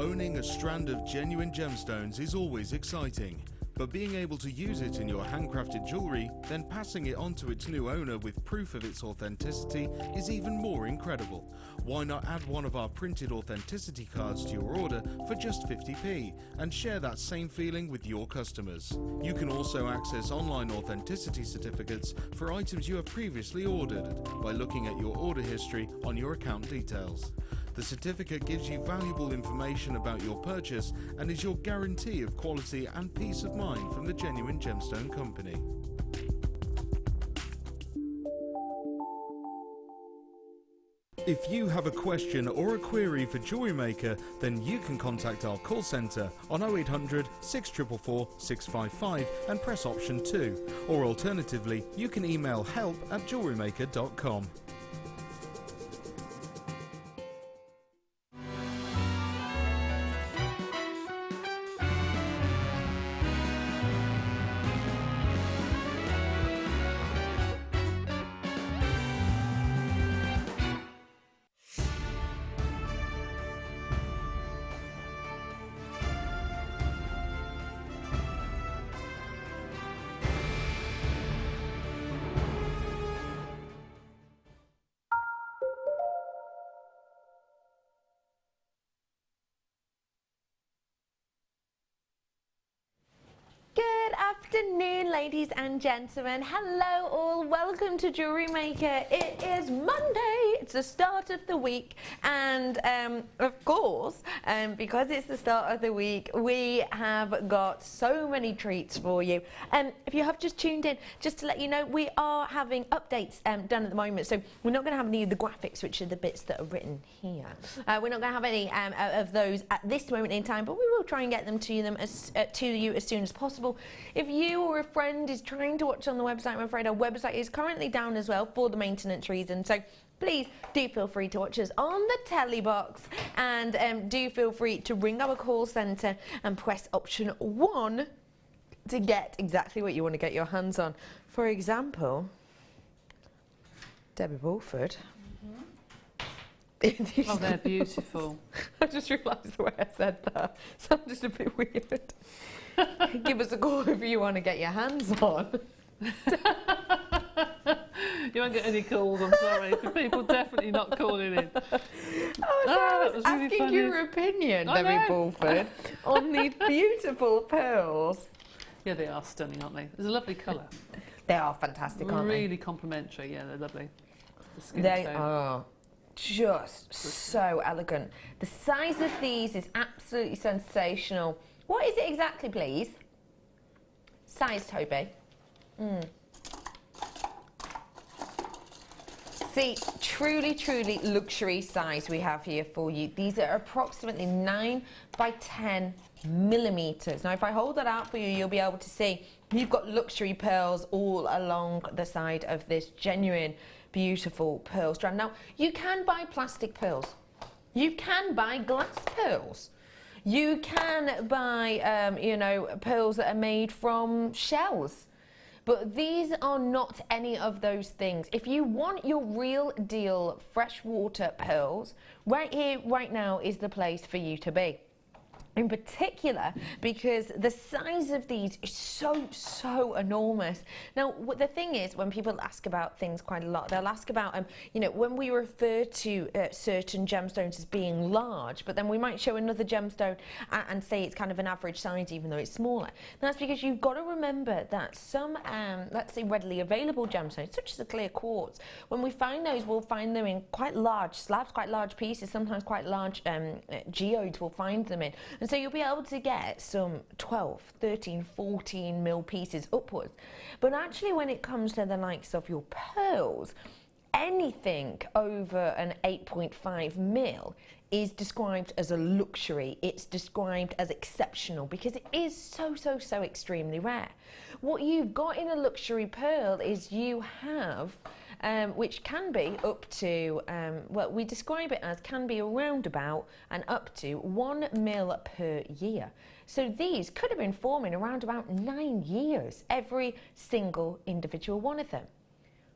Owning a strand of genuine gemstones is always exciting, but being able to use it in your handcrafted jewellery, then passing it on to its new owner with proof of its authenticity is even more incredible. Why not add one of our printed authenticity cards to your order for just 50p and share that same feeling with your customers? You can also access online authenticity certificates for items you have previously ordered by looking at your order history on your account details. The certificate gives you valuable information about your purchase and is your guarantee of quality and peace of mind from the Genuine Gemstone Company. If you have a question or a query for Jewellery Maker, then you can contact our call centre on 0800 644 655 and press option 2, or alternatively you can email help@jewellerymaker.com. Good afternoon, ladies and gentlemen. Hello all, welcome to Jewellery Maker. It is Monday, it's the start of the week, and of course, because it's the start of the week, we have got so many treats for you. If you have just tuned in, just to let you know, we are having updates done at the moment, so we're not going to have any of the graphics, which are the bits that are written here. We're not going to have any of those at this moment in time, but we will try and get them to you as soon as possible. If you or a friend is trying to watch on the website, I'm afraid our website is currently down as well for the maintenance reason. So please do feel free to watch us on the telly box, and do feel free to ring our call centre and press option 1 to get exactly what you want to get your hands on. For example, Debbie Bulford. Oh, they're beautiful. I just realised the way I said that sounded just a bit weird. Give us a call if you want to get your hands on. You won't get any calls, I'm sorry. People definitely not calling in. I was really asking your opinion, Debbie Bulford, on these beautiful pearls. Yeah, they are stunning, aren't they? There's a lovely colour. They are fantastic, aren't they? Really complimentary, yeah, they're lovely. They are just so elegant. The size of these is absolutely sensational. What is it exactly, please? Size, Toby. See, truly, truly luxury size we have here for you. These are approximately 9 by 10 millimetres. Now, if I hold that out for you, you'll be able to see you've got luxury pearls all along the side of this genuine, beautiful pearl strand. Now, you can buy plastic pearls. You can buy glass pearls. You can buy, you know, pearls that are made from shells. But these are not any of those things. If you want your real deal freshwater pearls, right here, right now is the place for you to be. In particular, because the size of these is so enormous. Now, the thing is, when people ask about things quite a lot, they'll ask about, you know, when we refer to certain gemstones as being large, but then we might show another gemstone and say it's kind of an average size, even though it's smaller. That's because you've got to remember that some, let's say, readily available gemstones, such as a clear quartz, when we find those, we'll find them in quite large slabs, quite large pieces, sometimes quite large geodes we'll find them in. And so you'll be able to get some 12, 13, 14 mil pieces upwards. But actually, when it comes to the likes of your pearls, anything over an 8.5 mil is described as a luxury. It's described as exceptional because it is so extremely rare. What you've got in a luxury pearl is you have which can be up to, well, we describe it as can be around about and up to 1 mil per year. So these could have been forming around about 9 years, every single individual one of them.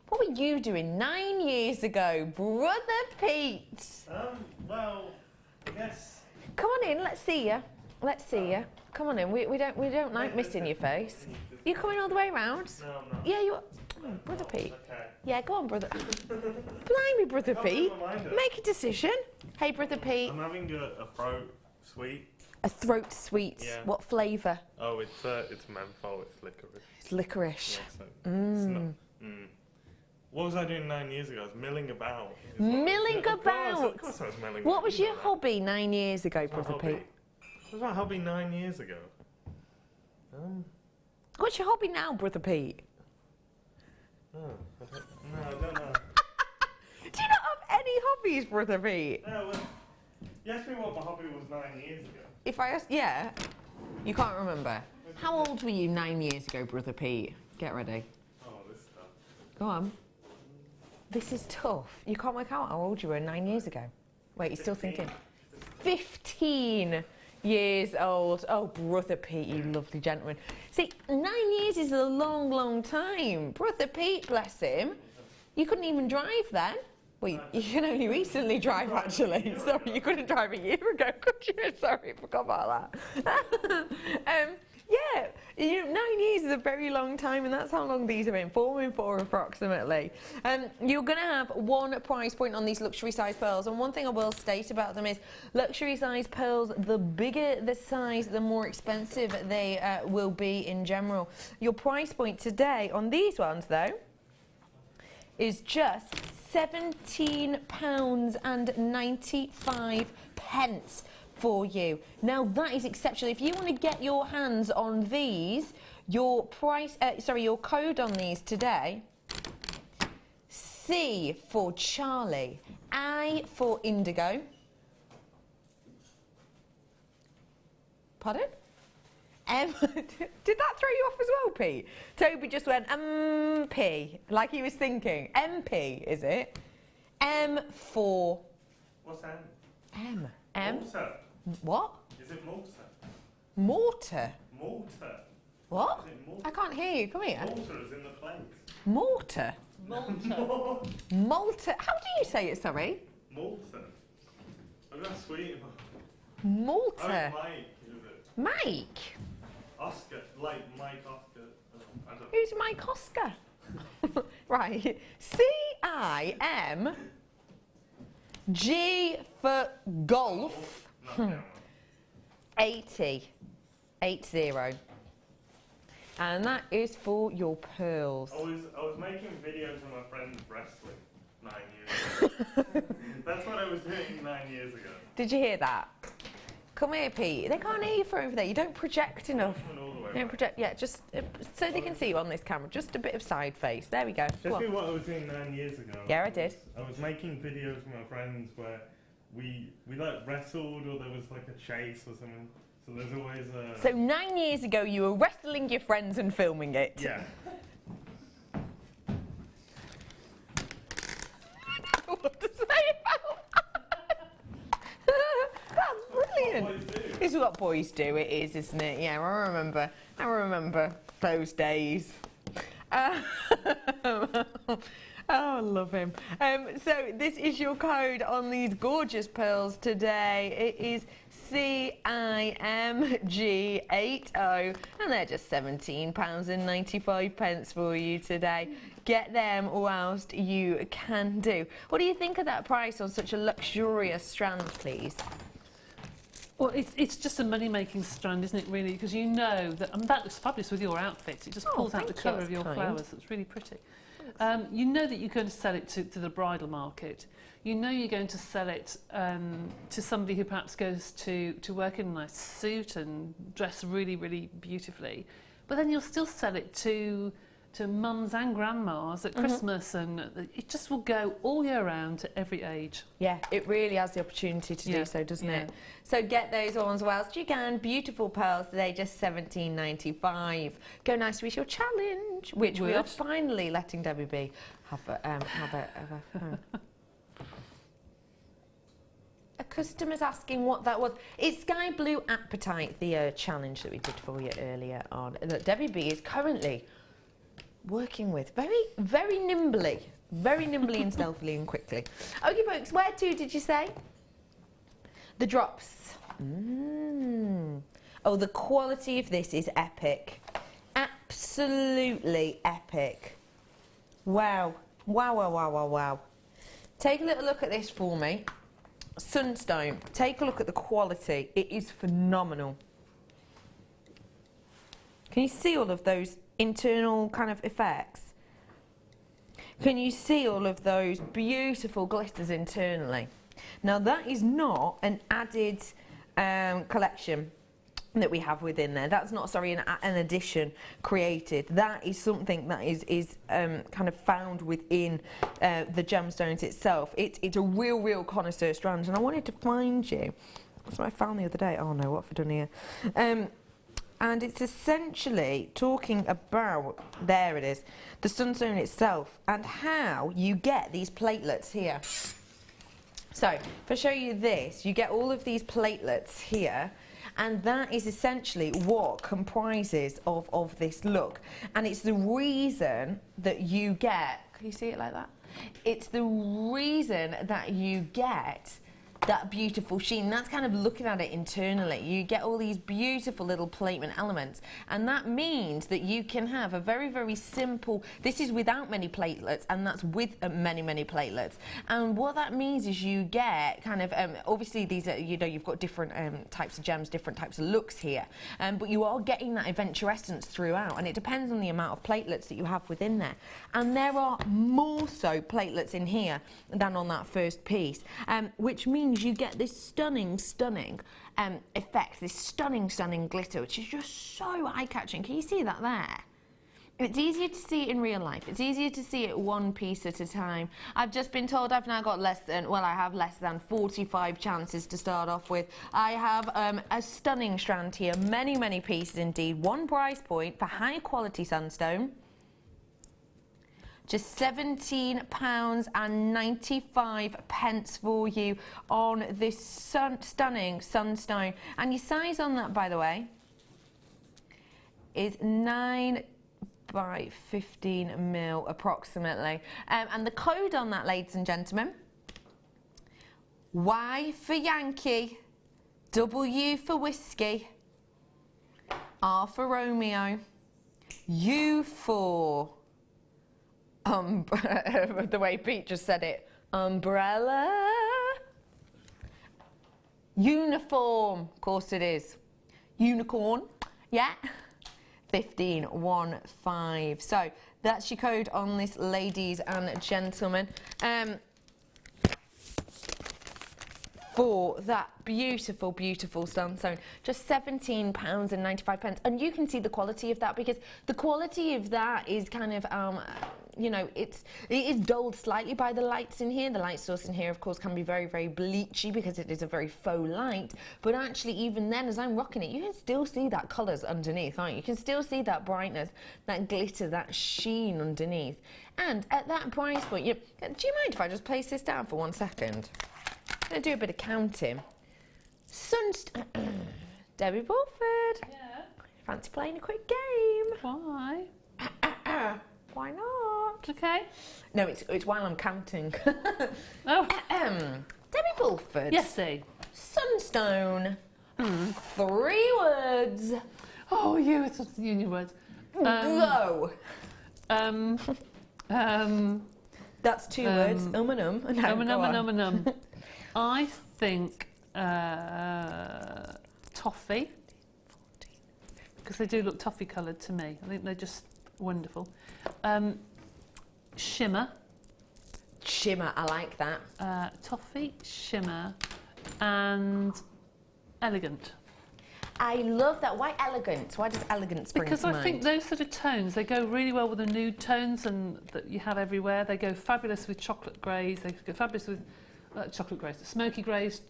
What were you doing 9 years ago, Brother Pete? Well, I guess Come on in, let's see you. Let's see you. Come on in. We don't like missing your face. You coming all the way around? No, I'm not. Yeah, you are. Oh, Brother Pete. Okay. Yeah, go on, Brother. Blimey, Brother Pete. Make a decision. Hey, Brother Pete. I'm having a throat sweet. A throat sweet. Yeah. What flavour? Oh, it's menthol. It's licorice. It's licorice. Yeah, so it's not, What was I doing 9 years ago? I was milling about. Milling about? Of course I was milling about. What was your hobby 9 years ago, Brother Pete? What was my hobby 9 years ago? What's your hobby now, Brother Pete? I don't know. Do you not have any hobbies, Brother Pete? No, well, you asked me what my hobby was 9 years ago. If I ask, yeah, you can't remember. How old were you 9 years ago, Brother Pete? Get ready. Oh, this stuff. Go on. This is tough. You can't work out how old you were 9 years ago. Wait, you're still thinking. 15 years old. Oh, Brother Pete, you lovely gentleman. See, 9 years is a long, long time. Brother Pete, bless him. You couldn't even drive then. Well, you can only recently drive, actually. Sorry, you couldn't drive a year ago, could you? Sorry, forgot about that. Yeah, 9 years is a very long time, and that's how long these have been forming for, approximately. You're going to have one price point on these luxury size pearls, and one thing I will state about them is luxury size pearls, the bigger the size, the more expensive they will be in general. Your price point today on these ones, though, is just £17.95 for you. Now that is exceptional. If you want to get your hands on these, your price, your code on these today: C for Charlie, I for Indigo. Pardon? M. Did that throw you off as well, Pete? Toby just went MP, like he was thinking. MP, is it? M for. What's M? M. M. Malta. What? Is it Malta? Mortar. Malta. What? Is it Malta? I can't hear you. Come here. Malta is in the place. Mortar. Malta. Malta. How do you say it? Sorry. Malta. I've got sweet. Malta. Oh, Mike, is it? Mike. Oscar, like Mike Oscar. I don't know. Who's Mike Oscar? Right. C-I-M. G for golf. 80. 80. And that is for your pearls. I was making videos of my friends wrestling 9 years ago. That's what I was doing 9 years ago. Did you hear that? Come here, Pete. They can't hear you from over there. You don't project enough. Don't project. Yeah, just so they can see you on this camera. Just a bit of side face. There we go. Just be what I was doing 9 years ago. Yeah, I did. I was making videos with my friends where we like wrestled, or there was like a chase or something. So there's always a. So 9 years ago, you were wrestling your friends and filming it. Yeah. I don't know what to say about that. That's brilliant. This is what boys do. It is, isn't it? Yeah, I remember those days. Oh, I love him. So this is your code on these gorgeous pearls today. It is CIMG80, and they're just £17.95 for you today. Get them whilst you can do. What do you think of that price on such a luxurious strand, please? Well, it's just a money-making strand, isn't it, really? Because you know that, and that looks fabulous with your outfit. It just pulls out the colour of your flowers. It's really pretty. You know that you're going to sell it to the bridal market. You know you're going to sell it to somebody who perhaps goes to work in a nice suit and dress really, really beautifully. But then you'll still sell it to mums and grandmas at Christmas, and it just will go all year round to every age. Yeah, it really has the opportunity to do so, doesn't it? So get those ones whilst you can. Beautiful pearls today, just £17.95. Go nice with your challenge, which we are finally letting Debbie B have a phone. A customer's asking what that was. It's Sky Blue Appetite, the challenge that we did for you earlier on, that Debbie B is currently working with very nimbly and stealthily and quickly. Okay, folks, where to did you say? The drops. Oh, the quality of this is epic. Absolutely epic. Wow. Wow, wow, wow, wow, wow. Take a little look at this for me. Sunstone. Take a look at the quality. It is phenomenal. Can you see all of those internal kind of effects? Can you see all of those beautiful glitters internally? Now that is not an added collection that we have within there. That's not, sorry, an addition created. That is something that is kind of found within the gemstones itself. It's a real connoisseur strand, and I wanted to find you. That's what I found the other day. Oh no, what have I done here? And it's essentially talking about, there it is, the Sunstone itself and how you get these platelets here. So, if I show you this, you get all of these platelets here, and that is essentially what comprises of this look. And it's the reason that you get, can you see it like that? It's the reason that you get that beautiful sheen. That's kind of looking at it internally. You get all these beautiful little platement elements, and that means that you can have a very simple, this is without many platelets, and that's with many platelets. And what that means is you get kind of, obviously these are, you know, you've got different types of gems, different types of looks here, but you are getting that eventurescence throughout, and it depends on the amount of platelets that you have within there. And there are more so platelets in here than on that first piece, which means you get this stunning effect, this stunning glitter, which is just so eye-catching. Can you see that there? It's easier to see it in real life. It's easier to see it one piece at a time. I've just been told I've now got less than 45 chances to start off with. I have a stunning strand here, many pieces indeed. One price point for high quality sunstone. Just £17.95 for you on this stunning sunstone. And your size on that, by the way, is 9 by 15 mil approximately. And the code on that, ladies and gentlemen, Y for Yankee, W for Whiskey, R for Romeo, U for the way Pete just said it, umbrella, uniform, of course it is, unicorn, yeah, 1515. So that's your code on this, ladies and gentlemen, for that beautiful sunstone. Just £17.95, and you can see the quality of that, because the quality of that is kind of you know, it is dulled slightly by the lights in here. The light source in here, of course, can be very bleachy because it is a very faux light. But actually, even then, as I'm rocking it, you can still see that colours underneath, aren't you? You can still see that brightness, that glitter, that sheen underneath. And at that price point, do you mind if I just place this down for 1 second? I'm going to do a bit of counting. Debbie Bulford. Yeah? Fancy playing a quick game? Why? Why not? Okay. No, it's while I'm counting. Oh. Debbie Bulford. Yes, see. Sunstone. 3 words. Oh, it's just union words. Go. That's 2 words. No, I think toffee, because they do look toffee coloured to me. I think they're just wonderful. Shimmer. Shimmer, I like that. Toffee, shimmer, and elegant. I love that. Why elegant? Why does elegant spring to mind? Because I think those sort of tones, they go really well with the nude tones and that you have everywhere. They go fabulous with chocolate greys. They go fabulous with chocolate greys, smoky greys,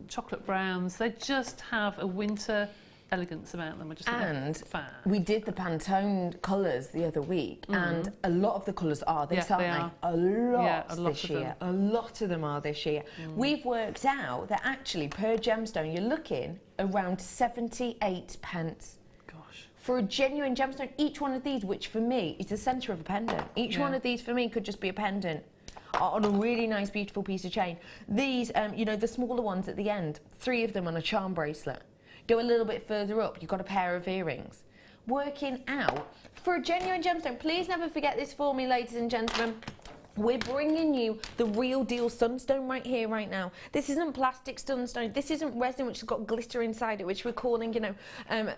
chocolate browns. They just have a winter elegance about them. And we did the Pantone colours the other week, and a lot of the colours are this, aren't they? A lot this year. A lot of them are this year. We've worked out that actually per gemstone you're looking around 78 pence. Gosh. For a genuine gemstone, each one of these, which for me is the centre of a pendant. Each one of these for me could just be a pendant. on a really nice, beautiful piece of chain. These, you know, the smaller ones at the end, 3 of them on a charm bracelet. Go a little bit further up, you've got a pair of earrings. Working out for a genuine gemstone. Please never forget this for me, ladies and gentlemen. We're bringing you the real deal Sunstone right here, right now. This isn't plastic Sunstone. This isn't resin which has got glitter inside it, which we're calling, you know,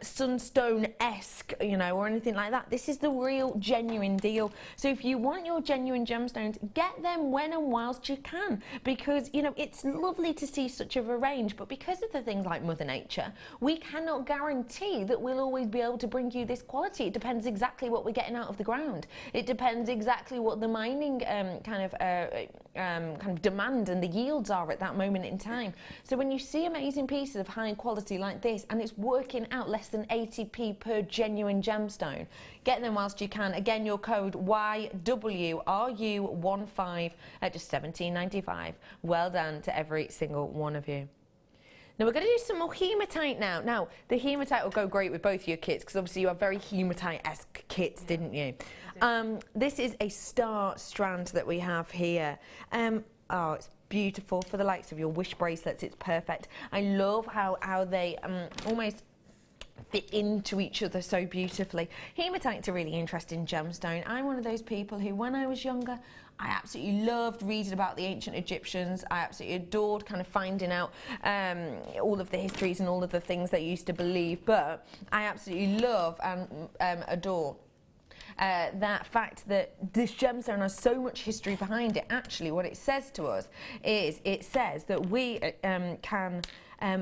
Sunstone-esque, you know, or anything like that. This is the real, genuine deal. So if you want your genuine gemstones, get them when and whilst you can, because, you know, it's lovely to see such of a range, but because of the things like Mother Nature, we cannot guarantee that we'll always be able to bring you this quality. It depends exactly what we're getting out of the ground. It depends exactly what the mining kind of demand and the yields are at that moment in time. So when you see amazing pieces of high quality like this, and it's working out less than 80p per genuine gemstone, get them whilst you can. Again, your code YWRU15 at just $17.95. Well done to every single one of you. Now we're going to do some more hematite now. Now, the hematite will go great with both your kits, because obviously you have very hematite-esque kits, didn't you? This is a star strand that we have here. Oh, it's beautiful. For the likes of your wish bracelets, it's perfect. I love how they almost fit into each other so beautifully. Hematite's a really interesting gemstone. I'm one of those people who, when I was younger, I absolutely loved reading about the ancient Egyptians. I absolutely adored kind of finding out all of the histories and all of the things they used to believe. But I absolutely love and adore that fact that this gemstone has so much history behind it. Actually, what it says to us is, it says that we can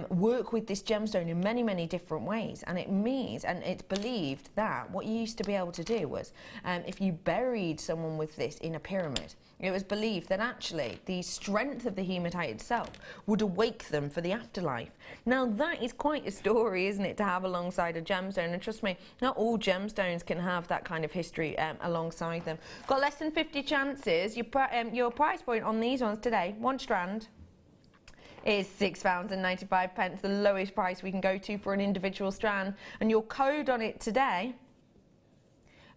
work with this gemstone in many, many different ways, and it means, and it's believed that what you used to be able to do was, if you buried someone with this in a pyramid, it was believed that actually the strength of the hematite itself would awake them for the afterlife. Now that is quite a story, isn't it, to have alongside a gemstone, and trust me, not all gemstones can have that kind of history alongside them. Got less than 50 chances. Your price point on these ones today, 1 strand, is £6.95, the lowest price we can go to for an individual strand. And your code on it today,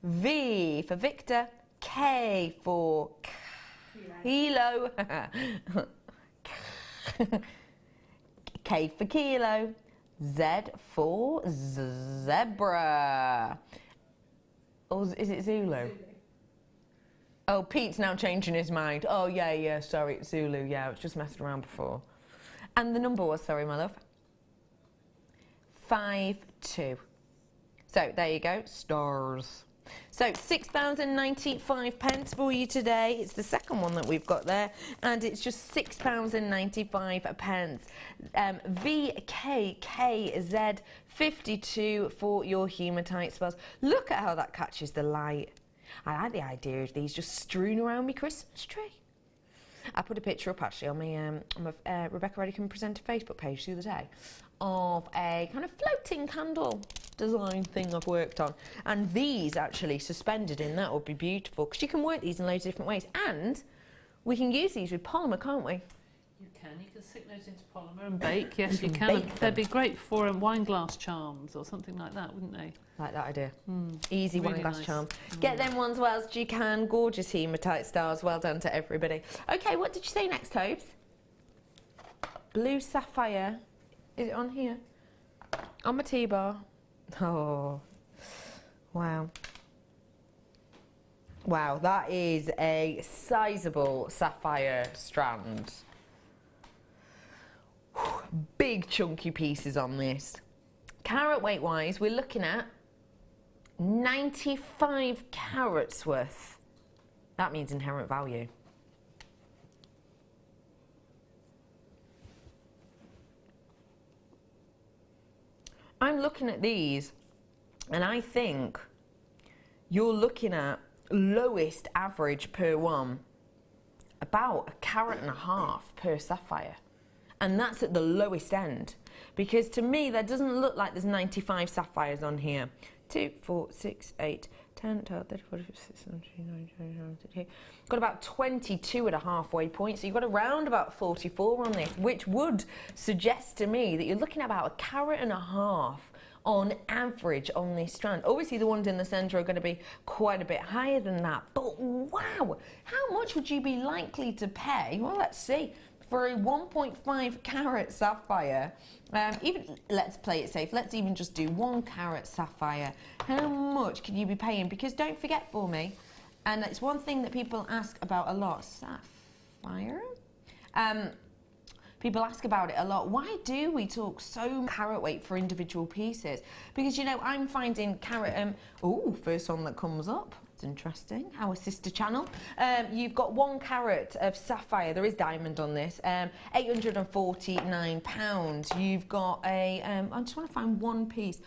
V for Victor, K for kilo, K for kilo, Z for zebra. Or is it Zulu? Oh, Pete's now changing his mind. Oh, yeah, sorry, it's Zulu. Yeah, I was just messing around before. And the number was, sorry, my love, 52. So there you go, stars. So £6.95 for you today. It's the second one that we've got there, and it's just £6.95. VKKZ 52 for your hematite spells. Look at how that catches the light. I like the idea of these just strewn around my Christmas tree. I put a picture up actually on my Rebecca Ready Can Present a Facebook page the other day of a kind of floating candle design thing I've worked on, and these actually suspended in that would be beautiful, because you can work these in loads of different ways, and we can use these with polymer, can't we? You can stick those into polymer and bake. Yes, you can. They'd be great for wine glass charms or something like that, wouldn't they? Like that idea. Easy really wine glass nice. charm. Get them ones whilst you can. Gorgeous hematite stars. Well done to everybody. Okay, what did you say next, Tobes? Blue sapphire. Is it on here? On my T-bar. Oh, wow. Wow, that is a sizable sapphire strand. Big chunky pieces on this. Carat weight wise, we're looking at 95 carats worth. That means inherent value. I'm looking at these, and I think you're looking at lowest average per one, about 1.5 carats per sapphire. And that's at the lowest end, because to me that doesn't look like there's 95 sapphires on here. 2, 4, 6, 8, 10, 12, 13, 14, 15, 16, 17, 18, 19, 20. Got about 22 at a halfway point, so you've got around about 44 on this, which would suggest to me that you're looking at about 1.5 carats on average on this strand. Obviously the ones in the centre are going to be quite a bit higher than that, but wow, how much would you be likely to pay? Well, let's see. For a 1.5 carat sapphire, even let's play it safe, let's even just do 1 carat sapphire. How much can you be paying? Because don't forget for me, and it's one thing that people ask about a lot, sapphire? People ask about it a lot. Why do we talk so carat weight for individual pieces? Because, you know, I'm finding carat, first one that comes up. It's interesting, our sister channel. You've got 1 carat of sapphire, there is diamond on this, £849. You've got a, I just want to find one piece.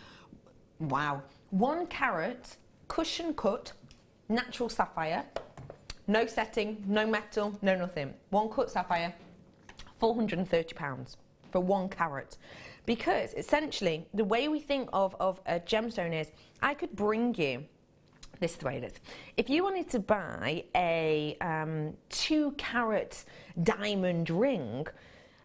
Wow, 1 carat, cushion cut, natural sapphire, no setting, no metal, no nothing. 1 cut sapphire, £430 for 1 carat. Because essentially, the way we think of a gemstone is, I could bring you, this is the way it is. If you wanted to buy a 2 carat diamond ring,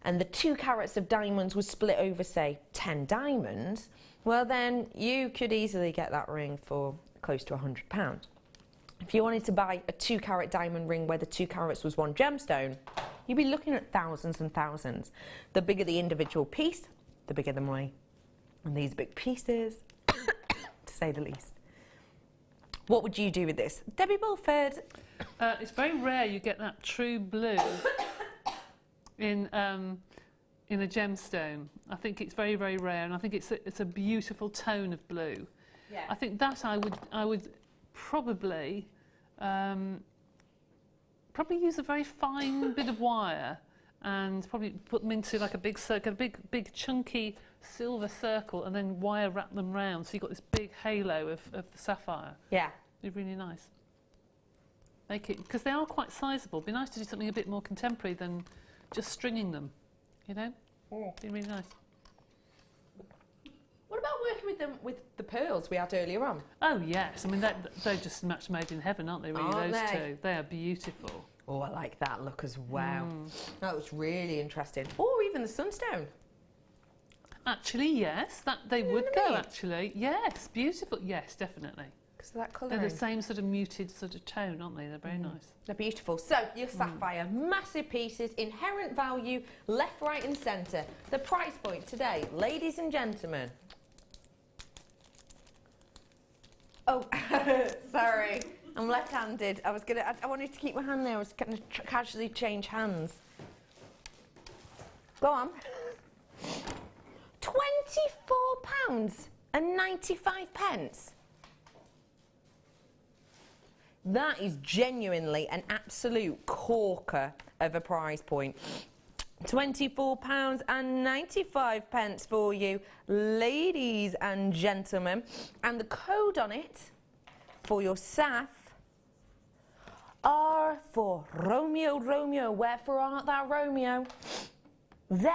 and the 2 carats of diamonds was split over, say, 10 diamonds, well then you could easily get that ring for close to £100. If you wanted to buy a 2 carat diamond ring where the 2 carats was 1 gemstone, you'd be looking at thousands and thousands. The bigger the individual piece, the bigger the money. And these big pieces, to say the least. What would you do with this? Debbie Bulford? It's very rare you get that true blue in a gemstone. I think it's very, very rare, and I think it's a beautiful tone of blue. Yeah. I think that I would probably use a very fine bit of wire and probably put them into like a big circle, a big chunky silver circle, and then wire wrap them round, so you've got this big halo of the sapphire. Yeah. It'd be really nice. Make it, because they are quite sizable. It'd be nice to do something a bit more contemporary than just stringing them, you know? It'd be really nice. What about working with them with the pearls we had earlier on? Oh yes, I mean they're just match made in heaven, aren't they? Really, Aren't those they? two. They are beautiful. Oh, I like that look as well. That was really interesting. Or even the Sunstone. Actually, yes, that they would go. Actually, yes, beautiful. Yes, definitely. Because of that colour. They're the same sort of muted sort of tone, aren't they? They're very nice. They're beautiful. So, your sapphire, massive pieces, inherent value, left, right and centre. The price point today, ladies and gentlemen. Oh, sorry. I'm left-handed. I wanted to keep my hand there. I was going to casually change hands. Go on. £24.95. That is genuinely an absolute corker of a price point. £24.95 for you, ladies and gentlemen. And the code on it for your Saf, R for Romeo, Romeo. Wherefore art thou, Romeo? Z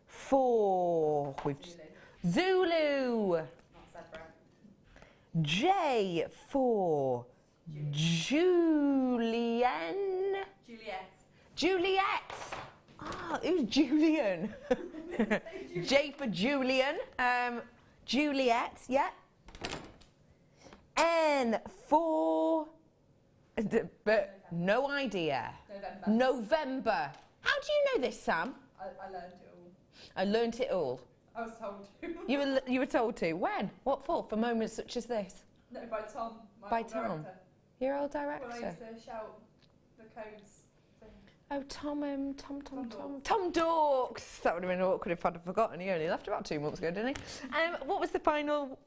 for Zulu. J for Julian. Juliet. Ah, who's Julian? J for Julian. Juliet, yeah. N for... But no idea. November. How do you know this, Sam? I learned it all. I learnt it all. I was told to. You were told to. When? What for? For moments such as this? No, by Tom. By Tom. Director. Your old director. When I used to shout the codes. Oh, Tom Dorks. That would have been awkward if I'd have forgotten. He only left about 2 months ago, didn't he? What was the final?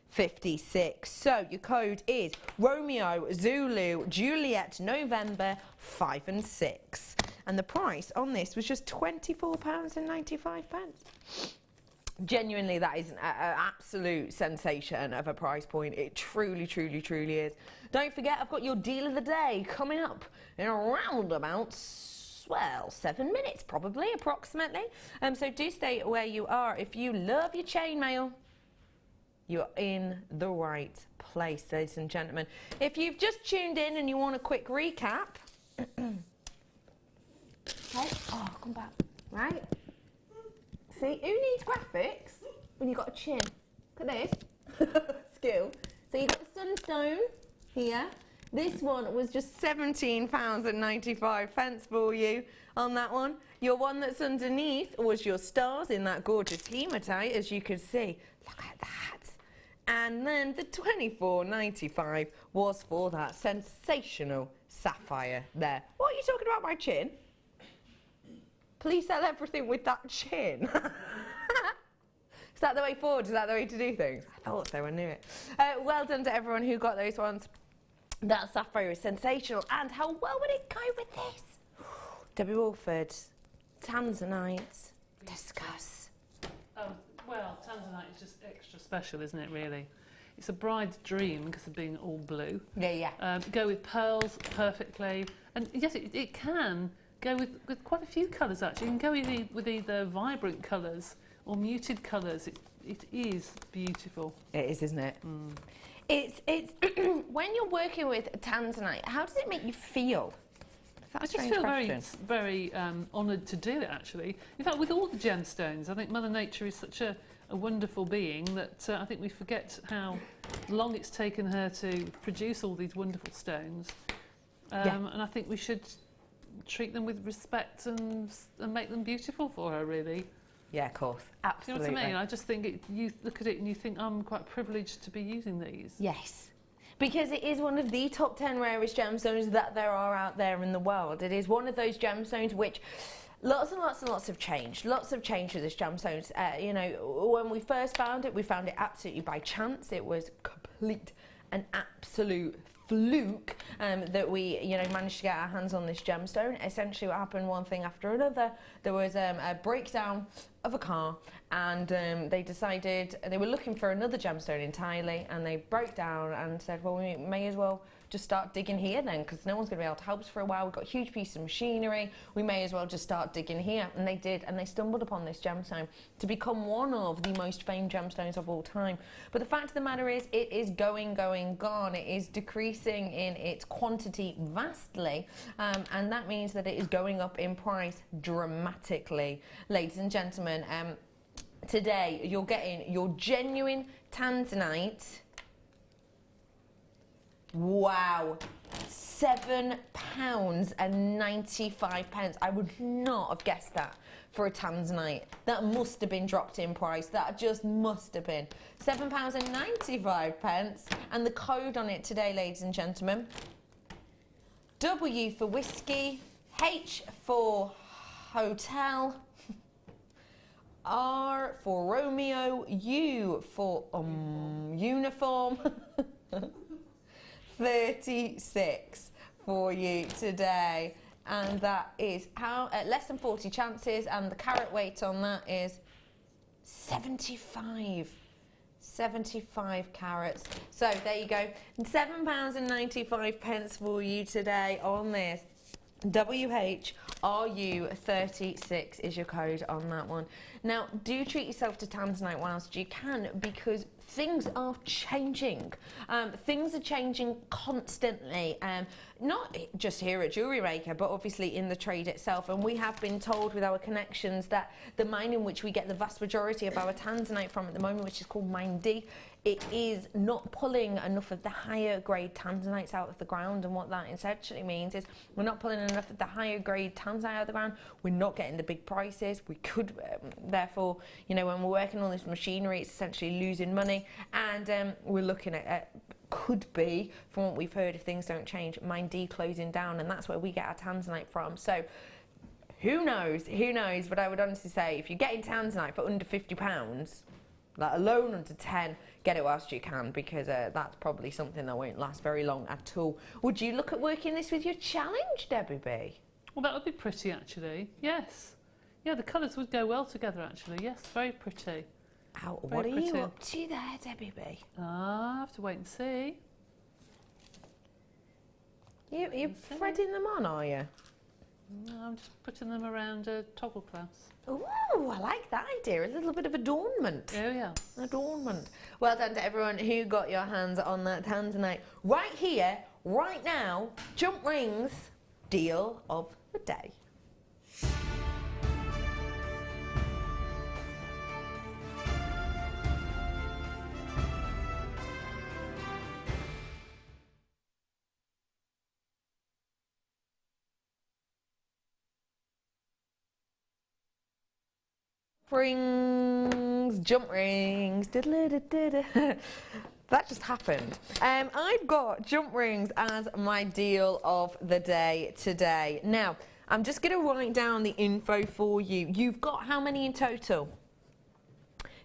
56. So your code is Romeo, Zulu, Juliet, November, 5 and 6. And the price on this was just £24.95. Genuinely, that is an absolute sensation of a price point. It truly, truly, truly is. Don't forget, I've got your deal of the day coming up in around about, well, 7 minutes probably, approximately. So do stay where you are. If you love your chainmail, you're in the right place, ladies and gentlemen. If you've just tuned in and you want a quick recap, okay, oh, come back, right? See, who needs graphics when you've got a chin? Look at this. Skill. So you've got the Sunstone here. This one was just £17.95 for you on that one. Your one that's underneath was your stars in that gorgeous hematite, as you can see. Look at that. And then the £24.95 was for that sensational sapphire there. What are you talking about, my chin? Please sell everything with that chin. Is that the way forward? Is that the way to do things? I thought so, I knew it. Well done to everyone who got those ones. That sapphire is sensational. And how well would it go with this? Debbie Wolford, Tanzanite, discuss. Well, Tanzanite is just extra special, isn't it, really? It's a bride's dream because of being all blue. Yeah. Go with pearls perfectly. And yes, it can go with quite a few colours, actually. You can go with either vibrant colours or muted colours. It is beautiful. It is, isn't it? Mm. It's when you're working with Tanzanite, how does it make you feel? I just feel very honoured to do it, actually. In fact, with all the gemstones, I think Mother Nature is such a wonderful being that I think we forget how long it's taken her to produce all these wonderful stones. And I think we should treat them with respect and make them beautiful for her, really. Yeah, of course. Absolutely. Do you know what I mean? I just think you look at it and you think, I'm quite privileged to be using these. Yes. Because it is one of the top 10 rarest gemstones that there are out there in the world. It is one of those gemstones which lots and lots and lots have changed. Lots have changed with this gemstones. You know, when we first found it absolutely by chance. It was complete and absolute fluke that we, you know, managed to get our hands on this gemstone. Essentially what happened, one thing after another, there was a breakdown of a car, and they decided they were looking for another gemstone entirely, and they broke down and said, well, we may as well just start digging here then, because no one's going to be able to help us for a while. We've got a huge piece of machinery, we may as well just start digging here. And they did, and they stumbled upon this gemstone to become one of the most famed gemstones of all time. But the fact of the matter is, it is going, gone. It is decreasing in its quantity vastly, and that means that it is going up in price dramatically. Ladies and gentlemen, today you're getting your genuine Tanzanite. Wow, £7.95. I would not have guessed that for a Tanzanite. That must have been dropped in price. That just must have been. £7.95. And the code on it today, ladies and gentlemen, W for whiskey, H for hotel, R for Romeo, U for uniform. 36 for you today, and that is how less than 40 chances, and the carat weight on that is 75 carats. So there you go, £7.95 for you today on this. WHRU36 is your code on that one. Now, do treat yourself to Tanzanite whilst you can, because things are changing. Things are changing constantly, not just here at Jewellery Maker, but obviously in the trade itself. And we have been told with our connections that the mine in which we get the vast majority of our Tanzanite from at the moment, which is called Mine D, it is not pulling enough of the higher grade Tanzanites out of the ground. And what that essentially means is we're not pulling enough of the higher grade Tanzanite out of the ground. We're not getting the big prices. We could, therefore, you know, when we're working on this machinery, it's essentially losing money. And we're looking at, could be, from what we've heard, if things don't change, Mine D closing down. And that's where we get our Tanzanite from. So who knows, but I would honestly say if you're getting Tanzanite for under £50, let alone under 10, get it whilst you can, because that's probably something that won't last very long at all. Would you look at working this with your challenge, Debbie B? Well, that would be pretty, actually. Yes. Yeah, the colours would go well together, actually. Yes, very pretty. Ow, what are you up to there, Debbie B? I have to wait and see. You're threading them on, are you? No, I'm just putting them around a toggle clasp. Ooh, I like that idea. A little bit of adornment. Oh, yeah. Adornment. Well done to everyone who got your hands on that Tanzanite. Right here, right now, Jump Rings deal of the day. Rings, jump rings. That just happened. I've got jump rings as my deal of the day today. Now, I'm just going to write down the info for you. You've got how many in total?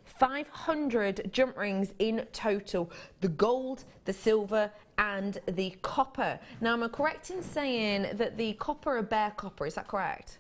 500 jump rings in total. The gold, the silver, and the copper. Now, am I correct in saying that the copper are bare copper? Is that correct?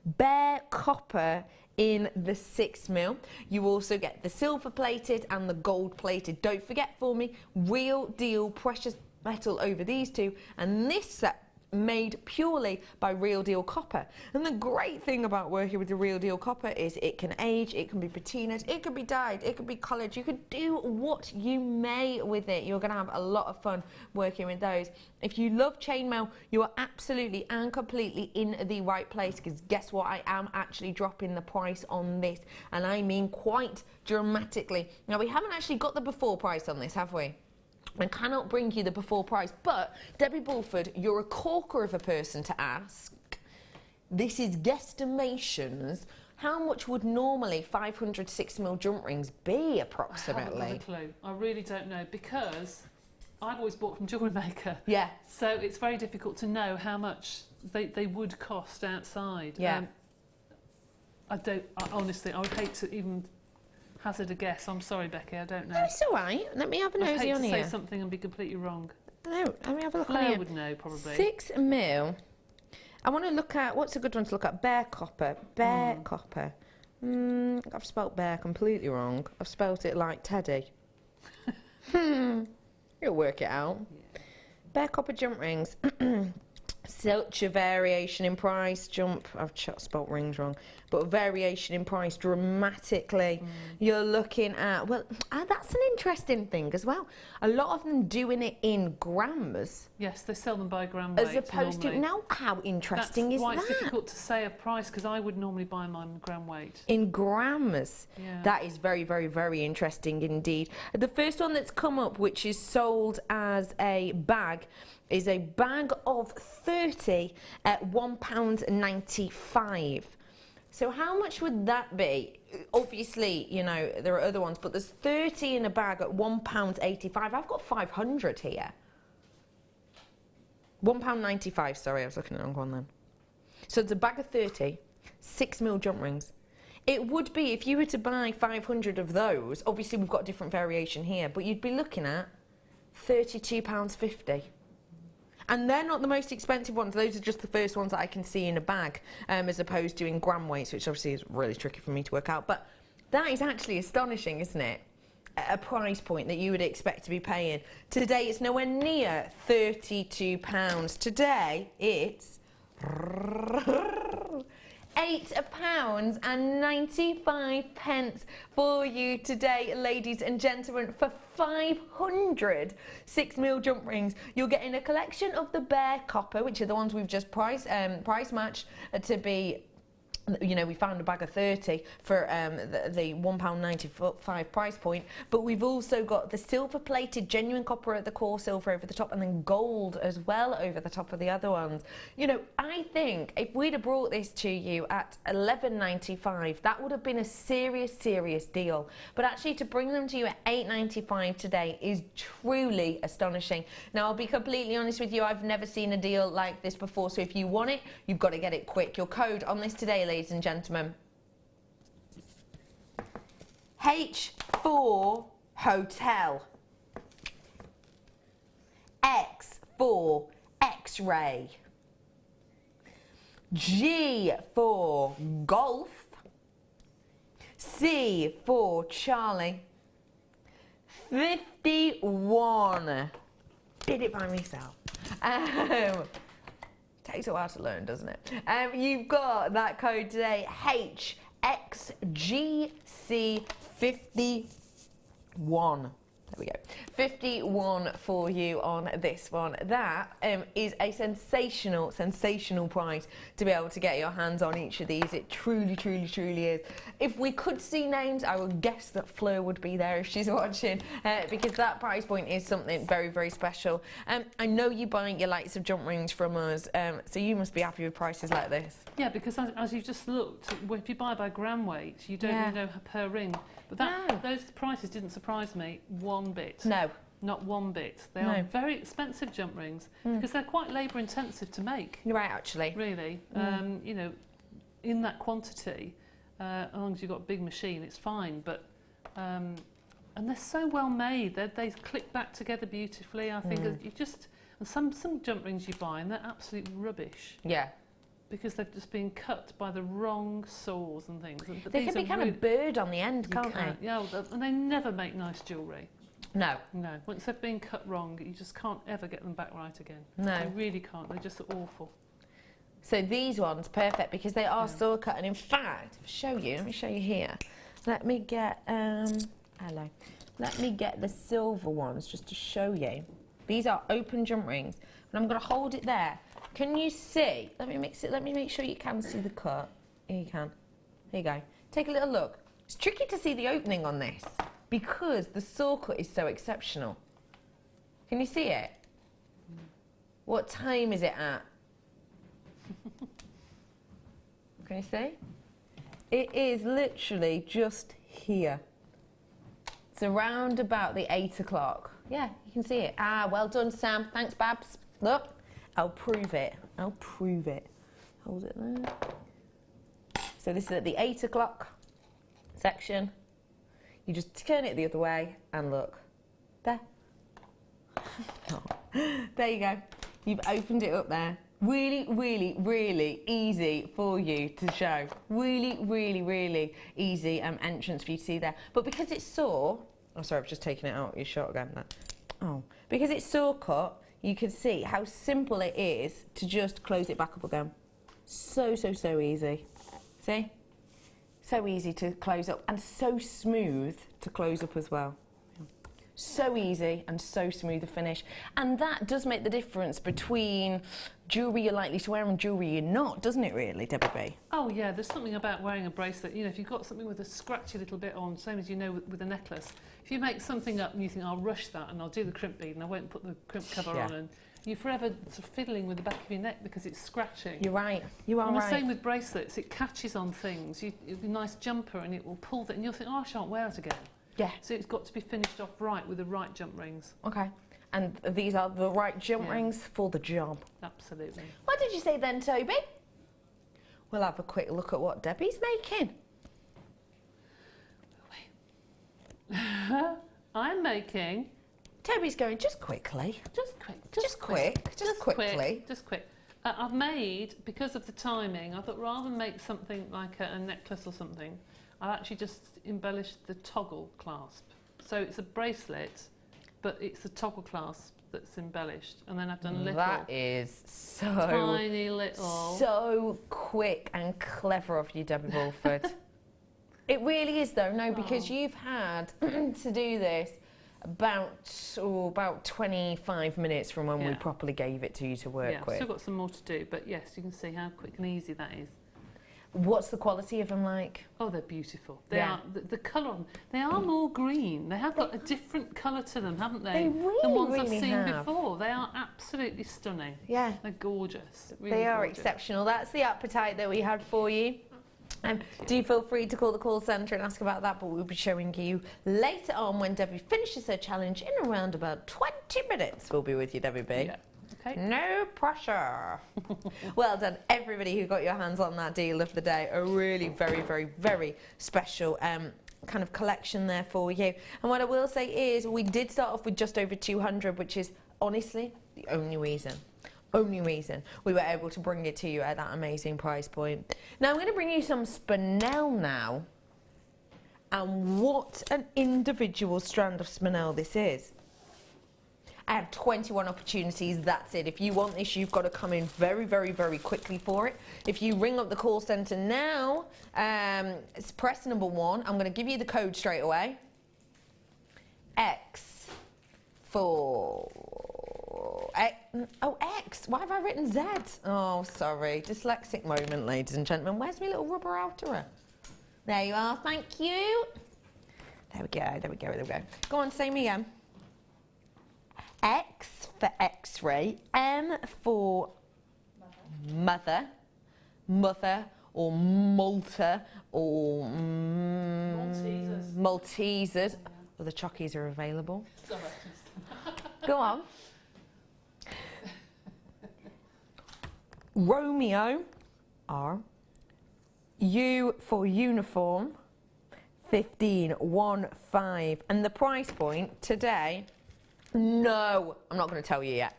Bare copper in the 6mm. You also get the silver plated and the gold plated. Don't forget for me, real deal precious metal over these two, and this set made purely by real deal copper. And the great thing about working with the real deal copper is it can age, it can be patinaed, it can be dyed, it can be coloured. You can do what you may with it. You're going to have a lot of fun working with those. If you love chainmail, you are absolutely and completely in the right place, because guess what? I am actually dropping the price on this, and I mean quite dramatically. Now, we haven't actually got the before price on this, have we? I cannot bring you the before price, but Debbie Bulford, you're a corker of a person to ask. This is guesstimations. How much would normally 500 6mm jump rings be approximately? I haven't got a clue. I really don't know, because I've always bought from Jewellery Maker. Yeah. So it's very difficult to know how much they would cost outside. Yeah. Honestly, I would hate to even hazard a guess. I'm sorry, Becky, I don't know. No, it's all right. Let me have a nosy on here. I'd hate to say something and be completely wrong. No, let me have a look on Claire here. would know, probably. 6mm. I want to look at, what's a good one to look at? Bare copper. Bare copper. I've spelt bare completely wrong. I've spelt it like Teddy. You'll work it out. Yeah. Bare copper jump rings. Such a variation in price. I've spelt rings wrong, but variation in price dramatically. You're looking at, well, that's an interesting thing as well. A lot of them doing it in grams. Yes, they sell them by gram weight. As opposed to, now how interesting is that? That's why it's difficult to say a price, because I would normally buy mine gram weight. In grams. Yeah. That is very, very, very interesting indeed. The first one that's come up, which is sold as a bag, is a bag of 30 at £1.95. So how much would that be? Obviously, you know, there are other ones, but there's 30 in a bag at £1.85. I've got 500 here. £1.95, sorry, I was looking at the wrong one then. So it's a bag of 30, 6mm jump rings. It would be, if you were to buy 500 of those, obviously we've got a different variation here, but you'd be looking at £32.50. And they're not the most expensive ones. Those are just the first ones that I can see in a bag, as opposed to in gram weights, which obviously is really tricky for me to work out. But that is actually astonishing, isn't it? A price point that you would expect to be paying. Today, it's nowhere near £32. Today, it's £8.95 for you today, ladies and gentlemen, for 500 6mm jump rings. You're getting a collection of the bare copper, which are the ones we've just price matched to be, you know, we found a bag of 30 for the £1.95 price point, but we've also got the silver plated genuine copper at the core, silver over the top, and then gold as well over the top of the other ones. You know, I think if we'd have brought this to you at £11.95, that would have been a serious deal. But actually to bring them to you at £8.95 today is truly astonishing. Now, I'll be completely honest with you, I've never seen a deal like this before, so if you want it, you've got to get it quick. Your code on this today, ladies and gentlemen, H4 Hotel, X for X-ray, G for Golf, C for Charlie, 51. Did it by myself. Takes a while to learn, doesn't it? You've got that code today, HXGC51. There we go. 51 for you on this one. That is a sensational, sensational price to be able to get your hands on each of these. It truly, truly, truly is. If we could see names, I would guess that Fleur would be there if she's watching, because that price point is something very, very special. I know you buy your lights of jump rings from us, so you must be happy with prices like this. Yeah, because as you just looked, if you buy by gram weight, you don't really know per ring. But those prices didn't surprise me one bit. No. Not one bit. They are very expensive jump rings because they're quite labour intensive to make. You're right, actually. Really. You know, in that quantity, as long as you've got a big machine, it's fine. But and they're so well made. They click back together beautifully. I think you just and some jump rings you buy and they're absolute rubbish. Yeah. Because they've just been cut by the wrong saws and things. But they can be kind of bird on the end, can't they? Yeah, and they never make nice jewellery. No. No. Once they've been cut wrong, you just can't ever get them back right again. No. You really can't. They're just awful. So these ones, perfect, because they are saw cut. And in fact, let me show you here. Let me get, hello. Let me get the silver ones just to show you. These are open jump rings. And I'm going to hold it there. Can you see? Let me mix it. Let me make sure you can see the cut. Here you can. Here you go. Take a little look. It's tricky to see the opening on this because the saw cut is so exceptional. Can you see it? What time is it at? Can you see? It is literally just here. It's around about the 8 o'clock. Yeah, you can see it. Ah, well done, Sam. Thanks, Babs. Look. I'll prove it. I'll prove it. Hold it there. So this is at the 8 o'clock section. You just turn it the other way and look. There. There you go. You've opened it up there. Really, really, really easy for you to show. Really, really, really easy entrance for you to see there. But because it's saw, oh sorry, I've just taken it out of your shot again. Oh, because it's saw cut, you can see how simple it is to just close it back up again. So, so, so easy. See? So easy to close up and so smooth to close up as well. So easy and so smooth a finish. And that does make the difference between jewellery you're likely to wear and jewellery you're not, doesn't it really, Debbie B? Oh yeah, there's something about wearing a bracelet. You know, if you've got something with a scratchy little bit on, same as you know with a necklace, if you make something up and you think, I'll rush that and I'll do the crimp bead and I won't put the crimp cover on, and you're forever sort of fiddling with the back of your neck because it's scratching. You're right. You are and right. the same with bracelets. It catches on things. It'll be a nice jumper and it will pull that and you'll think, oh, I shan't wear it again. Yeah. So it's got to be finished off right with the right jump rings. Okay. And these are the right jump rings for the job. Absolutely. What did you say then, Toby? We'll have a quick look at what Debbie's making. I'm making... Toby's going, just quickly. Just quick. Just quickly. Just quick. I've made, because of the timing, I thought rather than make something like a necklace or something, I've actually just embellished the toggle clasp. So it's a bracelet, but it's the toggle clasp that's embellished. And then I've done little... That is so... Tiny little... So quick and clever of you, Debbie Bulford. It really is, though, no, because you've had to do this about 25 minutes from when we properly gave it to you to work with. Still got some more to do, but yes, you can see how quick and easy that is. What's the quality of them like? Oh, they're beautiful. They are the colour. They are more green. They have got a different colour to them, haven't they? They really, than ones really I've seen have. before. They are absolutely stunning. Yeah, they're gorgeous. Really they are gorgeous. exceptional. That's the appetite that we had for you. Do feel free to call the call centre and ask about that, but we'll be showing you later on when Debbie finishes her challenge in around about 20 minutes. We'll be with you, Debbie B. Yeah. Okay. No pressure. Well done, everybody who got your hands on that deal of the day. A really very, very, very special kind of collection there for you. And what I will say is we did start off with just over 200, which is honestly the only reason we were able to bring it to you at that amazing price point. Now I'm going to bring you some Spinel now. And what an individual strand of Spinel this is. I have 21 opportunities, that's it. If you want this, you've got to come in very, very, very quickly for it. If you ring up the call centre now, it's press number 1. I'm going to give you the code straight away. X for X. Why have I written Z? Oh, sorry. Dyslexic moment, ladies and gentlemen. Where's my little rubber outer? There you are. Thank you. There we go. There we go. There we go. Go on, say me again. X for X-ray. M for mother. Mother or Malta or Maltesers. Well, the chockies are available. Sorry. Go on. Romeo, R. U for uniform, 15.15. And the price point today, no, I'm not going to tell you yet.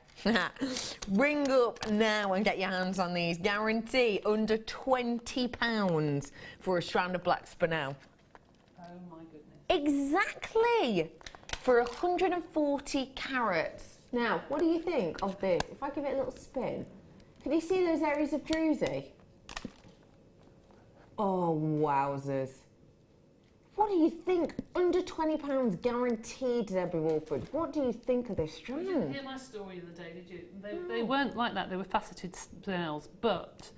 Ring up now and get your hands on these. Guarantee under £20 for a strand of black spinel. Oh my goodness. Exactly! For 140 carats. Now, what do you think of this? If I give it a little spin, can you see those areas of druzy? Oh, wowzers. What do you think? Under £20 guaranteed, Debbie Wolford. What do you think of this strand? You didn't hear my story the other day, did you? They weren't like that. They were faceted spinels, but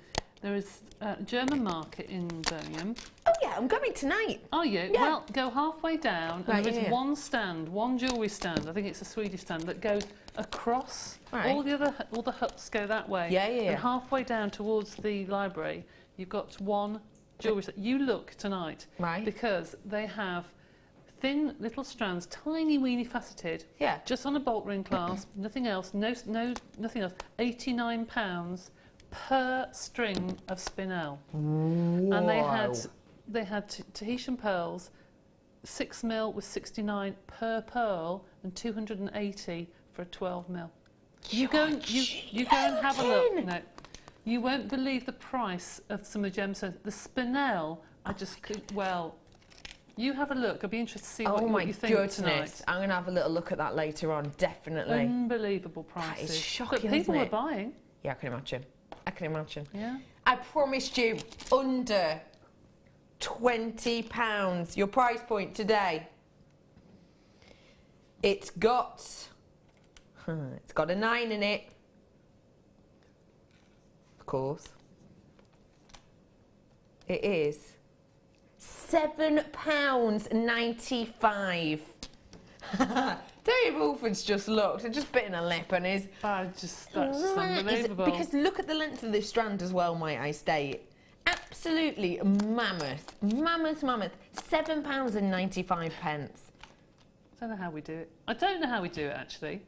there is a German market in Birmingham. Oh yeah, I'm going tonight. Are you? Yeah. Well, go halfway down and Right, there is yeah. one stand, one jewellery stand, I think it's a Swedish stand, that goes across. Right. All the huts go that way. Yeah, yeah, yeah. And halfway down towards the library, you've got one jewellery stand. You look tonight. Right. Because they have thin little strands, tiny weeny faceted. Yeah. Just on a bolt ring clasp, nothing else, nothing else. £89 per string of spinel. Wow. And they had Tahitian pearls, 6mm was 69 per pearl and 280 for a 12mm. You go and have a look. No, you won't believe the price of some of the gemstones. The spinel, you have a look. I'll be interested to see what you think goodness. tonight. I'm going to have a little look at that later on, definitely. Unbelievable prices. That is shocking, But people isn't were it? buying. Yeah, I can imagine. I can imagine. Yeah. I promised you under £20. Your price point today. It's got a 9 in it. Of course. It is £7.95. David Wolford's just looked and just bitten a lip and is. That's just unbelievable. Because look at the length of this strand as well, might I state. Absolutely mammoth. £7.95. I don't know how we do it. I don't know how we do it, actually.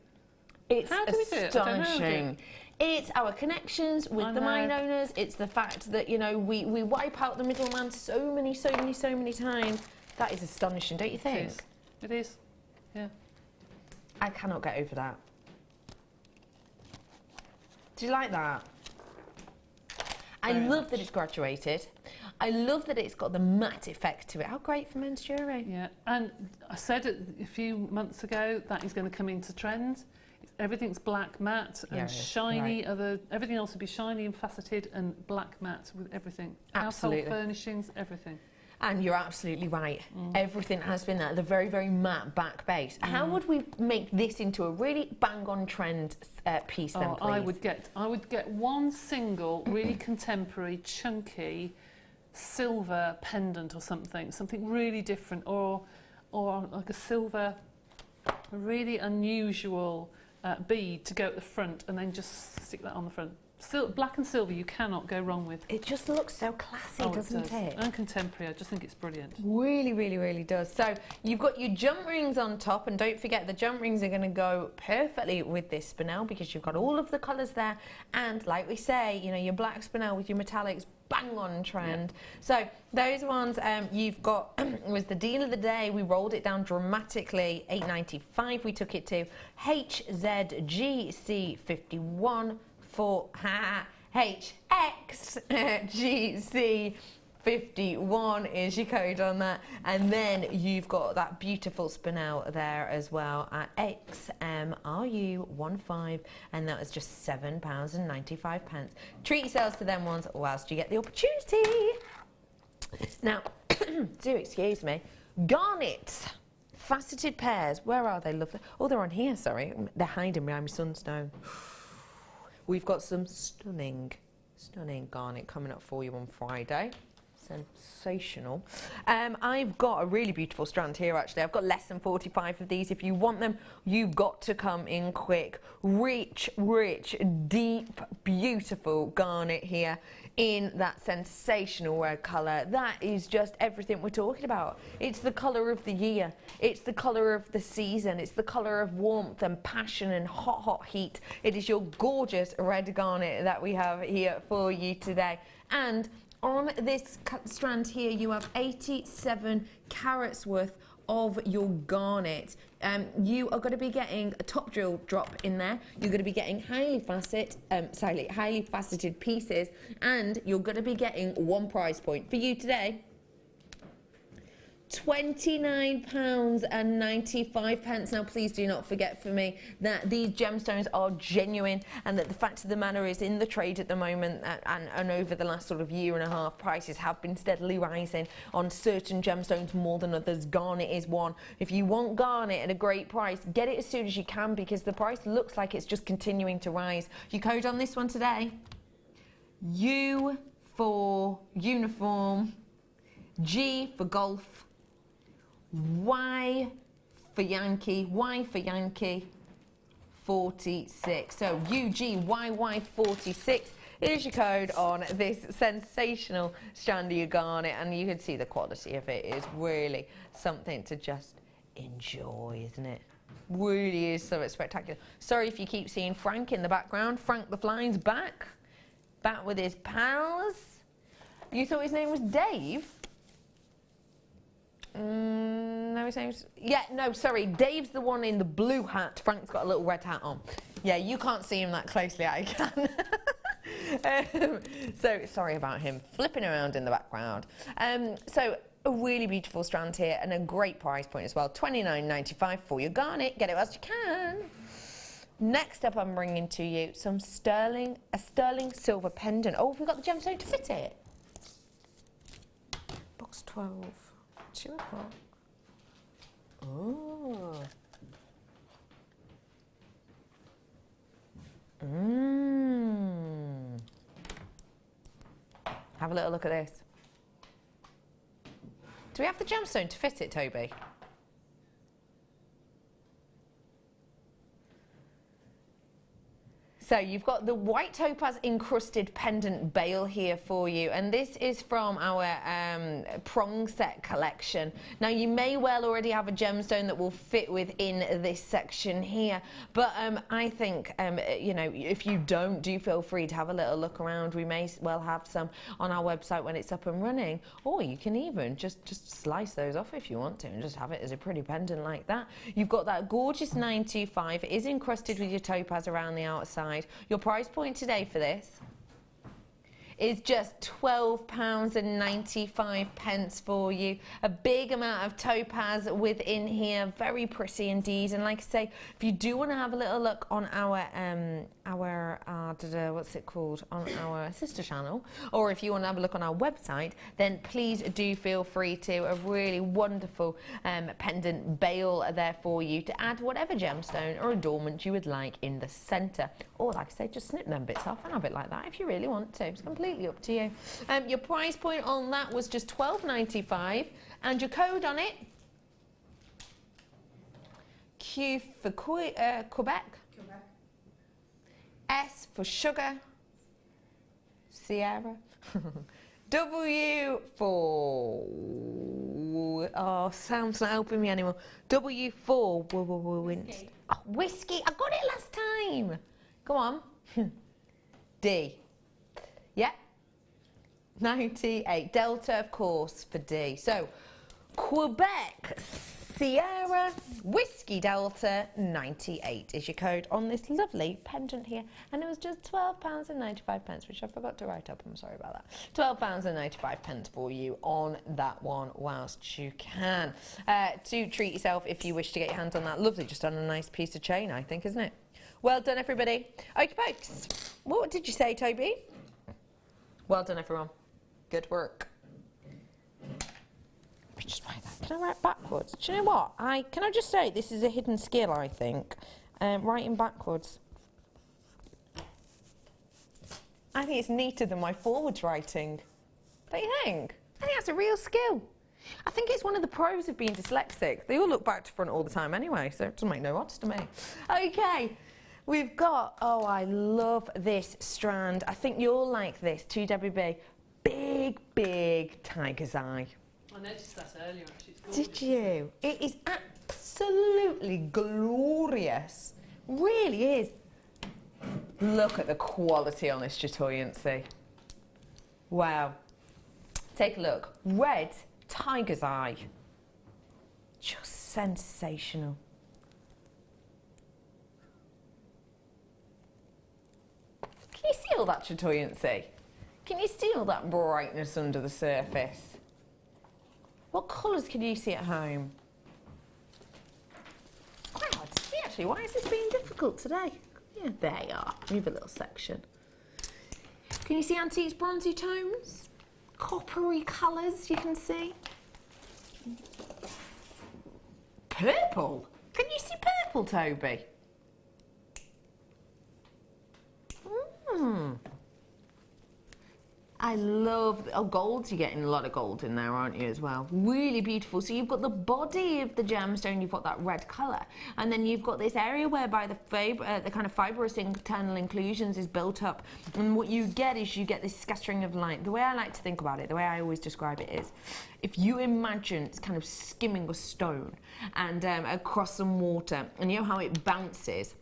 It's How do we do it? I don't know how we do astonishing. it. It's our connections with the mine owners. It's the fact that, we wipe out the middleman so many times. That is astonishing, don't you think? It is. Yeah. I cannot get over that. Do you like that? I love that it's graduated. I love that it's got the matte effect to it. How great for men's jewellery. Yeah, and I said it a few months ago that is going to come into trend. Everything's black matte and shiny. Right. Everything else would be shiny and faceted and black matte with everything. Absolutely. Household furnishings, everything. And you're absolutely right. Everything has been there. The very, very matte back base. How would we make this into a really bang-on trend piece then, please? I would get one single, really contemporary, chunky, silver pendant or something really different, or like a silver, really unusual bead to go at the front, and then just stick that on the front. Black and silver, you cannot go wrong with. It just looks so classy, doesn't it? And contemporary, I just think it's brilliant. Really, really, really does. So you've got your jump rings on top, and don't forget the jump rings are going to go perfectly with this spinel because you've got all of the colours there. And like we say, your black spinel with your metallics, bang on trend. Yeah. So those ones you've got was the deal of the day. We rolled it down dramatically. $8.95 we took it to. HZGC51 for HXGC51 is your code on that, and then you've got that beautiful spinel there as well at XMRU15, and that was just £7.95. Treat yourselves to them ones whilst you get the opportunity. Now, do excuse me, Garnet faceted pairs. Where are they, lovely? Oh, they're on here, sorry. They're hiding behind my Sunstone. We've got some stunning garnet coming up for you on Friday. Sensational. I've got a really beautiful strand here, actually. I've got less than 45 of these. If you want them, you've got to come in quick. Rich, deep, beautiful garnet here in that sensational red colour. That is just everything we're talking about. It's the colour of the year. It's the colour of the season. It's the colour of warmth and passion and hot heat. It is your gorgeous red garnet that we have here for you today. And on this strand here, you have 87 carats worth of your garnet. You are going to be getting a top drill drop in there. You're going to be getting highly faceted pieces, and you're going to be getting one price point for you today. £29.95. Now, please do not forget for me that these gemstones are genuine, and that the fact of the matter is, in the trade at the moment and over the last sort of year and a half, prices have been steadily rising on certain gemstones more than others. Garnet is one. If you want garnet at a great price, get it as soon as you can, because the price looks like it's just continuing to rise. Your code on this one today: U for uniform, G for golf, Y for Yankee, 46. So UGYY 46 is your code on this sensational strand of your garnet, and you can see the quality of it is really something to just enjoy, isn't it? Really is so spectacular. Sorry if you keep seeing Frank in the background. Frank the Flying's back with his pals. You thought his name was Dave? No, his name's... Yeah, no, sorry. Dave's the one in the blue hat. Frank's got a little red hat on. Yeah, you can't see him that closely. I can. So, sorry about him flipping around in the background. So, a really beautiful strand here, and a great price point as well. $29.95 for your garnet. Get it as you can. Next up, I'm bringing to you a sterling silver pendant. Oh, we've got the gemstone to fit it. Box 12. 2 o'clock. Oh. Have a little look at this. Do we have the gemstone to fit it, Toby? So you've got the white topaz encrusted pendant bail here for you, and this is from our prong set collection. Now, you may well already have a gemstone that will fit within this section here, but I think, you know, if you don't, do feel free to have a little look around. We may well have some on our website when it's up and running, or you can even just slice those off if you want to and just have it as a pretty pendant like that. You've got that gorgeous 925. It is encrusted with your topaz around the outside. Your price point today for this is just £12.95 for you. A big amount of topaz within here, very pretty indeed. And like I say, if you do want to have a little look on our what's it called, on our sister channel, or if you want to have a look on our website, then please do feel free to. A really wonderful pendant bail there for you to add whatever gemstone or adornment you would like in the centre. Or like I say, just snip them bits off and have it like that if you really want to. It's completely up to you. Your price point on that was just $12.95, and your code on it, Q for Quebec, S for sugar, Sierra, W for, oh, Sam's not helping me anymore, W for Whiskey. Oh, whiskey, I got it last time. Go on. D. Yeah. 98. Delta, of course, for D. So, Quebec, Sierra, Whiskey Delta, 98 is your code on this lovely pendant here. And it was just £12.95, which I forgot to write up. I'm sorry about that. £12.95 for you on that one whilst you can. To treat yourself if you wish to get your hands on that. Lovely, just on a nice piece of chain, I think, isn't it? Well done, everybody. Okay, folks. What did you say, Toby? Well done, everyone. Good work. just write that? Can I write backwards? Do you know what? Can I just say this is a hidden skill, I think. Writing backwards. I think it's neater than my forwards writing. Don't you think? I think that's a real skill. I think it's one of the pros of being dyslexic. They all look back to front all the time anyway, so it doesn't make no odds to me. Okay, we've got, oh, I love this strand. I think you'll like this, 2WB. Big, big tiger's eye. I noticed that earlier, actually. It's gorgeous. Did you? It is absolutely glorious. Really is. Look at the quality on this chatoyancy. Wow. Take a look. Red tiger's eye. Just sensational. Can you see all that chatoyancy? Can you see all that brightness under the surface? What colours can you see at home? Quite hard to see actually. Why is this being difficult today? Yeah, there you are. Move a little section. Can you see antiques, bronzy tones? Coppery colours you can see. Purple? Can you see purple, Toby? I love, oh, golds, you're getting a lot of gold in there, aren't you, as well? Really beautiful. So you've got the body of the gemstone, you've got that red colour, and then you've got this area whereby the kind of fibrous internal inclusions is built up, and what you get is you get this scattering of light. The way I like to think about it, the way I always describe it is, if you imagine it's kind of skimming a stone and across some water, and you know how it bounces,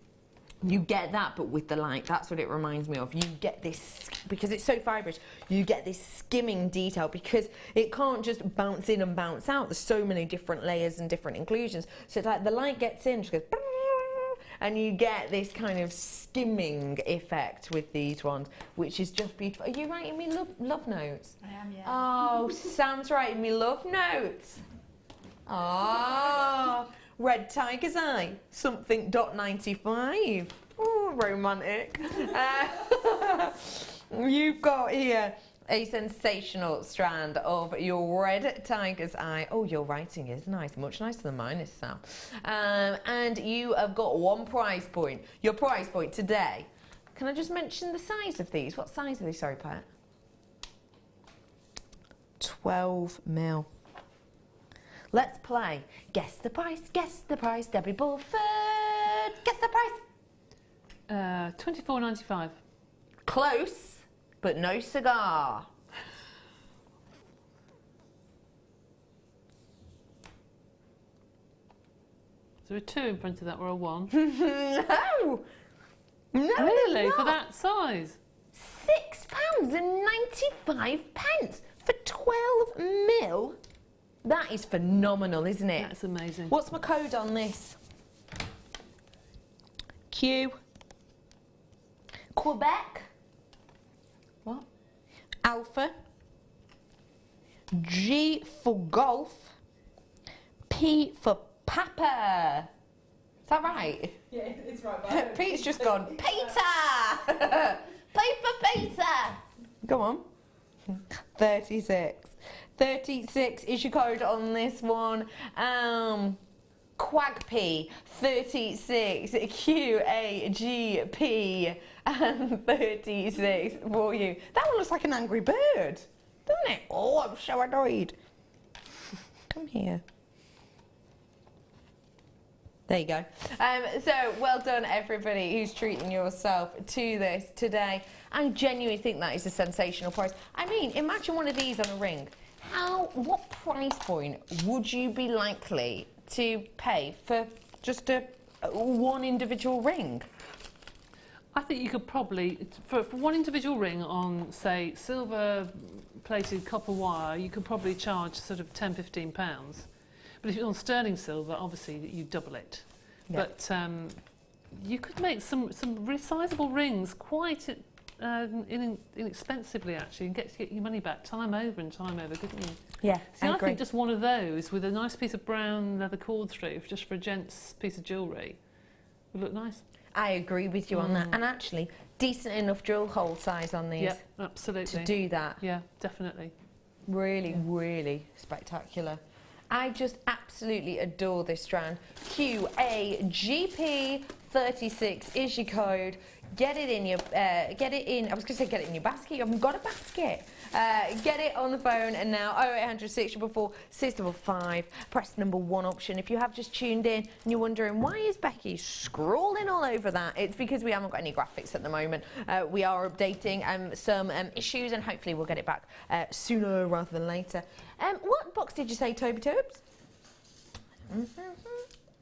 you get that, but with the light. That's what it reminds me of. You get this, because it's so fibrous, you get this skimming detail, because it can't just bounce in and bounce out. There's so many different layers and different inclusions. So it's like the light gets in, just goes, and you get this kind of skimming effect with these ones, which is just beautiful. Are you writing me love notes? I am, yeah. Oh, Sam's writing me love notes. Oh. Red tiger's eye, something .95. Oh, romantic. You've got here a sensational strand of your red tiger's eye. Oh, your writing is nice, much nicer than mine is, Sam. And you have got one price point. Your price point today. Can I just mention the size of these? What size are these? Sorry, Pat. 12 mil. Let's play. Guess the price, Debbie Bulford. Guess the price. $24.95. Close, but no cigar. Is there a 2 in front of that or a 1? No. No, Really? For that size? £6.95 for 12 mil. That is phenomenal, isn't it? That's amazing. What's my code on this? Q. Quebec. What? Alpha. G for golf. P for Papa. Is that right? Yeah, it's right. Pete's just gone, Peter! Paper Peter! Go on. 36. 36 is your code on this one. Quagp, 36, QAGP, and 36 for you. That one looks like an angry bird, doesn't it? Oh, I'm so annoyed. Come here. There you go. So well done, everybody who's treating yourself to this today. I genuinely think that is a sensational price. I mean, imagine one of these on a ring. What price point would you be likely to pay for just one individual ring? I think you could probably, for one individual ring on, say, silver-plated copper wire, you could probably charge sort of £10, £15. But if it's on sterling silver, obviously you double it. Yep. But you could make some really sizable rings quite inexpensively, actually, and get your money back time over and time over, couldn't you? Yeah, See, I think just one of those with a nice piece of brown leather cord strip, just for a gent's piece of jewellery, would look nice. I agree with you on that. And actually, decent enough drill hole size on these. Yeah, absolutely. To do that. Yeah, definitely. Really, really spectacular. I just absolutely adore this strand. QAGP36 is your code. Get it in your, I was going to say get it in your basket. You haven't got a basket. Get it on the phone and now 0800 644 655. Press number 1 option. If you have just tuned in and you're wondering why is Becky scrolling all over that, it's because we haven't got any graphics at the moment. We are updating some issues and hopefully we'll get it back sooner rather than later. What box did you say, Toby Tobes?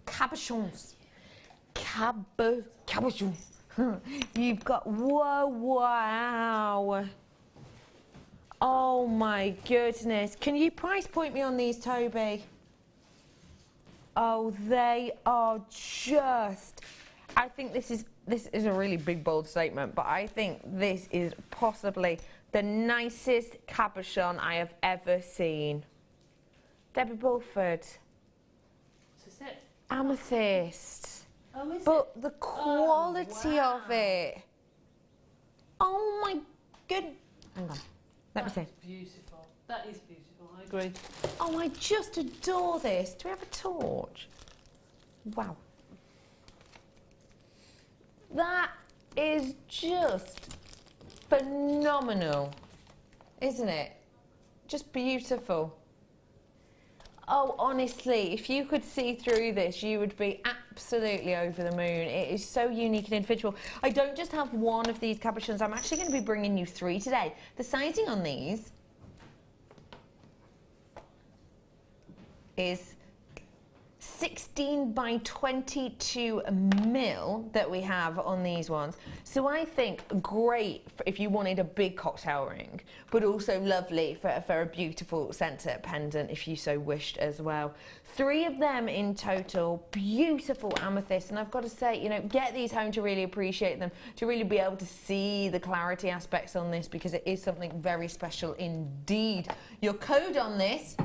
Cabochons. Cabochons. You've got, whoa, wow. Oh my goodness. Can you price point me on these, Toby? Oh, they are just, I think this is a really big, bold statement, but I think this is possibly the nicest cabochon I have ever seen. Debbie Bulford. What's it? Amethyst. Oh, is But it? the quality of it. Oh my good. Hang on. Let me see. That's beautiful. That is beautiful. I agree. Oh, I just adore this. Do we have a torch? Wow. That is just phenomenal, isn't it? Just beautiful. Oh, honestly, if you could see through this, you would be absolutely over the moon. It is so unique and individual. I don't just have one of these cabochons. I'm actually going to be bringing you 3 today. The sizing on these is 16 by 22 mil that we have on these ones. So I think great if you wanted a big cocktail ring, but also lovely for a beautiful centre pendant if you so wished as well. 3 of them in total, beautiful amethyst. And I've got to say, you know, get these home to really appreciate them, to really be able to see the clarity aspects on this because it is something very special indeed. Your code on this,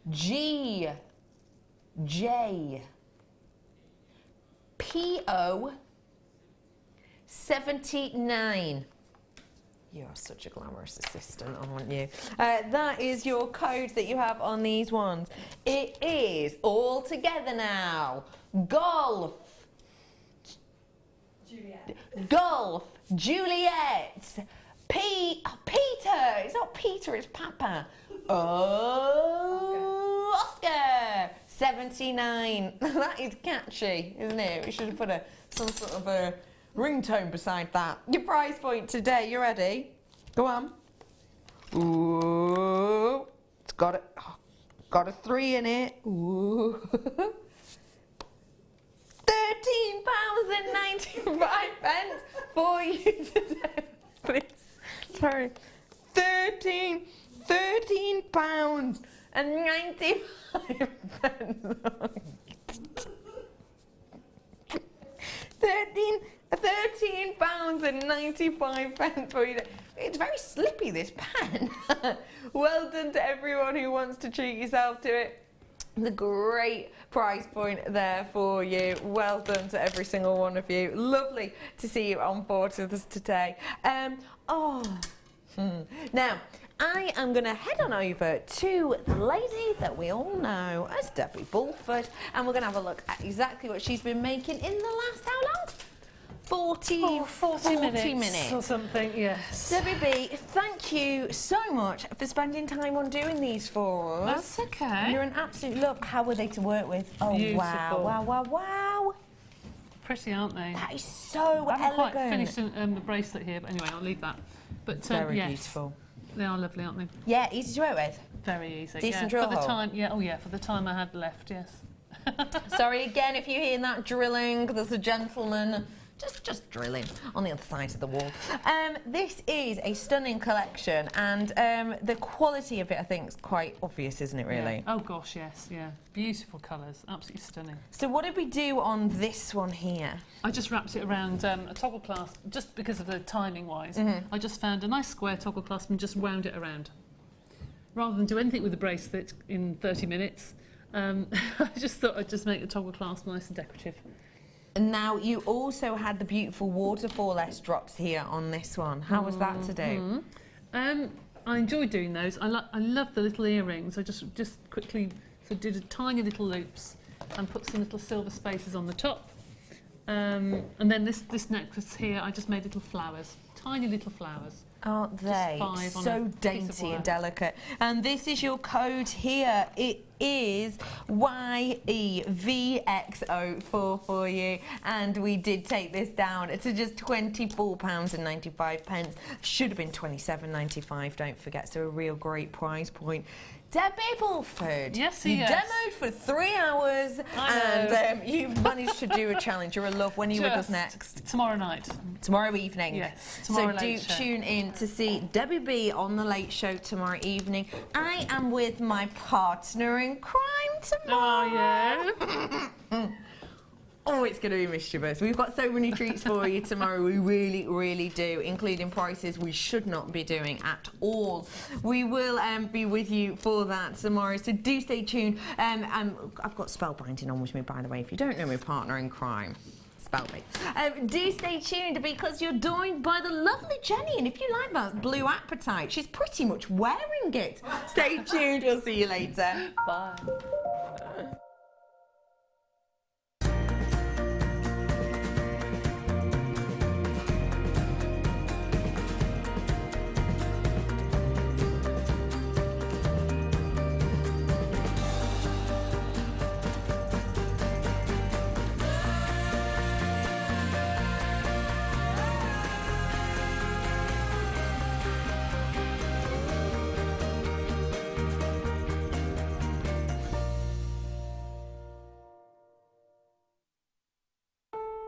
GJPO79. You are such a glamorous assistant, aren't you? That is your code that you have on these ones. It is all together now. Golf. Juliet. Golf. Juliet. Peter. It's not Peter, it's Papa. Oh, Oscar. 79. That is catchy, isn't it? We should have put some sort of a ringtone beside that. Your prize point today, you ready? Go on. Ooh. It's got a 3 in it. Ooh. £13.95 for you today, please. Sorry. 13 pounds and 95 pence. 13 pounds and 95 pence for you. It's very slippy, this pen. Well done to everyone who wants to treat yourself to it. The great price point there for you. Well done to every single one of you. Lovely to see you on board with us today. Now, I am going to head on over to the lady that we all know as Debbie Bulford, and we're going to have a look at exactly what she's been making in the last, how long? 40 minutes or something, yes. Debbie B, thank you so much for spending time on doing these for us. That's okay. You're an absolute love. How were they to work with? Oh, beautiful. Wow. Pretty, aren't they? That is so I haven't elegant. quite finished the bracelet here, but anyway, I'll leave that. But Very yes, beautiful. They are lovely, aren't they? Yeah, easy to work with. Very easy. Decent yeah. drill For the hole. time, yeah, for the time I had left, yes. Sorry again if you're hearing that drilling. There's a gentleman just drilling on the other side of the wall. This is a stunning collection, and the quality of it, I think, is quite obvious, isn't it, really? Yeah. Oh gosh, yes, yeah. Beautiful colours, absolutely stunning. So what did we do on this one here? I just wrapped it around a toggle clasp, just because of the timing-wise. I just found a nice square toggle clasp and just wound it around. Rather than do anything with the bracelet in 30 minutes, I just thought I'd just make the toggle clasp nice and decorative. And now you also had the beautiful waterfall S drops here on this one. How was that to do? I enjoy doing those. I love the little earrings. I just quickly did a tiny little loops and put some little silver spaces on the top. And then this necklace here, I just made little flowers, tiny little flowers. Aren't they so dainty and delicate? And this is your code here. It is YEVXO4 for you. And we did take this down to just £24.95. Should have been £27.95, don't forget. So a real great price point. Debbie Bulford, yes, you demoed for 3 hours and you've managed to do a challenge. You're a love. When are you with us next? Tomorrow night. Tomorrow evening. Yes, tomorrow so do tune in to see Debbie B on the Late Show tomorrow evening. I am with my partner in crime tomorrow. Oh, yeah. Oh, it's going to be mischievous. We've got so many treats for you tomorrow. We really, really do, including prices we should not be doing at all. We will be with you for that tomorrow, so do stay tuned. I've got spellbinding on with me, by the way, if you don't know my partner in crime. Spellbinding. Do stay tuned because you're joined by the lovely Jenny, and if you like that blue appetite, she's pretty much wearing it. Stay tuned. We'll see you later. Bye.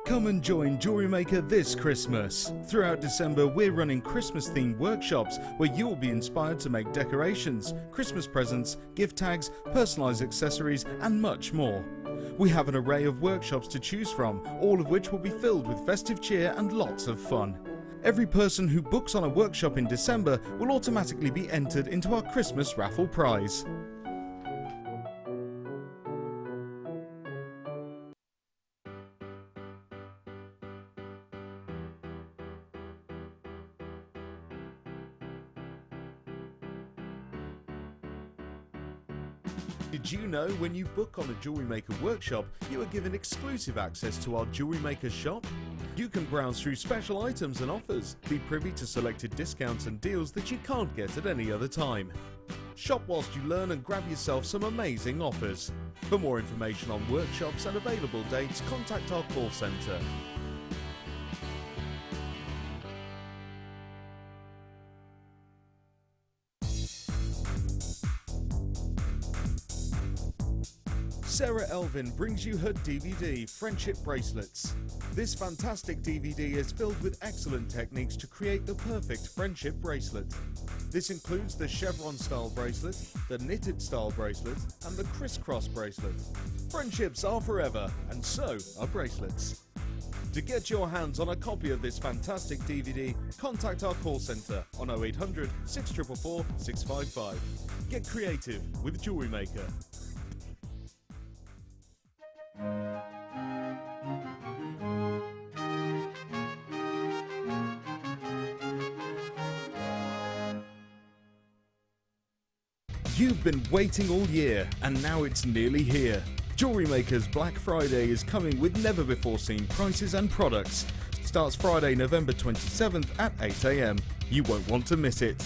Come and join Jewellery Maker this Christmas. Throughout December, we're running Christmas-themed workshops where you'll be inspired to make decorations, Christmas presents, gift tags, personalised accessories, and much more. We have an array of workshops to choose from, all of which will be filled with festive cheer and lots of fun. Every person who books on a workshop in December will automatically be entered into our Christmas raffle prize. Did you know when you book on a Jewellery Maker workshop, you are given exclusive access to our Jewellery Maker shop? You can browse through special items and offers, be privy to selected discounts and deals that you can't get at any other time. Shop whilst you learn and grab yourself some amazing offers. For more information on workshops and available dates, contact our call centre. Sarah Elvin brings you her DVD, Friendship Bracelets. This fantastic DVD is filled with excellent techniques to create the perfect friendship bracelet. This includes the chevron style bracelet, the knitted style bracelet, and the crisscross bracelet. Friendships are forever, and so are bracelets. To get your hands on a copy of this fantastic DVD, contact our call centre on 0800 644 655. Get creative with Jewellery Maker. You've been waiting all year, and now it's nearly here. Jewellery Maker's Black Friday is coming with never-before-seen prices and products. Starts Friday, November 27th at 8 AM. You won't want to miss it.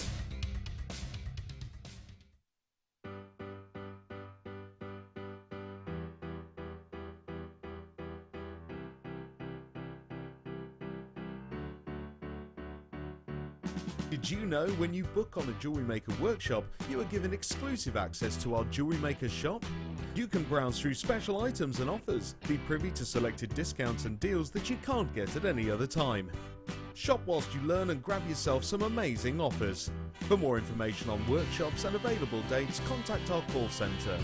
Did you know when you book on a Jewellery Maker workshop, you are given exclusive access to our Jewellery Maker shop? You can browse through special items and offers, be privy to selected discounts and deals that you can't get at any other time. Shop whilst you learn and grab yourself some amazing offers. For more information on workshops and available dates, contact our call centre.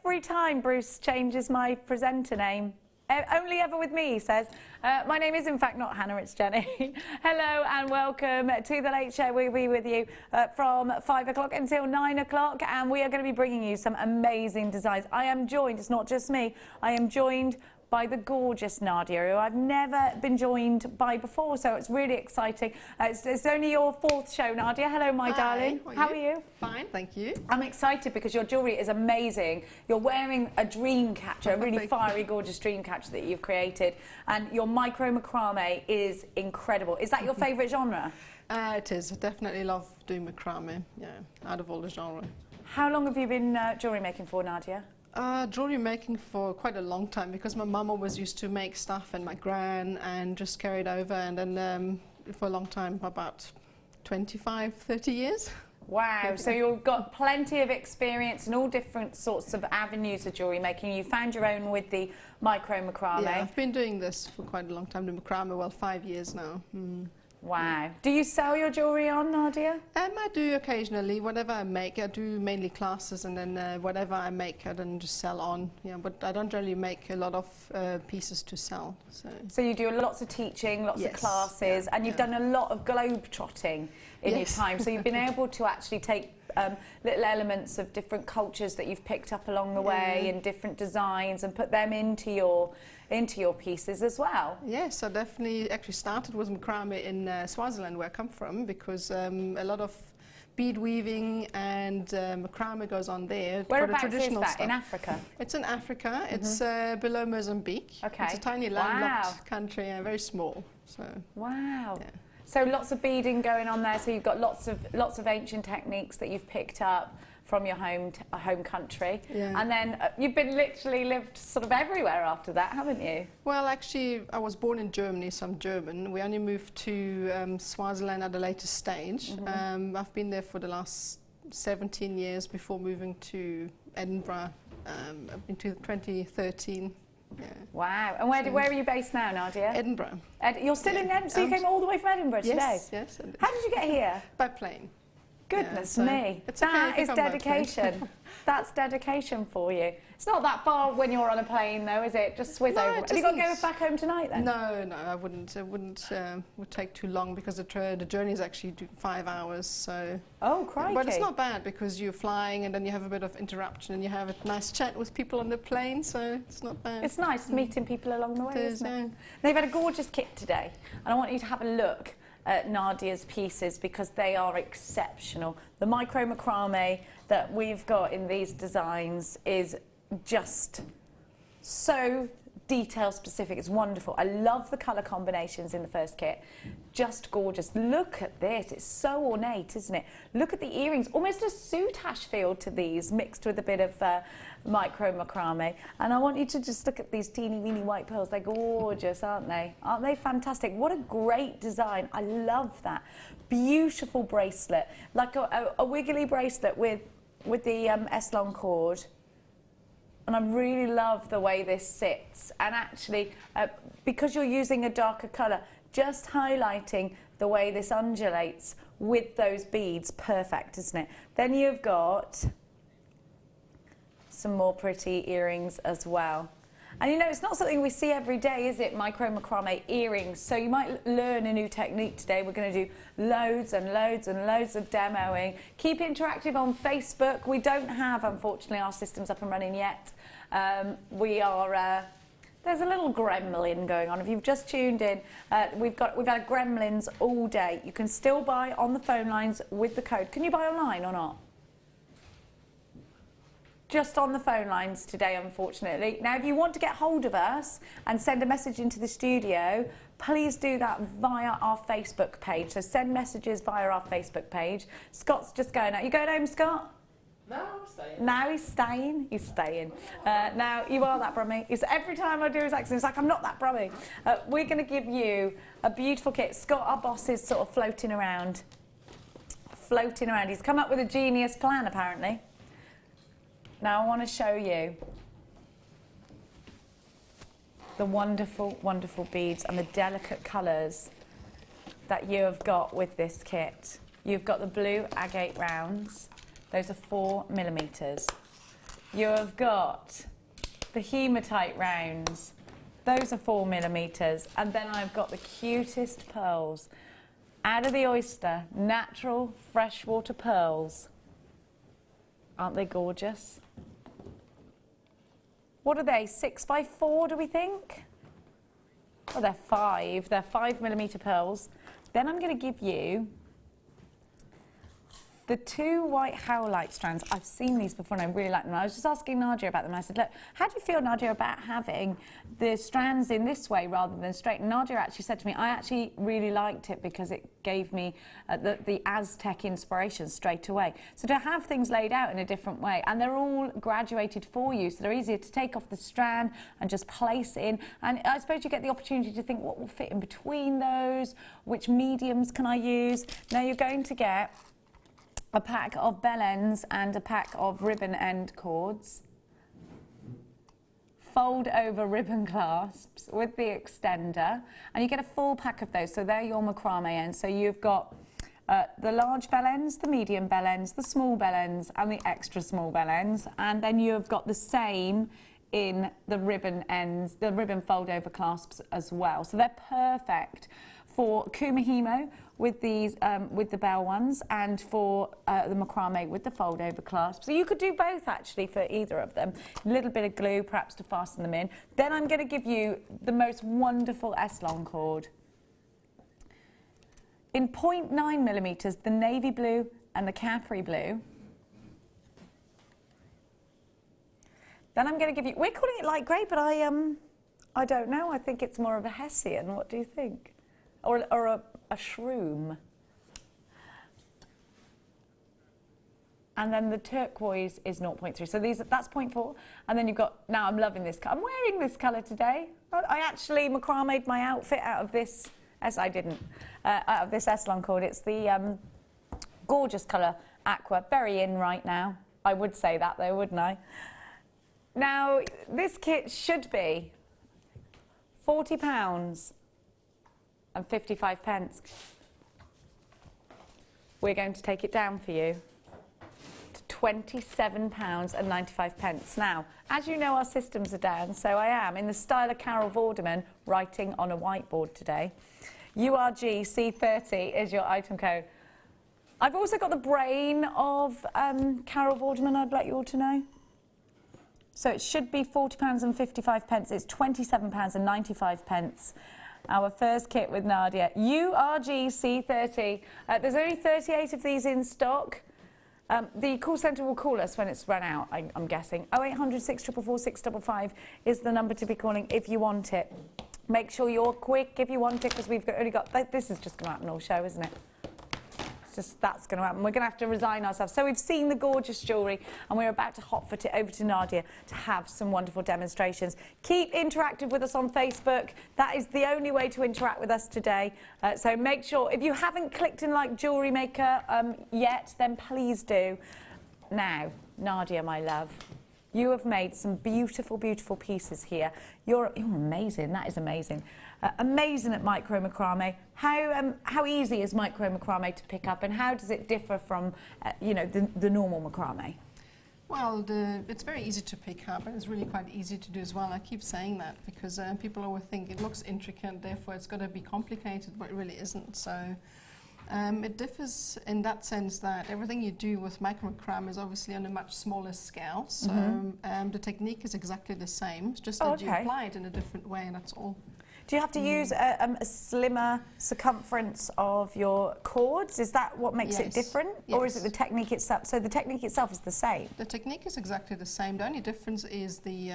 Every time Bruce changes my presenter name, Only ever with me, he says. My name is in fact not Hannah, it's Jenny. Hello and welcome to The Late Show. We'll be with you from 5 o'clock until 9 o'clock, and we are going to be bringing you some amazing designs. I am joined, it's not just me, I am joined by the gorgeous Nadia, who I've never been joined by before, so it's really exciting. It's only your 4th show, Nadia. Hello, my darling. How are you? Fine, thank you. I'm excited because your jewellery is amazing. You're wearing a dream catcher, a really fiery, gorgeous dream catcher that you've created, and your micro-macramé is incredible. Is that your favourite genre? It is. I definitely love doing macrame, yeah, out of all the genre. How long have you been jewellery making for, Nadia? Jewellery making for quite a long time, because my mum always used to make stuff and my gran, and just carried over, and then for a long time, about 25, 30 years. Wow, so you've got plenty of experience in all different sorts of avenues of jewellery making. You found your own with the micro-macramé. Yeah, I've been doing this for quite a long time, the macrame, well, 5 years now. Wow. Do you sell your jewellery on, Nadia? I do occasionally. Whatever I make, I do mainly classes, and then whatever I make, I then just sell on. Yeah, but I don't really make a lot of pieces to sell. So you do lots of teaching, lots of classes, and you've done a lot of globe trotting in your time. So you've been able to actually take little elements of different cultures that you've picked up along the way and different designs, and put them into your pieces as well. Yes, I definitely actually started with macrame in Swaziland, where I come from, because a lot of bead weaving and macrame goes on there. Whereabouts for the traditional is that? stuff. In Africa? It's in Africa. It's below Mozambique. Okay. It's a tiny landlocked country, very small. So. Wow. Yeah. So lots of beading going on there. So you've got lots of ancient techniques that you've picked up from your home country, and then you've been literally lived sort of everywhere after that, haven't you? Well, actually, I was born in Germany, so I'm German. We only moved to Swaziland at a later stage. I've been there for the last 17 years before moving to Edinburgh in 2013. Yeah. Wow. And where are you based now, Nadia? Edinburgh. You're still in Edinburgh? So you came all the way from Edinburgh today? Yes, yes. I did. How did you get here? By plane. Goodness Yeah, so me. that is dedication. That's dedication for you. It's not that far when you're on a plane, though, is it? Just swizz over. Have you got to go back home tonight, then? No, I wouldn't. It would take too long, because the journey is actually 5 hours. So. Oh, crikey. But it's not bad, because you're flying and then you have a bit of interruption and you have a nice chat with people on the plane, so it's not bad. It's nice meeting people along the way, isn't it? Yeah. They've had a gorgeous kit today, and I want you to have a look at Nadia's pieces, because they are exceptional. The micro-macramé that we've got in these designs is just so detail specific. It's wonderful. I love the colour combinations in the first kit. Just gorgeous. Look at this. It's so ornate, isn't it? Look at the earrings. Almost a soutache feel to these, mixed with a bit of micro-macramé. And I want you to just look at these teeny weeny white pearls. They're gorgeous, aren't they? Aren't they fantastic? What a great design. I love that. Beautiful bracelet. Like a wiggly bracelet with the S-long cord. And I really love the way this sits. And actually, because you're using a darker colour, just highlighting the way this undulates with those beads, perfect, isn't it? Then you've got some more pretty earrings as well. And you know, it's not something we see every day, is it? Micro-macramé earrings. So you might learn a new technique today. We're going to do loads and loads and loads of demoing. Keep interactive on Facebook. We don't have, unfortunately, our systems up and running yet. There's a little gremlin going on. If you've just tuned in, we've had gremlins all day. You can still buy on the phone lines with the code. Can you buy online or not? Just on the phone lines today, unfortunately. Now, if you want to get hold of us and send a message into the studio, please do that via our Facebook page. So send messages via our Facebook page. Scott's just going out. You going home, Scott? No, I'm staying. Now he's staying. He's staying. Now, you are that Brummy. Every time I do his accent, it's like, I'm not that Brummy. We're going to give you a beautiful kit. Scott, our boss, is sort of floating around. He's come up with a genius plan, apparently. Now I want to show you the wonderful, wonderful beads and the delicate colours that you have got with this kit. You've got the blue agate rounds. Those are 4mm. You have got the hematite rounds. Those are 4 millimeters. And then I've got the cutest pearls. Out of the oyster, natural freshwater pearls. Aren't they gorgeous? What are they, 6 by 4, do we think? Oh, they're 5. They're 5 millimeter pearls. Then I'm going to give you the 2 white howlite strands. I've seen these before and I really like them. I was just asking Nadia about them. I said, look, how do you feel, Nadia, about having the strands in this way rather than straight? And Nadia actually said to me, I actually really liked it because it gave me the Aztec inspiration straight away. So to have things laid out in a different way, and they're all graduated for you, so they're easier to take off the strand and just place in. And I suppose you get the opportunity to think what will fit in between those, which mediums can I use? Now you're going to get a pack of bell ends and a pack of ribbon end cords, fold over ribbon clasps with the extender, and you get a full pack of those. So they're your macrame ends. So you've got the large bell ends, the medium bell ends, the small bell ends, and the extra small bell ends. And then you've got the same in the ribbon ends, the ribbon fold over clasps as well. So they're perfect for kumihimo with these, with the bell ones, and for the macrame with the fold over clasp. So you could do both actually for either of them. A little bit of glue perhaps to fasten them in. Then I'm going to give you the most wonderful S-long cord. In 0.9 millimeters, the navy blue and the Capri blue. Then I'm going to give you, we're calling it light grey, but I don't know. I think it's more of a Hessian. What do you think? Or a shroom. And then the turquoise is 0.3. So that's 0.4. And then you've got, now I'm loving this colour. I'm wearing this colour today. I actually macrame'd my outfit out of this, as I didn't, out of this S-long cord. It's the gorgeous colour aqua, very in right now. I would say that though, wouldn't I? Now, this kit should be £40 and 55 pence. We're going to take it down for you to £27 and 95 pence. Now, as you know, our systems are down, so I am, in the style of Carol Vorderman, writing on a whiteboard today. URG C30 is your item code. I've also got the brain of Carol Vorderman, I'd like you all to know. So it should be £40 and 55 pence. It's £27 and 95 pence. Our first kit with Nadia, URG C30. There's only 38 of these in stock. The call centre will call us when it's run out, I'm guessing. 0800 644 655 is the number to be calling if you want it. Make sure you're quick if you want it, because we've only got, this is just going to happen all show, isn't it? Just that's going to happen. We're going to have to resign ourselves. So we've seen the gorgeous jewellery and we're about to hotfoot it over to Nadia to have some wonderful demonstrations. Keep interactive with us on Facebook. That is the only way to interact with us today. So make sure, if you haven't clicked in like Jewellery Maker yet, then please do. Now, Nadia, my love, you have made some beautiful, beautiful pieces here. You're amazing. That is amazing. Amazing at micro-macramé. How easy is micro-macramé to pick up, and how does it differ from, you know, the normal macramé? Well, it's very easy to pick up, and it's really quite easy to do as well. I keep saying that because people always think it looks intricate, therefore it's got to be complicated, but it really isn't. So it differs in that sense that everything you do with micro-macramé is obviously on a much smaller scale. So the technique is exactly the same, it's just that you apply it in a different way, and that's all. Do you have to use a slimmer circumference of your cords? Is that what makes it different? Yes. Or is it the technique itself? So the technique itself is the same? The technique is exactly the same. The only difference is the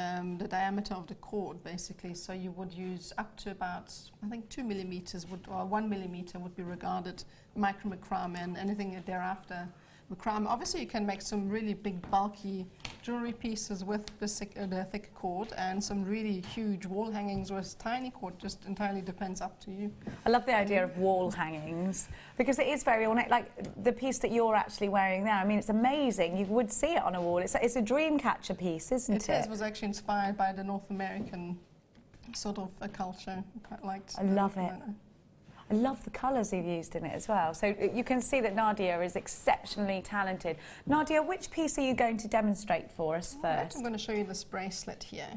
diameter of the cord, basically. So you would use up to about, I think, 2 millimeters, or 1 millimeter would be regarded micro-macramé, and anything thereafter macramé. Obviously, you can make some really big, bulky jewellery pieces with the thick cord, and some really huge wall hangings with tiny cord. Just entirely depends, up to you. I love the idea of wall hangings, because it is very ornate. Like the piece that you're actually wearing there, I mean, it's amazing. You would see it on a wall. It's a dream catcher piece, isn't it? It was actually inspired by the North American sort of a culture. I quite liked. I love it. I love the colours you've used in it as well. So you can see that Nadia is exceptionally talented. Nadia, which piece are you going to demonstrate for us first? I'm going to show you this bracelet here.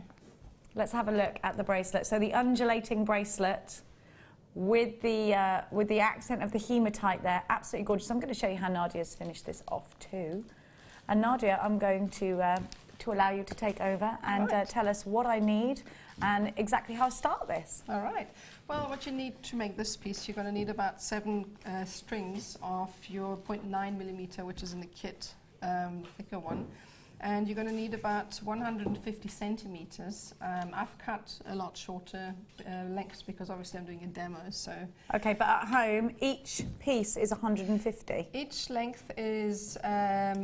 Let's have a look at the bracelet. So the undulating bracelet with the accent of the hematite there, absolutely gorgeous. I'm going to show you how Nadia's finished this off too. And Nadia, I'm going to allow you to take over and tell us what I need and exactly how I start this. All right. Well, what you need to make this piece, you're going to need about 7 strings of your 0.9mm, which is in the kit, thicker one. And you're going to need about 150 centimeters. I've cut a lot shorter lengths because obviously I'm doing a demo. So okay, but at home, each piece is 150. Each length is,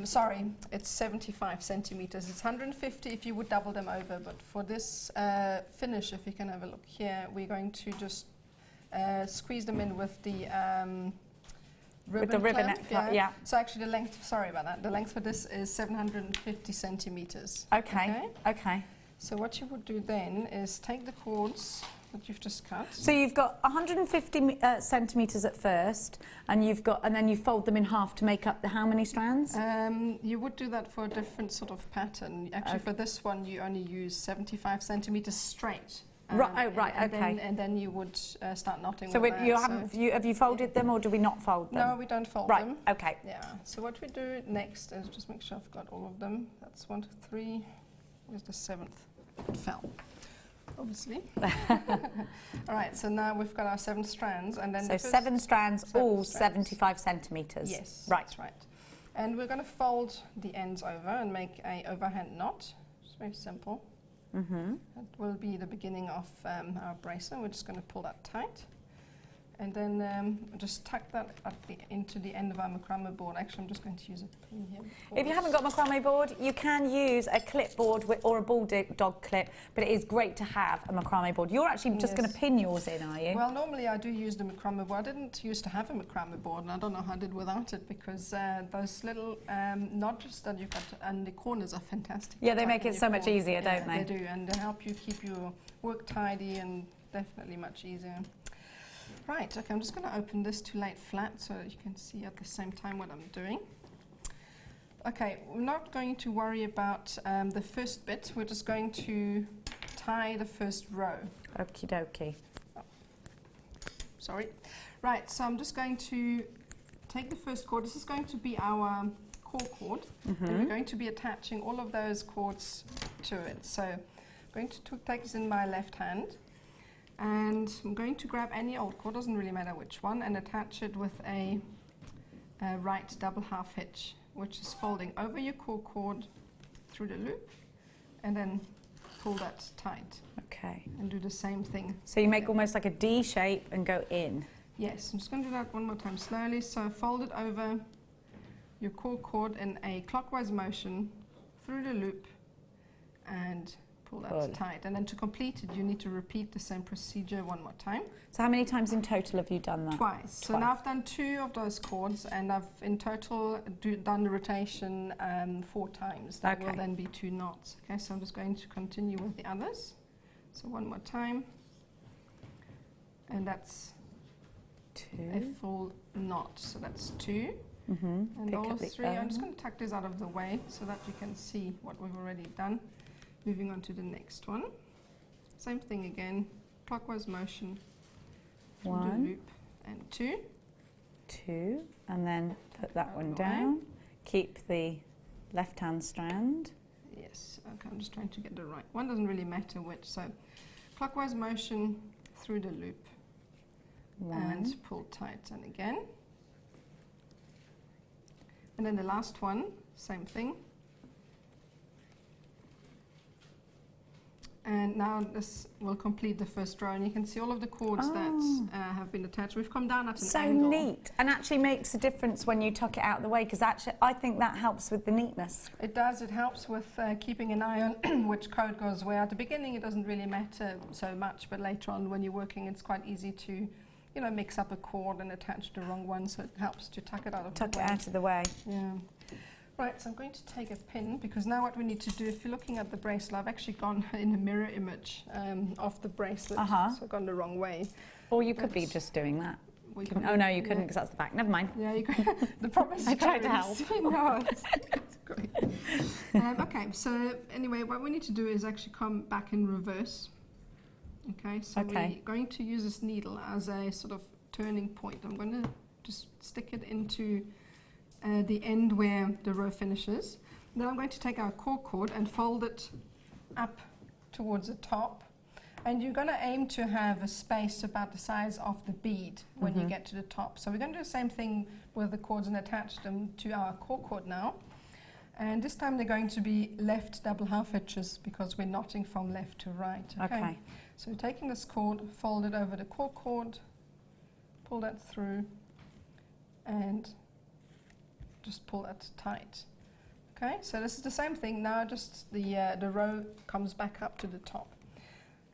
sorry, it's 75 centimeters. It's 150 if you would double them over. But for this finish, if you can have a look here, we're going to just squeeze them in with the ribbon clamp, yeah. So actually the length, sorry about that, the length for this is 750 centimeters. Okay. So what you would do then is take the cords that you've just cut. So you've got 150 centimeters at first, and then you fold them in half to make up the how many strands? You would do that for a different sort of pattern. Actually, for this one, you only use 75 centimeters straight. And then you would start knotting. So have you folded them, or do we not fold them? No, we don't fold them. Right. Okay. Yeah. So what we do next is just make sure I've got all of them. That's 1, 2, 3. Where's the 7th? It fell, obviously. All right. So now we've got our 7 strands, and then so 7 strands, all 75 centimeters. Yes. Right. That's right. And we're going to fold the ends over and make a overhand knot. It's very simple. That will be the beginning of our bracelet. We're just going to pull that tight, and then just tuck that into the end of our macrame board. Actually, I'm just going to use a pin here. If you haven't got a macrame board, you can use a clipboard or a bulldog clip, but it is great to have a macrame board. You're actually just going to pin yours in, are you? Well, normally I do use the macrame board. I didn't used to have a macrame board, and I don't know how I did without it, because those little notches that you've got and the corners are fantastic. Yeah, they make it so much easier, don't they? They do, and they help you keep your work tidy and definitely much easier. Right, okay, I'm just going to open this to lay it flat so that you can see at the same time what I'm doing. Okay, we're not going to worry about the first bit. We're just going to tie the first row. Okie dokie. Oh, sorry. Right, so I'm just going to take the first cord. This is going to be our core cord. And we're going to be attaching all of those cords to it. So I'm going to take this in my left hand. And I'm going to grab any old cord, doesn't really matter which one, and attach it with a right double half hitch, which is folding over your core cord through the loop, and then pull that tight. Okay. And do the same thing. So you make almost like a D shape and go in. Yes, I'm just going to do that one more time slowly. So fold it over your core cord in a clockwise motion through the loop and pull that tight. And then to complete it, you need to repeat the same procedure one more time. So how many times in total have you done that? Twice. So now I've done 2 of those cords, and I've in total done the rotation 4 times. That will then be 2 knots. Okay, so I'm just going to continue with the others. So one more time. And that's 2. a full knot. So that's 2. And Pick all up the 3. I'm just going to tuck this out of the way so that you can see what we've already done. Moving on to the next one. Same thing again, clockwise motion through the loop, and 2. 2, and then put that one down. Keep the left-hand strand. Yes, okay, I'm just trying to get the right one. Doesn't really matter which. So clockwise motion through the loop, and pull tight, and again. And then the last one, same thing. And now this will complete the first row, and you can see all of the cords that have been attached. We've come down at an angle. So neat, and actually makes a difference when you tuck it out of the way, because actually I think that helps with the neatness. It does. It helps with keeping an eye on which cord goes where. At the beginning, it doesn't really matter so much, but later on, when you're working, it's quite easy to, you know, mix up a cord and attach the wrong one. So it helps to tuck it out of the way. Tuck it out of the way. Yeah. Right, so I'm going to take a pin, because now what we need to do, if you're looking at the bracelet, I've actually gone in a mirror image of the bracelet, so I've gone the wrong way. Or you could be just doing that. we Couldn't- can. oh no, you couldn't because that's the back. Never mind. Yeah, you can. The problem is I you can't tried to really help. see. No, it's great. Okay, so anyway, what we need to do is actually come back in reverse. Okay, so Okay. we're going to use this needle as a sort of turning point. I'm going to just stick it into the end where the row finishes. Then I'm going to take our cord and fold it up towards the top. And you're going to aim to have a space about the size of the bead when you get to the top. So we're going to do the same thing with the cords and attach them to our cord now. And this time they're going to be left double half hitches because we're knotting from left to right. Okay. So taking this cord, fold it over the cord, pull that through, and just pull that tight. Okay, so this is the same thing now, just the row comes back up to the top.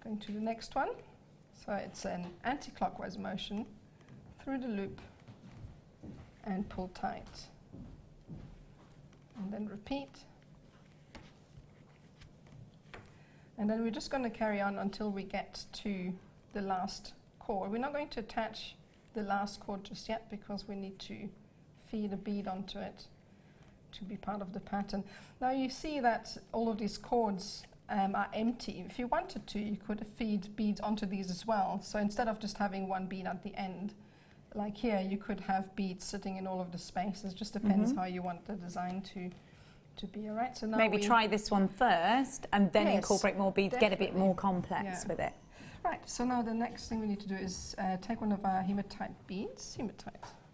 Going to the next one. So it's an anti-clockwise motion through the loop and pull tight. And then repeat. And then we're just going to carry on until we get to the last cord. We're not going to attach the last cord just yet because we need to feed a bead onto it to be part of the pattern. Now you see that all of these cords are empty. If you wanted to, you could feed beads onto these as well. So instead of just having one bead at the end, like here, you could have beads sitting in all of the spaces. Just depends how you want the design to be. All right. So now Maybe try this one first and then Yes, incorporate more beads, get a bit more complex Yeah. with it. Right. So now the next thing we need to do is take one of our hematite beads,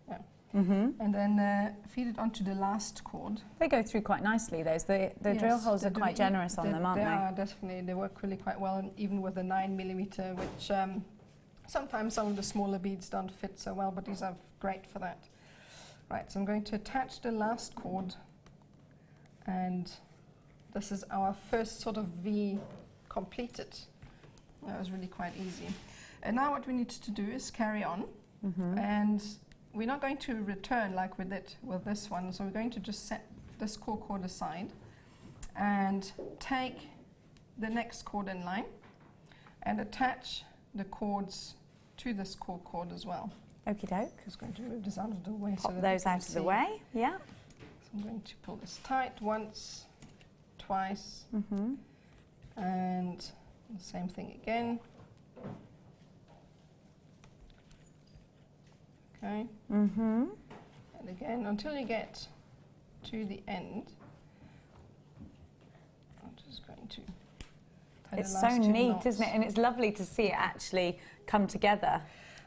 yeah, and then feed it onto the last cord. They go through quite nicely, those. The drill Yes, holes they are do. quite generous on them, aren't They they? are, definitely. They work really quite well, and even with the 9mm, which sometimes some of the smaller beads don't fit so well, but these are great for that. Right, so I'm going to attach the last cord, and this is our first sort of V completed. That was really quite easy. And now what we need to do is carry on, and we're not going to return like we did with this one, so we're going to just set this cord aside and take the next cord in line and attach the cords to this cord as well. Okie doke. Just going to move this out of the way. Pop that those you can out of the see. way. Yeah. So I'm going to pull this tight once, twice, and the same thing again. Okay. And again until you get to the end. I'm just going to tie the It's so last two neat, knots. isn't it? And it's lovely to see it actually come together.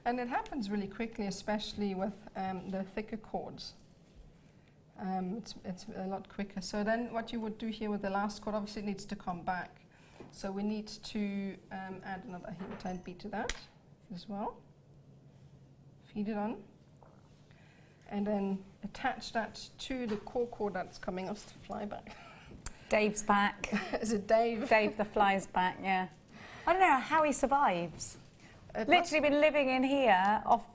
And it happens really quickly, especially with the thicker cords. It's a lot quicker. So then what you would do here with the last cord, obviously it needs to come back. So we need to add another hematite bead to that as well. Feed it on. And then attach that to the cord that's coming off the fly back. Dave's back. Is it Dave? Dave the fly's back, yeah. I don't know how he survives. It Literally been living in here off...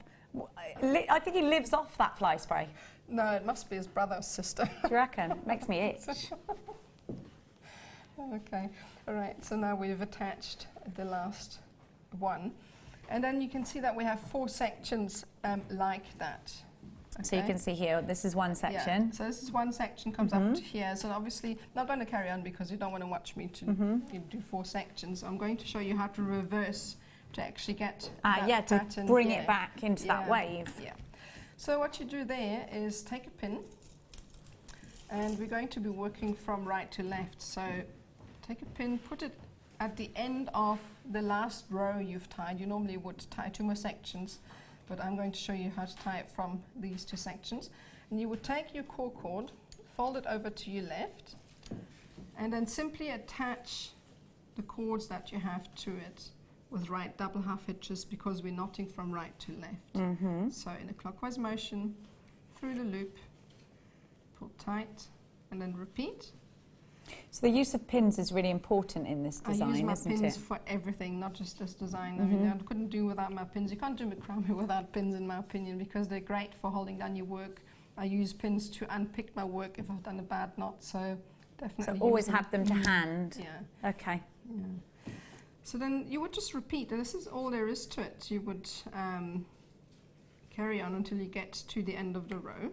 I think he lives off that fly spray. No, it must be his brother or sister. Do you reckon? Makes me itch. Okay, all right, so now we've attached the last one. And then you can see that we have 4 sections like that. So you Okay? can see here, this is one section. Yeah, so this is one section, comes up to here. So obviously, not going to carry on because you don't want to watch me to do 4 sections. I'm going to show you how to reverse to actually get that Yeah, to pattern bring here. it back into that wave. Yeah. So what you do there is take a pin, and we're going to be working from right to left. So take a pin, put it at the end of the last row you've tied. You normally would tie 2 more sections, but I'm going to show you how to tie it from these 2 sections. And you would take your cord, fold it over to your left, and then simply attach the cords that you have to it with right double half hitches because we're knotting from right to left. So in a clockwise motion, through the loop, pull tight, and then repeat. So the use of pins is really important in this I use design, my isn't pins it? for everything, not just this design. I mean, I couldn't do without my pins. You can't do macrame without pins, in my opinion, because they're great for holding down your work. I use pins to unpick my work if I've done a bad knot, so definitely So always use have them to hand. Yeah. Okay. Yeah. So then you would just repeat, and this is all there is to it. You would carry on until you get to the end of the row,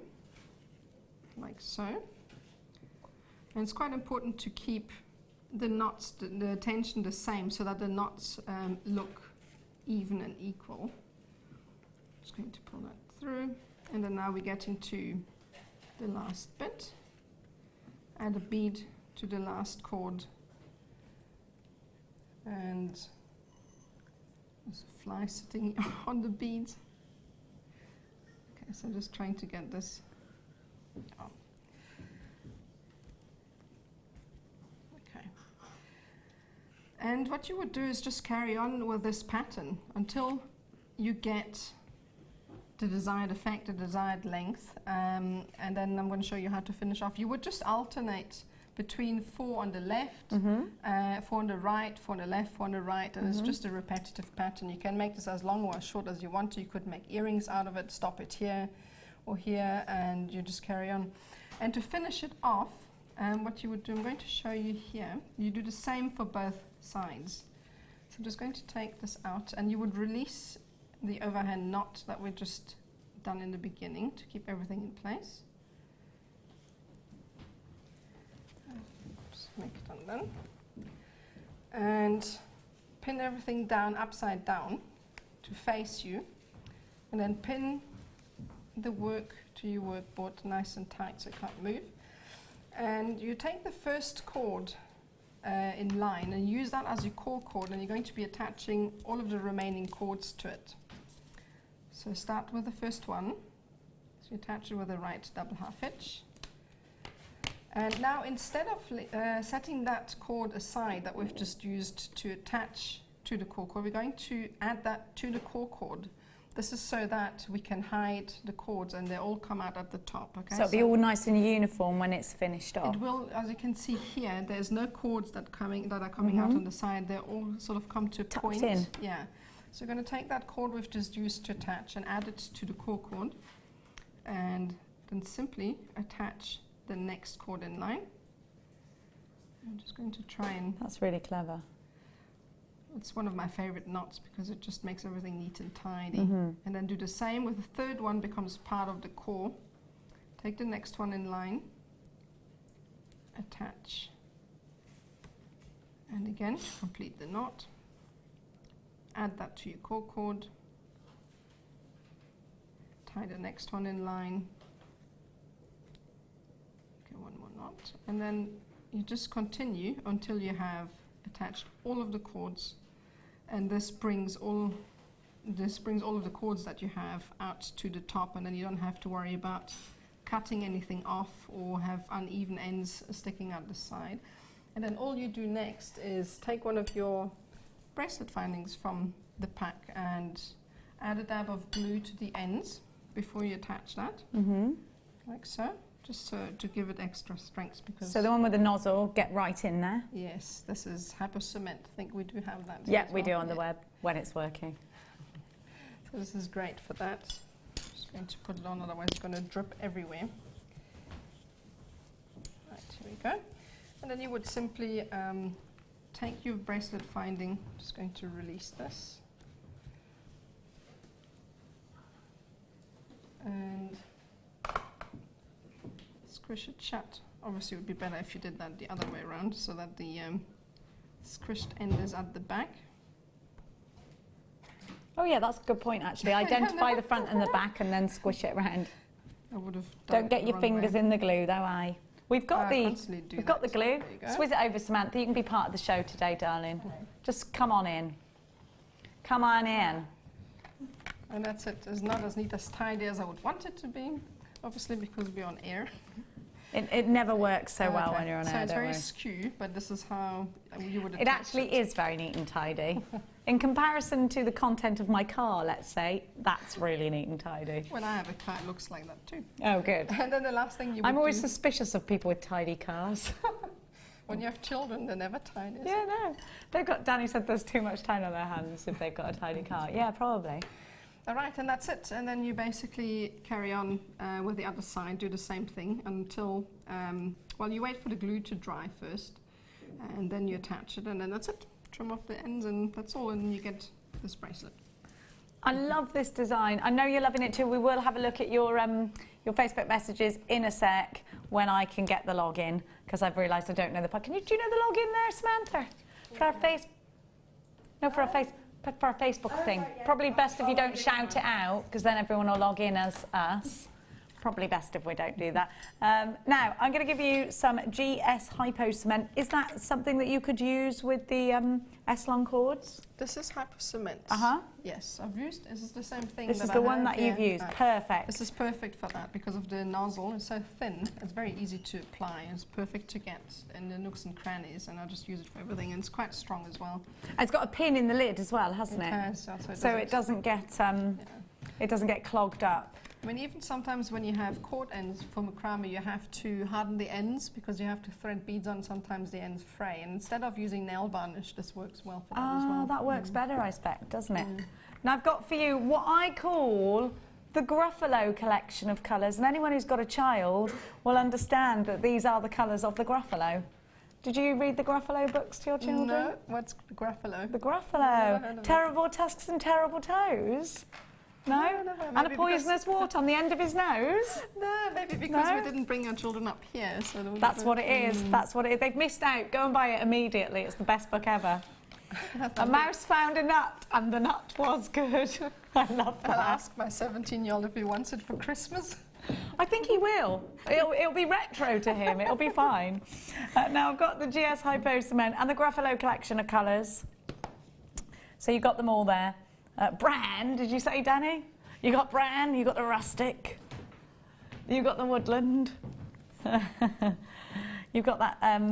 like so. And it's quite important to keep the knots, the tension the same, so that the knots look even and equal. Just going to pull that through, and then now we get into the last bit. Add a bead to the last cord, and there's a fly sitting on the beads. Okay, so I'm just trying to get this on. Okay. And what you would do is just carry on with this pattern until you get the desired effect, the desired length, and then I'm going to show you how to finish off. You would just alternate between 4 on the left, 4 on the right, 4 on the left, 4 on the right, and it's just a repetitive pattern. You can make this as long or as short as you want to. You could make earrings out of it, stop it here or here, and you just carry on. And to finish it off, what you would do, I'm going to show you here, you do the same for both sides. So I'm just going to take this out, and you would release the overhand knot that we just done in the beginning to keep everything in place. Just make it undone. And pin everything down upside down to face you, and then pin the work to your workboard nice and tight so it can't move. And you take the first cord in line and use that as your core cord, and you're going to be attaching all of the remaining cords to it. So start with the first one. So you attach it with the right double half hitch. And now instead of setting that cord aside that we've just used to attach to the core cord, we're going to add that to the core cord. This is so that we can hide the cords and they all come out at the top. Okay? So it'll be all nice and uniform when it's finished off. It will, as you can see here, there's no cords that are coming out on the side. They all sort of come to a point. in. Yeah. So we're going to take that cord we've just used to attach and add it to the core cord, and then simply attach the next cord in line. I'm just going to try and... That's really clever. It's one of my favorite knots because it just makes everything neat and tidy. And then do the same with the third one, becomes part of the core. Take the next one in line, attach, and again to complete the knot, add that to your core cord, tie the next one in line, okay, one more knot, and then you just continue until you have attached all of the cords, and this brings all of the cords that you have out to the top, and then you don't have to worry about cutting anything off or have uneven ends sticking out the side. And then all you do next is take one of your bracelet findings from the pack and add a dab of glue to the ends before you attach that, like so, just so to give it extra strength. Because so the one with the nozzle, get right in there. Yes, this is hypo cement. I think we do have that. Yeah, we do on the web when it's working. So this is great for that. Just going to put it on, otherwise it's going to drip everywhere. Right, here we go. And then you would simply take your bracelet finding, just going to release this, and squish it shut. Obviously it would be better if you did that the other way around, so that the squished end is at the back. Oh yeah, that's a good point actually. Identify the front and the back and then squish it around. I would have done Don't get your fingers in the glue though, aye. We've got the glue. Swizz it over, Samantha. You can be part of the show today, darling. Just come on in. Come on in. And that's it. It's not as neat as tidy as I would want it to be, obviously because we're on air. It never works so well when you're on air, so it's don't very worry. skew, but this is how you would attach It actually is very neat and tidy. In comparison to the content of my car, let's say, that's really neat and tidy. When I have a car, it looks like that too. Oh, good. And then the last thing you would I'm always do, suspicious of people with tidy cars. when you have children, they're never tidy. Yeah, no. They've got, Danny said there's too much time on their hands if they've got a tidy car. Yeah, probably. All right, and that's it. And then you basically carry on with the other side, do the same thing until, well, you wait for the glue to dry first, and then you attach it, and then that's it. Trim off the ends, and that's all, and you get this bracelet. I love this design. I know you're loving it too. We will have a look at your Facebook messages in a sec when I can get the login, because I've realised I don't know the... Do you know the login there, Samantha? For our for our Facebook thing. Right, yeah. Probably best if you don't shout it out, because then everyone will log in as us. Probably best if we don't do that. Now, I'm going to give you some GS Hypo Cement. Is that something that you could use with the S-long cords? This is Hypo Cement. Uh-huh. Yes, I've used, this is the same thing. This that is I the one have that you've here. used. Perfect. This is perfect for that because of the nozzle. It's so thin. It's very easy to apply. It's perfect to get in the nooks and crannies, and I just use it for everything. And it's quite strong as well. It's got a pin in the lid as well, hasn't it? Has, So it doesn't get it doesn't get clogged up. I mean, even sometimes when you have cord ends for macrame, you have to harden the ends because you have to thread beads on. Sometimes the ends fray, and instead of using nail varnish, this works well for that as well. That works better, I expect, doesn't it? Now I've got for you what I call the Gruffalo collection of colours, and anyone who's got a child will understand that these are the colours of the Gruffalo. Did you read the Gruffalo books to your children? No, what's the Gruffalo? The Gruffalo. Terrible tusks and terrible toes. No? And a poisonous wart on the end of his nose? No, maybe because we didn't bring our children up here. So that's what it is. That's what it is. They've missed out. Go and buy it immediately. It's the best book ever. A mouse found a nut, and the nut was good. I love that. I'll ask my 17-year-old if he wants it for Christmas. I think he will. It'll be retro to him. It'll be fine. Now I've got the GS Hypo Cement and the Gruffalo collection of colours. So you got them all there. Bran, did you say, Danny? You got Bran, you got the rustic, you got the woodland, you've got that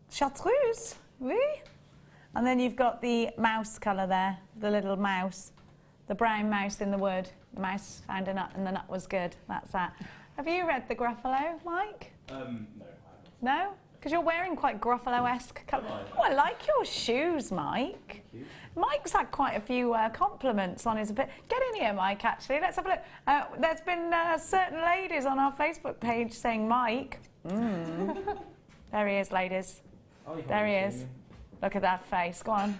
chartreuse, oui? And then you've got the mouse colour there, the little mouse, the brown mouse in the wood. The mouse found a nut and the nut was good. That's that. Have you read the Gruffalo, Mike? No, I haven't. No? Because you're wearing quite Gruffalo-esque colour. Oh, I like your shoes, Mike. Thank you. Mike's had quite a few compliments on his... Get in here, Mike, actually. Let's have a look. There's been certain ladies on our Facebook page saying, Mike. There he is, ladies. Oh, There he is. Look at that face. Go on.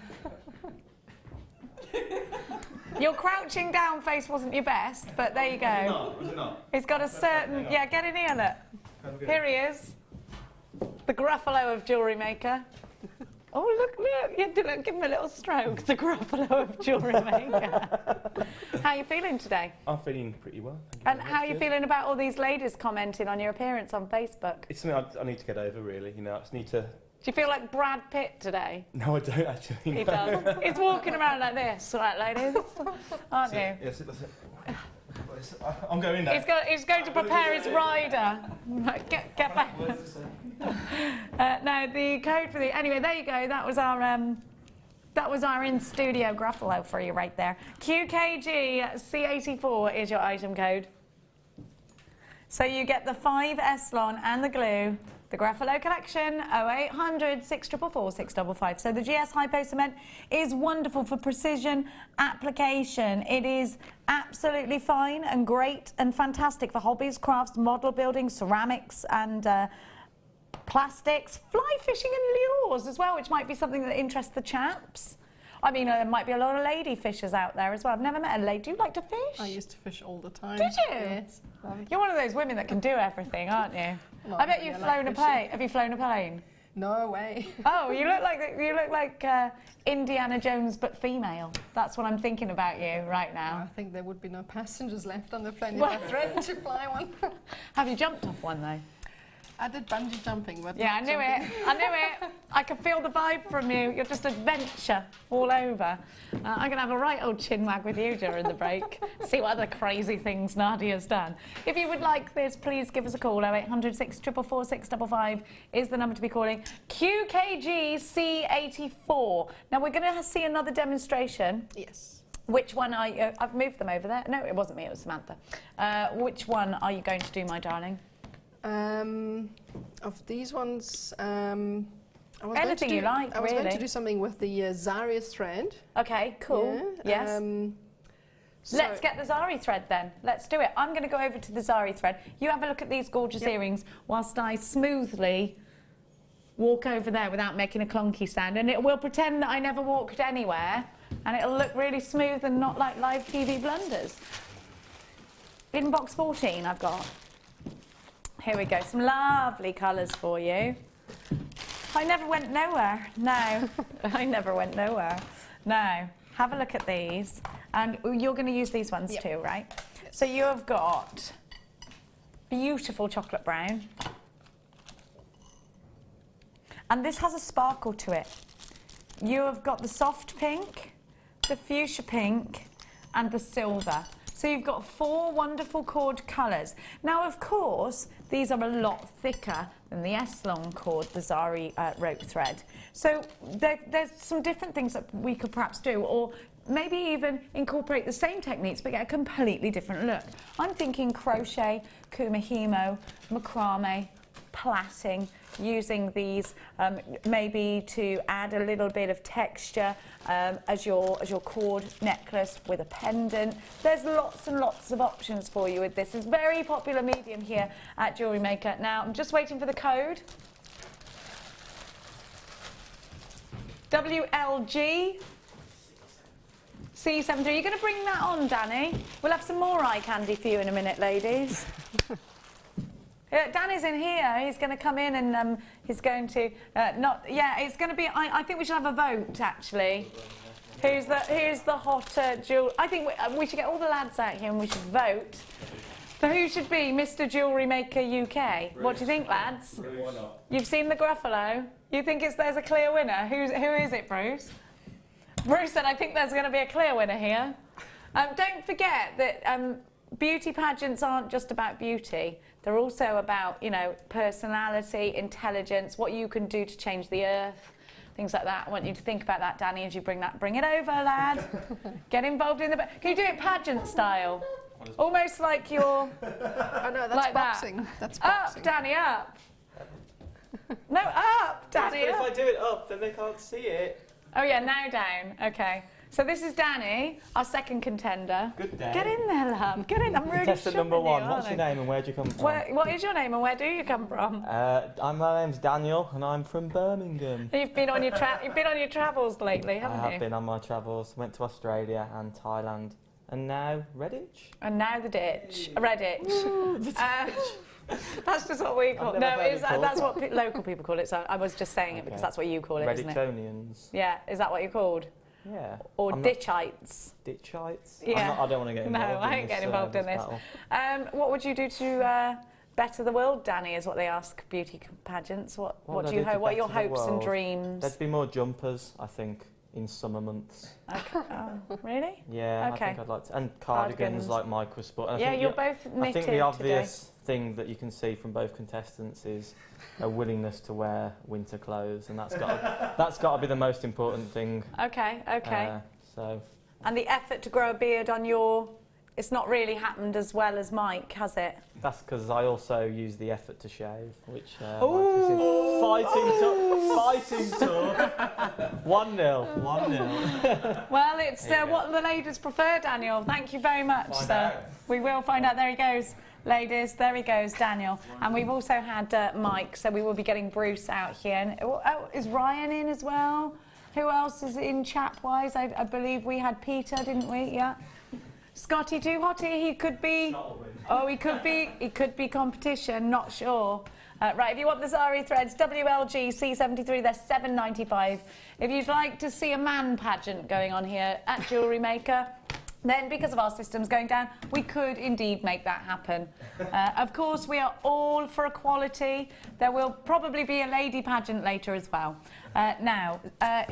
Your crouching down face wasn't your best, but there you go. Was it not? He's got a certain... Yeah, get in here, look. Here he is. The Gruffalo of Jewellery Maker. Oh, look. Yeah, give him a little stroke. The Gruffalo of Jewellery Maker. How are you feeling today? I'm feeling pretty well. And how are you feeling about all these ladies commenting on your appearance on Facebook? It's something I need to get over, really. You know, I just need to... Do you feel like Brad Pitt today? No, I don't actually. He does. He's walking around like this, right, ladies? Aren't you? Yes, that's it. I'm going now. He's going to prepare his rider. Right, get back. Now the code for the anyway. There you go. That was our in studio Gruffalo for you right there. QKG C84 is your item code. So you get the 5 S-Lon and the glue. The Gruffalo collection, 0800 644 655. So the GS Hypo Cement is wonderful for precision application. It is absolutely fine and great and fantastic for hobbies, crafts, model building, ceramics and plastics, fly fishing and lures as well, which might be something that interests the chaps. I mean, there might be a lot of lady fishers out there as well. I've never met a lady. Do you like to fish? I used to fish all the time. Did you? Yes. You're one of those women that can do everything, aren't you? No, I bet yeah, you've I flown like a plane. Have you flown a plane? No way. Oh, you look like Indiana Jones but female. That's what I'm thinking about you right I now. think there would be no passengers left on the plane if I threatened to fly one. Have you jumped off one though? I did bungee jumping, but Yeah, I not knew jumping. it. I knew it. I could feel the vibe from you. You're just adventure all over. I'm going to have a right old chinwag with you during the break. See what other crazy things Nadia's done. If you would like this, please give us a call. 0800 644 655 is the number to be calling. QKG C84. Now we're going to see another demonstration. Yes. Which one are you? I've moved them over there. No, it wasn't me. It was Samantha. Which one are you going to do, my darling? Of these ones, I was Anything you like, I was going really. to do something with the Zari thread. Okay, cool. Yeah, Yes. so Let's get the Zari thread then. Let's do it. I'm going to go over to the Zari thread. You have a look at these gorgeous earrings whilst I smoothly walk over there without making a clunky sound. And it will pretend that I never walked anywhere and it'll look really smooth and not like live TV blunders. In box 14 I've got, here we go, some lovely colours for you. I never went nowhere, no. I never went nowhere. Now, have a look at these, and you're going to use these ones too, right? Yes. So you have got beautiful chocolate brown, and this has a sparkle to it. You have got the soft pink, the fuchsia pink, and the silver. So you've got 4 wonderful cord colours. Now, of course, these are a lot thicker than the S-long cord, the Zari rope thread. So there's some different things that we could perhaps do, or maybe even incorporate the same techniques but get a completely different look. I'm thinking crochet, kumihimo, macrame, plaiting, using these maybe to add a little bit of texture as your cord necklace with a pendant. There's lots and lots of options for you with this. It's a very popular medium here at Jewellery Maker. Now, I'm just waiting for the code. WLG C73. You're going to bring that on, Danny? We'll have some more eye candy for you in a minute, ladies. Danny's in here. He's going to come in and he's going to it's going to be. I think we should have a vote actually. Who's the hotter jewel? I think we should get all the lads out here and we should vote for who should be Mr. Jewellery Maker UK. Bruce. What do you think, lads? Why not? You've seen the Gruffalo. You think there's a clear winner? Who is it, Bruce? Bruce said, I think there's going to be a clear winner here. Don't forget that beauty pageants aren't just about beauty. They're also about, you know, personality, intelligence, what you can do to change the earth, things like that. I want you to think about that, Danny, as you bring it over, lad. Get involved in the... Can you do it pageant style? Almost like you're... Oh, no, that's like boxing. That. That's boxing. Up, Danny, up. No, up, Danny, But up. if I do it up, then they can't see it. Oh, yeah, now down. OK. So this is Danny, our second contender. Good day. Get in there, love. Get in. I'm really Contestant number 1. What's your name and where do you come from? What is your name and where do you come from? My name's Daniel and I'm from Birmingham. You've been on your travels lately, haven't you? I have been on my travels. Went to Australia and Thailand, and now Redditch. And now the ditch, Redditch. That's just what we call it. No, that's what local people call it. So I was just saying it because that's what you call it, isn't it? Redditonians. Yeah, is that what you're called? Yeah. Or ditchites? Ditchites? Yeah. I don't want to get involved in this. No, I ain't getting involved in this. What would you do to better the world, Danny, is what they ask beauty pageants. What do you hope? What are your hopes and dreams? There'd be more jumpers, I think, in summer months. Okay. Really? Yeah, okay. I think I'd like to. And cardigans like micro-sport. Yeah, you're both knitted I think the obvious today. thing that you can see from both contestants is a willingness to wear winter clothes, and that's got to be the most important thing. Okay, okay. So. And the effort to grow a beard on your... It's not really happened as well as Mike, has it? That's because I also use the effort to shave, which... Fighting talk. 1-0. 1-0. Well, it's what the ladies prefer, Daniel. Thank you very much, sir. We will find out. There he goes, ladies. There he goes, Daniel. And we've also had Mike, so we will be getting Bruce out here. And, is Ryan in as well? Who else is in chat-wise? I believe we had Peter, didn't we? Yeah. Scotty Too Hotty, he could be... Oh, he could be competition, not sure. Right, if you want the Zari threads, WLG C73, they're £7.95. If you'd like to see a man pageant going on here at Jewellery Maker, then because of our systems going down, we could indeed make that happen. Of course, we are all for equality. There will probably be a lady pageant later as well. Now,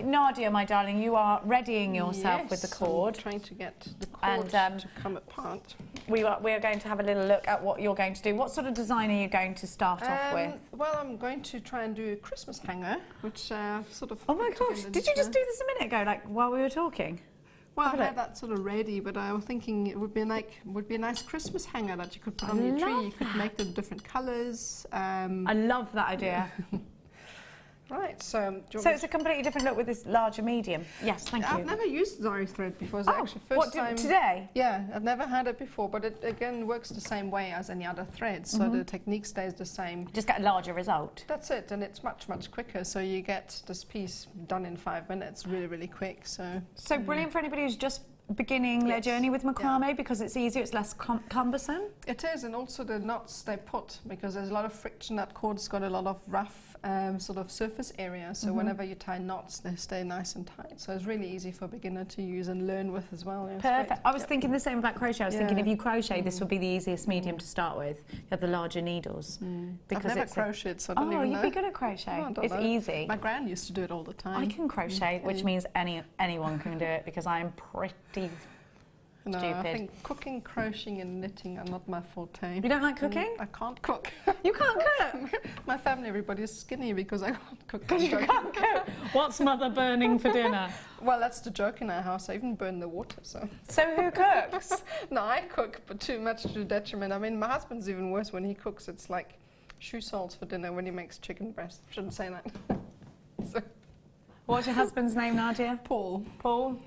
Nadia, my darling, you are readying yourself with the cord. I'm trying to get the cord to come apart. We are going to have a little look at what you're going to do. What sort of design are you going to start off with? Well, I'm going to try and do a Christmas hanger, which sort of... Oh my gosh, did you just do this a minute ago, like while we were talking? Well, I had that sort of ready, but I was thinking it would be a nice Christmas hanger that you could put on your tree. You could make them different colours. I love that idea. Right, so... do you So want it's a completely different look with this larger medium. Yes, thank you. I've never used Zari thread before. It's actually first time. Today? Yeah, I've never had it before, but it again works the same way as any other thread, so the technique stays the same. Just get a larger result. That's it, and it's much, much quicker, so you get this piece done in 5 minutes, really, really quick. So brilliant for anybody who's just beginning their journey with macrame because it's easier, it's less cumbersome. It is, and also the knots stay put because there's a lot of friction. That cord's got a lot of rough sort of surface area, so whenever you tie knots, they stay nice and tight. So it's really easy for a beginner to use and learn with as well. Yeah, perfect. I was thinking the same about crochet. I was thinking if you crochet, this would be the easiest medium to start with. You have the larger needles. Because I've never crocheted, so I don't even know. Oh, you'd be good at crochet. It's easy. My gran used to do it all the time. I can crochet, which means anyone can do it because I'm pretty No, stupid. I think cooking, crocheting and knitting are not my forte. You don't like cooking? I can't cook. You can't cook? My family, everybody's skinny because I can't cook. Because you can't cook? What's mother burning for dinner? Well, that's the joke in our house. I even burn the water, so... So who cooks? No, I cook, but too much to detriment. I mean, my husband's even worse when he cooks. It's like shoe soles for dinner when he makes chicken breast. Shouldn't say that. So, what's your husband's name, Nadia? Paul. Paul?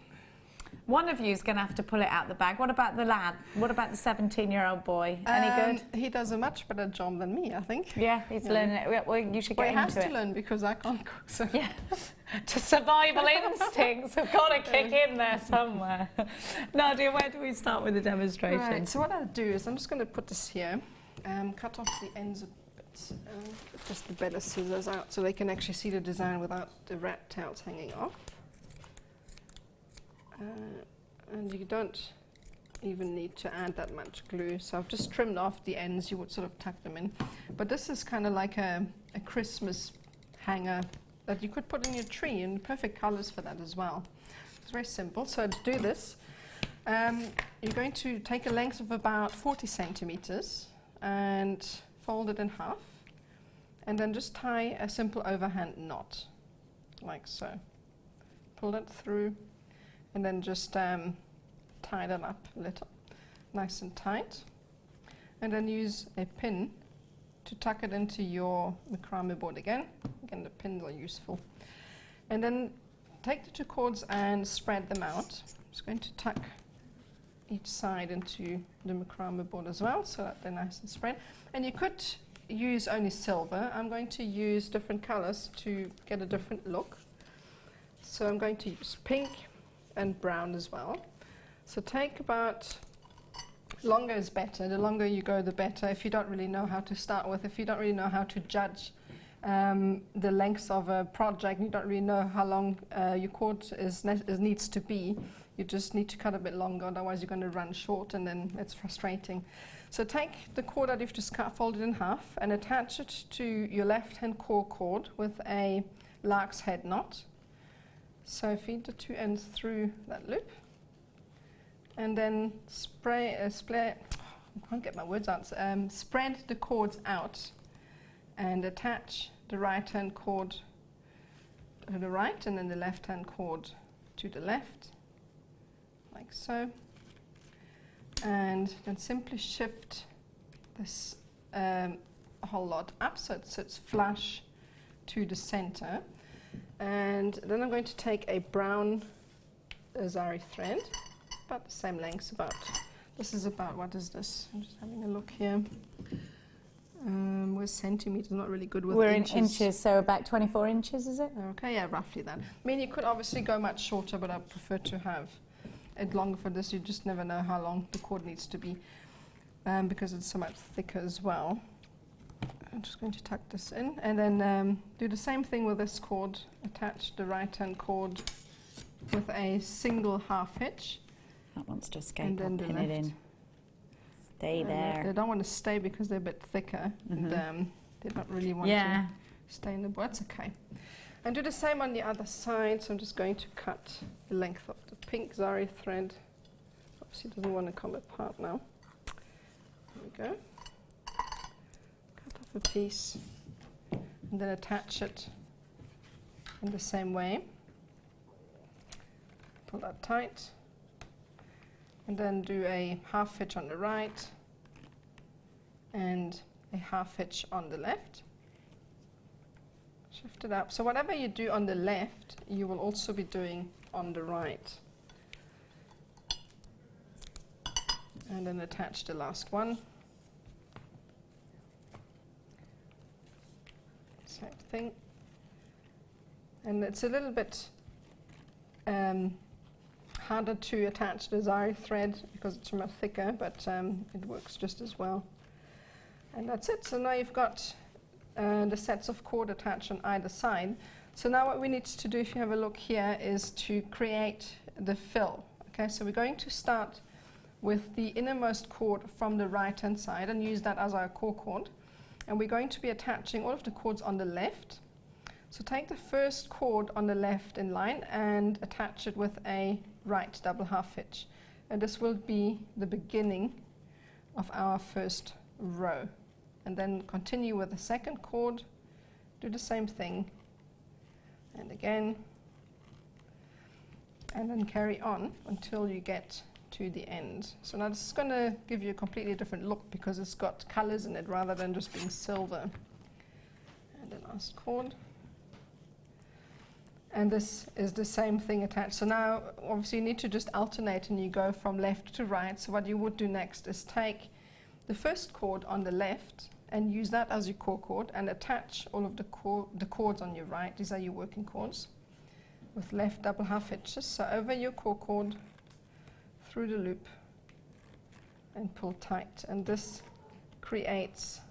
One of you's going to have to pull it out the bag. What about the lad? What about the 17-year-old boy? Any good? He does a much better job than me, I think. Yeah, he's learning it. Well, you should get into it. He has to it. learn because I can't cook. So. Yeah, to survival instincts have got to kick in there somewhere. Nadia, where do we start with the demonstration? Right, so what I'll do is I'm just going to put this here, cut off the ends a bit, just the better scissors out so they can actually see the design without the rat tails hanging off. And you don't even need to add that much glue, so I've just trimmed off the ends. You would sort of tuck them in, but this is kind of like a Christmas hanger that you could put in your tree, and perfect colors for that as well. It's very simple. So to do this, you're going to take a length of about 40 centimeters and fold it in half, and then just tie a simple overhand knot like so. Pull it through and then just tie them up a little, nice and tight, and then use a pin to tuck it into your macrame board again. Again, the pins are useful. And then take the two cords and spread them out. I'm just going to tuck each side into the macrame board as well, so that they're nice and spread. And you could use only silver. I'm going to use different colors to get a different look. So I'm going to use pink and brown as well. So take about, longer is better. The longer you go, the better. If you don't really know how to start with, if you don't really know how to judge the length of a project, you don't really know how long your cord needs to be, you just need to cut a bit longer, otherwise you're going to run short and then it's frustrating. So take the cord that you've just folded in half and attach it to your left-hand cord with a lark's head knot. So feed the two ends through that loop, and then I can't get my words out. Spread the cords out and attach the right-hand cord to the right, and then the left-hand cord to the left, like so. And then simply shift this a whole lot up so it sits flush to the center. And then I'm going to take a brown Zari thread, about the same length, this is about, what is this? I'm just having a look here. We're centimeters, not really good with We're inches. in inches, so about 24 inches, is it? Okay, yeah, roughly that. I mean, you could obviously go much shorter, but I prefer to have it longer for this. You just never know how long the cord needs to be because it's so much thicker as well. I'm just going to tuck this in and then do the same thing with this cord. Attach the right-hand cord with a single half hitch. That wants to escape, and then pin it in. Stay there. They don't want to stay because they're a bit thicker. And, they don't really want to stay in the board. That's okay. And do the same on the other side. So I'm just going to cut the length of the pink Zari thread. Obviously it doesn't want to come apart now. There we go. A piece and then attach it in the same way. Pull that tight and then do a half hitch on the right and a half hitch on the left. shift it up. So whatever you do on the left, you will also be doing on the right. And then attach the last one. Same thing. And it's a little bit harder to attach the Zari thread because it's much thicker, but it works just as well. And that's it. So now you've got the sets of cord attached on either side. So now what we need to do, if you have a look here, is to create the fill. Okay, so we're going to start with the innermost cord from the right hand side and use that as our core cord. And we're going to be attaching all of the cords on the left. So take the first cord on the left in line and attach it with a right double half hitch. And this will be the beginning of our first row. And then continue with the second cord, do the same thing, and again, and then carry on until you get to the end. So now this is going to give you a completely different look because it's got colors in it rather than just being silver. And the last cord. And this is the same thing attached. So now obviously you need to just alternate and you go from left to right. So what you would do next is take the first cord on the left and use that as your core cord and attach all of the cords on your right. These are your working cords with left double half hitches. So over your core cord, through the loop, and pull tight. And this creates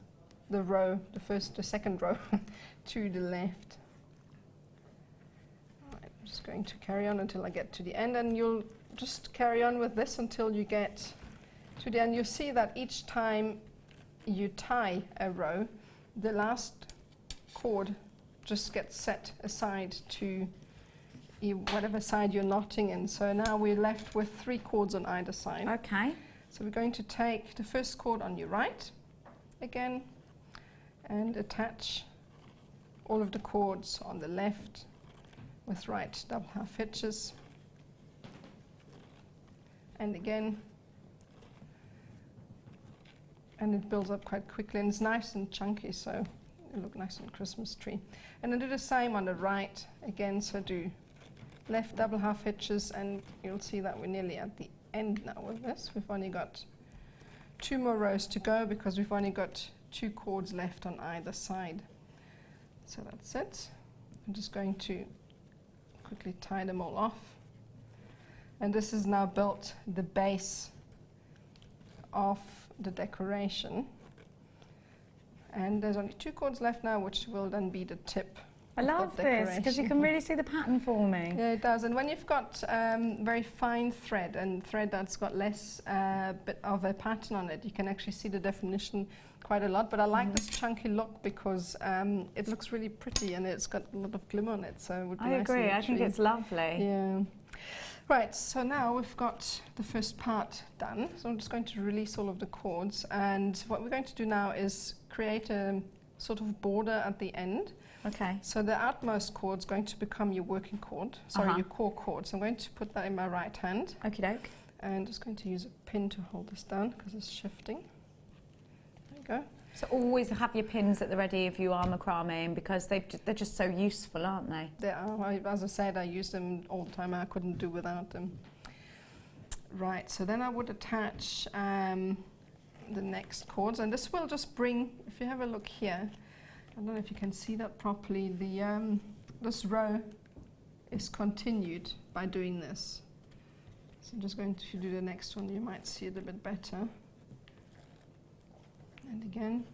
the row, the second row to the left. All right, I'm just going to carry on until I get to the end, and you'll just carry on with this until you get to the end. You'll see that each time you tie a row, the last cord just gets set aside to whatever side you're knotting in. So now we're left with 3 cords on either side. Okay. So we're going to take the first cord on your right again and attach all of the cords on the left with right double half hitches. And again, and it builds up quite quickly and it's nice and chunky, so it'll look nice on a Christmas tree. And then do the same on the right again, so do left double half hitches, and you'll see that we're nearly at the end now with this. We've only got 2 more rows to go because we've only got 2 cords left on either side. So that's it. I'm just going to quickly tie them all off. And this has now built the base of the decoration. And there's only 2 cords left now, which will then be the tip. I love this because you can really see the pattern for me. Yeah, it does. And when you've got very fine thread and thread that's got less bit of a pattern on it, you can actually see the definition quite a lot. But I like this chunky look because it looks really pretty and it's got a lot of glimmer on it. So it would be I nice. agree. I think it's lovely. Yeah. Right, so now we've got the first part done. So I'm just going to release all of the cords, and what we're going to do now is create a sort of border at the end. Okay. So the outmost cord is going to become your working cord, your core cord. So I'm going to put that in my right hand. Okie doke. And just going to use a pin to hold this down because it's shifting. There you go. So always have your pins at the ready if you are macrameing because they're just so useful, aren't they? They are. As I said, I use them all the time. I couldn't do without them. Right, so then I would attach the next cords, and this will just bring, if you have a look here, I don't know if you can see that properly, the this row is continued by doing this. So I'm just going to do the next one, you might see it a bit better. And again.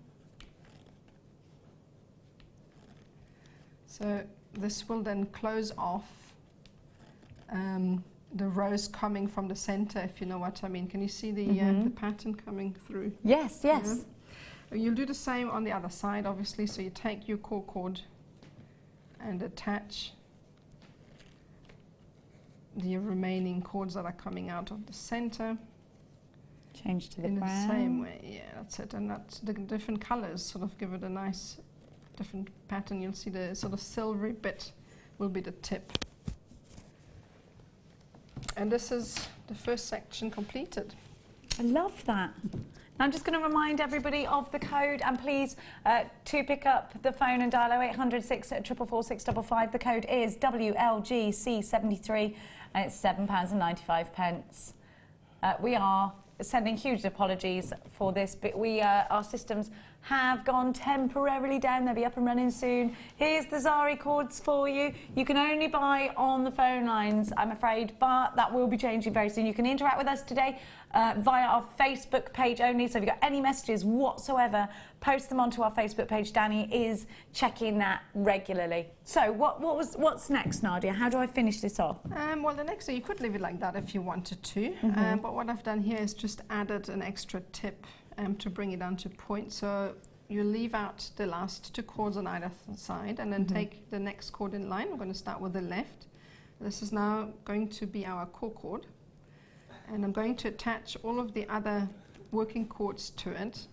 So this will then close off the rows coming from the center, if you know what I mean. Can you see the pattern coming through? Yes, yes. Yeah. You'll do the same on the other side, obviously. So you take your core cord and attach the remaining cords that are coming out of the center. Change to the in brown. the same way, yeah, that's it. And that's the different colors sort of give it a nice different pattern. You'll see the sort of silvery bit will be the tip. And this is the first section completed. I love that. Now I'm just going to remind everybody of the code, and please to pick up the phone and dial 0800 644 655. The code is WLGC73 and it's £7.95. We are sending huge apologies for this, but our systems have gone temporarily down. They'll be up and running soon. Here's the Zari cords for you. You can only buy on the phone lines, I'm afraid, but that will be changing very soon. You can interact with us today via our Facebook page only. So if you've got any messages whatsoever, post them onto our Facebook page. Danny is checking that regularly. So what's next, Nadia? How do I finish this off? Well, the next thing, you could leave it like that if you wanted to, but what I've done here is just added an extra tip to bring it down to point. So you leave out the last 2 cords on either side and then take the next cord in line. We're going to start with the left. This is now going to be our core cord, and I'm going to attach all of the other working cords to it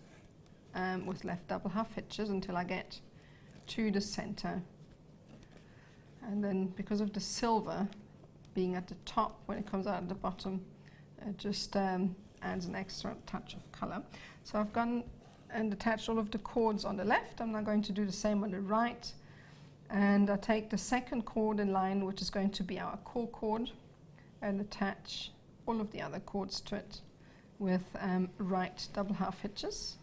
with left double half hitches until I get to the center. And then because of the silver being at the top when it comes out at the bottom, it just adds an extra touch of color. So I've gone and attached all of the cords on the left. I'm now going to do the same on the right, and I take the second cord in line, which is going to be our core cord, and attach all of the other cords to it with right double half hitches.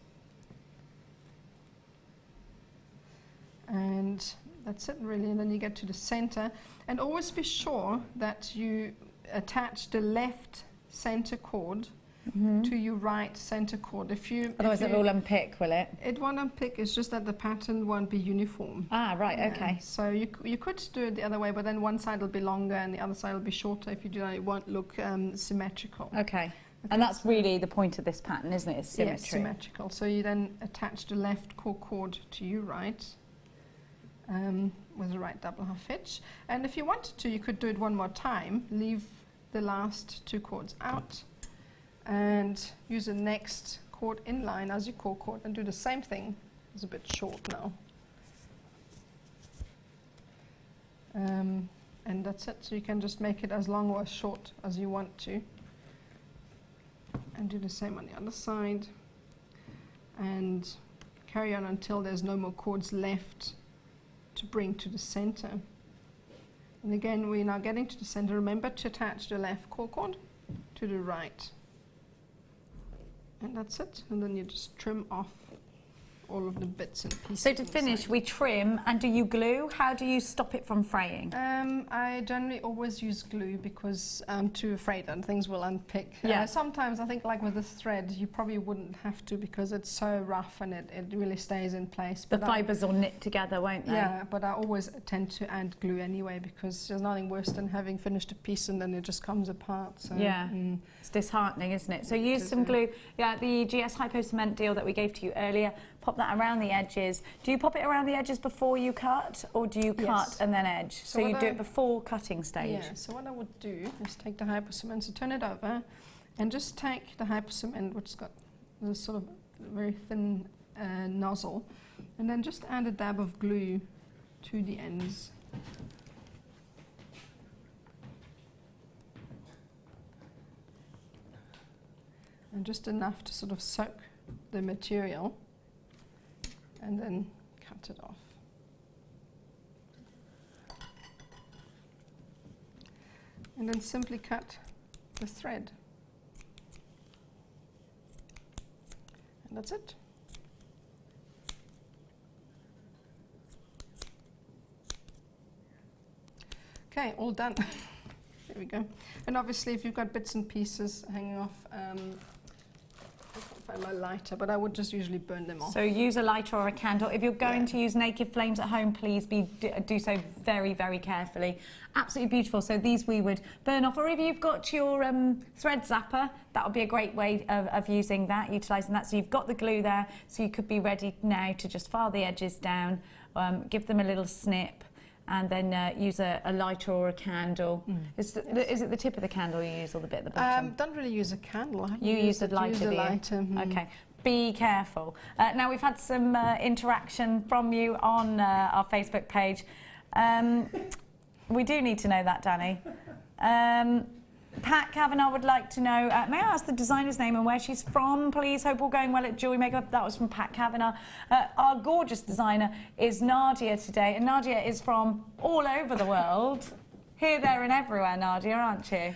And that's it really, and then you get to the center, and always be sure that you attach the left center cord to your right center cord. Otherwise it will unpick, will it? It won't unpick, it's just that the pattern won't be uniform. Ah, right, okay. So you could do it the other way, but then one side will be longer and the other side will be shorter. If you do that, it won't look symmetrical. Okay. And that's really the point of this pattern, isn't it? It's symmetry. Yes, symmetrical. So you then attach the left core cord to your right with the right double half hitch. And if you wanted to, you could do it one more time. Leave the last 2 cords out and use the next cord in line as your core cord and do the same thing. It's a bit short now. And that's it. So you can just make it as long or as short as you want to. And do the same on the other side. And carry on until there's no more cords left to bring to the center. And again, we're now getting to the center. Remember to attach the left core cord to the right. And that's it. And then you just trim off all of the bits and pieces. So to finish, we trim, and do you glue? How do you stop it from fraying? I generally always use glue because I'm too afraid that things will unpick. Yeah. Sometimes I think like with the thread, you probably wouldn't have to because it's so rough and it really stays in place. The fibres will knit together, won't they? Yeah, but I always tend to add glue anyway because there's nothing worse than having finished a piece and then it just comes apart. So, yeah, it's disheartening, isn't it? So use some glue. Yeah, the GS Hypo Cement deal that we gave to you earlier, pop that around the edges. Do you pop it around the edges before you cut, or do you cut and then edge? So you do it before cutting stage? Yeah, so what I would do is take the Hypo Cement, so turn it over, and just take the Hypo Cement, which has got this sort of very thin nozzle, and then just add a dab of glue to the ends. And just enough to sort of soak the material, and then cut it off. And then simply cut the thread. And that's it. Okay, all done. There we go. And obviously if you've got bits and pieces hanging off, I can't find my lighter, but I would just usually burn them off. So use a lighter or a candle. If you're going to use naked flames at home, please do so very, very carefully. Absolutely beautiful. So these we would burn off. Or if you've got your thread zapper, that would be a great way of using that, utilising that. So you've got the glue there, so you could be ready now to just file the edges down, give them a little snip, and then use a lighter or a candle. Is it the tip of the candle you use, or the bit at the bottom? Don't really use a candle. You use a lighter, Okay, be careful. Now we've had some interaction from you on our Facebook page. We do need to know that, Danny. Pat Kavanagh would like to know, may I ask the designer's name and where she's from, please? Hope all going well at Jewellery Maker. That was from Pat Kavanagh. Our gorgeous designer is Nadia today, and Nadia is from all over the world. Here, there and everywhere, Nadia, aren't you?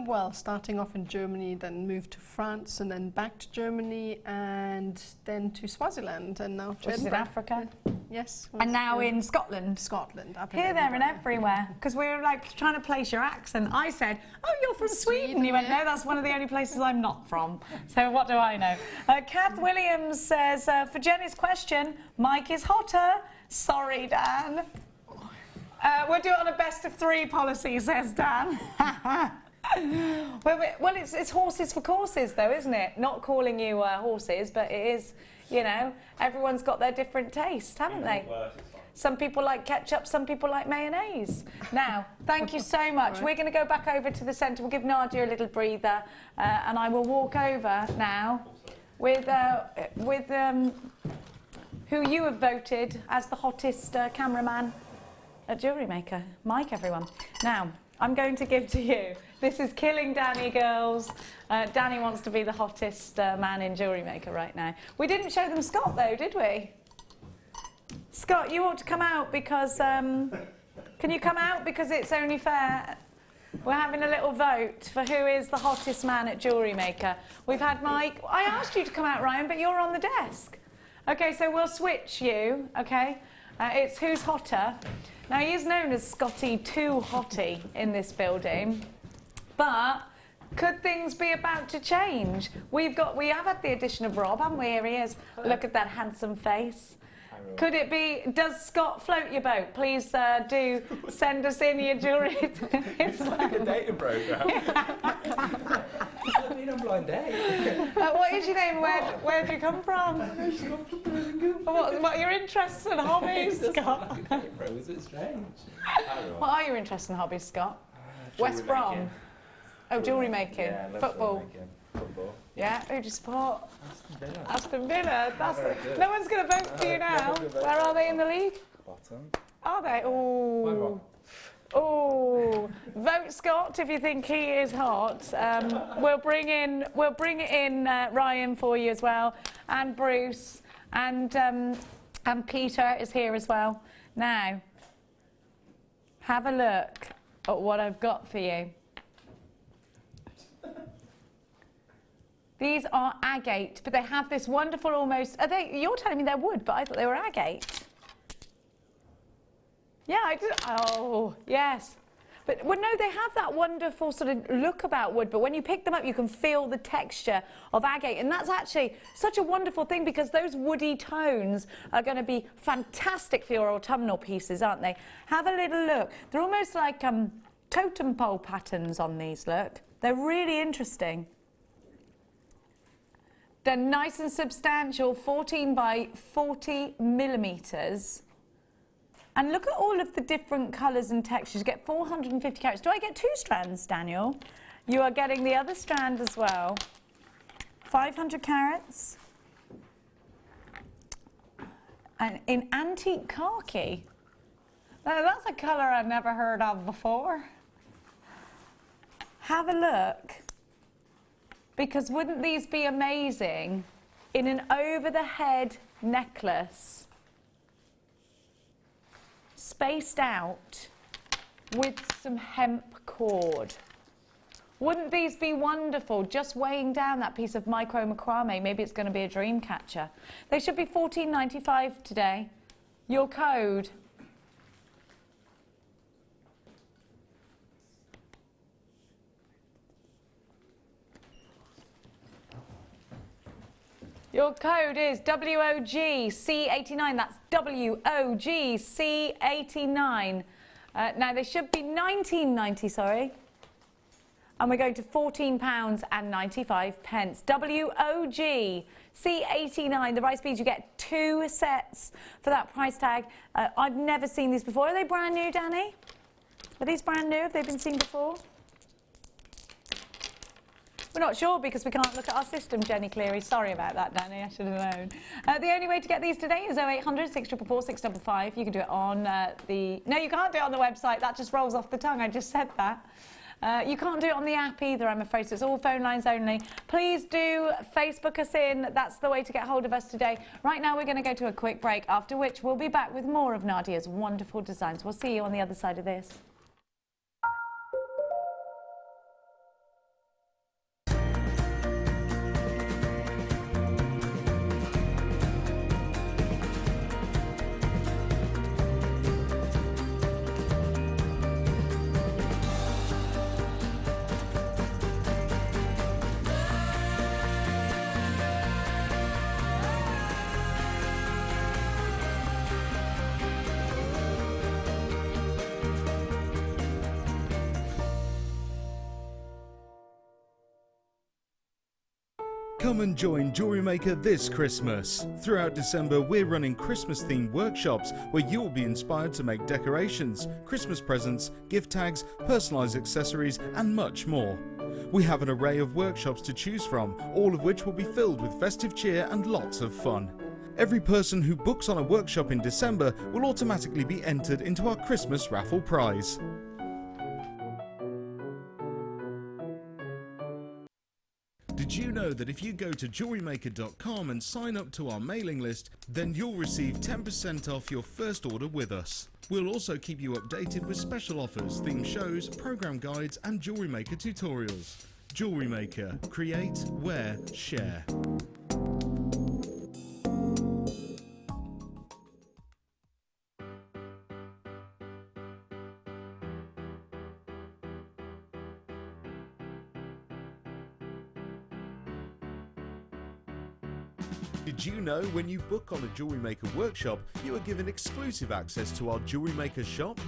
Well, starting off in Germany, then moved to France, and then back to Germany, and then to Swaziland, and now to Which is in Edinburgh. Africa. Yes. And now in Scotland. Scotland. Up in Here, there and Edinburgh. everywhere. Because we were like trying to place your accent. I said, oh, you're from Sweden. You went, no, that's one of the only places I'm not from. So what do I know? Kath Williams says, for Jenny's question, Mike is hotter. Sorry, Dan. We'll do it on a best of 3 policy, says Dan. Well, it's horses for courses, though, isn't it? Not calling you horses, but it is, you know, everyone's got their different taste, haven't they? Some people like ketchup, some people like mayonnaise. Now, thank you so much. Right. We're going to go back over to the centre. We'll give Nadia a little breather, and I will walk over now with who you have voted as the hottest cameraman at Jewellery Maker. Mike, everyone. Now, I'm going to give to you. This is killing Danny, girls. Danny wants to be the hottest man in Jewellery Maker right now. We didn't show them Scott, though, did we? Scott, you ought to come out because... can you come out? Because it's only fair. We're having a little vote for who is the hottest man at Jewellery Maker. We've had Mike... I asked you to come out, Ryan, but you're on the desk. OK, so we'll switch you, OK? It's who's hotter. Now, he is known as Scotty Too Hottie in this building. But could things be about to change? We have had the addition of Rob, haven't we? Here he is. Look at that handsome face. Could it be, does Scott float your boat? Please do send us in your jewellery. It's like a dating programme. I've been on blind date. What is your name? Where do you come from? What are your interests and hobbies, Scott? Like a dating programme, is it strange? What are your interests and hobbies, Scott? West Brom? Oh, jewellery making. Yeah, football. Football. Yeah, who do you support? Aston Villa. Aston Villa. No one's going to vote for you now. Where are they in the league? Bottom. Are they? Oh. Oh. Vote Scott if you think he is hot. We'll bring in Ryan for you as well, and Bruce, and Peter is here as well. Now, have a look at what I've got for you. These are agate, but they have this wonderful almost... You're telling me they're wood, but I thought they were agate. Yeah, I did. Oh, yes. But, well, no, they have that wonderful sort of look about wood, but when you pick them up, you can feel the texture of agate. And that's actually such a wonderful thing because those woody tones are going to be fantastic for your autumnal pieces, aren't they? Have a little look. They're almost like totem pole patterns on these, look. They're really interesting. They're nice and substantial, 14 by 40 millimetres. And look at all of the different colours and textures. You get 450 carats. Do I get 2 strands, Daniel? You are getting the other strand as well. 500 carats. And in antique khaki. Now, that's a colour I've never heard of before. Have a look. Because wouldn't these be amazing in an over-the-head necklace, spaced out with some hemp cord? Wouldn't these be wonderful, just weighing down that piece of micro-macramé? Maybe it's going to be a dream catcher. They should be $14.95 today. Your code. Your code is WOGC89. That's WOGC89. Now, they should be $19.90, sorry. And we're going to £14.95. WOGC89. The right speed, you get 2 sets for that price tag. I've never seen these before. Are they brand new, Danny? Are these brand new? Have they been seen before? We're not sure because we can't look at our system, Jenny Cleary. Sorry about that, Danny. I should have known. The only way to get these today is 0800 644 655. You can do it on the... No, you can't do it on the website. That just rolls off the tongue. I just said that. You can't do it on the app either, I'm afraid, so it's all phone lines only. Please do Facebook us in. That's the way to get hold of us today. Right now, we're going to go to a quick break, after which we'll be back with more of Nadia's wonderful designs. We'll see you on the other side of this. Come and join Jewellery Maker this Christmas. Throughout December, we're running Christmas-themed workshops where you'll be inspired to make decorations, Christmas presents, gift tags, personalised accessories, and much more. We have an array of workshops to choose from, all of which will be filled with festive cheer and lots of fun. Every person who books on a workshop in December will automatically be entered into our Christmas raffle prize. Did you know that if you go to JewelleryMaker.com and sign up to our mailing list, then you'll receive 10% off your first order with us. We'll also keep you updated with special offers, theme shows, program guides and Jewellery Maker tutorials. Jewellery Maker. Create, wear, share. Did you know when you book on a Jewellery Maker workshop, you are given exclusive access to our Jewellery Maker shop?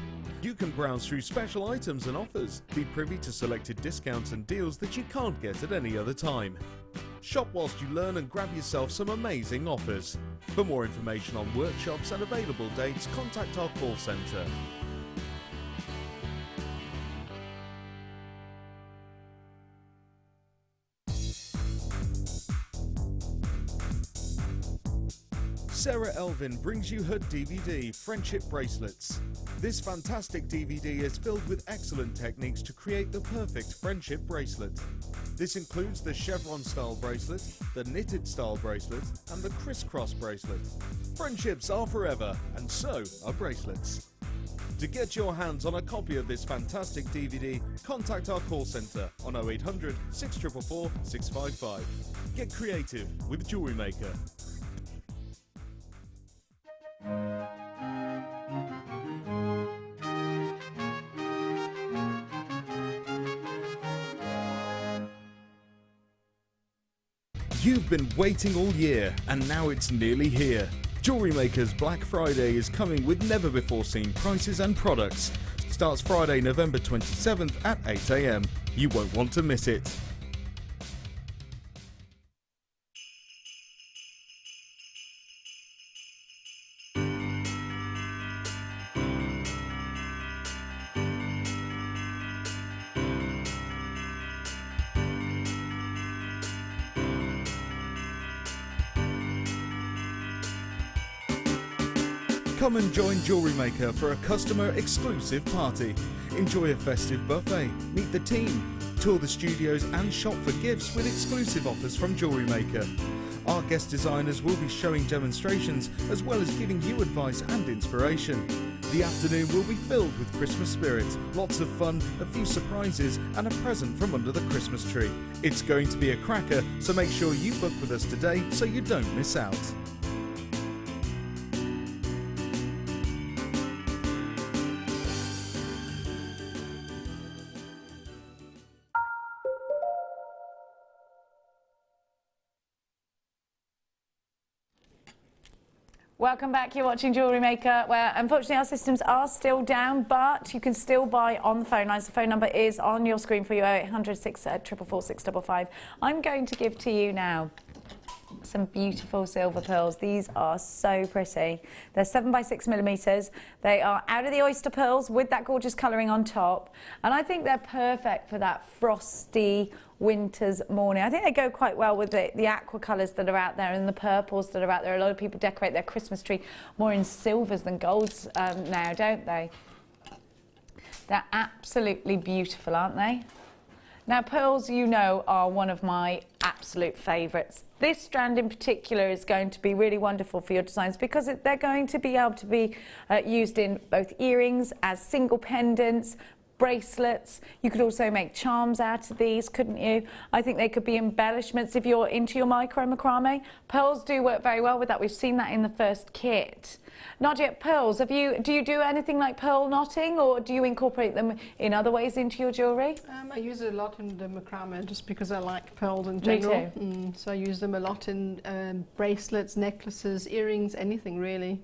You can browse through special items and offers, be privy to selected discounts and deals that you can't get at any other time. Shop whilst you learn and grab yourself some amazing offers. For more information on workshops and available dates, contact our call centre. Sarah Elvin brings you her DVD, Friendship Bracelets. This fantastic DVD is filled with excellent techniques to create the perfect friendship bracelet. This includes the chevron style bracelet, the knitted style bracelet, and the crisscross bracelet. Friendships are forever, and so are bracelets. To get your hands on a copy of this fantastic DVD, contact our call centre on 0800 644 655. Get creative with Jewellery Maker. You've been waiting all year, and now it's nearly here. Jewellery Maker's Black Friday is coming with never-before-seen prices and products. Starts Friday, November 27th at 8 AM. You won't want to miss it. Come and join Jewellery Maker for a customer exclusive party. Enjoy a festive buffet, meet the team, tour the studios and shop for gifts with exclusive offers from Jewellery Maker. Our guest designers will be showing demonstrations as well as giving you advice and inspiration. The afternoon will be filled with Christmas spirit, lots of fun, a few surprises and a present from under the Christmas tree. It's going to be a cracker, so make sure you book with us today so you don't miss out. Welcome back. You're watching Jewellery Maker, where unfortunately our systems are still down, but you can still buy on the phone lines. The phone number is on your screen for you, 0800 644 655. I'm going to give to you now some beautiful silver pearls. These are so pretty. They're 7x6mm. They are out of the oyster pearls with that gorgeous colouring on top. And I think they're perfect for that frosty winter's morning. I think they go quite well with the aqua colours that are out there and the purples that are out there. A lot of people decorate their Christmas tree more in silvers than golds now, don't they? They're absolutely beautiful, aren't they? Now, pearls, you know, are one of my absolute favourites. This strand in particular is going to be really wonderful for your designs because they're going to be able to be used in both earrings, as single pendants, bracelets. You could also make charms out of these, couldn't you? I think they could be embellishments if you're into your micro-macramé. Pearls do work very well with that. We've seen that in the first kit. Nadia, pearls, do you do anything like pearl knotting, or do you incorporate them in other ways into your jewellery? I use it a lot in the macrame just because I like pearls in general. Me too. So I use them a lot in bracelets, necklaces, earrings, anything really.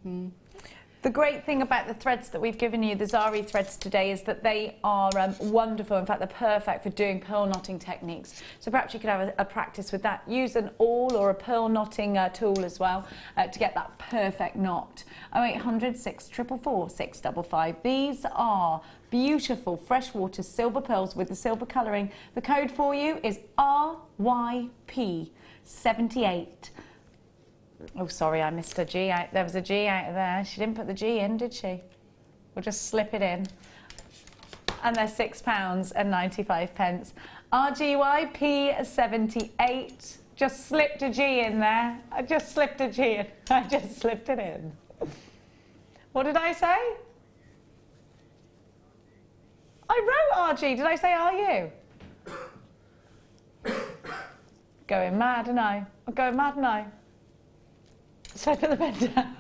The great thing about the threads that we've given you, the Zari threads today, is that they are wonderful. In fact, they're perfect for doing pearl knotting techniques. So perhaps you could have a practice with that. Use an awl or a pearl knotting tool as well to get that perfect knot. 0800 644 655. These are beautiful freshwater silver pearls with the silver colouring. The code for you is RYP78. Oh, sorry, I missed a G out. There was a G out there. She didn't put the G in, did she? We'll just slip it in. And they're £6.95. RGYP78. Just slipped a G in there. I just slipped a G in. I just slipped it in. What did I say? I wrote RG. Did I say RU? Going mad, and I'm going mad, and I. So I put the pen down.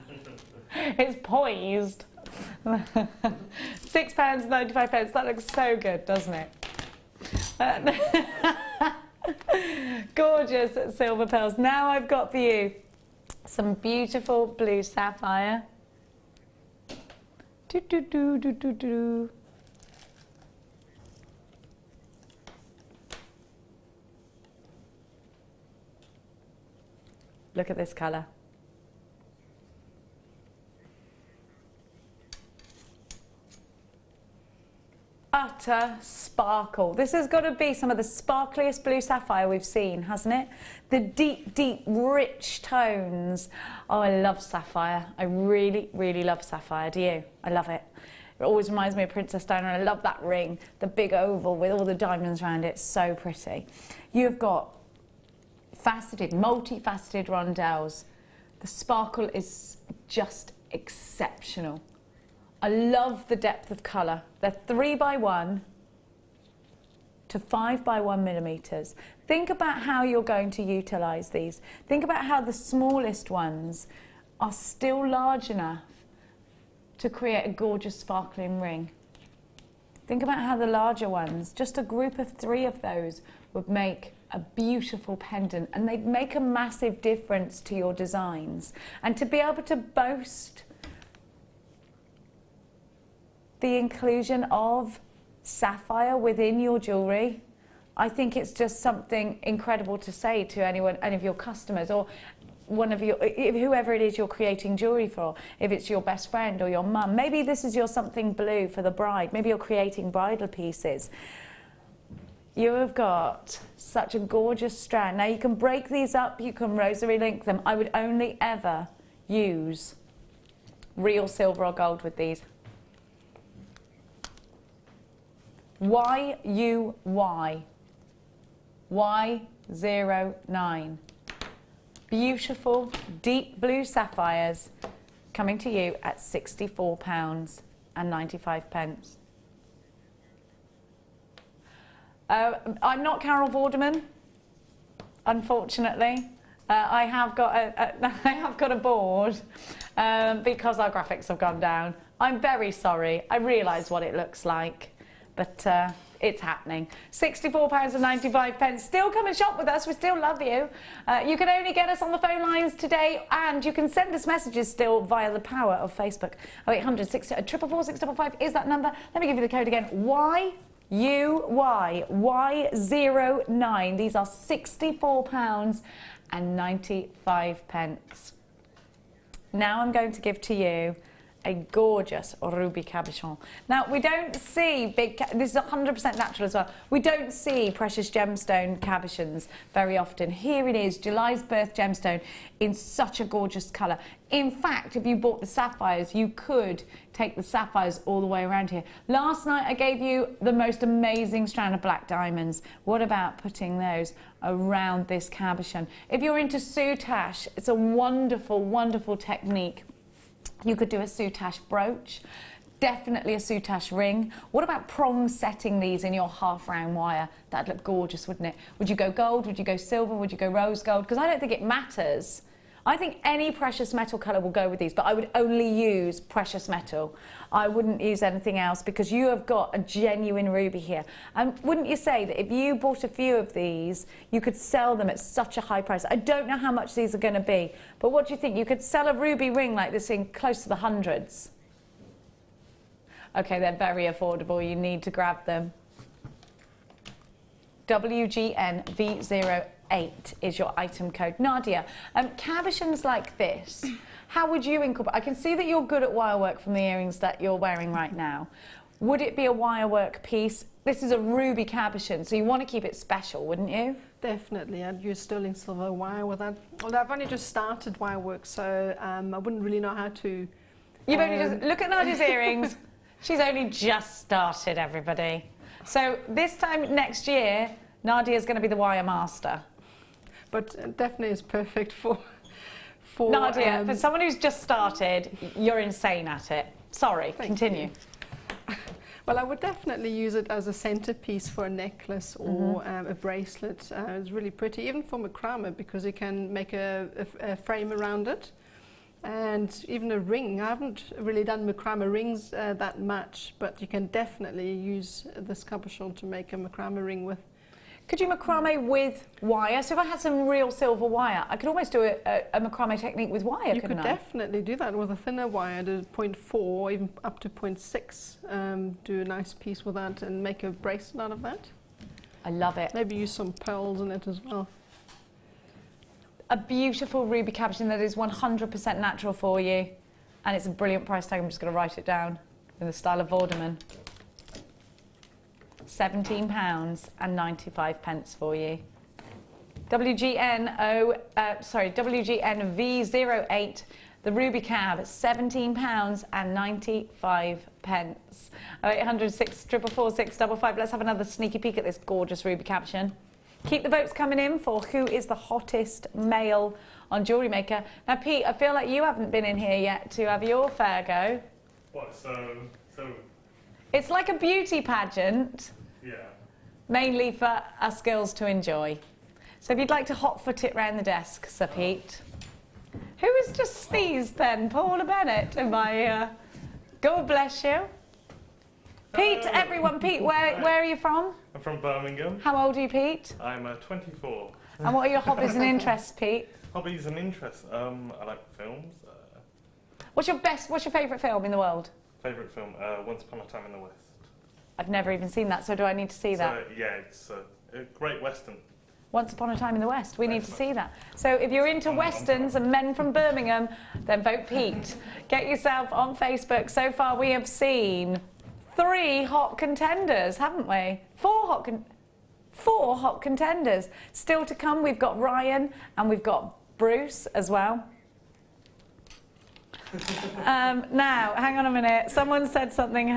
It's poised. £6.95. That looks so good, doesn't it? Gorgeous silver pearls. Now I've got for you some beautiful blue sapphire. Do, do, do, do, do, do. Look at this colour. Utter sparkle. This has got to be some of the sparkliest blue sapphire we've seen, hasn't it? The deep, deep, rich tones. Oh, I love sapphire. I really, really love sapphire. Do you? I love it. It always reminds me of Princess Diana. I love that ring, the big oval with all the diamonds around it. So pretty. You've got faceted, multifaceted rondelles. The sparkle is just exceptional. I love the depth of colour. They're 3x1 to 5x1 millimetres. Think about how you're going to utilise these. Think about how the smallest ones are still large enough to create a gorgeous sparkling ring. Think about how the larger ones, just a group of 3 of those, would make a beautiful pendant, and they'd make a massive difference to your designs. And to be able to boast the inclusion of sapphire within your jewellery, I think it's just something incredible to say to any of your customers, or one of your, whoever it is you're creating jewellery for. If it's your best friend or your mum, maybe this is your something blue for the bride, maybe you're creating bridal pieces. You have got such a gorgeous strand. Now you can break these up, you can rosary link them. I would only ever use real silver or gold with these. YUY Y09. Beautiful deep blue sapphires coming to you at £64.95. I'm not Carol Vorderman, unfortunately. I have got a board because our graphics have gone down. I'm very sorry. I realise what it looks like, but it's happening. £64.95. Still come and shop with us. We still love you. You can only get us on the phone lines today, and you can send us messages still via the power of Facebook. 0800 644 655 is that number. Let me give you the code again. YUY Y09. These are £64.95. Now I'm going to give to you a gorgeous ruby cabochon. Now, we don't see this is 100% natural as well. We don't see precious gemstone cabochons very often. Here it is, July's birth gemstone in such a gorgeous colour. In fact, if you bought the sapphires, you could take the sapphires all the way around here. Last night, I gave you the most amazing strand of black diamonds. What about putting those around this cabochon? If you're into soutache, it's a wonderful, wonderful technique. You could do a soutache brooch, definitely a soutache ring. What about prong setting these in your half-round wire? That'd look gorgeous, wouldn't it? Would you go gold? Would you go silver? Would you go rose gold? Because I don't think it matters. I think any precious metal colour will go with these, but I would only use precious metal. I wouldn't use anything else because you have got a genuine ruby here. And wouldn't you say that if you bought a few of these, you could sell them at such a high price? I don't know how much these are going to be, but what do you think? You could sell a ruby ring like this in close to the hundreds. Okay, they're very affordable. You need to grab them. WGNV08 is your item code. Nadia, cabochons like this, how would you incorporate? I can see that you're good at wire work from the earrings that you're wearing right now. Would it be a wire work piece? This is a ruby cabochon, so you want to keep it special, wouldn't you? Definitely, I'd use sterling silver wire with that. Although I've only just started wire work, so I wouldn't really know how to... You've only just... Look at Nadia's earrings. She's only just started, everybody. So this time next year, Nadia's going to be the wire master. But definitely is perfect for Nadia, for someone who's just started, you're insane at it. Sorry, continue. Well, I would definitely use it as a centerpiece for a necklace or a bracelet. It's really pretty, even for macrame, because you can make a frame around it. And even a ring. I haven't really done macrame rings that much, but you can definitely use this cabochon to make a macrame ring with. Could you macrame with wire? So if I had some real silver wire, I could almost do a macrame technique with wire, you couldn't I? You could definitely do that with a thinner wire, do 0.4, even up to 0.6. Do a nice piece with that and make a bracelet out of that. I love it. Maybe use some pearls in it as well. A beautiful ruby cabochon that is 100% natural for you. And it's a brilliant price tag. I'm just going to write it down in the style of Vorderman. £17.95 for you. WGNV08, the ruby cab, £17.95. 0800 644 655. Let's have another sneaky peek at this gorgeous ruby cabochon. Keep the votes coming in for who is the hottest male on Jewellery Maker. Now, Pete, I feel like you haven't been in here yet to have your fair go. What, so... It's like a beauty pageant. Yeah. Mainly for us girls to enjoy. So if you'd like to hot-foot it round the desk, Sir Pete. Who has just sneezed then? Paula Bennett in my... God bless you. Pete, everyone, Pete, where are you from? I'm from Birmingham. How old are you, Pete? I'm 24. And what are your hobbies and interests, Pete? Hobbies and interests? I like films. What's your favourite film in the world? Favourite film? Once Upon a Time in the West. I've never even seen that, so do I need to see that? Yeah, it's a great western. Once Upon a Time in the West, we need to see that. So if you're into westerns and men from Birmingham, then vote Pete. Get yourself on Facebook. So far we have seen 3 hot contenders, haven't we? 4 hot contenders. Still to come, we've got Ryan and we've got Bruce as well. Now, hang on a minute. Someone said something.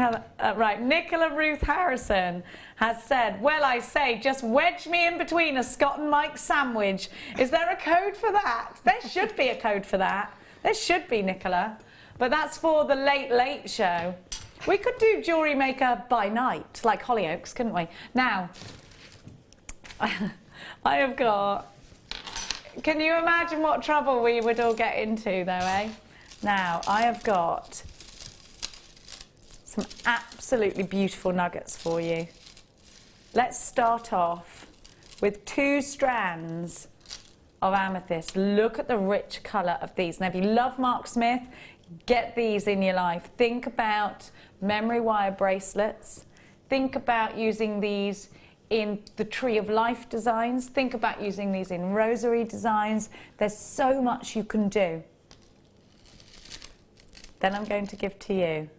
Right, Nicola Ruth Harrison has said, well, I say, just wedge me in between a Scott and Mike sandwich. Is there a code for that? There should be a code for that. There should be, Nicola. But that's for the Late Late Show. We could do Jewellery Maker by night, like Hollyoaks, couldn't we? Now, I have got... Can you imagine what trouble we would all get into, though, eh? Now, I have got some absolutely beautiful nuggets for you. Let's start off with 2 strands of amethyst. Look at the rich colour of these. Now, if you love Mark Smith, get these in your life. Think about memory wire bracelets. Think about using these in the Tree of Life designs. Think about using these in rosary designs. There's so much you can do. Then I'm going to give to you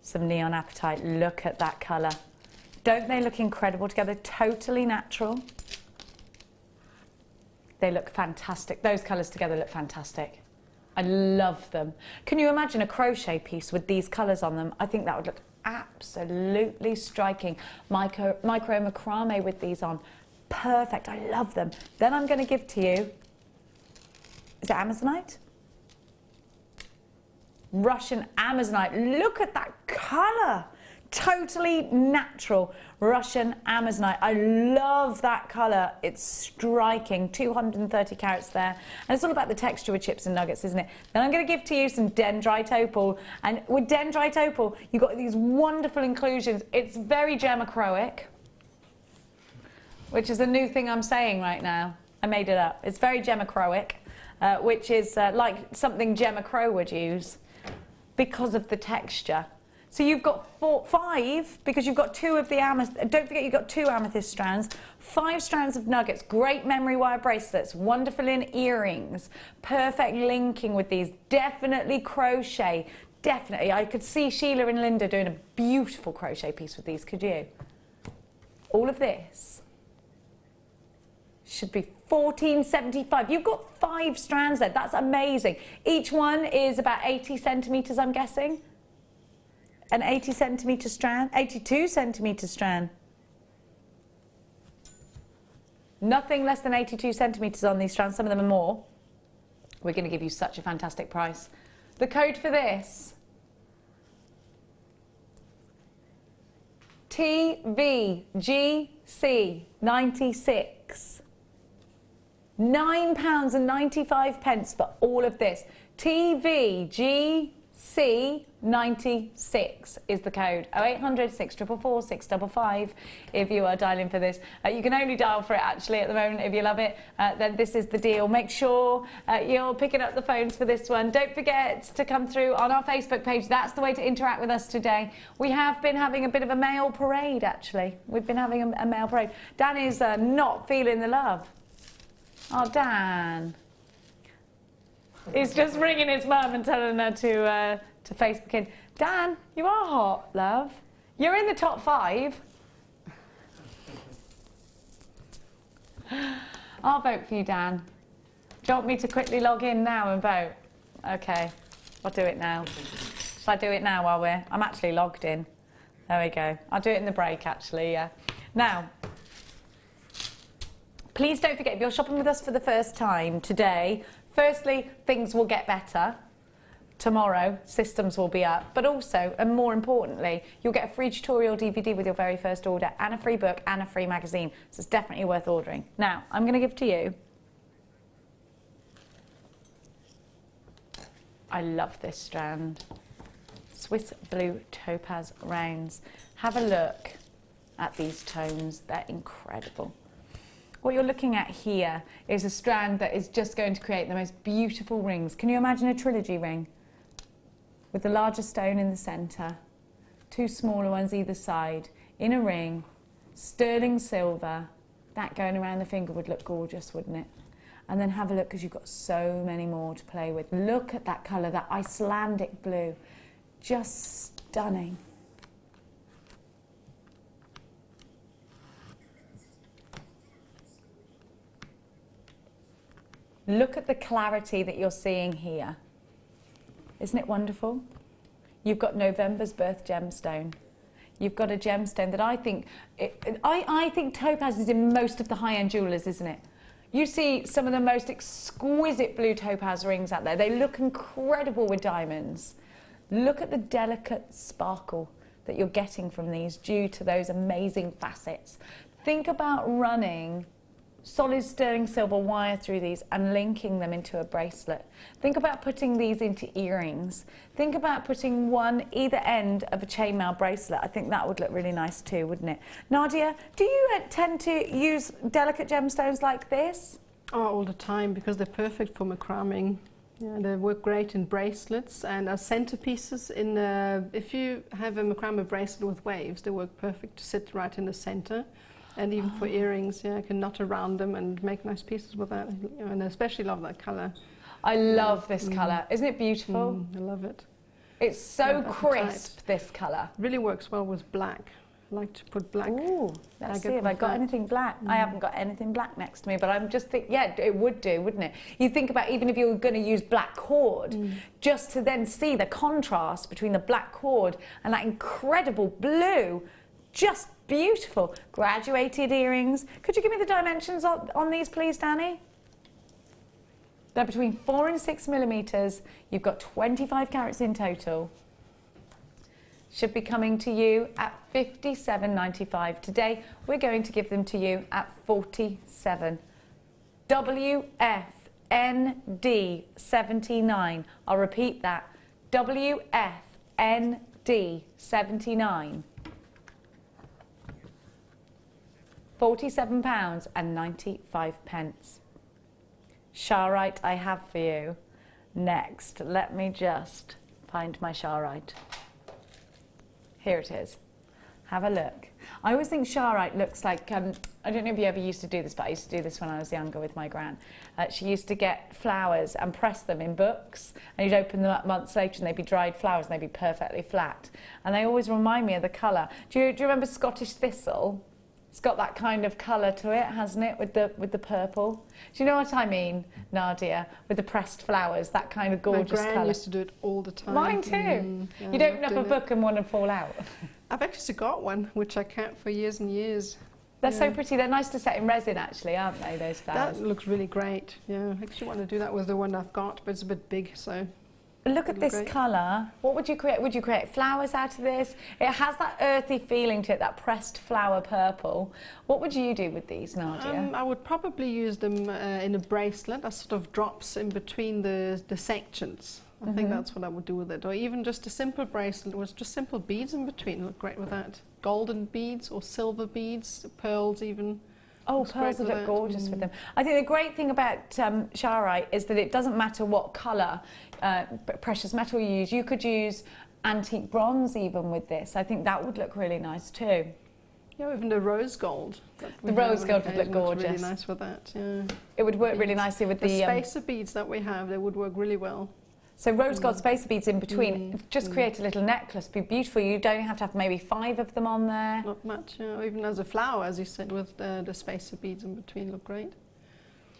some neon apatite. Look at that colour. Don't they look incredible together? Totally natural. They look fantastic. Those colours together look fantastic. I love them. Can you imagine a crochet piece with these colours on them? I think that would look absolutely striking. Micro-macramé with these on. Perfect. I love them. Then I'm going to give to you, is it Amazonite? Russian Amazonite. Look at that colour. Totally natural Russian Amazonite. I love that colour. It's striking. 230 carats there. And it's all about the texture with chips and nuggets, isn't it? Then I'm going to give to you some dendrite opal. And with dendrite opal, you've got these wonderful inclusions. It's very gemacroic, which is a new thing I'm saying right now. I made it up. It's very gemacroic, which is like something Gemma Crow would use because of the texture. So you've got 5, because you've got 2 of the amethyst. Don't forget you've got 2 amethyst strands, 5 strands of nuggets, great memory wire bracelets, wonderful in earrings, perfect linking with these, definitely crochet, definitely. I could see Sheila and Linda doing a beautiful crochet piece with these, could you? All of this should be $14.75. You've got 5 strands there, that's amazing. Each one is about 80 centimetres, I'm guessing. An 80 centimetre strand, 82 centimetre strand. Nothing less than 82 centimetres on these strands, some of them are more. We're going to give you such a fantastic price. The code for this, TVGC96. £9.95 for all of this. TVGC96 is the code. 0800 644 655 if you are dialing for this. You can only dial for it actually at the moment. If you love it, then this is the deal. Make sure you're picking up the phones for this one. Don't forget to come through on our Facebook page. That's the way to interact with us today. We have been having a bit of a male parade actually. We've been having a male parade. Dan is not feeling the love. Oh, Dan. He's just ringing his mum and telling her to Facebook in. Dan, you are hot, love. You're in the top 5. I'll vote for you, Dan. Do you want me to quickly log in now and vote? Okay, I'll do it now. Shall I do it now while I'm actually logged in? There we go. I'll do it in the break, actually, yeah. Now, please don't forget, if you're shopping with us for the first time today, firstly, things will get better. Tomorrow, systems will be up. But also, and more importantly, you'll get a free tutorial DVD with your very first order and a free book and a free magazine. So it's definitely worth ordering. Now, I'm going to give to you. I love this strand. Swiss Blue Topaz Rounds. Have a look at these tones. They're incredible. What you're looking at here is a strand that is just going to create the most beautiful rings. Can you imagine a trilogy ring? With the larger stone in the centre, 2 smaller ones either side, in a ring, sterling silver. That going around the finger would look gorgeous, wouldn't it? And then have a look, because you've got so many more to play with. Look at that colour, that Icelandic blue. Just stunning. Look at the clarity that you're seeing here. Isn't it wonderful? You've got November's birth gemstone. You've got a gemstone that I think topaz is in most of the high-end jewellers, isn't it? You see some of the most exquisite blue topaz rings out there. They look incredible with diamonds. Look at the delicate sparkle that you're getting from these due to those amazing facets. Think about running solid sterling silver wire through these and linking them into a bracelet. Think about putting these into earrings. Think about putting one either end of a chainmail bracelet. I think that would look really nice too, wouldn't it? Nadia, do you tend to use delicate gemstones like this? Oh, all the time, because they're perfect for macraming. Yeah, they work great in bracelets and as centerpieces. If you have a macrame bracelet with waves, they work perfect to sit right in the center. And even for earrings, yeah, I can knot around them and make nice pieces with that. And I especially love that colour. I love this colour. Isn't it beautiful? I love it. It's so Love crisp, this colour. Really works well with black. I like to put black. Ooh, let's see agate if I with got that. anything black. I haven't got anything black next to me, but I'm just thinking, yeah, it would do, wouldn't it? You think about even if you were going to use black cord, just to then see the contrast between the black cord and that incredible blue, just beautiful. Graduated earrings. Could you give me the dimensions on these, please, Danny? They're between 4 and 6 millimetres. You've got 25 carats in total. Should be coming to you at $57.95. Today, we're going to give them to you at $47. WFND 79. I'll repeat that. WFND 79. £47.95. Sharite I have for you. Next, let me just find my Sharite. Here it is. Have a look. I always think Sharite looks like, I don't know if you ever used to do this, but I used to do this when I was younger with my gran. She used to get flowers and press them in books, and you'd open them up months later and they'd be dried flowers and they'd be perfectly flat. And they always remind me of the colour. Do you remember Scottish thistle? It's got that kind of colour to it, hasn't it, with the purple? Do you know what I mean, Nadia, with the pressed flowers, that kind of gorgeous colour? My gran used to do it all the time. Mine too. Yeah, You'd open up a book and one would fall out. I've actually got one, which I kept for years and years. They're so pretty. They're nice to set in resin, actually, aren't they, those flowers? That looks really great. Yeah, I actually want to do that with the one I've got, but it's a bit big, so... Look at this colour. What would you create? Would you create flowers out of this? It has that earthy feeling to it, that pressed flower purple. What would you do with these, Nadia? I would probably use them in a bracelet that sort of drops in between the sections. I think that's what I would do with it. Or even just a simple bracelet with just simple beads in between. Look great with that. Golden beads or silver beads, pearls even. Oh, pearls would look gorgeous with them. I think the great thing about Sharite is that it doesn't matter what colour precious metal you use. You could use antique bronze even with this. I think that would look really nice too. Yeah, even the rose gold. The rose gold would look gorgeous. Really nice with that, yeah. It would work really nicely with the spacer beads that we have, they would work really well. So rose gold spacer beads in between, just create a little necklace, be beautiful. You don't have to have maybe 5 of them on there. Not much, yeah. Even as a flower, as you said, with the spacer beads in between, look great.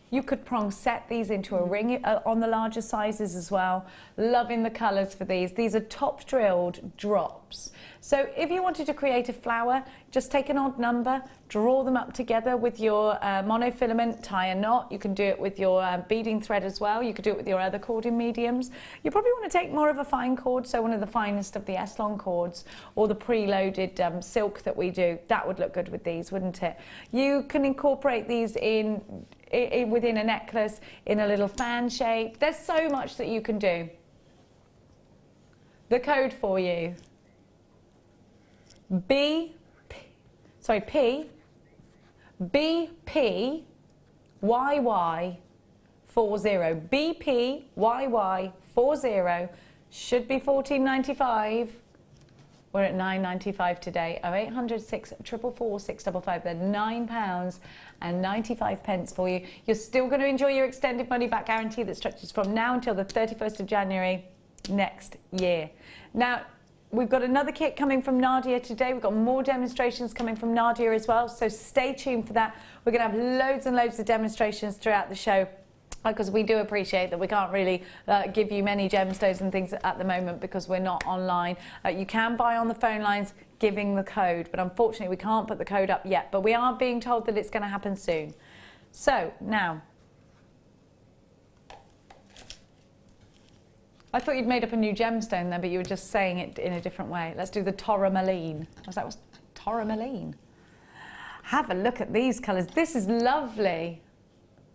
You could prong set these into a ring on the larger sizes as well. Loving the colours for these. These are top drilled drops. So if you wanted to create a flower, just take an odd number, draw them up together with your monofilament, tie a knot. You can do it with your beading thread as well. You could do it with your other cording mediums. You probably want to take more of a fine cord, so one of the finest of the S-long cords, or the preloaded silk that we do. That would look good with these, wouldn't it? You can incorporate these within a necklace, in a little fan shape. There's so much that you can do. The code for you. BP 40 should be $14.95. We're at $9.95 today. 0800 644 655. They're £9.95 for you. You're still going to enjoy your extended money back guarantee that stretches from now until the 31st of January next year. Now, we've got another kit coming from Nadia today. We've got more demonstrations coming from Nadia as well, so stay tuned for that. We're going to have loads and loads of demonstrations throughout the show, because we do appreciate that we can't really give you many gemstones and things at the moment because we're not online. You can buy on the phone lines giving the code, but unfortunately we can't put the code up yet, but we are being told that it's going to happen soon. So now, I thought you'd made up a new gemstone there, but you were just saying it in a different way. Let's do the tourmaline. Was tourmaline? Have a look at these colours. This is lovely.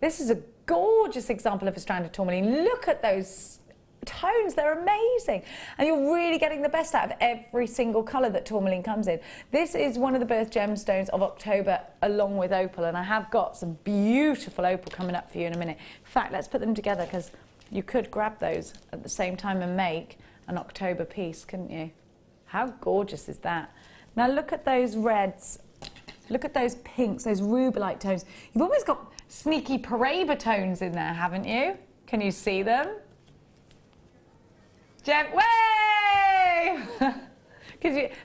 This is a gorgeous example of a strand of tourmaline. Look at those tones, they're amazing. And you're really getting the best out of every single colour that tourmaline comes in. This is one of the birth gemstones of October along with opal, and I have got some beautiful opal coming up for you in a minute. In fact, let's put them together because you could grab those at the same time and make an October piece, couldn't you? How gorgeous is that? Now look at those reds, look at those pinks, those rubellite tones. You've almost got sneaky Paraiba tones in there, haven't you? Can you see them? Way!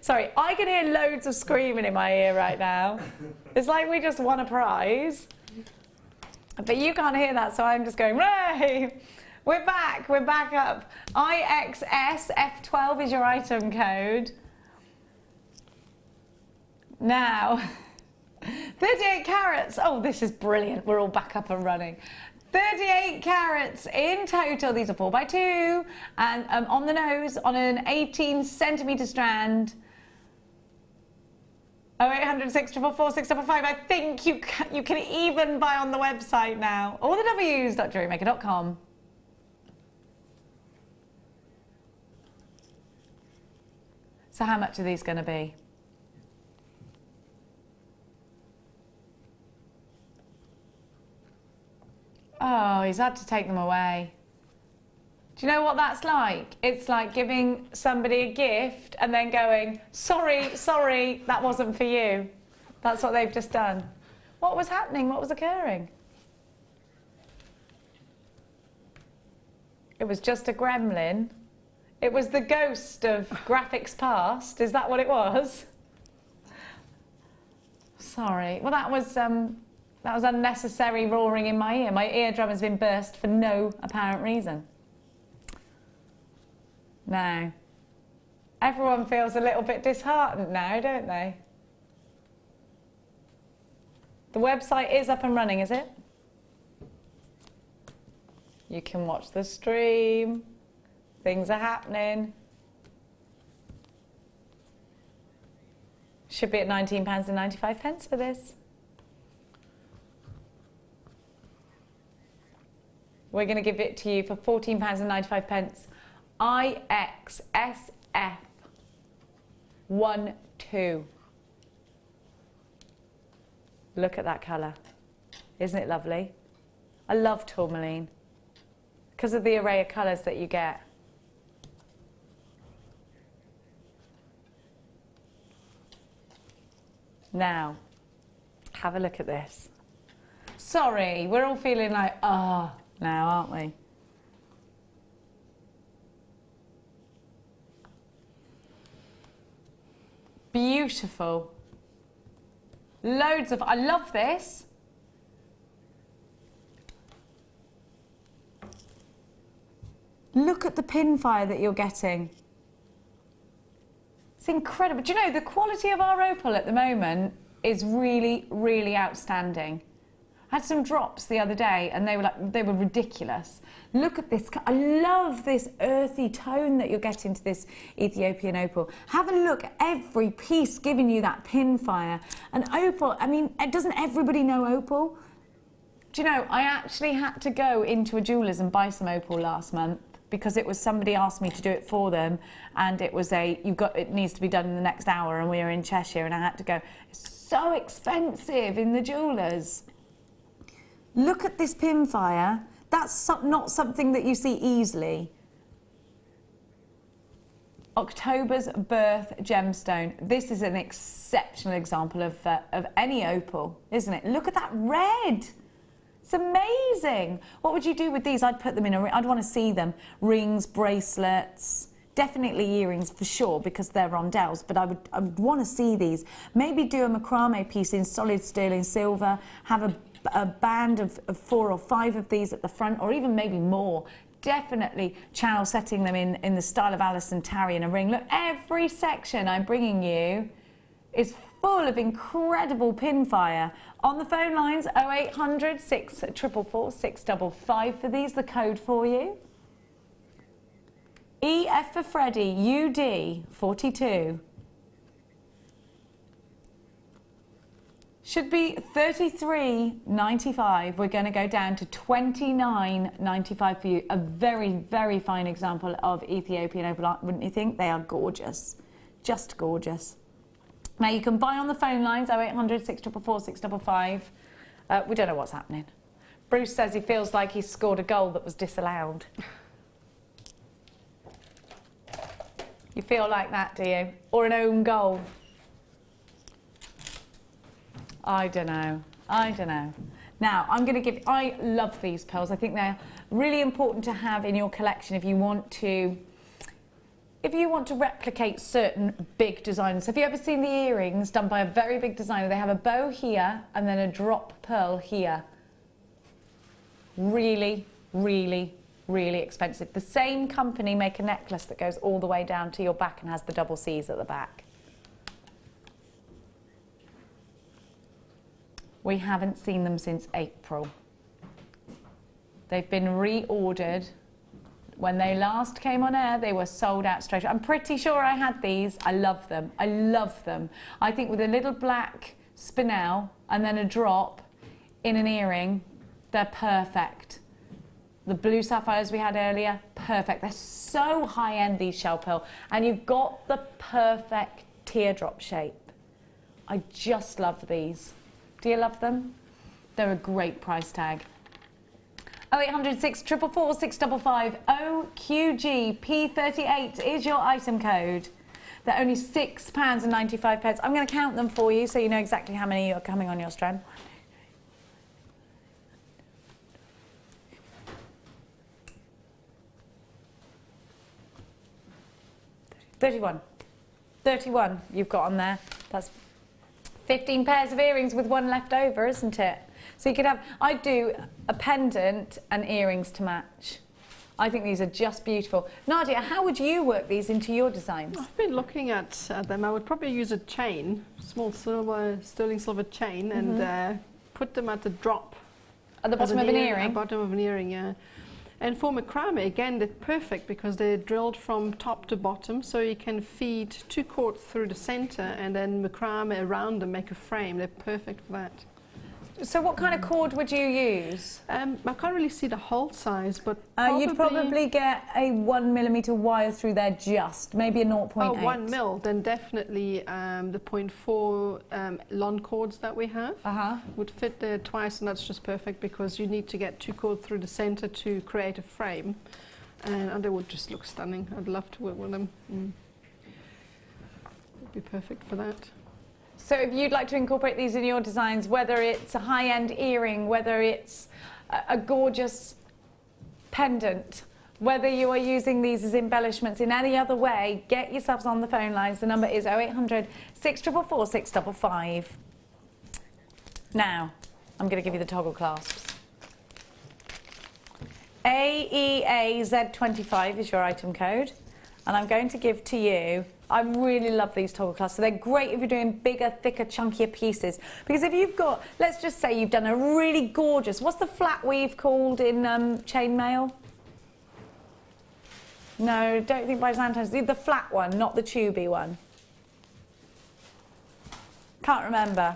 Sorry, I can hear loads of screaming in my ear right now. It's like we just won a prize. But you can't hear that, so I'm just going, Ray! We're back up. IXS F12 is your item code. Now, 38 carats. Oh, this is brilliant. We're all back up and running. 38 carats in total. These are 4x2 and on the nose on an 18 centimetre strand. 0800 644 655. I think you can even buy on the website now. All the W's.jewellerymaker.com. So how much are these going to be? Oh, he's had to take them away. Do you know what that's like? It's like giving somebody a gift and then going, sorry, that wasn't for you. That's what they've just done. What was happening? What was occurring? It was just a gremlin. It was the ghost of graphics past. Is that what it was? Sorry. Well, that was unnecessary roaring in my ear. My eardrum has been burst for no apparent reason. Now, everyone feels a little bit disheartened now, don't they? The website is up and running, is it? You can watch the stream. Things are happening. Should be at £19.95 for this. We're going to give it to you for £14.95. IXSF 12. Look at that colour. Isn't it lovely? I love tourmaline because of the array of colours that you get. Now, have a look at this. Sorry, we're all feeling like, now, aren't we? Beautiful. Loads of, I love this. Look at the pin fire that you're getting. It's incredible. Do you know, the quality of our opal at the moment is really, really outstanding. I had some drops the other day and they were ridiculous. Look at this. I love this earthy tone that you're getting to this Ethiopian opal. Have a look at every piece giving you that pin fire. And opal, I mean, doesn't everybody know opal? Do you know, I actually had to go into a jeweller's and buy some opal last month because it was somebody asked me to do it for them and it was it needs to be done in the next hour and we were in Cheshire and I had to go. It's so expensive in the jewellers. Look at this pin fire. That's not something that you see easily. October's birth gemstone. This is an exceptional example of any opal, isn't it? Look at that red. It's amazing. What would you do with these? I'd put them in a ring. I'd want to see them. Rings, bracelets, definitely earrings for sure because they're rondelles, but I would want to see these. Maybe do a macrame piece in solid sterling silver, have a band of 4 or 5 of these at the front, or even maybe more. Definitely channel setting them in the style of Alison Tarry in a ring. Look, every section I'm bringing you is full of incredible pin fire. On the phone lines, 0800 644 655 for these, the code for you. EF for Freddie, UD 42. Should be $33.95. We're going to go down to $29.95 for you. A very, very fine example of Ethiopian opal, wouldn't you think? They are gorgeous. Just gorgeous. Now you can buy on the phone lines, 0800 644 655. We don't know what's happening. Bruce says he feels like he's scored a goal that was disallowed. You feel like that, do you? Or an own goal? I don't know. Now, I'm going to give... I love these pearls. I think they're Really important to have in your collection if you want to replicate certain big designs. Have you ever seen the earrings done by a very big designer? They have a bow here and then a drop pearl here. Really, really, really expensive. The same company make a necklace that goes all the way down to your back and has the double C's at the back. We haven't seen them since April. They've been reordered. When they last came on air, they were sold out straight away. I'm pretty sure I had these. I love them. I love them. I think with a little black spinel and then a drop in an earring, they're perfect. The blue sapphires we had earlier, perfect. They're so high-end, these shell pearl. And you've got the perfect teardrop shape. I just love these. Do you love them? They're a great price tag. 0800 644 655 OQG P38 is your item code. They're only £6.95. I'm going to count them for you so you know exactly how many are coming on your strand. 31 you've got on there. That's 15 pairs of earrings with one left over, isn't it? So you could have, I'd do a pendant and earrings to match. I think these are just beautiful. Nadia, how would you work these into your designs? I've been looking at them. I would probably use a chain, small silver, sterling silver chain, and put them at the drop. At the bottom of an earring? At the bottom of an earring, yeah. And for macrame, again, they're perfect because they're drilled from top to bottom, so you can feed 2 cords through the center and then macrame around them, make a frame. They're perfect for that. So what kind of cord would you use? I can't really see the hole size, but you'd probably get a 1mm wire through there, just maybe a 0.8. Oh, 1 mil, then definitely the 0.4 lawn cords that we have would fit there twice, and that's just perfect because you need to get 2 cords through the center to create a frame, and they would just look stunning. I'd love to work with them. It'd be perfect for that. So if you'd like to incorporate these in your designs, whether it's a high-end earring, whether it's a gorgeous pendant, whether you are using these as embellishments in any other way, get yourselves on the phone lines. The number is 0800 644 655. Now, I'm going to give you the toggle clasps. AEAZ25 is your item code, and I'm going to give to you, I really love these toggle clasps. So they're great if you're doing bigger, thicker, chunkier pieces. Because if you've got, let's just say you've done a really gorgeous, what's the flat weave called in chainmail? No, don't think by Santos. The flat one, not the tubey one. Can't remember.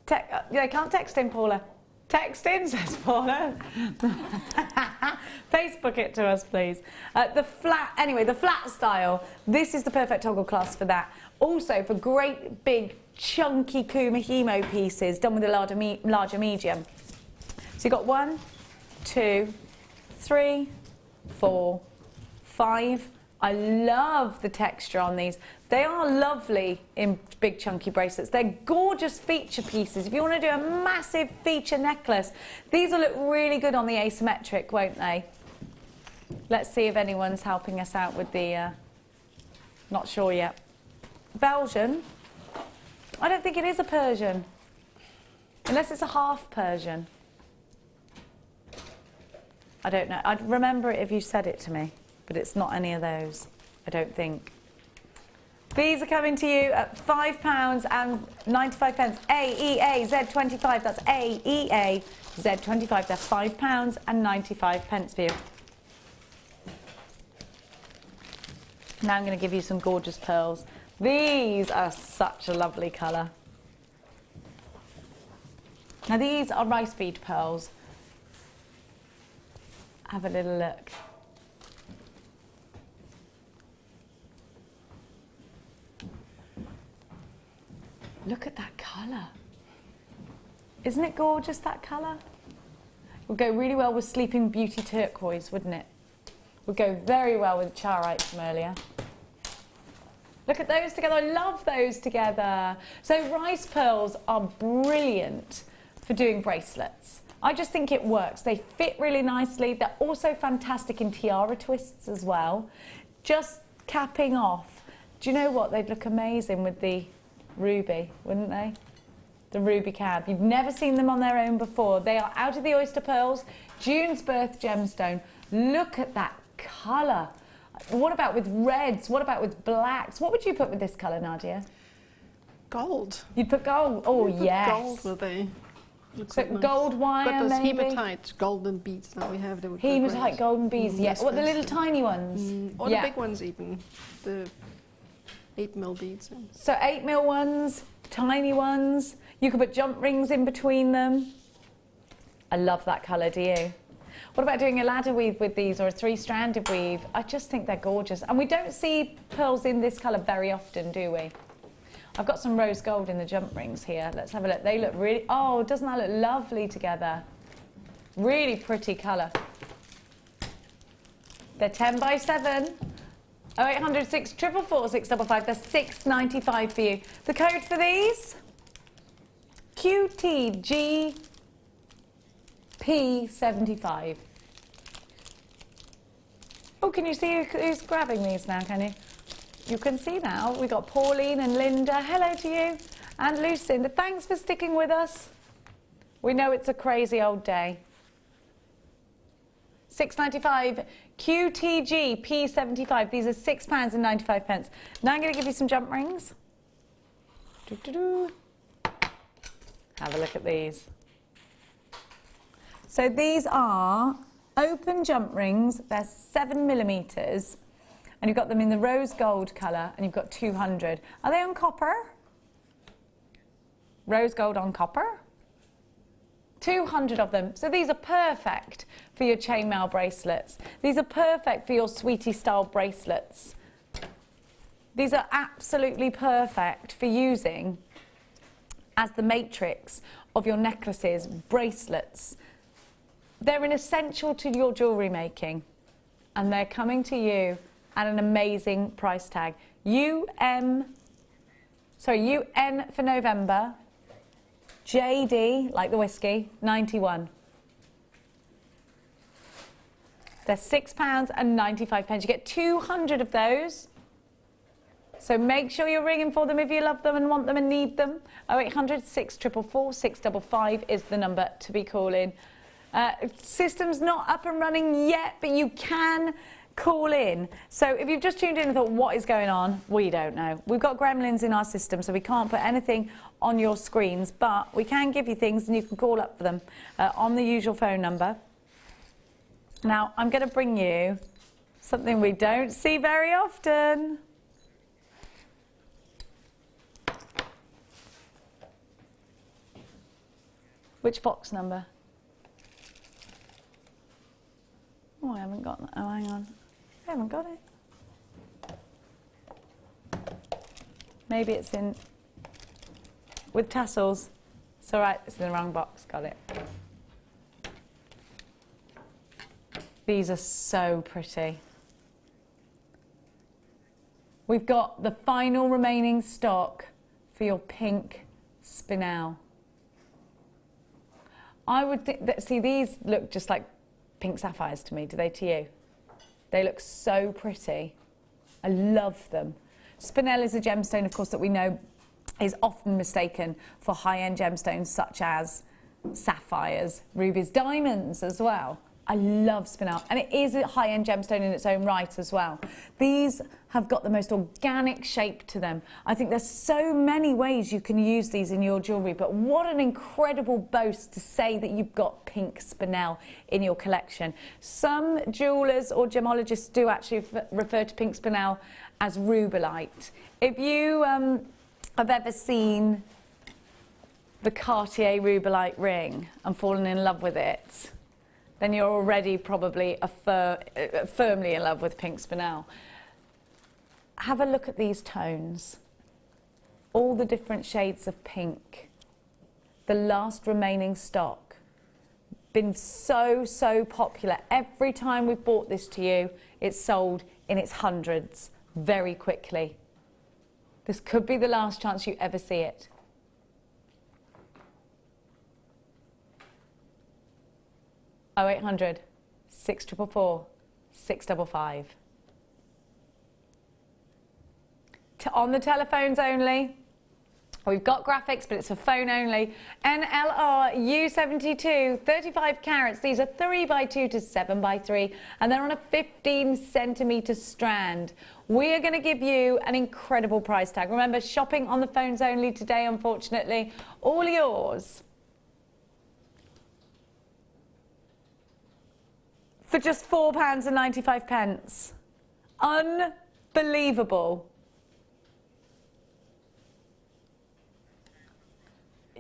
They can't text in, Paula. Text in, says Paula. Facebook it to us, please. The flat style. This is the perfect toggle clasp for that. Also, for great, big, chunky Kumahimo pieces done with a larger medium. So you've got 1, 2, 3, 4, 5. I love the texture on these. They are lovely in big chunky bracelets. They're gorgeous feature pieces. If you want to do a massive feature necklace, these will look really good on the asymmetric, won't they? Let's see if anyone's helping us out with the, not sure yet. Belgian? I don't think it is a Persian. Unless it's a half Persian. I don't know. I'd remember it if you said it to me. But it's not any of those, I don't think. These are coming to you at £5.95. AEAZ25, that's AEAZ25. They're £5.95 for you. Now I'm going to give you some gorgeous pearls. These are such a lovely colour. Now these are rice bead pearls. Have a little look. Look at that colour. Isn't it gorgeous, that colour? Would go really well with Sleeping Beauty turquoise, wouldn't it? Would go very well with Charite from earlier. Look at those together. I love those together. So rice pearls are brilliant for doing bracelets. I just think it works. They fit really nicely. They're also fantastic in tiara twists as well. Just capping off. Do you know what? They'd look amazing with the ruby, wouldn't they? The ruby cab. You've never seen them on their own before. They are out of the oyster pearls, June's birth gemstone. Look at that colour. What about with reds? What about with blacks? What would you put with this colour, Nadia? Gold. You'd put gold? Oh, You put yes. gold with a... So gold wire, got those maybe? hematite golden beads that we have. They would look Hematite great. golden beads, yeah. yes, What, the yes. little tiny ones? Or Yeah. the big ones even. The 8mm beads. Yeah. So 8mm ones, tiny ones. You could put jump rings in between them. I love that colour, do you? What about doing a ladder weave with these or a 3-stranded weave? I just think they're gorgeous. And we don't see pearls in this colour very often, do we? I've got some rose gold in the jump rings here. Let's have a look. They look really... Oh, doesn't that look lovely together? Really pretty colour. They're 10 by 7. 0800 644 655. They're £6.95 for you. The code for these? QTGP75. Oh, can you see who's grabbing these now, can you? You can see now, we've got Pauline and Linda. Hello to you. And Lucinda, thanks for sticking with us. We know it's a crazy old day. £6.95, QTG P75. These are £6.95. Now I'm going to give you some jump rings. Have a look at these. So these are open jump rings. They're 7mm. And you've got them in the rose gold colour, and you've got 200. Are they on copper? Rose gold on copper? 200 of them. So these are perfect for your chainmail bracelets. These are perfect for your sweetie style bracelets. These are absolutely perfect for using as the matrix of your necklaces, bracelets. They're an essential to your jewellery making, and they're coming to you at an amazing price tag. UN for November, JD, like the whiskey, 91. They're £6.95. You get 200 of those. So make sure you're ringing for them if you love them and want them and need them. 0800 644 655 is the number to be calling. System's not up and running yet, but you can call in. So if you've just tuned in and thought, what is going on? We don't know. We've got gremlins in our system, so we can't put anything on your screens, but we can give you things and you can call up for them on the usual phone number. Now, I'm going to bring you something we don't see very often. Which box number? Oh, I haven't got that. Oh, hang on. I haven't got it. Maybe it's in with tassels. It's all right, it's in the wrong box. Got it. These are so pretty. We've got the final remaining stock for your pink Spinel. I would think that, see, these look just like pink sapphires to me, do they to you? They look so pretty. I love them. Spinel is a gemstone, of course, that we know is often mistaken for high-end gemstones such as sapphires, rubies, diamonds as well. I love Spinel, and it is a high-end gemstone in its own right as well. These have got the most organic shape to them. I think there's so many ways you can use these in your jewellery, but what an incredible boast to say that you've got pink Spinel in your collection. Some jewellers or gemologists do actually refer to pink Spinel as rubellite. If you have ever seen the Cartier rubellite ring and fallen in love with it, then you're already probably firmly in love with pink Spinel. Have a look at these tones. All the different shades of pink. The last remaining stock. Been so, so popular. Every time we've brought this to you, it's sold in its hundreds very quickly. This could be the last chance you ever see it. 0800 644 655. On the telephones only. We've got graphics, but it's for phone only. NLR U72, 35 carats. These are 3x2 to 7x3, and they're on a 15 centimetre strand. We are going to give you an incredible price tag. Remember, shopping on the phones only today, unfortunately. All yours. For just £4.95. Unbelievable.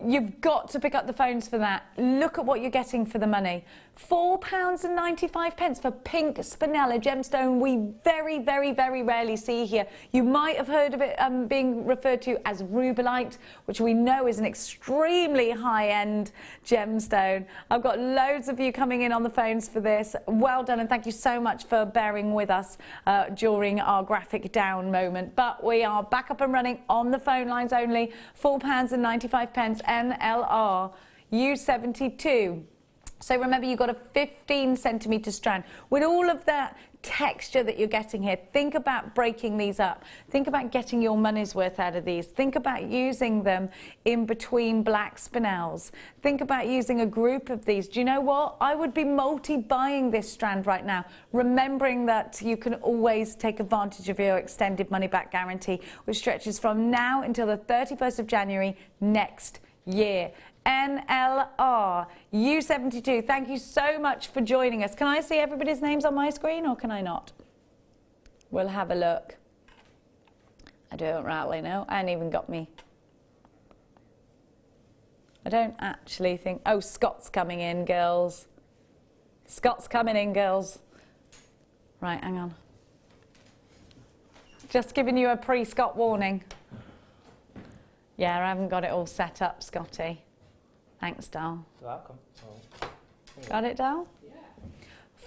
You've got to pick up the phones for that. Look at what you're getting for the money. £4.95 for pink Spinel, a gemstone we very, very, very rarely see here. You might have heard of it being referred to as rubellite, which we know is an extremely high-end gemstone. I've got loads of you coming in on the phones for this. Well done, and thank you so much for bearing with us during our graphic down moment. But we are back up and running on the phone lines only. £4.95, NLR U72. So remember, you've got a 15 centimetre strand. With all of that texture that you're getting here, think about breaking these up. Think about getting your money's worth out of these. Think about using them in between black spinels. Think about using a group of these. Do you know what? I would be multi-buying this strand right now, remembering that you can always take advantage of your extended money-back guarantee, which stretches from now until the 31st of January next year. NLR U72, thank you so much for joining us. Can I see everybody's names on my screen, or can I not? We'll have a look. I don't rightly know. I ain't even got me. I don't actually think... Oh, Scott's coming in, girls. Scott's coming in, girls. Right, hang on. Just giving you a pre-Scott warning. Yeah, I haven't got it all set up, Scotty. Thanks, Dal. Got it, Dal? Yeah.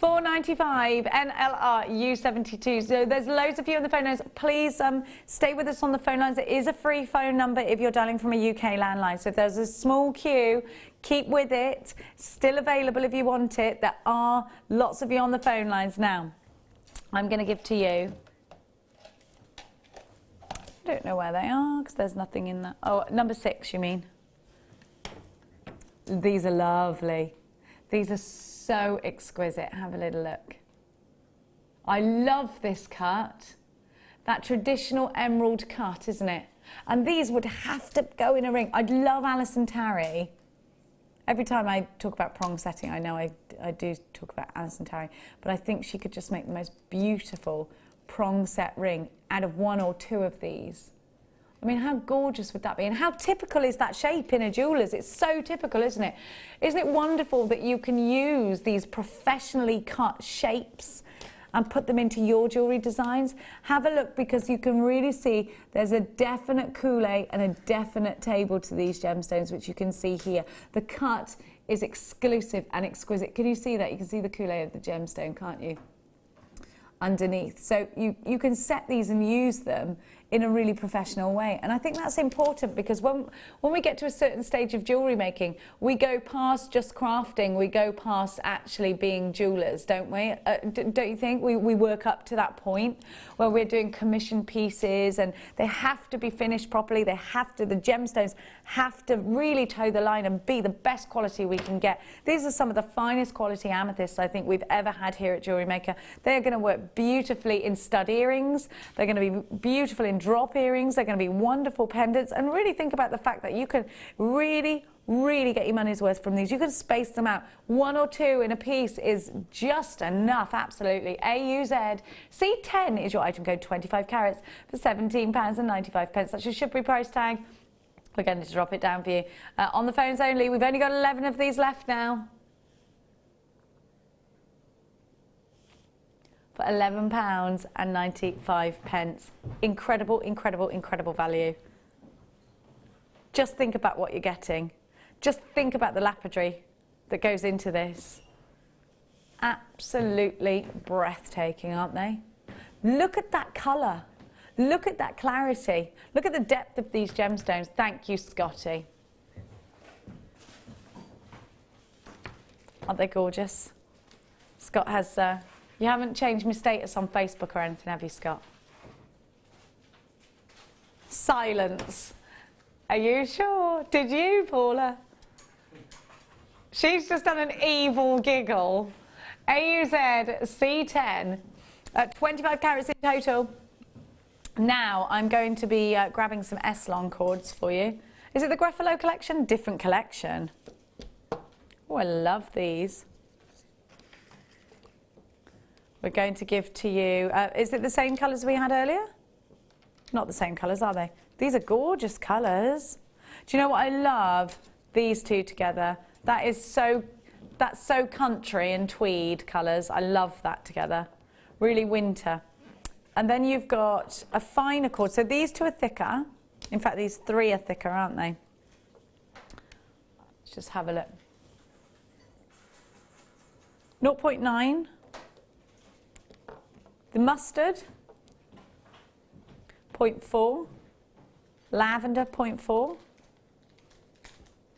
£4.95, NLR U72. So there's loads of you on the phone lines. Please stay with us on the phone lines. It is a free phone number if you're dialing from a UK landline. So if there's a small queue, keep with it. Still available if you want it. There are lots of you on the phone lines now. I'm going to give to you. I don't know where they are because there's nothing in that. Oh, number 6, you mean? These are lovely. These are so exquisite. Have a little look. I love this cut. That traditional emerald cut, isn't it? And these would have to go in a ring. I'd love Alison Tarry. Every time I talk about prong setting, I know I do talk about Alison Tarry, but I think she could just make the most beautiful prong set ring out of 1 or 2 of these. I mean, how gorgeous would that be? And how typical is that shape in a jeweller's? It's so typical, isn't it? Isn't it wonderful that you can use these professionally cut shapes and put them into your jewellery designs? Have a look, because you can really see there's a definite coulee and a definite table to these gemstones, which you can see here. The cut is exclusive and exquisite. Can you see that? You can see the coulee of the gemstone, can't you? Underneath. So you can set these and use them in a really professional way. And I think that's important, because when we get to a certain stage of jewellery making, we go past just crafting, we go past actually being jewellers, don't we? Don't you think? We work up to that point where we're doing commission pieces, and they have to be finished properly. They have to, the gemstones have to really toe the line and be the best quality we can get. These are some of the finest quality amethysts I think we've ever had here at Jewellery Maker. They're going to work beautifully in stud earrings. They're going to be beautiful in drop earrings. They're going to be wonderful pendants. And really think about the fact that you can really get your money's worth from these. You can space them out. 1 or 2 in a piece is just enough, absolutely. AUZ C10 is your item code, 25 carats for £17.95. That's your should-be price tag. We're going to drop it down for you. On the phones only, we've only got 11 of these left now. For £11.95. Incredible, incredible, incredible value. Just think about what you're getting. Just think about the lapidary that goes into this. Absolutely breathtaking, aren't they? Look at that colour. Look at that clarity. Look at the depth of these gemstones. Thank you, Scotty. Aren't they gorgeous? Scott has, you haven't changed my status on Facebook or anything, have you, Scott? Silence. Are you sure? Did you, Paula? She's just done an evil giggle. AUZ C10 at 25 carats in total. Now I'm going to be grabbing some S-long cords for you. Is it the Gruffalo collection? Different collection. Oh, I love these. We're going to give to you, is it the same colours we had earlier? Not the same colours, are they? These are gorgeous colours. Do you know what I love? These two together. That's so country and tweed colours. I love that together. Really winter. And then you've got a finer cord. So these two are thicker. In fact, these three are thicker, aren't they? Let's just have a look. 0.9. The mustard, 0.4. Lavender, 0.4.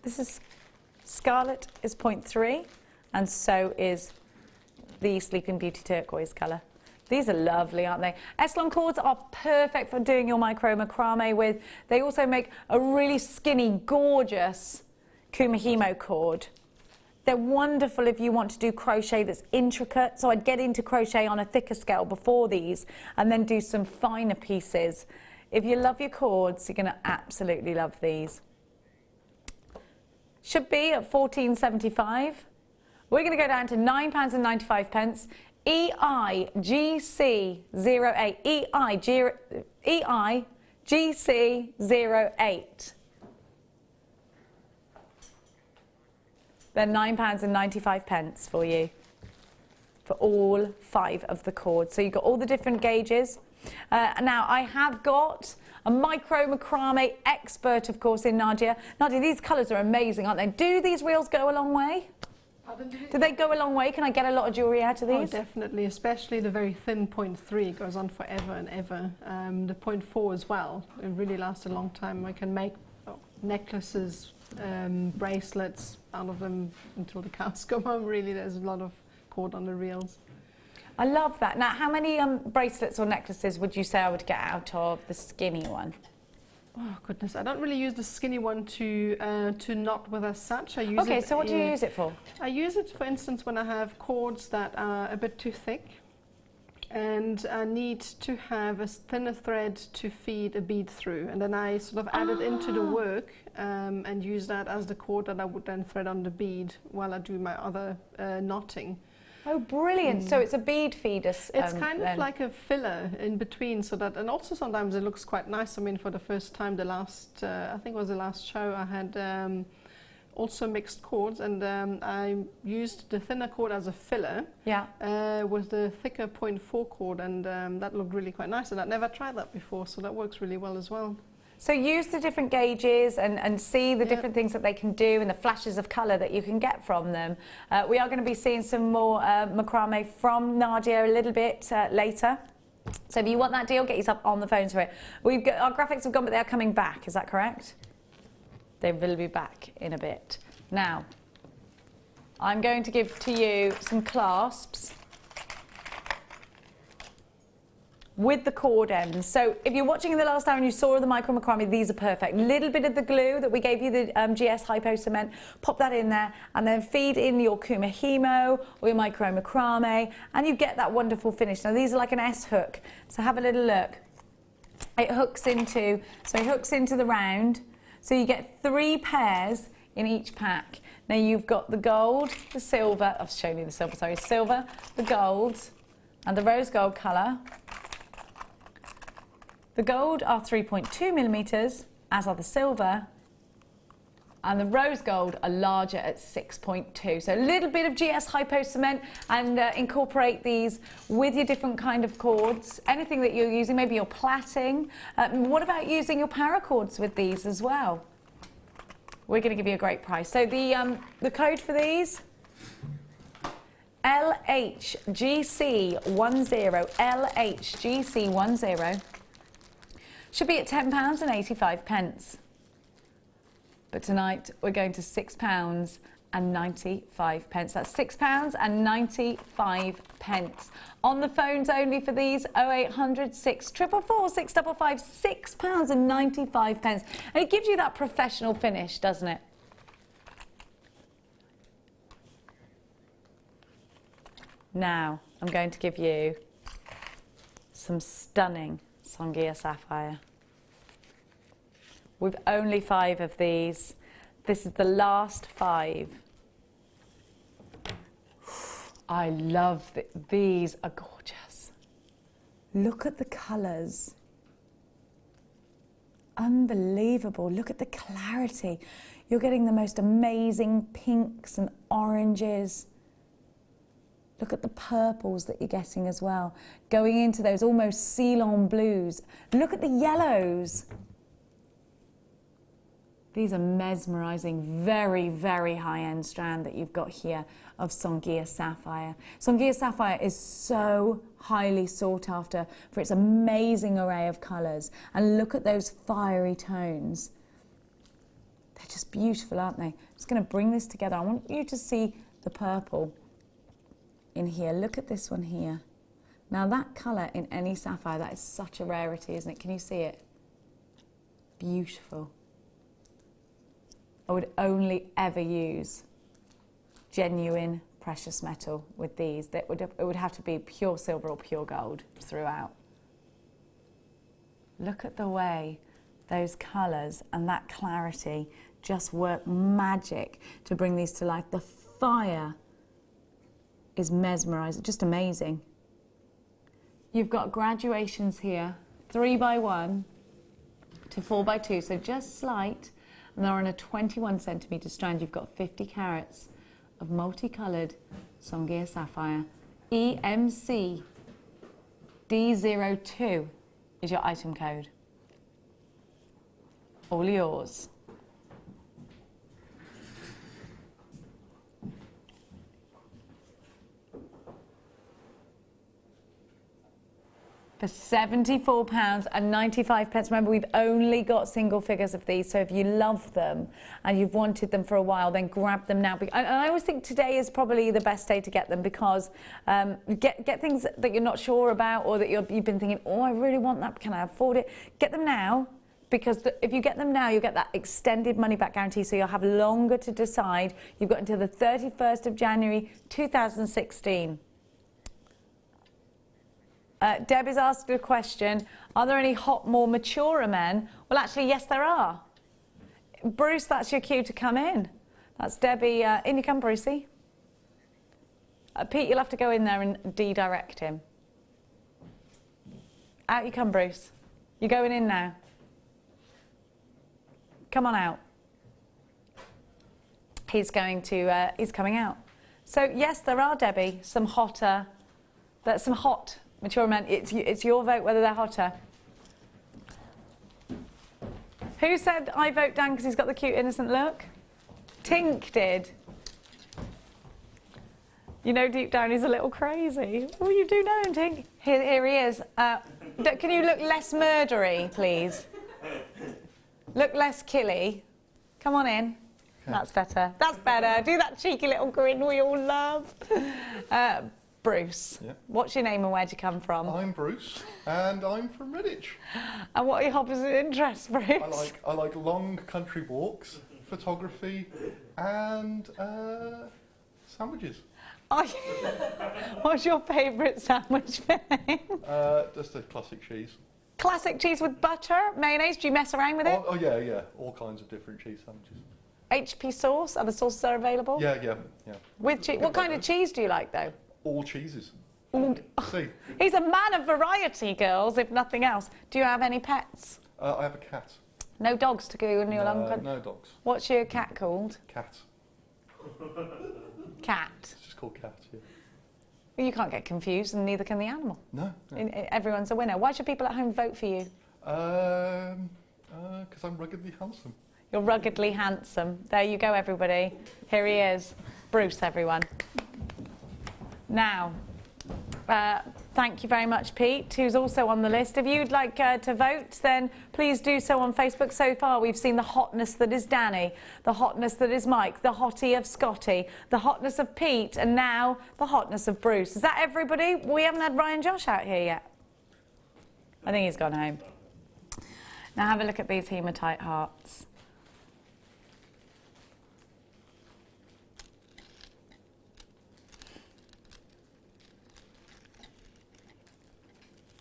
This is scarlet is 0.3, and so is the Sleeping Beauty turquoise colour. These are lovely, aren't they? S-long cords are perfect for doing your micro-macramé with. They also make a really skinny, gorgeous kumihimo cord. They're wonderful if you want to do crochet that's intricate. So I'd get into crochet on a thicker scale before these and then do some finer pieces. If you love your cords, you're going to absolutely love these. Should be at £14.75. We're going to go down to £9.95. EIGC08. EIGC08. They're £9.95 for you, for all 5 of the cords. So you've got all the different gauges. Now, I have got a micro-macramé expert, of course, in Nadia. Nadia, these colours are amazing, aren't they? Do these reels go a long way? Do they go a long way? Can I get a lot of jewellery out of these? Oh, definitely, especially the very thin 0.3 goes on forever and ever. The 0.4 as well, it really lasts a long time. I can make necklaces, bracelets out of them until the cows come home. Really, there's a lot of cord on the reels. I love that. Now, how many bracelets or necklaces would you say I would get out of the skinny one? Oh goodness, I don't really use the skinny one to knot with as such. I use okay, it, so what do you use it for? I use it, for instance, when I have cords that are a bit too thick and I need to have a thinner thread to feed a bead through, and then I sort of add it into the work and use that as the cord that I would then thread on the bead while I do my other knotting. Oh, brilliant. So it's a bead feeder. It's kind of like a filler in between, so that, and also sometimes it looks quite nice. I mean, for the first time, the last, I think it was the last show, I had also mixed cords, and I used the thinner cord as a filler with the thicker 0.4 cord, and that looked really quite nice, and I'd never tried that before, so that works really well as well. So use the different gauges and see the different things that they can do and the flashes of colour that you can get from them. We are going to be seeing some more macrame from Nadia a little bit later. So if you want that deal, get yourself on the phones for it. We've got, our graphics have gone, but they are coming back. Is that correct? They will be back in a bit. Now, I'm going to give to you some clasps with the cord ends. So if you're watching in the last hour and you saw the micro macrame, these are perfect. Little bit of the glue that we gave you, the GS hypo cement, pop that in there and then feed in your kumihimo or your micro macrame and you get that wonderful finish. Now these are like an S hook, so have a little look. It hooks into, the round, so you get 3 pairs in each pack. Now you've got the gold, the silver, I've shown you the silver, sorry, silver, the gold and the rose gold colour. The gold are 3.2 millimetres, as are the silver, and the rose gold are larger at 6.2. So a little bit of GS hypo cement and incorporate these with your different kind of cords. Anything that you're using, maybe you're plaiting. What about using your paracords with these as well? We're going to give you a great price. So the code for these, LHGC10, LHGC10. Should be at £10.85. But tonight we're going to £6 £6.95. That's £6.95. On the phones only for these, 0800 644 655, £6.95. And it gives you that professional finish, doesn't it? Now, I'm going to give you some stunning Songhia Sapphire. We've only 5 of these. This is the last 5. I love these are gorgeous. Look at the colours. Unbelievable. Look at the clarity. You're getting the most amazing pinks and oranges. Look at the purples that you're getting as well. Going into those almost Ceylon blues. Look at the yellows. These are mesmerising, very, very high-end strand that you've got here of Songhia Sapphire. Songhia Sapphire is so highly sought after for its amazing array of colours. And look at those fiery tones. They're just beautiful, aren't they? I'm just going to bring this together. I want you to see the purple in here. Look at this one here. Now that colour in any sapphire, that is such a rarity, isn't it? Can you see it? Beautiful. I would only ever use genuine precious metal with these. It would have to be pure silver or pure gold throughout. Look at the way those colours and that clarity just work magic to bring these to life. The fire is mesmerising, just amazing. You've got graduations here, 3x1 to 4x2, so just slight. And they're on a 21 centimetre strand. You've got 50 carats of multicoloured Songhia Sapphire. EMC D02 is your item code. All yours. For £74.95. Remember, we've only got single figures of these, so if you love them and you've wanted them for a while, then grab them now. And I always think today is probably the best day to get them, because get things that you're not sure about, or that you've been thinking, oh, I really want that, can I afford it? Get them now, because if you get them now, you'll get that extended money-back guarantee, so you'll have longer to decide. You've got until the 31st of January 2016. Deb has asked a question, are there any hot, more mature men? Well, actually, yes, there are. Bruce, that's your cue to come in. That's Debbie. In you come, Brucey. Pete, you'll have to go in there and dedirect him. Out you come, Bruce. You're going in now. Come on out. He's coming out. So, yes, there are, Debbie, some hot mature men. It's your vote whether they're hotter. Who said I vote Dan because he's got the cute innocent look? Tink did. You know deep down he's a little crazy. Oh, you do know him, Tink. Here he is. Can you look less murdery, please? Look less killy. Come on in. That's better. That's better. Do that cheeky little grin we all love. Bruce, yeah. What's your name and where'd you come from? I'm Bruce, and I'm from Redditch. And what are your hobbies and interests, Bruce? I like long country walks, photography, and sandwiches. What's your favourite sandwich filling? Just a classic cheese. Classic cheese with butter, mayonnaise. Do you mess around with it? Oh yeah, all kinds of different cheese sandwiches. HP sauce. Other sauces are available. Yeah. With cheese. What kind of cheese do you like, though? All cheeses. See. He's a man of variety, girls, if nothing else. Do you have any pets? I have a cat. No dogs to go in your long country? No dogs. What's your cat called? Cat. Cat? It's just called Cat, yeah. Well, you can't get confused, and neither can the animal. No. Everyone's a winner. Why should people at home vote for you? Because I'm ruggedly handsome. You're ruggedly handsome. There you go, everybody. Here he is. Bruce, everyone. Now, Thank you very much, Pete, who's also on the list. If you'd like to vote, then please do so on Facebook. So far, we've seen the hotness that is Danny, the hotness that is Mike, the hottie of Scotty, the hotness of Pete, and now the hotness of Bruce. Is that everybody? We haven't had Ryan Josh out here yet. I think he's gone home. Now have a look at these hematite hearts.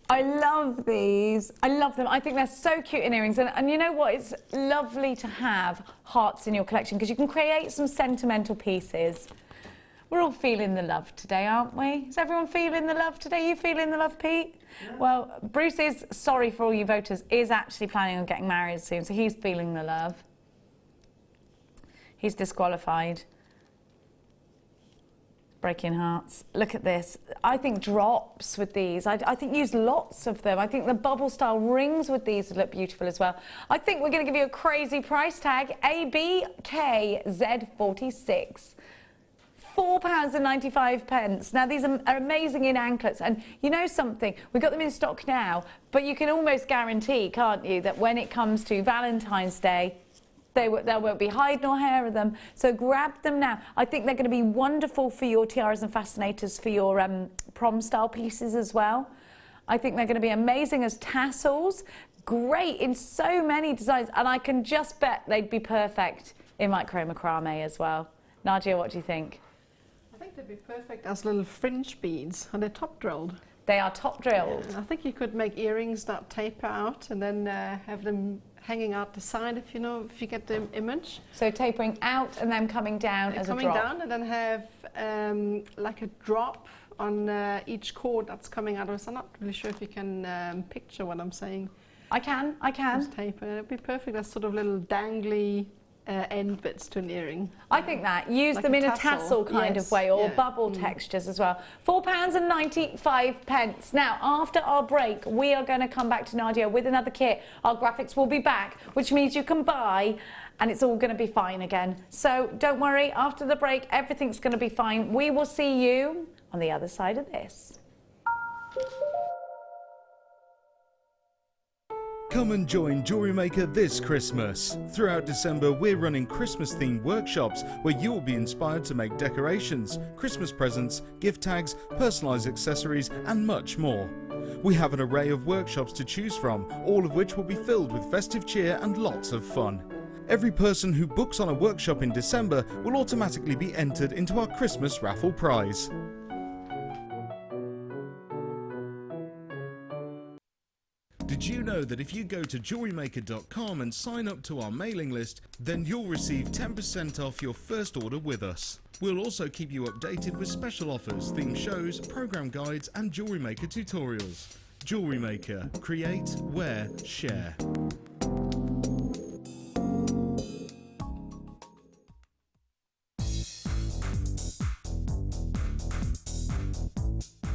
I love these. I love them. I think they're so cute in earrings. And you know what? It's lovely to have hearts in your collection because you can create some sentimental pieces. We're all feeling the love today, aren't we? Is everyone feeling the love today? You feeling the love, Pete? Yeah. Well, Bruce is, sorry for all you voters, is actually planning on getting married soon, so he's feeling the love. He's disqualified. Breaking hearts. Look at this. I think drops with these. I think use lots of them. I think the bubble style rings with these look beautiful as well. I think we're going to give you a crazy price tag. ABKZ46. £4.95. Now these are amazing in anklets, and you know something, we've got them in stock now, but you can almost guarantee, can't you, that when it comes to Valentine's Day, there won't be hide nor hair of them. So grab them now. I think they're going to be wonderful for your tiaras and fascinators, for your prom style pieces as well. I think they're going to be amazing as tassels. Great in so many designs, and I can just bet they'd be perfect in micro-macramé as well. Nadia, what do you think? I think they'd be perfect as little fringe beads, and they're top drilled. They are top drilled. Yeah, I think you could make earrings that taper out and then have them hanging out the side, if you get the image. So tapering out and then coming down as a drop. Coming down and then have like a drop on each cord that's coming out of us. I'm not really sure if you can picture what I'm saying. I can. Just taper. It'd be perfect as sort of little dangly end bits to an earring. I think that. Use them in a tassel kind of way, or bubble textures as well. £4.95. Now, after our break, we are going to come back to Nadia with another kit. Our graphics will be back, which means you can buy, and it's all going to be fine again. So don't worry, after the break, everything's going to be fine. We will see you on the other side of this. Come and join Jewellery Maker this Christmas. Throughout December, we're running Christmas-themed workshops where you will be inspired to make decorations, Christmas presents, gift tags, personalised accessories, and much more. We have an array of workshops to choose from, all of which will be filled with festive cheer and lots of fun. Every person who books on a workshop in December will automatically be entered into our Christmas raffle prize. Did you know that if you go to JewelleryMaker.com and sign up to our mailing list, then you'll receive 10% off your first order with us. We'll also keep you updated with special offers, theme shows, program guides and Jewellery Maker tutorials. Jewellery Maker. Create, wear, share.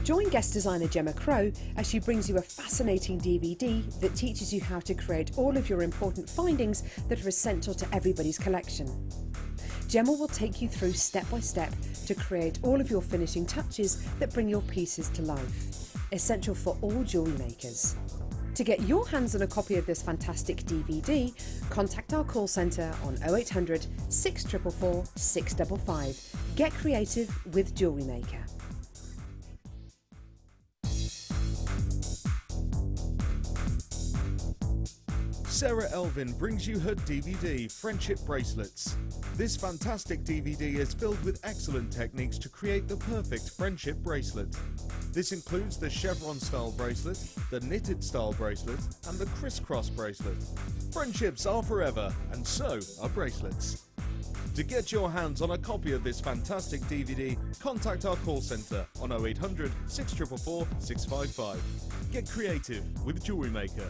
Join guest designer Gemma Crow as she brings you a fascinating DVD that teaches you how to create all of your important findings that are essential to everybody's collection. Gemma will take you through step by step to create all of your finishing touches that bring your pieces to life, essential for all jewellery makers. To get your hands on a copy of this fantastic DVD, contact our call centre on 0800 644 655. Get creative with Jewellery Maker. Sarah Elvin brings you her DVD, Friendship Bracelets. This fantastic DVD is filled with excellent techniques to create the perfect friendship bracelet. This includes the chevron style bracelet, the knitted style bracelet, and the crisscross bracelet. Friendships are forever, and so are bracelets. To get your hands on a copy of this fantastic DVD, contact our call centre on 0800 644 655. Get creative with Jewellery Maker.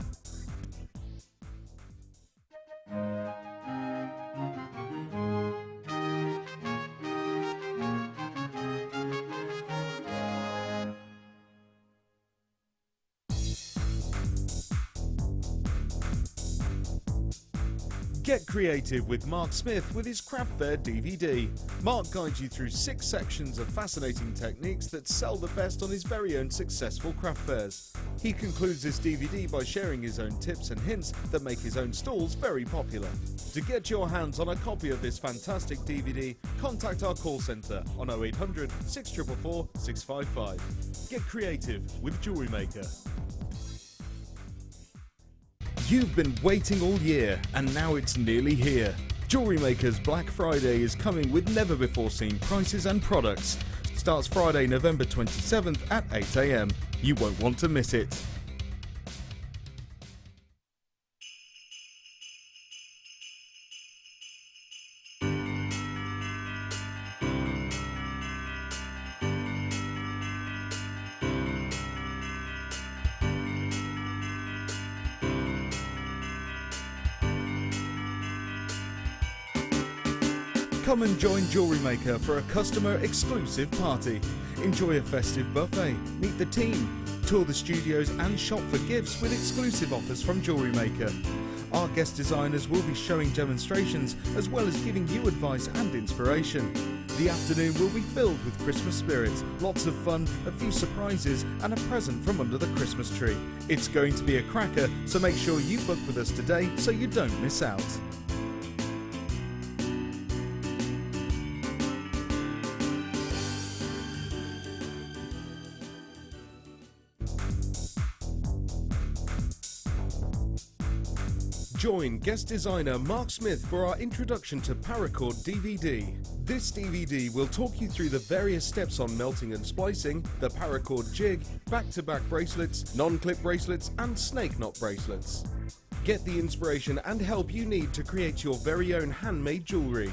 Get creative with Mark Smith with his Craft Fair DVD. Mark guides you through 6 sections of fascinating techniques that sell the best on his very own successful craft fairs. He concludes this DVD by sharing his own tips and hints that make his own stalls very popular. To get your hands on a copy of this fantastic DVD, contact our call centre on 0800 644 655. Get creative with Jewellery Maker. You've been waiting all year, and now it's nearly here. Jewellery Maker's Black Friday is coming with never-before-seen prices and products. Starts Friday, November 27th at 8 AM. You won't want to miss it. Come and join Jewellery Maker for a customer exclusive party. Enjoy a festive buffet, meet the team, tour the studios and shop for gifts with exclusive offers from Jewellery Maker. Our guest designers will be showing demonstrations as well as giving you advice and inspiration. The afternoon will be filled with Christmas spirit, lots of fun, a few surprises and a present from under the Christmas tree. It's going to be a cracker, so make sure you book with us today so you don't miss out. Join guest designer Mark Smith for our introduction to paracord DVD. This DVD will talk you through the various steps on melting and splicing, the paracord jig, back-to-back bracelets, non-clip bracelets and snake knot bracelets. Get the inspiration and help you need to create your very own handmade jewellery.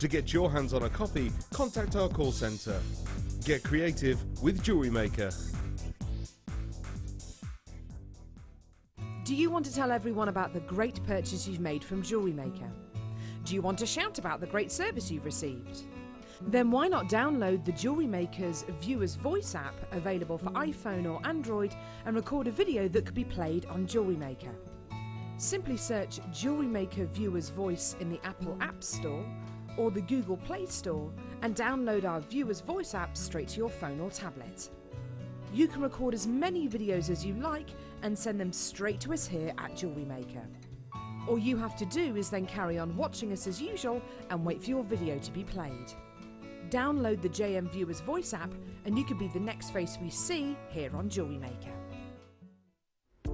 To get your hands on a copy, contact our call centre. Get creative with Jewellery Maker. Do you want to tell everyone about the great purchase you've made from Jewellery Maker? Do you want to shout about the great service you've received? Then why not download the Jewellery Maker's Viewer's Voice app, available for iPhone or Android, and record a video that could be played on Jewellery Maker. Simply search Jewellery Maker Viewer's Voice in the Apple App Store or the Google Play Store and download our Viewer's Voice app straight to your phone or tablet. You can record as many videos as you like and send them straight to us here at Jewellery Maker. All you have to do is then carry on watching us as usual and wait for your video to be played. Download the JM Viewer's Voice app and you could be the next face we see here on Jewellery Maker.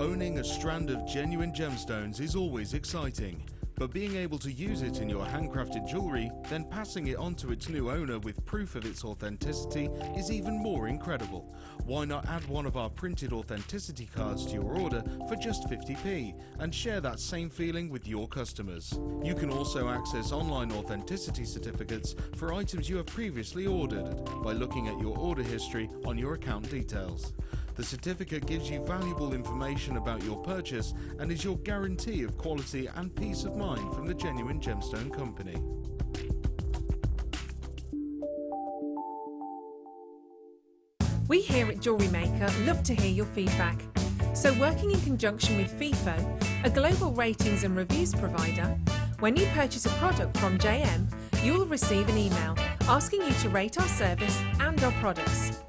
Owning a strand of genuine gemstones is always exciting, but being able to use it in your handcrafted jewellery, then passing it on to its new owner with proof of its authenticity is even more incredible. Why not add one of our printed authenticity cards to your order for just 50p and share that same feeling with your customers? You can also access online authenticity certificates for items you have previously ordered by looking at your order history on your account details. The certificate gives you valuable information about your purchase and is your guarantee of quality and peace of mind from the Genuine Gemstone Company. We here at Jewellery Maker love to hear your feedback. So working in conjunction with FIFO, a global ratings and reviews provider, when you purchase a product from JM, you will receive an email asking you to rate our service and our products.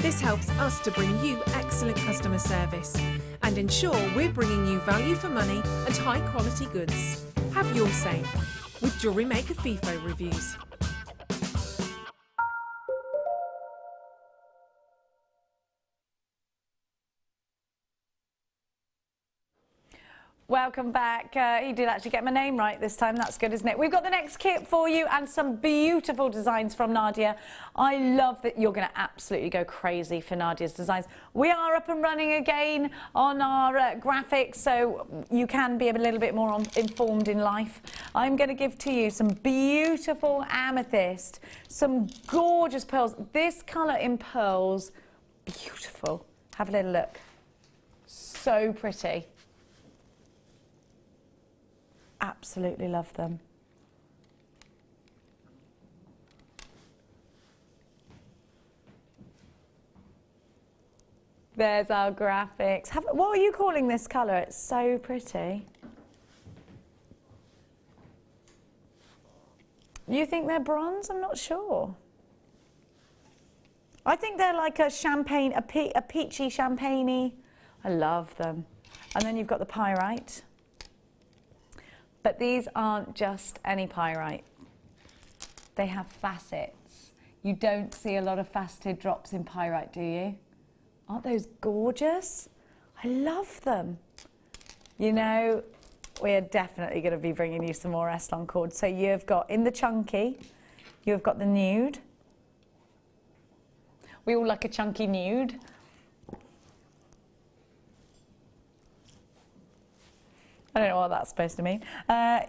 This helps us to bring you excellent customer service and ensure we're bringing you value for money and high quality goods. Have your say with Jewellery Maker FIFO reviews. Welcome back. You did actually get my name right this time. That's good, isn't it? We've got the next kit for you and some beautiful designs from Nadia. I love that you're going to absolutely go crazy for Nadia's designs. We are up and running again on our graphics, so you can be a little bit more informed in life. I'm going to give to you some beautiful amethyst, some gorgeous pearls. This colour in pearls, beautiful. Have a little look. So pretty. Absolutely love them. There's our graphics. What are you calling this colour? It's so pretty. You think they're bronze? I'm not sure. I think they're like a champagne, a peachy champagne-y. I love them. And then you've got the pyrite. But these aren't just any pyrite. They have facets. You don't see a lot of faceted drops in pyrite, do you? Aren't those gorgeous? I love them. You know, we're definitely going to be bringing you some more Estlon cords. So you've got, in the chunky, you've got the nude. We all like a chunky nude. I don't know what that's supposed to mean.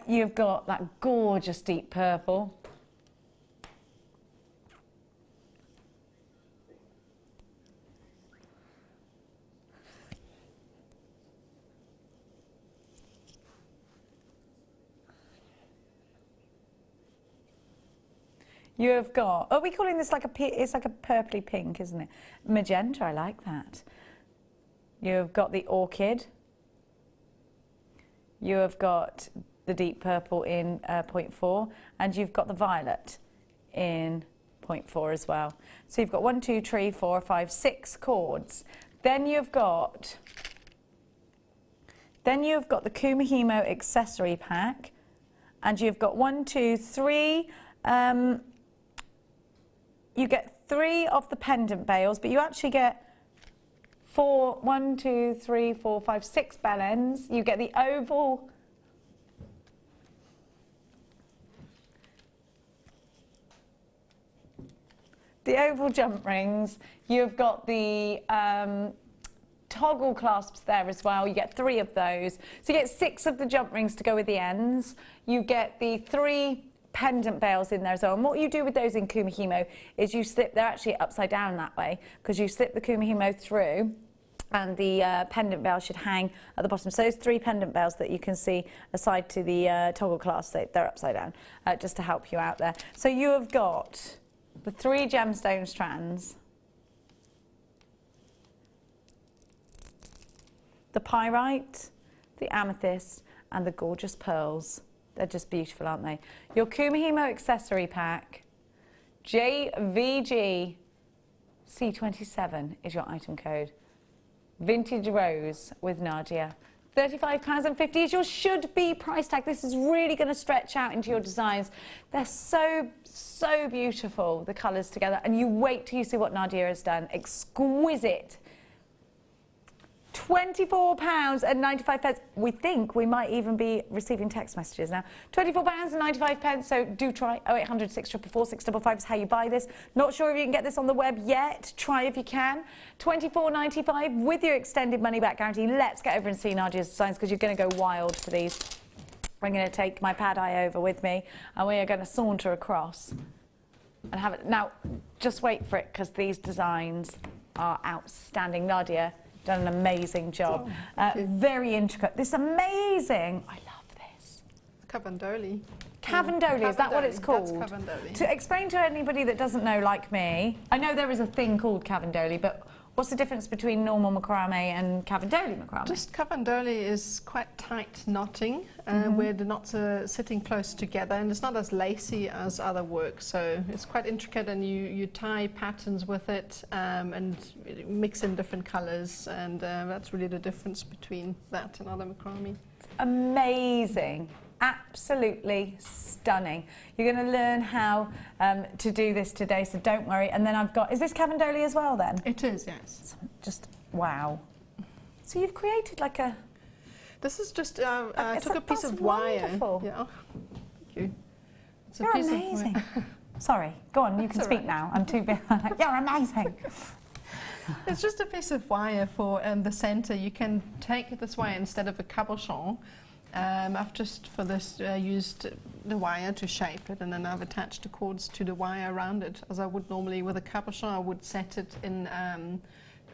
You've got that gorgeous deep purple. You have got, are we calling this like it's like a purpley pink, isn't it? Magenta, I like that. You have got the orchid. You have got the deep purple in 0.4, and you've got the violet in 0.4 as well. So you've got 1, 2, 3, 4, 5, 6 cords. Then you've got the Kumihimo accessory pack, and you've got 1, 2, 3. You get 3 of the pendant bales, but you actually get 1, 2, 3, 4, 5, 6 bell ends. You get the oval. The oval jump rings. You've got the toggle clasps there as well. You get 3 of those. So you get 6 of the jump rings to go with the ends. You get the 3 pendant bales in there as well. And what you do with those in Kumihimo is you slip, they're actually upside down that way, because you slip the Kumihimo through and the pendant bell should hang at the bottom. So those 3 pendant bells that you can see aside to the toggle clasp, they're upside down, just to help you out there. So you have got the 3 gemstone strands, the pyrite, the amethyst, and the gorgeous pearls. They're just beautiful, aren't they? Your Kumihimo accessory pack, JVG C27 is your item code. Vintage Rose with Nadia. £35.50 is your should-be price tag. This is really going to stretch out into your designs. They're so, so beautiful, the colours together. And you wait till you see what Nadia has done. Exquisite. £24.95. We think we might even be receiving text messages now. £24.95, so do try. 0800 644 655 is how you buy this. Not sure if you can get this on the web yet. Try if you can. £24.95 with your extended money back guarantee. Let's get over and see Nadia's designs, because you're going to go wild for these. I'm going to take my pad eye over with me, and we are going to saunter across and have it. Now, just wait for it, because these designs are outstanding. Nadia done an amazing job. Very intricate. This is amazing. I love this. Cavandoli. Cavandoli, is that what it's called? That's Cavandoli. To explain to anybody that doesn't know, like me, I know there is a thing called Cavandoli, but what's the difference between normal macrame and Cavandoli macrame? Just Cavandoli is quite tight knotting, where the knots are sitting close together, and it's not as lacy as other work, so it's quite intricate, and you tie patterns with it and mix in different colours, and that's really the difference between that and other macrame. Amazing. Absolutely stunning. You're going to learn how to do this today, so don't worry. And then I've got, is this Cavandoli as well then? It is, yes. Just, wow. So you've created like a... This is just, I took a piece of wire. Wonderful. Yeah. Thank you. It's a You're piece amazing. Of Sorry, go on, you can That's speak all now. I'm too big. You're amazing. It's just a piece of wire for the centre. You can take this wire instead of a cabochon. I've just for this used the wire to shape it, and then I've attached the cords to the wire around it, as I would normally with a cabochon. I would set it in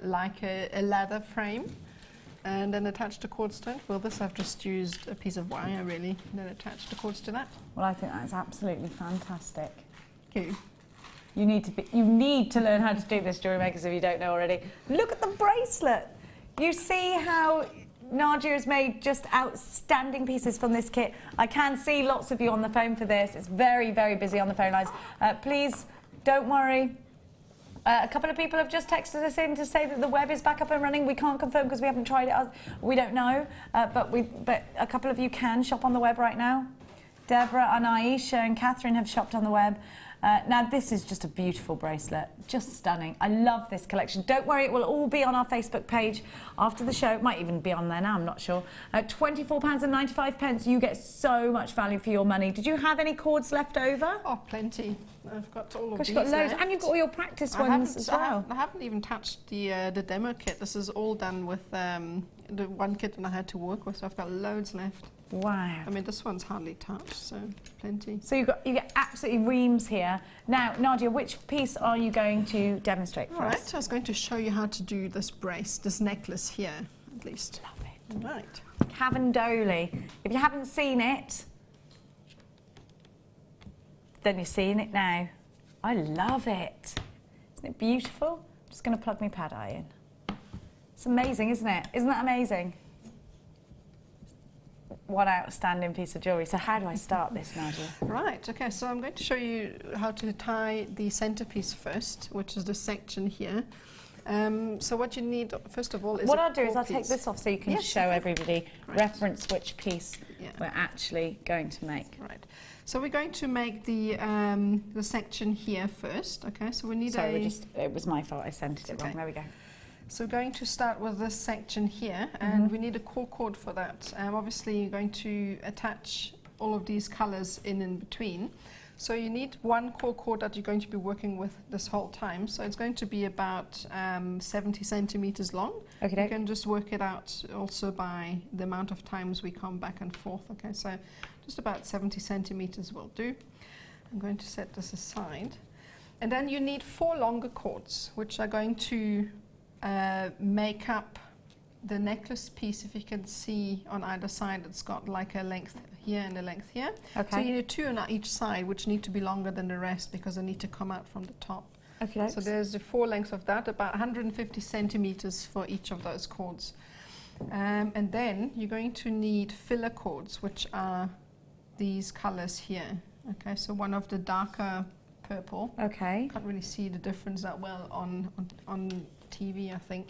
like a ladder frame, and then attach the cords to it. Well, this I've just used a piece of wire really, and then attached the cords to that. Well, I think that's absolutely fantastic. Thank you. You need to learn how to do this, jewellery makers, if you don't know already. Look at the bracelet. You see how Nadia has made just outstanding pieces from this kit. I can see lots of you on the phone for this. It's very, very busy on the phone lines. Please, don't worry. A couple of people have just texted us in to say that the web is back up and running. We can't confirm because we haven't tried it. We don't know, but a couple of you can shop on the web right now. Deborah and Aisha and Catherine have shopped on the web. Now, this is just a beautiful bracelet, just stunning. I love this collection. Don't worry, it will all be on our Facebook page after the show. It might even be on there now, I'm not sure. £24.95, you get so much value for your money. Did you have any cords left over? Oh, plenty. I've got all of these. You've got loads, left. and you've got all your practice ones as well. I haven't even touched the demo kit. This is all done with the one kit that I had to work with, so I've got loads left. Wow. I mean, this one's hardly touched, so plenty. So you get absolutely reams here. Now, Nadia, which piece are you going to demonstrate for All right, us? so I was going to show you how to do this this necklace here, at least. Love it. All right. Cavendoli. If you haven't seen it, then you're seeing it now. I love it. Isn't it beautiful? I'm just going to plug my pad eye in. It's amazing, isn't it? Isn't that amazing? What outstanding piece of jewellery. So how do I start this, Nadia? Right, okay, so I'm going to show you how to tie the centerpiece first, which is the section here. So what you need, first of all, is what a I'll do is core I'll take piece. this off so you can Yes, show everybody, Right. reference which piece Yeah. we're actually going to make. Right. So we're going to make the section here first, okay? So we need Sorry, it was my fault, I centered it wrong. There we go. So we're going to start with this section here, and we need a core cord for that. Obviously, you're going to attach all of these colors in between. So you need one core cord that you're going to be working with this whole time. So it's going to be about 70 centimeters long. Okay. You can just work it out also by the amount of times we come back and forth. Okay, so just about 70 centimeters will do. I'm going to set this aside. And then you need 4 longer cords, which are going to make up the necklace piece. If you can see on either side, it's got like a length here and a length here. Okay. So you need 2 on each side, which need to be longer than the rest because they need to come out from the top. Okay. So there's the 4 lengths of that, about 150 centimeters for each of those cords. And then you're going to need filler cords, which are these colors here. Okay, so one of the darker purple. Okay. Can't really see the difference that well on TV, I think.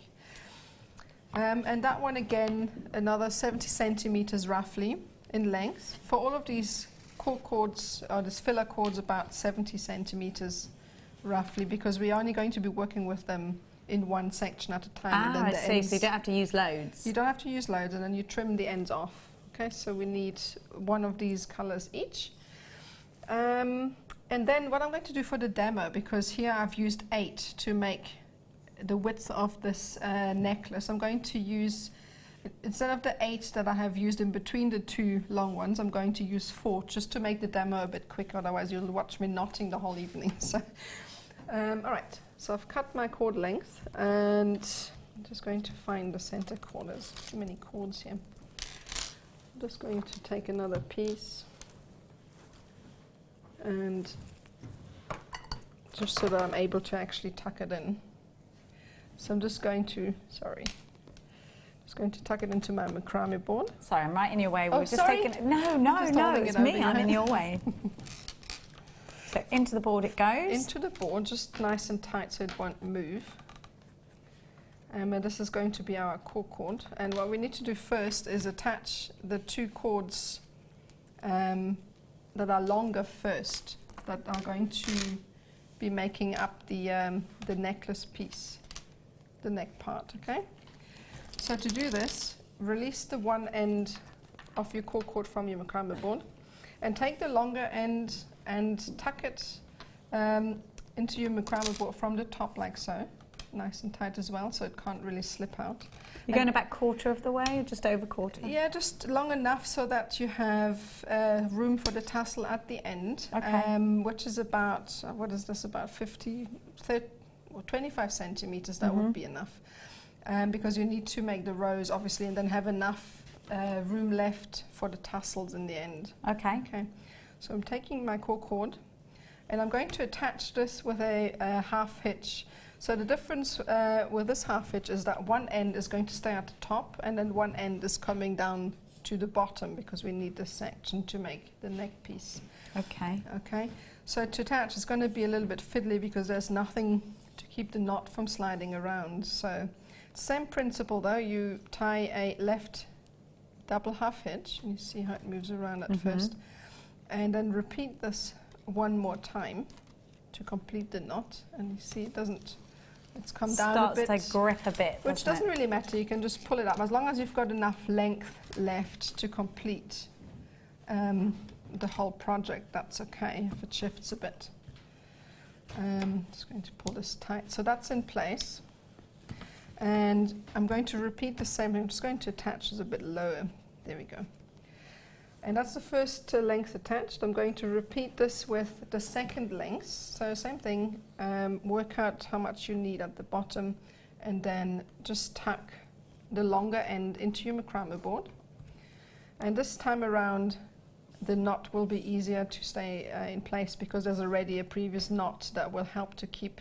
And that one again, another 70 centimeters roughly in length. For all of these core cords, or these filler cords, about 70 centimeters roughly, because we're only going to be working with them in one section at a time. And then I the see, ends, so you don't have to use loads. you don't have to use loads, and then you trim the ends off. Okay, so we need one of these colors each. And then what I'm going to do for the demo, because here I've used 8 to make the width of this necklace, I'm going to use, instead of the 8 that I have used in between the 2 long ones, I'm going to use 4 just to make the demo a bit quicker, otherwise you'll watch me knotting the whole evening. So, all right, so I've cut my cord length, and I'm just going to find the center cord. There's too many cords here. I'm just going to take another piece, and just so that I'm able to actually tuck it in. So I'm just going to, tuck it into my macrame board. Sorry, I'm right in your way. Oh, We're just sorry. taking. No, it's me. I'm in your way. So into the board it goes. Into the board, just nice and tight so it won't move. And this is going to be our core cord. And what we need to do first is attach the 2 cords that are longer first, that are going to be making up the necklace piece, the neck part, okay? So to do this, release the one end of your core cord from your macrame board, and take the longer end and tuck it into your macrame board from the top like so, nice and tight as well, so it can't really slip out. You're going about quarter of the way, or just over quarter? Yeah, just long enough so that you have room for the tassel at the end, Okay. which is about, what is this, about 25 centimeters, that would be enough. Because you need to make the rows, obviously, and then have enough room left for the tassels in the end. Okay. Okay. So I'm taking my core cord, and I'm going to attach this with a half hitch. So the difference with this half hitch is that one end is going to stay at the top and then one end is coming down to the bottom because we need this section to make the neck piece. Okay. Okay, so to attach it's going to be a little bit fiddly because there's nothing to keep the knot from sliding around. So same principle though, you tie a left double half hitch, and you see how it moves around at first, and then repeat this one more time to complete the knot, and you see it doesn't, it's come down a bit. Starts to grip a bit, which doesn't really matter, you can just pull it up as long as you've got enough length left to complete the whole project. That's okay if it shifts a bit. Just going to pull this tight, so that's in place, and I'm going to repeat the same. I'm just going to attach this a bit lower. There we go. And that's the first length attached. I'm going to repeat this with the second length. So same thing, work out how much you need at the bottom and then just tuck the longer end into your macrame board. And this time around the knot will be easier to stay in place because there's already a previous knot that will help to keep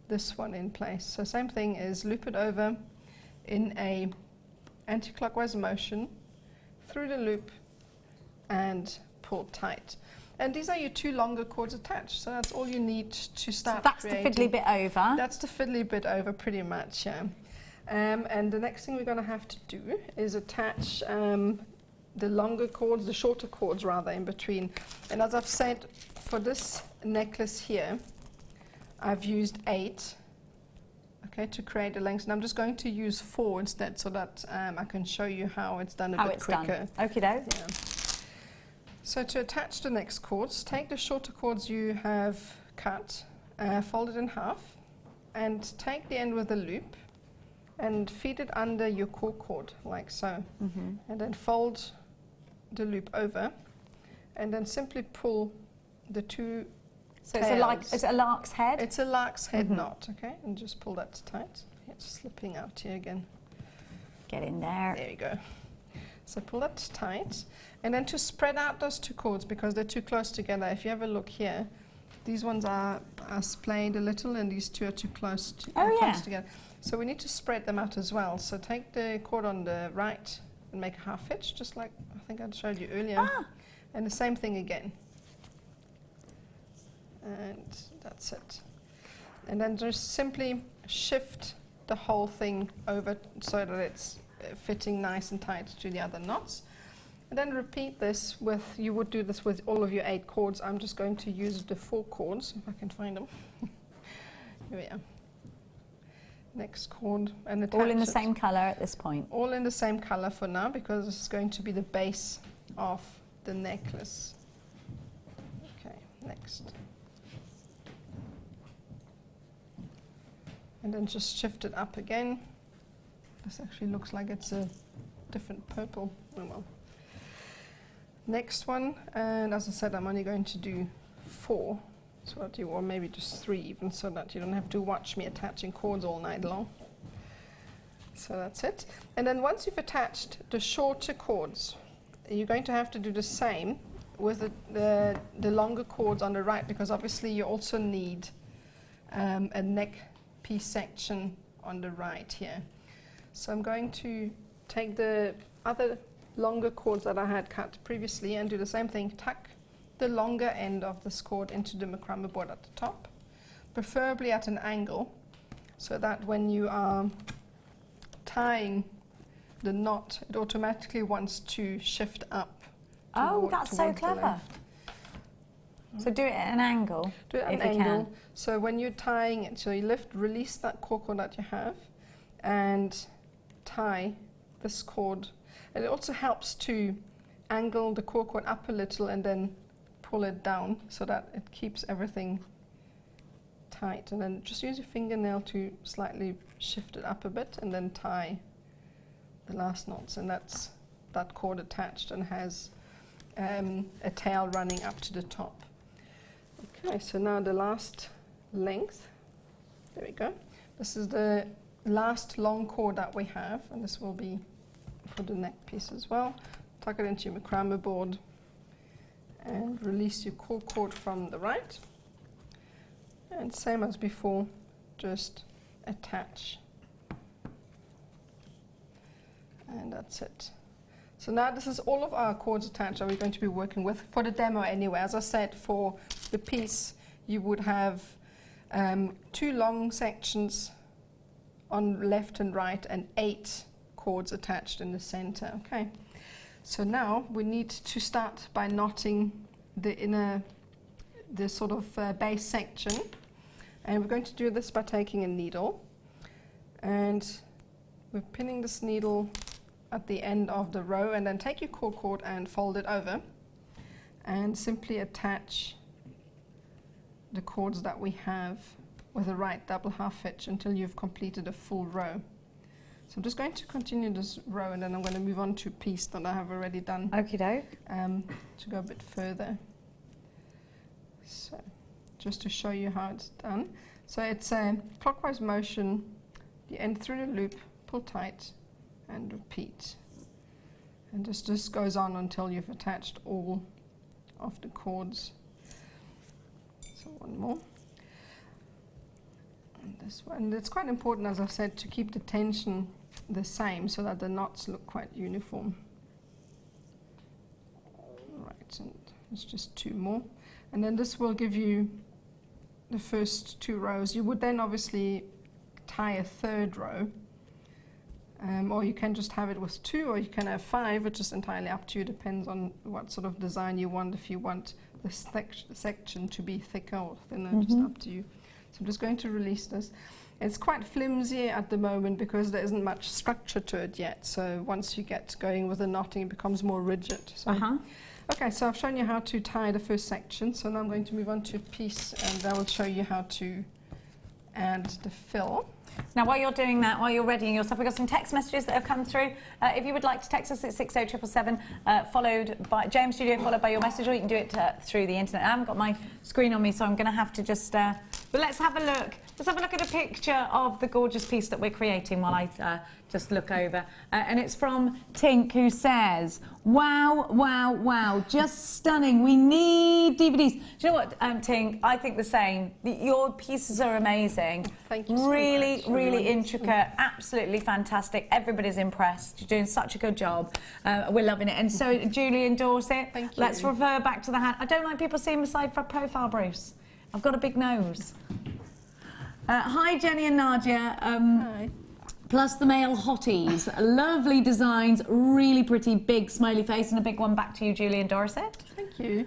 this one in place. So same thing is loop it over in a anti-clockwise motion through the loop and pull tight. And these are your two longer cords attached, so that's all you need to start creating. That's the fiddly bit over? That's the fiddly bit over pretty much, yeah. And the next thing we're going to have to do is attach the longer cords, the shorter cords rather, in between. And as I've said, for this necklace here, I've used 8 to create a length, and I'm just going to use 4 instead so that I can show you how it's done a bit quicker. Okie doke. Yeah. So to attach the next cords, take the shorter cords you have cut, fold it in half, and take the end with the loop and feed it under your core cord, like so. And then fold the loop over, and then simply pull the two So tails. it's a lark's head? It's a lark's head knot, okay? And just pull that tight. It's slipping out here again. Get in there. There you go. So pull that tight. And then to spread out those two cords, because they're too close together, if you have a look here, these ones are splayed a little and these two are too close, close together. So we need to spread them out as well. So take the cord on the right and make a half hitch, just like I think I showed you earlier. And the same thing again. And that's it. And then just simply shift the whole thing over so that it's fitting nice and tight to the other knots. And then repeat this with, you would do this with all of your 8 cords. I'm just going to use the 4 cords, if I can find them. Here we are. Next cord, and attach all in the it. same colour at this point? All in the same colour for now, because this is going to be the base of the necklace. Okay, next. And then just shift it up again. This actually looks like it's a different purple. Oh well. Next one, and as I said, I'm only going to do 4, so that you, or maybe just 3 even, so that you don't have to watch me attaching cords all night long. So that's it. And then once you've attached the shorter cords, you're going to have to do the same with the longer cords on the right, because obviously you also need a neck piece section on the right here. So I'm going to take the other longer cords that I had cut previously and do the same thing. Tuck the longer end of this cord into the macrame board at the top, preferably at an angle, so that when you are tying the knot, it automatically wants to shift up. Oh, that's so clever. So do it at an angle. Do it at an angle. So when you're tying it, so you release that cord that you have, and tie this cord. And it also helps to angle the cord up a little and then pull it down so that it keeps everything tight. And then just use your fingernail to slightly shift it up a bit and then tie the last knots. And that's that cord attached and has a tail running up to the top. Okay, so now the last length. There we go. This is the last long cord that we have, and this will be for the neck piece as well. Tuck it into your macrame board and release your core cord from the right. And same as before, just attach. And that's it. So now this is all of our cords attached that we're going to be working with for the demo anyway. As I said, for the piece, you would have 2 long sections on left and right and 8 cords attached in the center. Okay. So now we need to start by knotting the sort of base section. And we're going to do this by taking a needle. And we're pinning this needle at the end of the row, and then take your cord and fold it over and simply attach the cords that we have with the right double half hitch until you've completed a full row. So I'm just going to continue this row, and then I'm going to move on to a piece that I have already done. Okie doke. To go a bit further. So just to show you how it's done. So it's a clockwise motion, the end through the loop, pull tight, and repeat. And this just goes on until you've attached all of the cords. So one more. And this one. And it's quite important, as I said, to keep the tension the same so that the knots look quite uniform. Right, and it's just 2 more. And then this will give you the first 2 rows. You would then obviously tie a 3rd row. Or you can just have it with 2, or you can have 5, which is entirely up to you, depends on what sort of design you want. If you want this section to be thicker or thinner, just up to you. So I'm just going to release this. It's quite flimsy at the moment because there isn't much structure to it yet. So once you get going with the knotting, it becomes more rigid. So okay, so I've shown you how to tie the first section. So now I'm going to move on to a piece, and I will show you how to add the fill. Now, while you're doing that, while you're readying your stuff, we've got some text messages that have come through. If you would like to text us at 60777, followed by JM Studio, followed by your message, or you can do it through the internet. I haven't got my screen on me, so I'm going to have to just... but let's have a look. Let's have a look at a picture of the gorgeous piece that we're creating while I just look over. And it's from Tink, who says, wow, wow, wow, just stunning. We need DVDs. Do you know what, Tink? I think the same. Your pieces are amazing. Thank you so really, much. really intricate, absolutely fantastic. Everybody's impressed. You're doing such a good job. We're loving it. And so Julie and Dorset, Thank you. Let's refer back to the hand. I don't like people seeing my side profile, Bruce. I've got a big nose. Hi, Jenny and Nadia. Hi. Plus the male hotties. Lovely designs, really pretty, big smiley face, and a big one back to you, Julie and Dorset. Thank you.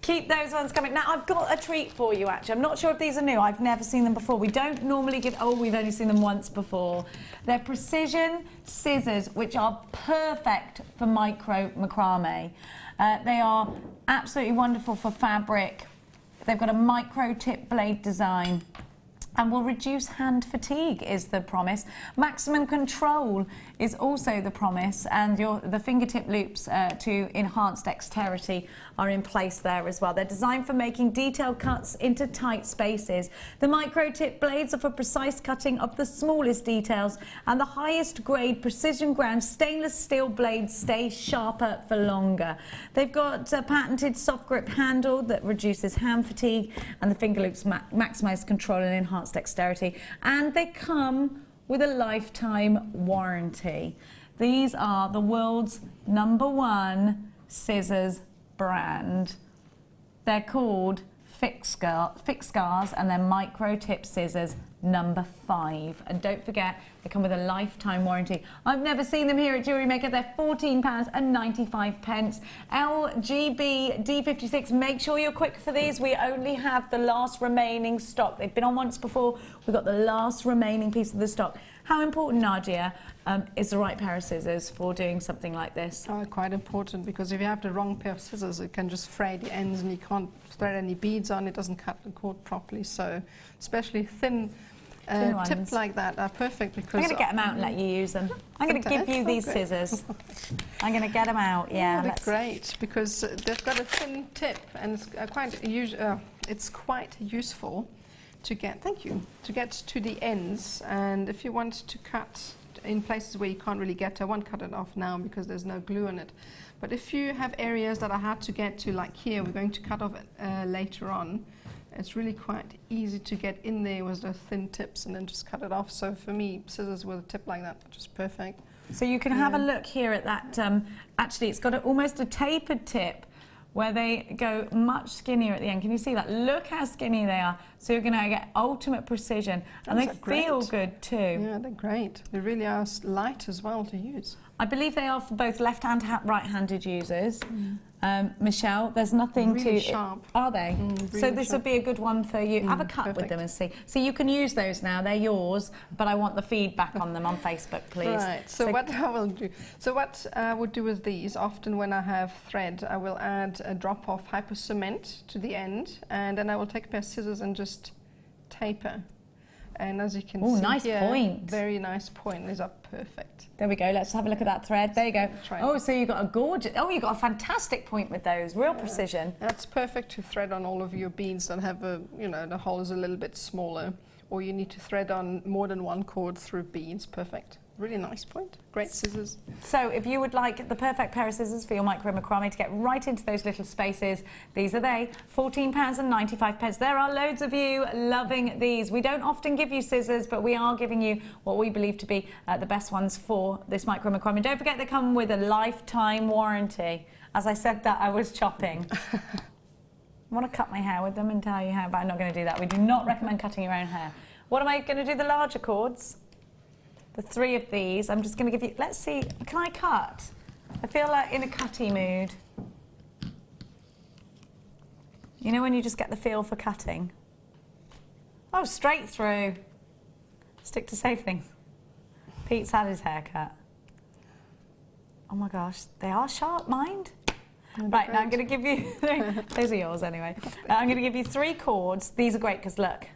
Keep those ones coming. Now, I've got a treat for you, actually. I'm not sure if these are new. I've never seen them before. We don't normally give... Oh, we've only seen them once before. They're precision scissors, which are perfect for micro-macramé. They are absolutely wonderful for fabric. They've got a micro-tip blade design. And will reduce hand fatigue is the promise. Maximum control is also the promise, and the fingertip loops to enhance dexterity are in place there as well. They're designed for making detailed cuts into tight spaces. The micro-tip blades are for precise cutting of the smallest details, and the highest grade precision ground stainless steel blades stay sharper for longer. They've got a patented soft grip handle that reduces hand fatigue, and the finger loops maximize control and enhance dexterity, and they come with a lifetime warranty. These are the world's #1 scissors brand. They're called Fix Scars, and they're micro tip scissors #5. And don't forget, they come with a lifetime warranty. I've never seen them here at Jewellery Maker. They're £14.95. LGB D56. Make sure you're quick for these. We only have the last remaining stock. They've been on once before. We've got the last remaining piece of the stock. How important, Nadia, is the right pair of scissors for doing something like this? Oh, quite important, because if you have the wrong pair of scissors, it can just fray the ends and you can't thread any beads on. It doesn't cut the cord properly. So especially thin tips like that are perfect, because I'm going to get them out and let you use them. I'm going to give you these scissors. I'm going to get them out. Yeah, that's great, because they've got a thin tip, and it's quite useful to get. Thank you. To get to the ends, and if you want to cut in places where you can't really get to, I won't cut it off now because there's no glue on it. But if you have areas that are hard to get to, like here, we're going to cut off later on. it's really quite easy to get in there with the thin tips and then just cut it off. So for me, scissors with a tip like that are just perfect. So you can have a look here at that. Actually, it's got almost a tapered tip where they go much skinnier at the end. Can you see that? Look how skinny they are. So you're going to get ultimate precision. And they feel good too. Yeah, they're great. They really are light as well to use. I believe they are for both left-hand and right-handed users. Michelle, there's nothing really to... sharp. Are they? Really so this would be a good one for you. Have a cut perfect. with them and see. So you can use those now, they're yours, but I want the feedback on them on Facebook, please. Right, so what I will do, so what I would do with these, often when I have thread, I will add a drop of hypo cement to the end, and then I will take a pair of scissors and just taper. And as you can see nice here, point. Very nice point. These are perfect. There we go. Let's have a look at that thread. There you go. Try Oh, so you've got a gorgeous... Oh, you've got a fantastic point with those. Real precision. That's perfect to thread on all of your beads that have a, you know, the hole is a little bit smaller, or you need to thread on more than one cord through beads. Perfect. Really nice point. Great scissors. So if you would like the perfect pair of scissors for your micro macrame to get right into those little spaces, these are they, £14.95. There are loads of you loving these. We don't often give you scissors, but we are giving you what we believe to be the best ones for this micro macrame. And don't forget they come with a lifetime warranty. As I said that, I was chopping. I want to cut my hair with them and tell you how, but I'm not going to do that. We do not recommend cutting your own hair. What am I going to do? The larger cords? The 3 of these, I'm just going to give you, let's see, can I cut? I feel like in a cutty mood. You know when you just get the feel for cutting? Oh, straight through. Stick to safe things. Pete's had his hair cut. Oh my gosh, they are sharp, mind. Right, now I'm going to give you 3. Those are yours anyway. I'm going to give you 3 cords. These are great because look.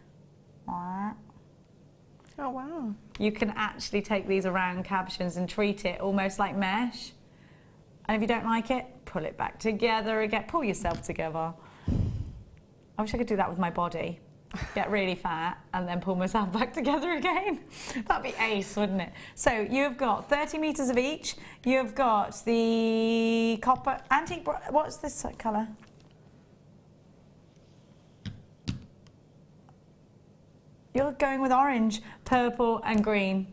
Oh, wow. You can actually take these around cabochons and treat it almost like mesh. And if you don't like it, pull it back together again. Pull yourself together. I wish I could do that with my body. Get really fat and then pull myself back together again. That'd be ace, wouldn't it? So you've got 30 metres of each. You've got the copper, antique, what's this colour? You're going with orange, purple and green.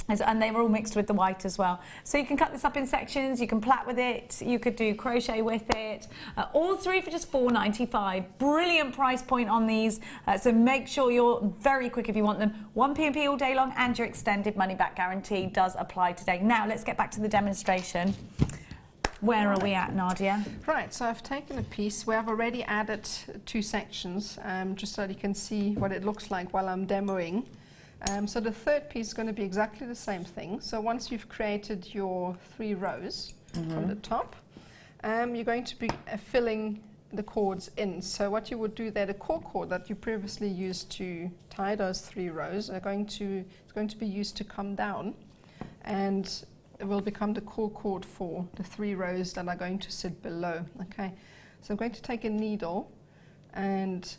And they were all mixed with the white as well. So you can cut this up in sections, you can plait with it, you could do crochet with it. All 3 for just £4.95. Brilliant price point on these. So make sure you're very quick if you want them. 1 P&P all day long, and your extended money back guarantee does apply today. Now let's get back to the demonstration. Where are we at, Nadia? Right, so I've taken a piece where I've already added 2 sections, just so that you can see what it looks like while I'm demoing. So the 3rd piece is going to be exactly the same thing. So once you've created your 3 rows from the top, you're going to be filling the cords in. So what you would do there, the cord that you previously used to tie those 3 rows it's going to be used to come down, and it will become the cord for the 3 rows that are going to sit below. Okay, so I'm going to take a needle and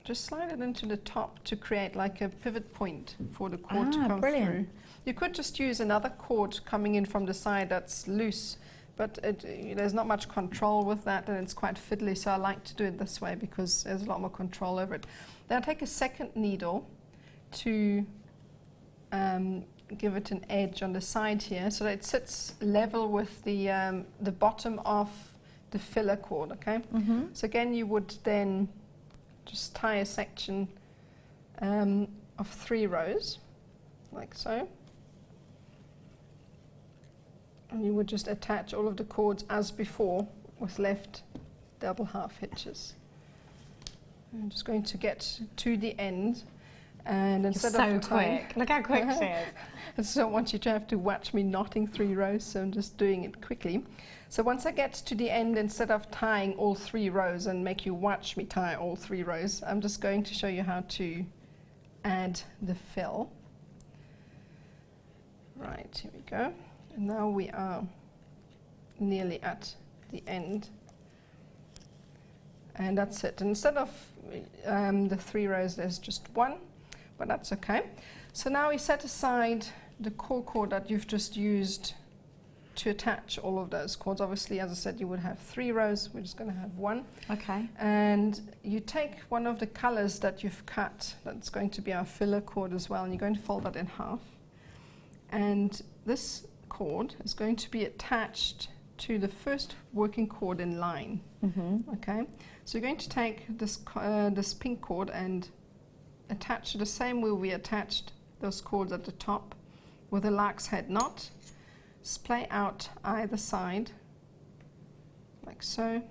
just slide it into the top to create like a pivot point for the cord to come through. You could just use another cord coming in from the side that's loose, but there's not much control with that, and it's quite fiddly, so I like to do it this way because there's a lot more control over it. Then I take a second needle to give it an edge on the side here so that it sits level with the bottom of the filler cord, okay? So again, you would then just tie a section of 3 rows, like so. And you would just attach all of the cords as before with left double half hitches. I'm just going to get to the end, and instead of quick. Look how quick she is. I just don't want you to have to watch me knotting 3 rows, so I'm just doing it quickly. So once I get to the end, instead of tying all 3 rows and make you watch me tie all 3 rows, I'm just going to show you how to add the fill. Right, here we go. And now we are nearly at the end. And that's it. And instead of the 3 rows, there's just 1, but that's okay. So now we set aside the cord that you've just used to attach all of those cords. Obviously, as I said, you would have 3 rows. We're just going to have 1. Okay. And you take one of the colours that you've cut, that's going to be our filler cord as well, and you're going to fold that in half. And this cord is going to be attached to the first working cord in line. Okay, so you're going to take this this pink cord and attach it the same way we attached those cords at the top with a lark's head knot. Splay out either side like so,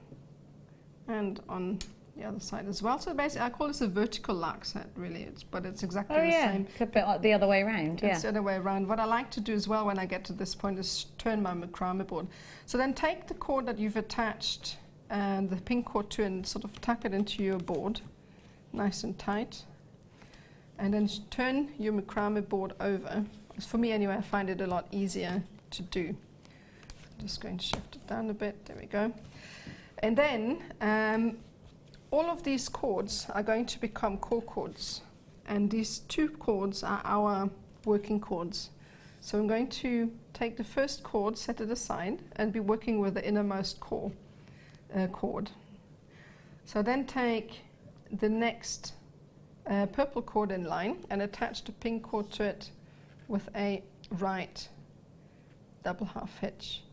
and on the other side as well. So basically I call this a vertical lark's head, really, but it's exactly the same. A bit like the other way around, yeah. It's the other way around. What I like to do as well when I get to this point is turn my macrame board. So then take the cord that you've attached and the pink cord to and sort of tuck it into your board, nice and tight. And then turn your macrame board over. For me anyway, I find it a lot easier to do. I'm just going to shift it down a bit, there we go. And then all of these cords are going to become core cords, and these 2 cords are our working cords. So I'm going to take the first cord, set it aside, and be working with the innermost core cord. So then take the next purple cord in line and attach the pink cord to it with a right double half hitch,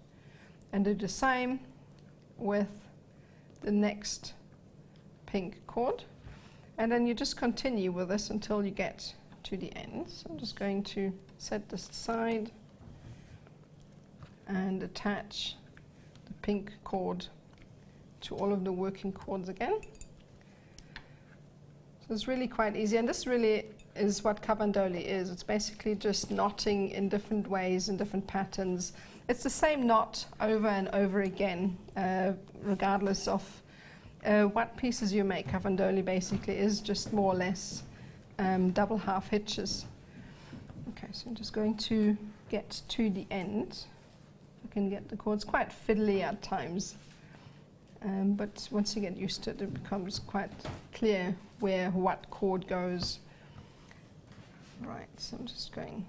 and do the same with the next pink cord, and then you just continue with this until you get to the end. So I'm just going to set this aside and attach the pink cord to all of the working cords again. So it's really quite easy, and this really is what cabandoli is. It's basically just knotting in different ways, in different patterns. It's the same knot over and over again, regardless of what pieces you make. Cabandoli basically is just more or less double half hitches. Okay, so I'm just going to get to the end. I can get the cords quite fiddly at times, but once you get used to it, it becomes quite clear where what cord goes. Right, so I'm just going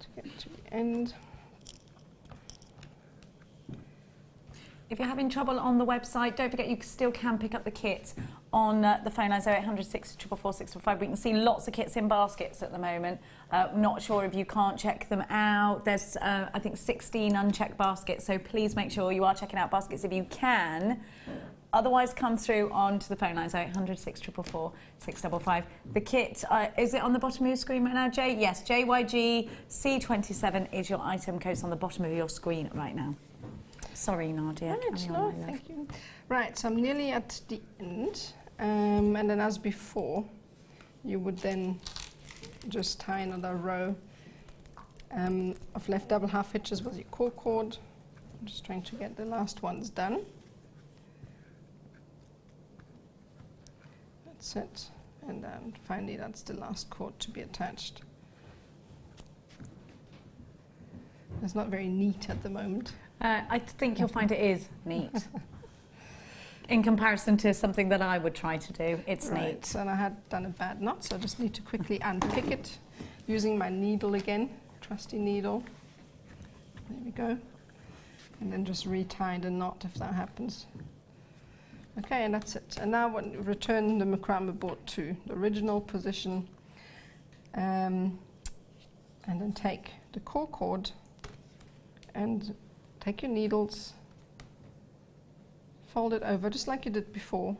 to get to the end. If you're having trouble on the website, don't forget you still can pick up the kit on the phone lines 0800 644 645. We can see lots of kits in baskets at the moment. Not sure if you can't check them out. There's, I think, 16 unchecked baskets, so please make sure you are checking out baskets if you can. Otherwise, come through onto the phone lines 0800 644 655. The kit, is it on the bottom of your screen right now, Jay? Yes, JYG C27 is your item code. It's on the bottom of your screen right now. Sorry, Nadia. Right, no, thank you. Right, so I'm nearly at the end, and then as before, you would then just tie another row of left double half hitches with your core cord. I'm just trying to get the last ones done. That's it, and then finally that's the last cord to be attached. It's not very neat at the moment. I think you'll find it is neat. In comparison to something that I would try to do, it's neat. And I had done a bad knot, so I just need to quickly unpick it using my needle again, trusty needle. There we go. And then just retie the knot if that happens. Okay, and that's it. And now return the macrame board to the original position, and then take the core cord and take your needles, fold it over just like you did before,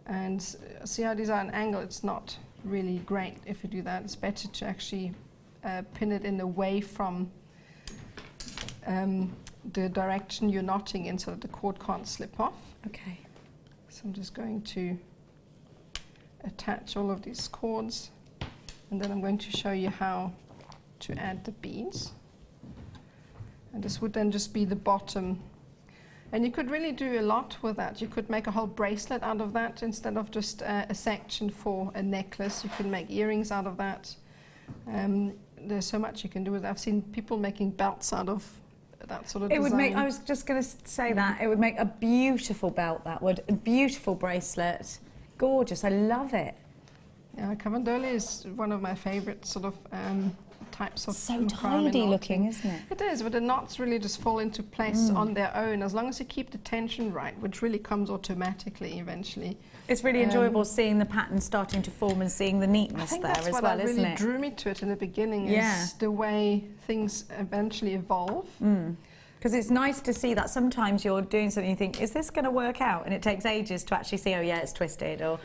and see how these are at an angle. It's not really great if you do that. It's better to actually pin it in away from the direction you're knotting in so that the cord can't slip off. Okay. So I'm just going to attach all of these cords, and then I'm going to show you how to add the beads. And this would then just be the bottom. And you could really do a lot with that. You could make a whole bracelet out of that instead of just a section for a necklace. You could make earrings out of that. There's so much you can do with it. I've seen people making belts out of that sort of design. It would make, I was just going to say that, it would make a beautiful belt, that would. A beautiful bracelet. Gorgeous, I love it. Yeah, cabandoli is one of my favorite sort of types of So macrame tidy knotting. looking, isn't it? It is, but the knots really just fall into place on their own as long as you keep the tension right, which really comes automatically eventually. It's really enjoyable seeing the pattern starting to form and seeing the I neatness think there that's as what well, really isn't it? drew me to it in the beginning, Yeah. is the way things eventually evolve. Because it's nice to see that sometimes you're doing something you think, is this going to work out? And it takes ages to actually see, oh yeah, it's twisted. Or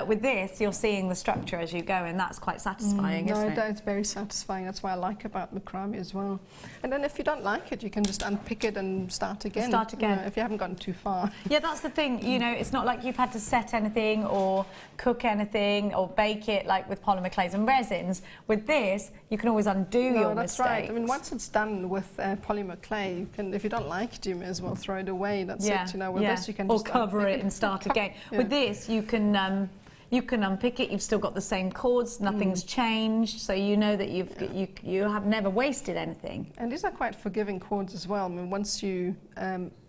with this, you're seeing the structure as you go, and that's quite satisfying, isn't it? No, it's very satisfying. That's what I like about macrame as well. And then if you don't like it, you can just unpick it and start again. Start again. You know, if you haven't gotten too far. Yeah, that's the thing. You know, it's not like you've had to set anything or cook anything or bake it like with polymer clays and resins. With this, you can always undo your that's mistakes. right. I mean, once it's done with polymer clay, you can, if you don't like it, you may as well throw it away. That's it. You know, with this you can or just cover it and start again. With this, you can unpick it. You've still got the same cords. Nothing's changed, so you know that you have never wasted anything. And these are quite forgiving cords as well. I mean, once you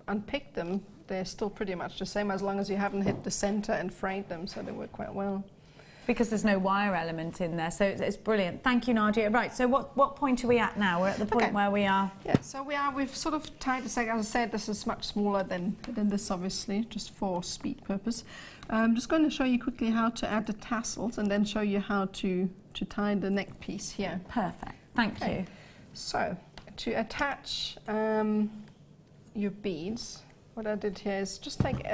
unpick them, they're still pretty much the same as long as you haven't hit the center and frayed them, so they work quite well. Because there's no wire element in there, so it's brilliant. Thank you, Nadia. Right, so what point are we at now? We're at the point where we are... Yeah, so we've sort of tied this, as I said, this is much smaller than this, obviously, just for speed purpose. I'm just going to show you quickly how to add the tassels and then show you how to tie the neck piece here. Perfect, thank you. So, to attach your beads, what I did here is just take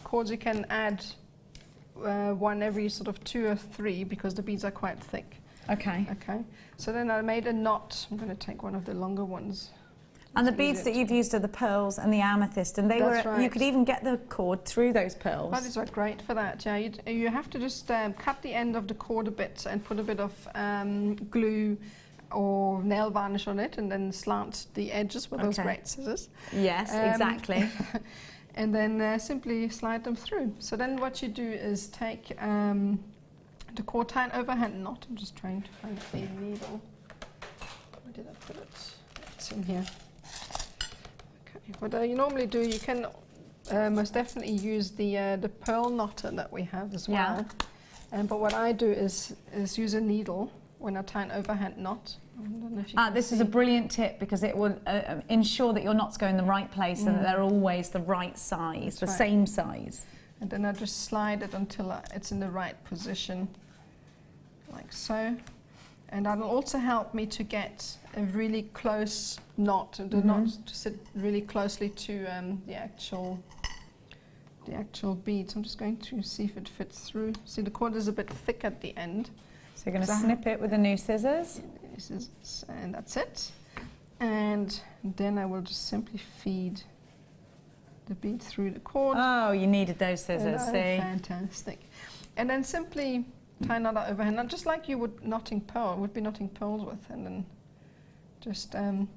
cords. You can add one every sort of 2 or 3 because the beads are quite thick. Okay. Okay. So then I made a knot. I'm going to take one of the longer ones. And the beads that you've used are the pearls and the amethyst, and you could even get the cord through those pearls. That is great for that. Yeah, you have to just cut the end of the cord a bit and put a bit of glue or nail varnish on it, and then slant the edges with those great scissors. Yes, exactly. And then simply slide them through. So then what you do is take the cord, tie an overhand knot. I'm just trying to find the needle. Where did I put it? It's in here. Okay. What you normally do, you can most definitely use the pearl knotter that we have as well. Yeah. But what I do is use a needle when I tie an overhand knot. This is a brilliant tip because it will ensure that your knots go in the right place and that they're always the right size, the same size. And then I just slide it until it's in the right position, like so. And that'll also help me to get a really close knot, the knot to sit really closely to the actual beads. I'm just going to see if it fits through. See, the cord is a bit thick at the end. So you're going to snip it with the new scissors. And that's it. And then I will just simply feed the bead through the cord. Oh, you needed those scissors, see? Fantastic. And then simply tie another overhand, not just like you would be knotting pearls with, and then just pull.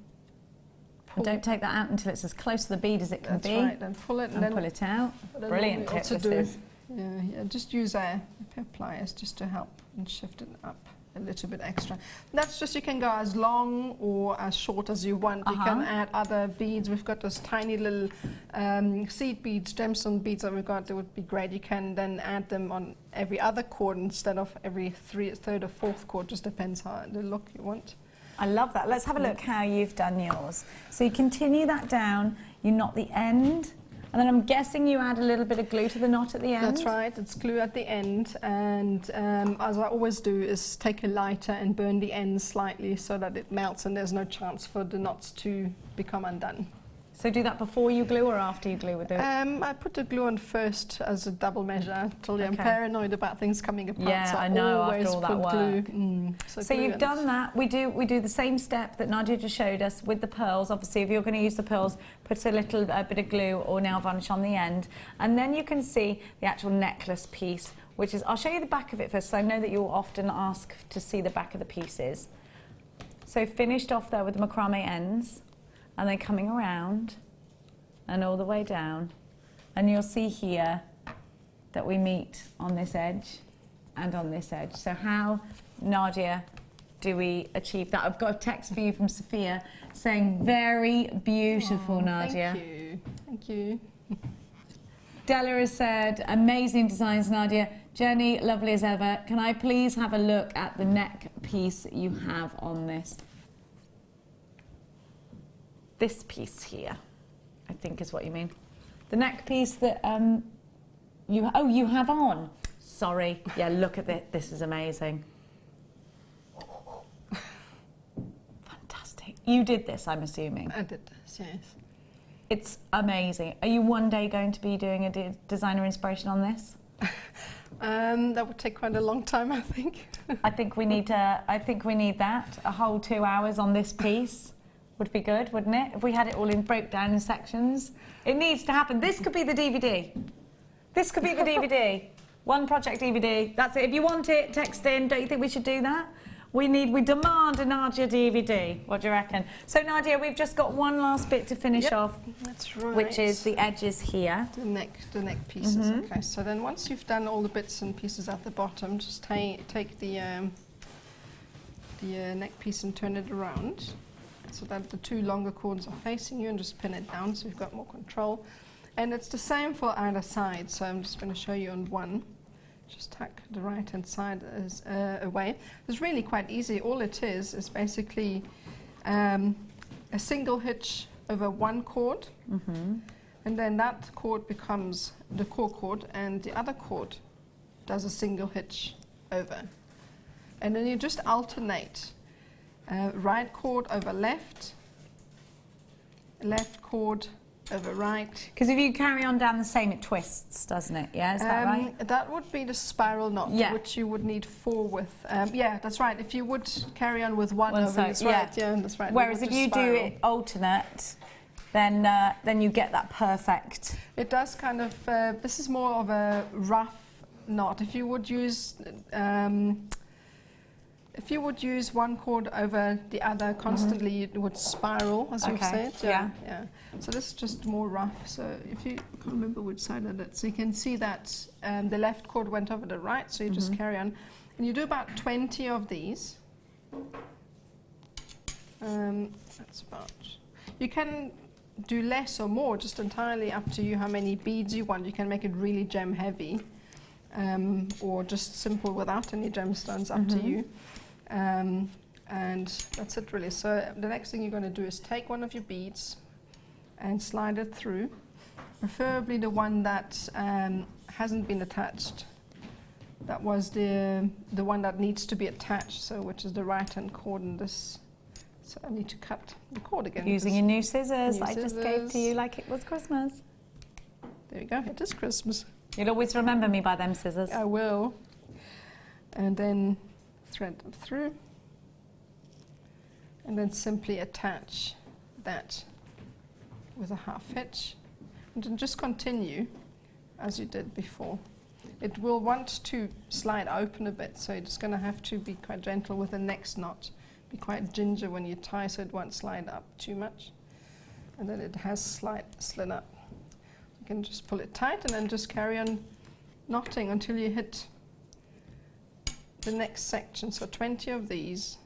Don't take that out until it's as close to the bead as it can be. That's right, then pull it and then pull it out. Brilliant tip this is. Yeah, just use a pair of pliers just to help and shift it up a little bit extra. That's just, you can go as long or as short as you want. You can add other beads. We've got those tiny little seed beads, gemstone beads that we've got. That would be great. You can then add them on every other cord instead of every third or fourth cord. Just depends how the look you want. I love that. Let's have a look how you've done yours. So you continue that down, you knot the end, and then I'm guessing you add a little bit of glue to the knot at the end? That's right, it's glue at the end, and as I always do is take a lighter and burn the ends slightly so that it melts and there's no chance for the knots to become undone. So do that before you glue or after you glue with it? I put the glue on first as a double measure. I told you I'm paranoid about things coming apart. Yeah, so I know, always after all that glue. work. So you've done that. We do the same step that Nadia just showed us with the pearls. Obviously, if you're going to use the pearls, put a little bit of glue or nail varnish on the end. And then you can see the actual necklace piece, which is, I'll show you the back of it first, so I know that you'll often ask to see the back of the pieces. So finished off there with the macrame ends, and then coming around and all the way down, and you'll see here that we meet on this edge and on this edge. So how, Nadia, do we achieve that? I've got a text for you from Sophia saying very beautiful, Nadia. Thank you. Della has said, amazing designs, Nadia. Jenny, lovely as ever. Can I please have a look at the neck piece you have on this? This piece here, I think is what you mean. The neck piece that you have on. Sorry. Yeah, look at this. This is amazing. Fantastic. You did this, I'm assuming. I did this, yes. It's amazing. Are you one day going to be doing a designer inspiration on this? That would take quite a long time, I think. I think we need that. A whole 2 hours on this piece would be good, wouldn't it? If we had it all broke down in sections. It needs to happen. This could be the DVD. This could be the DVD. One project DVD. That's it. If you want it, text in. Don't you think we should do that? We demand a Nadia DVD. What do you reckon? So Nadia, we've just got one last bit to finish off. That's right. Which is the edges here. The neck pieces. Okay. So then once you've done all the bits and pieces at the bottom, just take the neck piece and turn it around, so that the two longer cords are facing you, and just pin it down so you've got more control. And it's the same for either side. So I'm just going to show you on one. Just tuck the right hand side away. It's really quite easy. All it is basically a single hitch over one cord, and then that cord becomes the core cord, and the other cord does a single hitch over. And then you just alternate right cord over left, left cord over right. Because if you carry on down the same, it twists, doesn't it? Yeah, is that right? That would be the spiral knot, which you would need 4 with. Yeah, that's right. If you would carry on with one over, that's right. Yeah, that's right. Whereas if you do it alternate, then you get that perfect. It does kind of. This is more of a rough knot. If you would use. If you would use one cord over the other constantly, it would spiral, as you've said. Yeah. So this is just more rough. So if you I can't remember which side of it, so you can see that the left cord went over the right. So you just carry on, and you do about 20 of these. That's about. You can do less or more, just entirely up to you how many beads you want. You can make it really gem heavy, or just simple without any gemstones. Up to you. And that's it really. So the next thing you're going to do is take one of your beads and slide it through, preferably the one that hasn't been attached. That was the one that needs to be attached, so which is the right hand cord in this. So I need to cut the cord again. Using your new scissors that I just gave to you like it was Christmas. There you go, it is Christmas. You'll always remember me by them scissors. I will. And then thread them through, and then simply attach that with a half hitch, and then just continue as you did before. It will want to slide open a bit, so you're just going to have to be quite gentle with the next knot. Be quite ginger when you tie, so it won't slide up too much. And then it has slid up. You can just pull it tight and then just carry on knotting until you hit the next section. So 20 of these,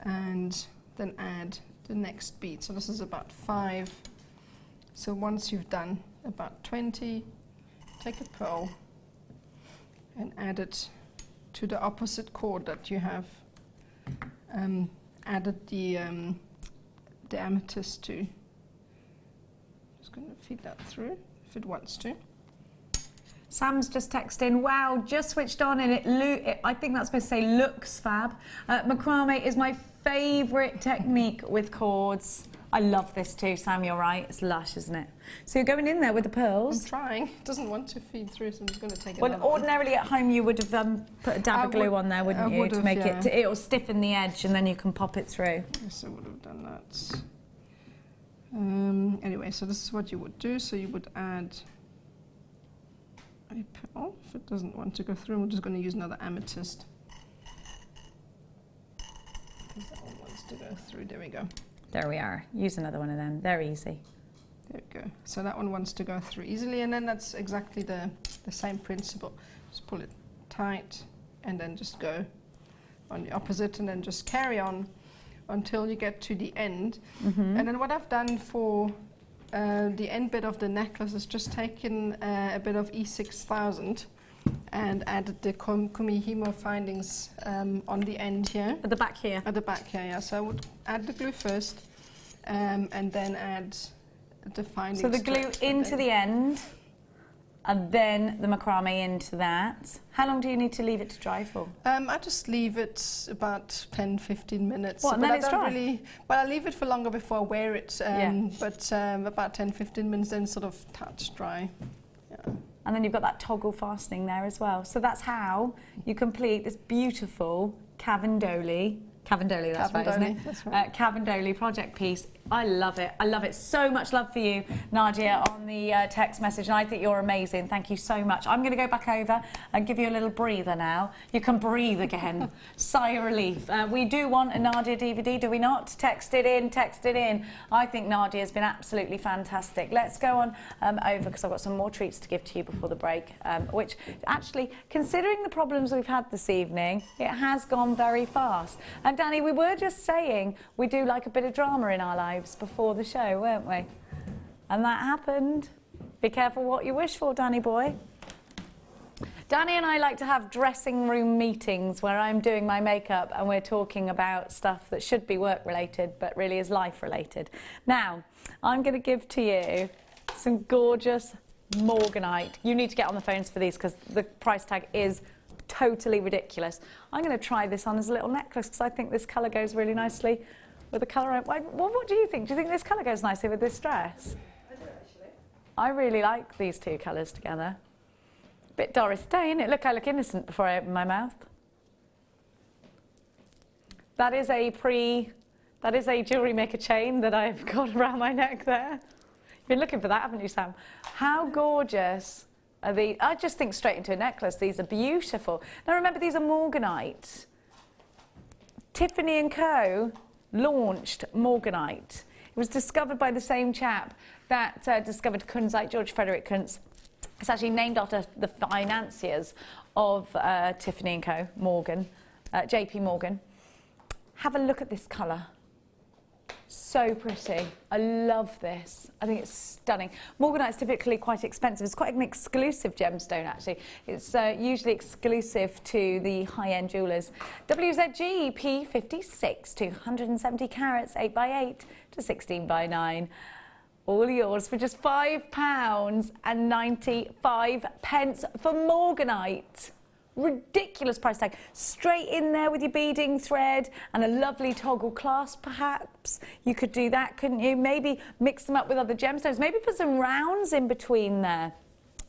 and then add the next bead. So this is about 5. So once you've done about 20, take a pearl and add it to the opposite cord that you have added the amethyst to. Just going to feed that through if it wants to. Sam's just texted in, wow, just switched on and I think that's supposed to say looks fab. Macrame is my favourite technique with cords. I love this too, Sam, you're right. It's lush, isn't it? So you're going in there with the pearls. I'm trying. It doesn't want to feed through, so I'm just going to take it. Well, ordinarily at home you would have put a dab of glue on there, wouldn't you? To make it, it'll stiffen the edge and then you can pop it through. Yes, I would have done that. Anyway, so this is what you would do. So you would add a pearl. If it doesn't want to go through, we're just going to use another amethyst. Because that one wants to go through. There we go. There we are. Use another one of them. They're easy. There we go. So that one wants to go through easily, and then that's exactly the same principle. Just pull it tight, and then just go on the opposite, and then just carry on until you get to the end. And then what I've done for the end bit of the necklace is just taken a bit of E6000 and added the Kumihimo findings on the end here. At the back here? At the back here, yeah. So I would add the glue first and then add the findings. So the glue into the end and then the macrame into that. How long do you need to leave it to dry for? I just leave it about 10-15 minutes. What, and then it's dry? But I leave it for longer before I wear it. But about 10-15 minutes, then sort of touch dry. Yeah. And then you've got that toggle fastening there as well. So that's how you complete this beautiful Cavendoli, that's right, isn't it? That's right. Cavendoli project piece. I love it. I love it. So much love for you, Nadia, on the text message. And I think you're amazing. Thank you so much. I'm going to go back over and give you a little breather now. You can breathe again. Sigh of relief. We do want a Nadia DVD, do we not? Text it in, text it in. I think Nadia has been absolutely fantastic. Let's go on over, because I've got some more treats to give to you before the break, which actually, considering the problems we've had this evening, it has gone very fast. And Danny, we were just saying we do like a bit of drama in our lives before the show, weren't we? And that happened. Be careful what you wish for, Danny boy. Danny and I like to have dressing room meetings where I'm doing my makeup and we're talking about stuff that should be work related but really is life related. Now, I'm going to give to you some gorgeous morganite. You need to get on the phones for these because the price tag is totally ridiculous. I'm going to try this on as a little necklace because I think this colour goes really nicely with the colour. What do you think? Do you think this colour goes nicely with this dress? I do actually. I really like these two colours together. Bit Doris Day, isn't it? Look, I look innocent before I open my mouth. That is a Jewellery Maker chain that I've got around my neck there. You've been looking for that, haven't you, Sam? How gorgeous are these? I just think straight into a necklace. These are beautiful. Now remember, these are morganite. Tiffany & Co. launched morganite. It was discovered by the same chap that discovered kunzite, George Frederick Kunz. It's actually named after the financiers of Tiffany & Co. Morgan, JP Morgan. Have a look at this colour. So pretty. I love this. I think it's stunning. Morganite's typically quite expensive. It's quite an exclusive gemstone, actually. It's usually exclusive to the high-end jewellers. WZG P56 to 170 carats, 8x8 to 16x9. All yours for just £5.95 for morganite. Ridiculous price tag. Straight in there with your beading thread and a lovely toggle clasp, perhaps. You could do that, couldn't you? Maybe mix them up with other gemstones. Maybe put some rounds in between there.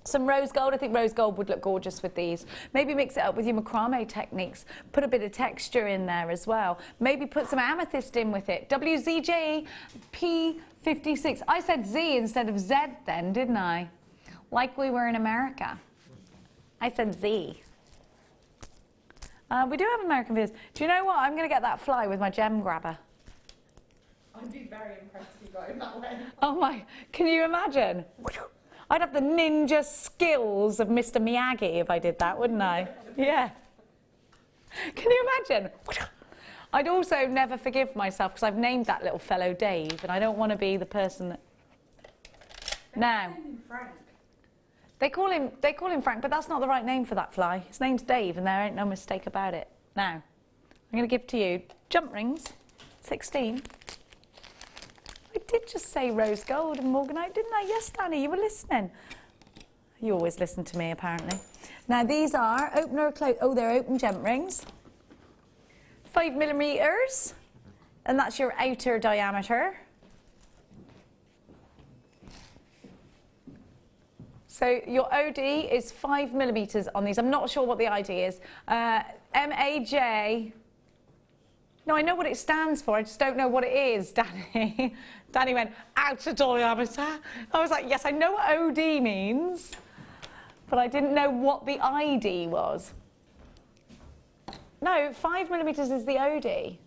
Some rose gold. I think rose gold would look gorgeous with these. Maybe mix it up with your macrame techniques. Put a bit of texture in there as well. Maybe put some amethyst in with it. WZJ P56. I said Z instead of Z then, didn't I? Like we were in America. I said Z. We do have American viewers. Do you know what? I'm going to get that fly with my gem grabber. I'd be very impressed if you got him that way. Oh my, can you imagine? I'd have the ninja skills of Mr. Miyagi if I did that, wouldn't I? Yeah. Can you imagine? I'd also never forgive myself because I've named that little fellow Dave and I don't want to be the person that... Now. They call him Frank, but that's not the right name for that fly. His name's Dave, and there ain't no mistake about it. Now, I'm going to give to you jump rings, 16. I did just say rose gold and morganite, didn't I? Yes, Danny, you were listening. You always listen to me, apparently. Now, these are open or closed. Oh, they're open jump rings. 5mm, and that's your outer diameter. So your OD is 5mm on these. I'm not sure what the ID is. MAJ. No, I know what it stands for. I just don't know what it is, Danny. Danny went, outer diameter. I was like, yes, I know what OD means, but I didn't know what the ID was. No, 5mm is the OD.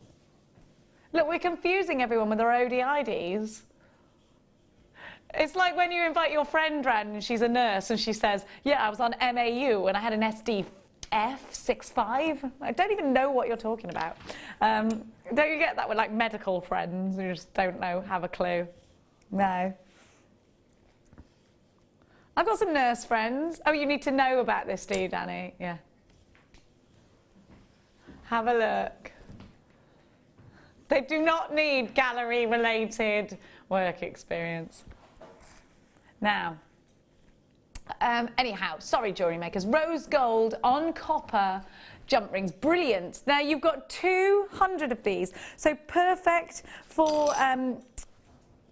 Look, we're confusing everyone with our OD IDs. It's like when you invite your friend round and she's a nurse and she says, yeah, I was on MAU and I had an SDF65. I don't even know what you're talking about. Don't you get that with like medical friends who just don't know, have a clue? No. I've got some nurse friends. Oh, you need to know about this, do you, Danny? Yeah. Have a look. They do not need gallery-related work experience. Now, anyhow, sorry, jewellery makers. Rose gold on copper jump rings, brilliant. Now you've got 200 of these, so perfect for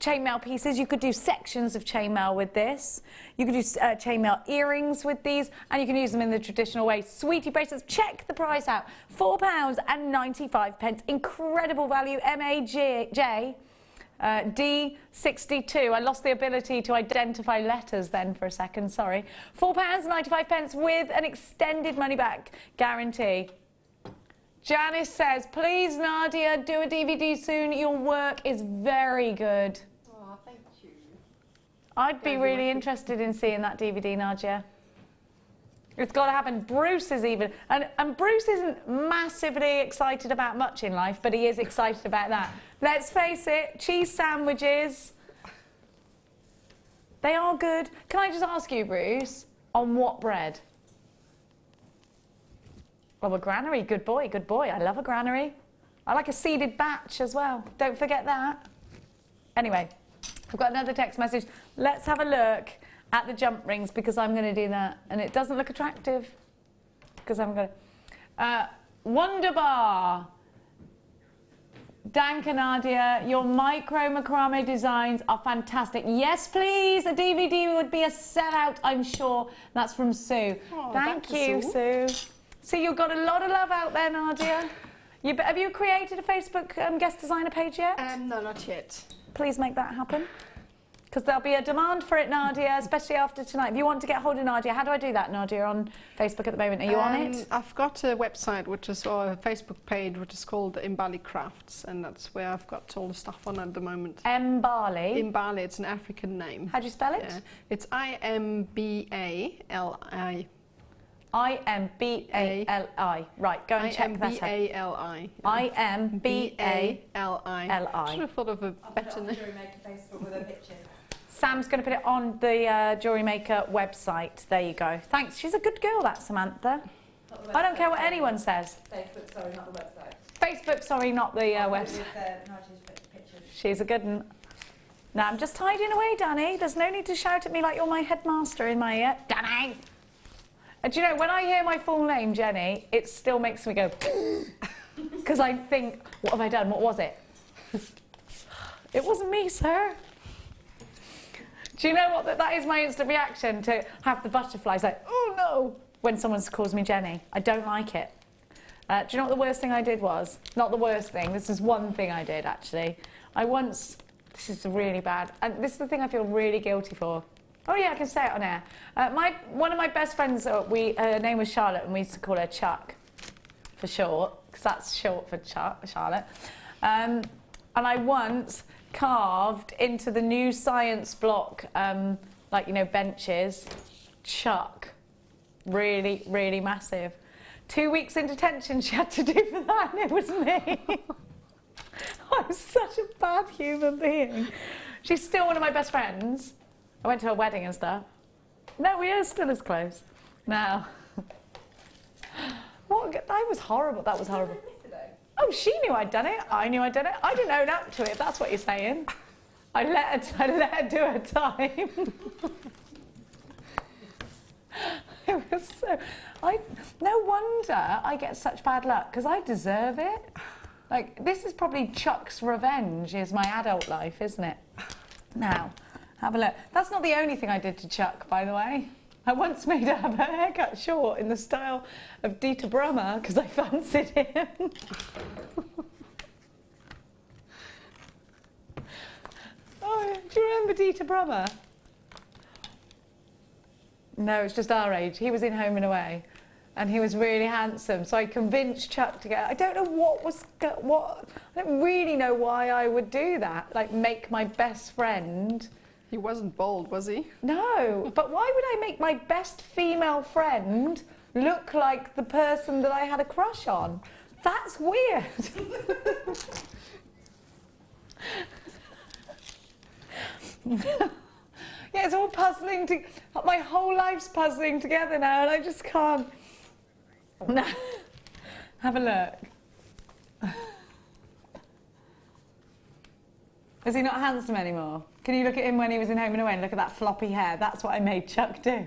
chainmail pieces. You could do sections of chainmail with this. You could do chainmail earrings with these, and you can use them in the traditional way. Sweetie bracelets, check the price out. £4.95. Incredible value. MAJ. D62. I lost the ability to identify letters then for a second, sorry. £4.95 with an extended money back guarantee. Janice says, please Nadia, do a DVD soon. Your work is very good. Oh, thank you. I'd be really interested in seeing that DVD, Nadia. It's got to happen. Bruce is even, and Bruce isn't massively excited about much in life, but he is excited about that. Let's face it, cheese sandwiches, they are good. Can I just ask you, Bruce, on what bread? Oh, a granary, good boy, good boy. I love a granary. I like a seeded batch as well. Don't forget that. Anyway, I've got another text message. Let's have a look at the jump rings, because I'm going to do that. And it doesn't look attractive, because I'm going to... Wonderbar. Danke, Nadia. Your micro-macramé designs are fantastic. Yes, please. A DVD would be a sellout, I'm sure. That's from Sue. Oh, thank you, Sue. So you've got a lot of love out there, Nadia. Have you created a Facebook guest designer page yet? No, not yet. Please make that happen. Because there'll be a demand for it, Nadia, especially after tonight. If you want to get hold of Nadia, how do I do that, Nadia, on Facebook at the moment? Are you on it? I've got a website, or a Facebook page, which is called Mbali Crafts, and that's where I've got all the stuff on at the moment. Mbali? Mbali, it's an African name. How do you spell it? Yeah. It's I-M-B-A-L-I. I-M-B-A-L-I. Right, go and check that out. I-M-B-A-L-I. I-M-B-A-L-I. I should have thought of a better name. Jewellery Maker Facebook with her pictures. Sam's going to put it on the Jewellery Maker website. There you go. Thanks. She's a good girl, that Samantha. I don't care what anyone says. Facebook, sorry, not the website. Facebook, sorry, not the website. She's a good one. Now, I'm just tidying away, Danny. There's no need to shout at me like you're my headmaster in my ear. Danny! And do you know, when I hear my full name, Jenny, it still makes me go... Because I think, what have I done? What was it? It wasn't me, sir. Do you know what? That is my instant reaction to have the butterflies, like, oh no, when someone calls me Jenny. I don't like it. Do you know what the worst thing I did was? Not the worst thing, this is one thing I did actually. This is really bad, and this is the thing I feel really guilty for. Oh yeah, I can say it on air. One of my best friends, her name was Charlotte, and we used to call her Chuck for short, because that's short for Charlotte. And I once carved into the new science block, like, you know, benches, Chuck. Really, really massive. 2 weeks in detention she had to do for that, and it was me. I'm such a bad human being. She's still one of my best friends. I went to her wedding and stuff. No, we are still as close. Now, that was horrible. That was horrible. Oh, she knew I'd done it. I knew I'd done it. I didn't own up to it, if that's what you're saying. I let her do her time. It was so... no wonder I get such bad luck, because I deserve it. Like, this is probably Chuck's revenge, is my adult life, isn't it? Now, have a look. That's not the only thing I did to Chuck, by the way. I once made her have her hair cut short in the style of Dieter Brummer, because I fancied him. Oh, do you remember Dieter Brummer? No, it's just our age. He was in Home and Away, and he was really handsome. So I convinced Chuck to get... I don't know I don't really know why I would do that. Like, make my best friend... He wasn't bald, was he? No, but why would I make my best female friend look like the person that I had a crush on? That's weird. Yeah, it's all puzzling. My whole life's puzzling together now, and I just can't. No. Have a look. Is he not handsome anymore? Can you look at him when he was in Home and Away and look at that floppy hair? That's what I made Chuck do.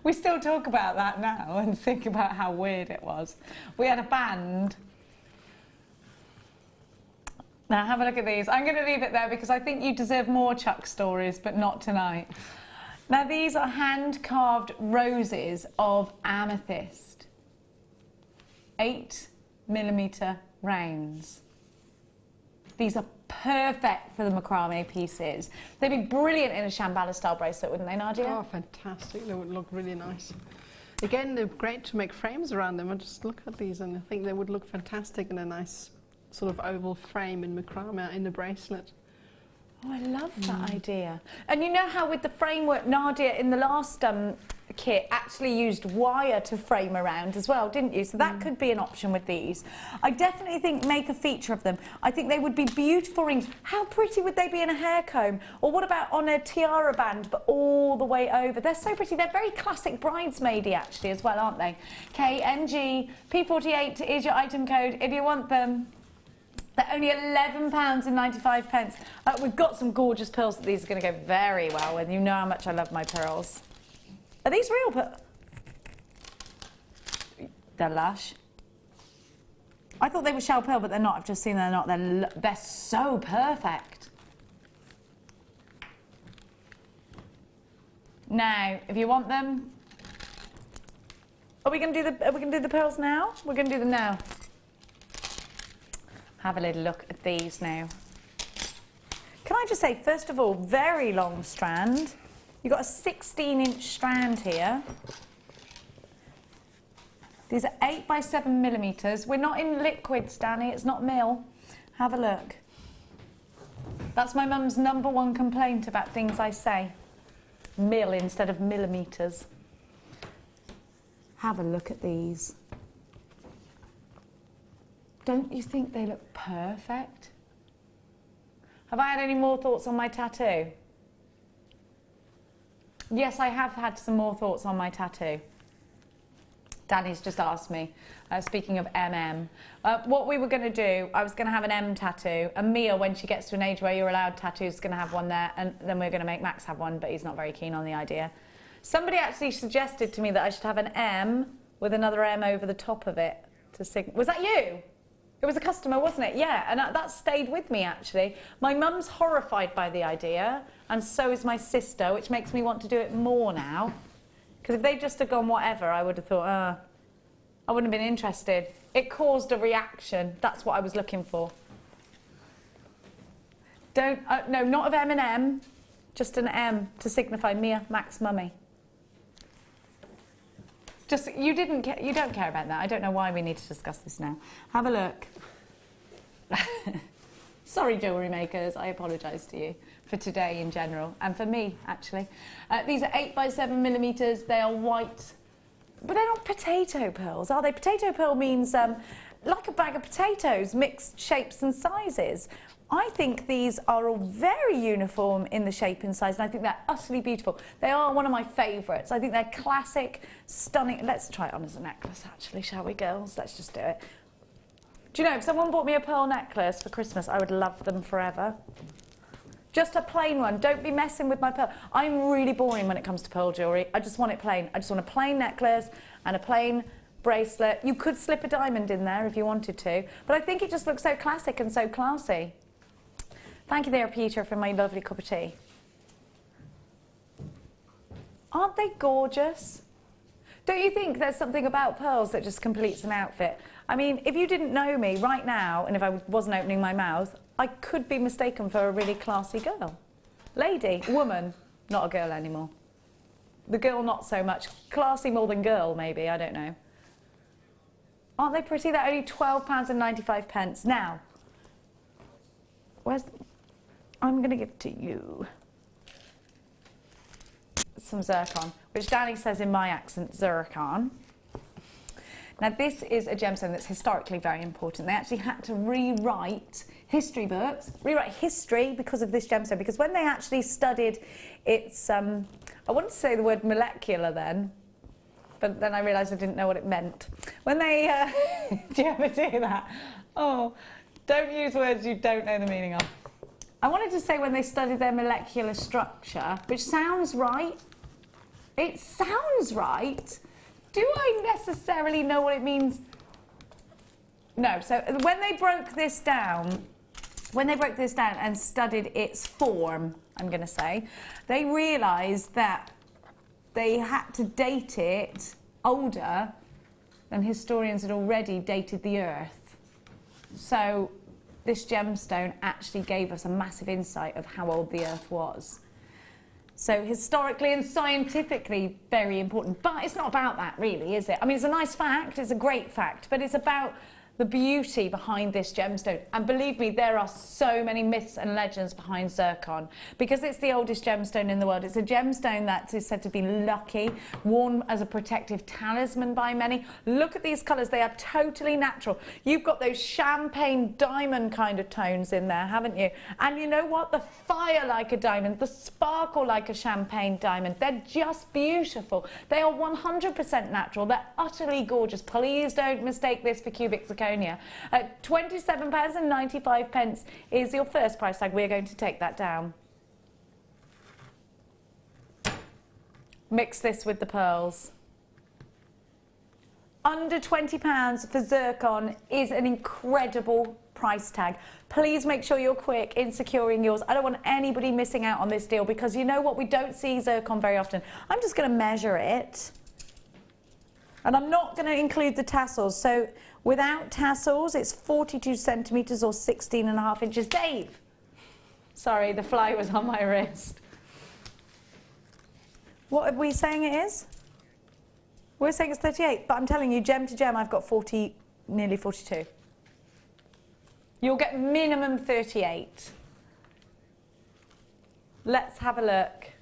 We still talk about that now and think about how weird it was. We had a band. Now have a look at these. I'm going to leave it there because I think you deserve more Chuck stories, but not tonight. Now these are hand-carved roses of amethyst. 8mm rounds. These are perfect for the macrame pieces. They'd be brilliant in a Shambhala style bracelet, wouldn't they, Nadia? Oh, fantastic. They would look really nice. Again, they're great to make frames around them. I just look at these and I think they would look fantastic in a nice sort of oval frame in macrame in the bracelet. Oh, I love that idea. And you know how with the framework, Nadia in the last kit actually used wire to frame around as well, didn't you? So that could be an option with these. I definitely think make a feature of them. I think they would be beautiful rings. How pretty would they be in a hair comb? Or what about on a tiara band, but all the way over? They're so pretty. They're very classic bridesmaidy actually as well, aren't they? KNG P48 is your item code if you want them. They're only £11.95. We've got some gorgeous pearls that these are going to go very well with. You know how much I love my pearls. Are these real pearls? They're lush. I thought they were shell pearl, but they're not. I've just seen they're not. They're so perfect. Now, if you want them, are we going to do the pearls now? We're going to do them now. Have a little look at these now. Can I just say, first of all, very long strand. You've got a 16-inch strand here. These are 8 by 7mm. We're not in liquids, Danny, it's not mil. Have a look. That's my mum's #1 complaint about things I say. Mil instead of millimetres. Have a look at these. Don't you think they look perfect? Have I had any more thoughts on my tattoo? Yes, I have had some more thoughts on my tattoo. Danny's just asked me, speaking of MM, what we were going to do, I was going to have an M tattoo, and Mia, when she gets to an age where you're allowed tattoos, is going to have one there, and then we're going to make Max have one, but he's not very keen on the idea. Somebody actually suggested to me that I should have an M with another M over the top of it. Was that you? It was a customer, wasn't it? Yeah, and that stayed with me, actually. My mum's horrified by the idea, and so is my sister, which makes me want to do it more now. Because if they just had gone whatever, I would have thought, I wouldn't have been interested. It caused a reaction. That's what I was looking for. No, not of M&M, just an M to signify Mia, Max, Mummy. Just, you don't care about that. I don't know why we need to discuss this now. Have a look. Sorry, jewellery makers, I apologise to you for today in general, and for me, actually. These are 8 by 7mm, they are white, but they're not potato pearls, are they? Potato pearl means like a bag of potatoes, mixed shapes and sizes. I think these are all very uniform in the shape and size, and I think they're utterly beautiful. They are one of my favourites. I think they're classic, stunning. Let's try it on as a necklace, actually, shall we, girls? Let's just do it. Do you know, if someone bought me a pearl necklace for Christmas, I would love them forever. Just a plain one. Don't be messing with my pearl. I'm really boring when it comes to pearl jewellery. I just want it plain. I just want a plain necklace and a plain bracelet. You could slip a diamond in there if you wanted to, but I think it just looks so classic and so classy. Thank you there, Peter, for my lovely cup of tea. Aren't they gorgeous? Don't you think there's something about pearls that just completes an outfit? I mean, if you didn't know me right now, and if I wasn't opening my mouth, I could be mistaken for a really classy girl. Lady, woman, not a girl anymore. The girl not so much. Classy more than girl, maybe, I don't know. Aren't they pretty? They're only £12.95. Now, I'm going to give to you some zircon, which Danny says in my accent, zircon. Now, this is a gemstone that's historically very important. They actually had to rewrite history books, rewrite history because of this gemstone. Because when they actually studied its, I wanted to say the word molecular then, but then I realised I didn't know what it meant. When they, do you ever do that? Oh, don't use words you don't know the meaning of. I wanted to say when they studied their molecular structure, which sounds right. It sounds right. Do I necessarily know what it means? No, so when they broke this down and studied its form, I'm going to say, they realised that they had to date it older than historians had already dated the Earth. So this gemstone actually gave us a massive insight of how old the Earth was. So historically and scientifically very important. But it's not about that really, is it? I mean, it's a nice fact, it's a great fact, but it's about the beauty behind this gemstone. And believe me, there are so many myths and legends behind zircon because it's the oldest gemstone in the world. It's a gemstone that is said to be lucky, worn as a protective talisman by many. Look at these colours, they are totally natural. You've got those champagne diamond kind of tones in there, haven't you? And you know what? The fire like a diamond, the sparkle like a champagne diamond. They're just beautiful. They are 100% natural. They're utterly gorgeous. Please don't mistake this for cubic zirconia. At £27.95 is your first price tag. We're going to take that down. Mix this with the pearls. Under £20 for zircon is an incredible price tag. Please make sure you're quick in securing yours. I don't want anybody missing out on this deal because you know what? We don't see zircon very often. I'm just going to measure it. And I'm not going to include the tassels. So without tassels, it's 42 centimetres or 16.5 inches. Dave! Sorry, the fly was on my wrist. What are we saying it is? We're saying it's 38, but I'm telling you, gem to gem, I've got 40, nearly 42. You'll get minimum 38. Let's have a look.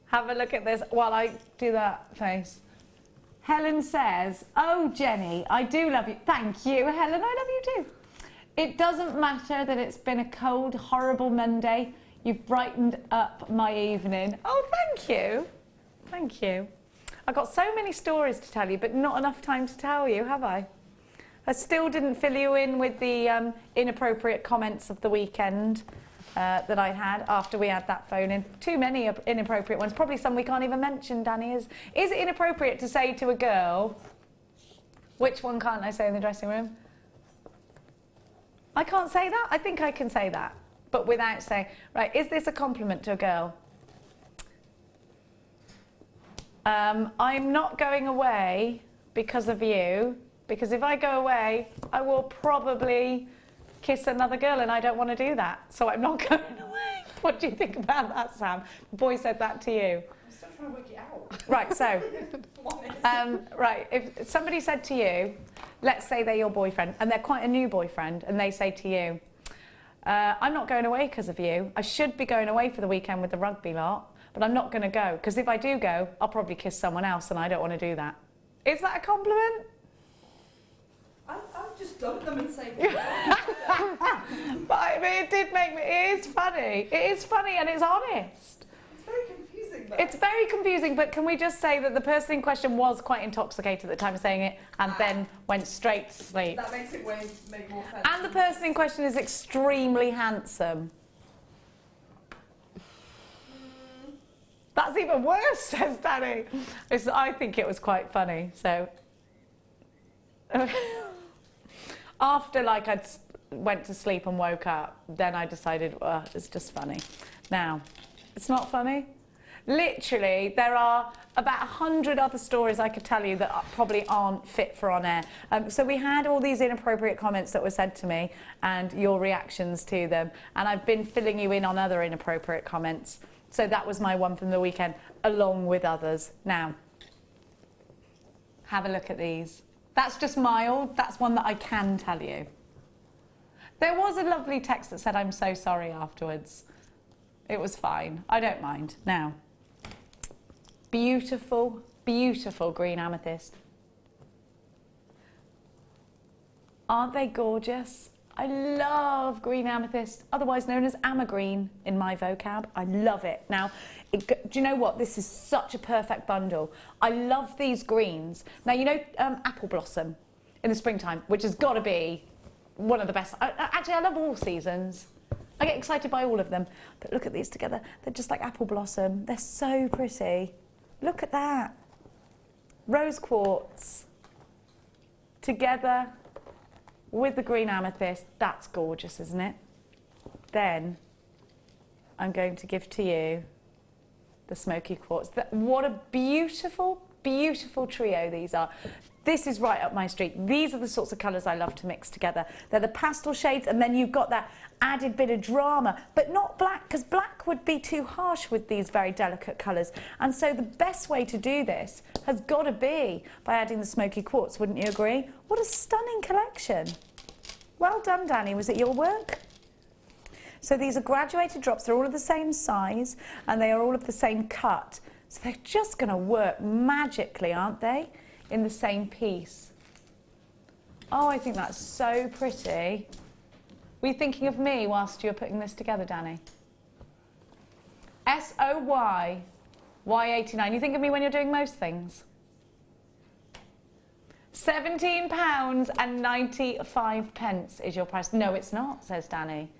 Have a look at this while I do that face. Helen says, oh, Jenny, I do love you. Thank you, Helen, I love you too. It doesn't matter that it's been a cold, horrible Monday. You've brightened up my evening. Oh, thank you. Thank you. I've got so many stories to tell you, but not enough time to tell you, have I? I still didn't fill you in with the inappropriate comments of the weekend that I had after we had that phone in. Too many inappropriate ones. Probably some we can't even mention, Danny. Is it inappropriate to say to a girl, which one can't I say in the dressing room? I can't say that? I think I can say that, but without saying, right, is this a compliment to a girl? I'm not going away because of you, because if I go away, I will probably kiss another girl and I don't want to do that, so I'm not going away. What do you think about that, Sam? The boy said that to you. I'm still trying to work it out. Right, so, right, if somebody said to you, let's say they're your boyfriend, and they're quite a new boyfriend, and they say to you, I'm not going away because of you. I should be going away for the weekend with the rugby lot, but I'm not going to go, because if I do go, I'll probably kiss someone else, and I don't want to do that. Is that a compliment? I've just dumped them and say. But I mean, it did make me. It is funny. It is funny and it's honest. It's very confusing, though. It's very confusing, but can we just say that the person in question was quite intoxicated at the time of saying it and then went straight to sleep? That makes it make more sense. And the person in question is extremely handsome. That's even worse, says Danny. I think it was quite funny, so. After I went to sleep and woke up, then I decided, well, it's just funny. Now, it's not funny. Literally, there are about 100 other stories I could tell you that probably aren't fit for on air. So we had all these inappropriate comments that were said to me and your reactions to them. And I've been filling you in on other inappropriate comments. So that was my one from the weekend, along with others. Now, have a look at these. That's just mild. That's one that I can tell you. There was a lovely text that said, I'm so sorry afterwards. It was fine. I don't mind. Now, beautiful, beautiful green amethyst. Aren't they gorgeous? I love green amethyst, otherwise known as amagreen in my vocab. I love it. Now, do you know what? This is such a perfect bundle. I love these greens. Now, you know apple blossom in the springtime, which has got to be one of the best. Actually, I love all seasons. I get excited by all of them. But look at these together. They're just like apple blossom. They're so pretty. Look at that. Rose quartz together with the green amethyst. That's gorgeous, isn't it? Then I'm going to give to you the smoky quartz. What a beautiful, beautiful trio these are. This is right up my street. These are the sorts of colours I love to mix together. They're the pastel shades, and then you've got that added bit of drama, but not black, because black would be too harsh with these very delicate colours. And so the best way to do this has got to be by adding the smoky quartz, wouldn't you agree? What a stunning collection. Well done, Danny. Was it your work? So these are graduated drops. They're all of the same size, and they are all of the same cut. So they're just going to work magically, aren't they? In the same piece. Oh, I think that's so pretty. Were you thinking of me whilst you were putting this together, Danny? SOY, Y89. You think of me when you're doing most things? £17.95 is your price. No, it's not, says Danny.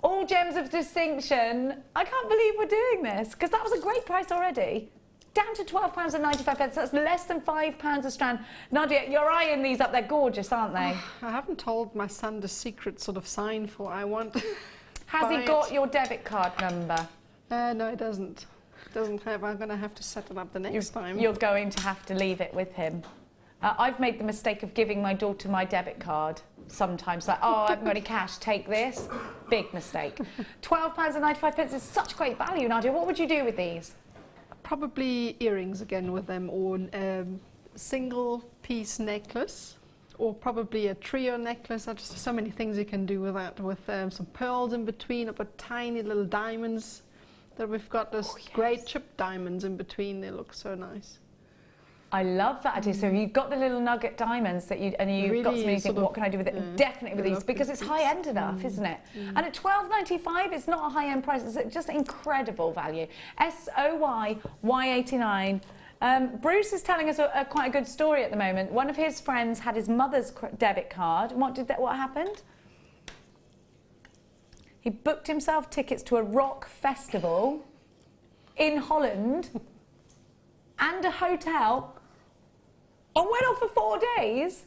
All gems of distinction. I can't believe we're doing this, because that was a great price already. Down to £12.95. That's less than £5 a strand. Nadia, you're eyeing these up. They're gorgeous, aren't they? I haven't told my son the secret sort of sign for I want. Has he got your debit card number? No, it doesn't. Doesn't have. I'm going to have to set it up the next time. You're going to have to leave it with him. I've made the mistake of giving my daughter my debit card sometimes. Like, oh, I haven't got any cash, take this. Big mistake. £12.95 is such great value, Nadia. What would you do with these? Probably earrings again with them, or single piece necklace, or probably a trio necklace. There's just so many things you can do with that, with some pearls in between, or tiny little diamonds that we've got. Those great chip diamonds in between. They look so nice. I love that idea. So you've got the little nugget diamonds that you've really got something you think, what can I do with it? Definitely with these, because it's high-end enough, isn't it? And at £12.95, it's not a high-end price. It's just incredible value. SOY Y89. Bruce is telling us quite a good story at the moment. One of his friends had his mother's debit card. What happened? He booked himself tickets to a rock festival in Holland and a hotel, and went off for 4 days.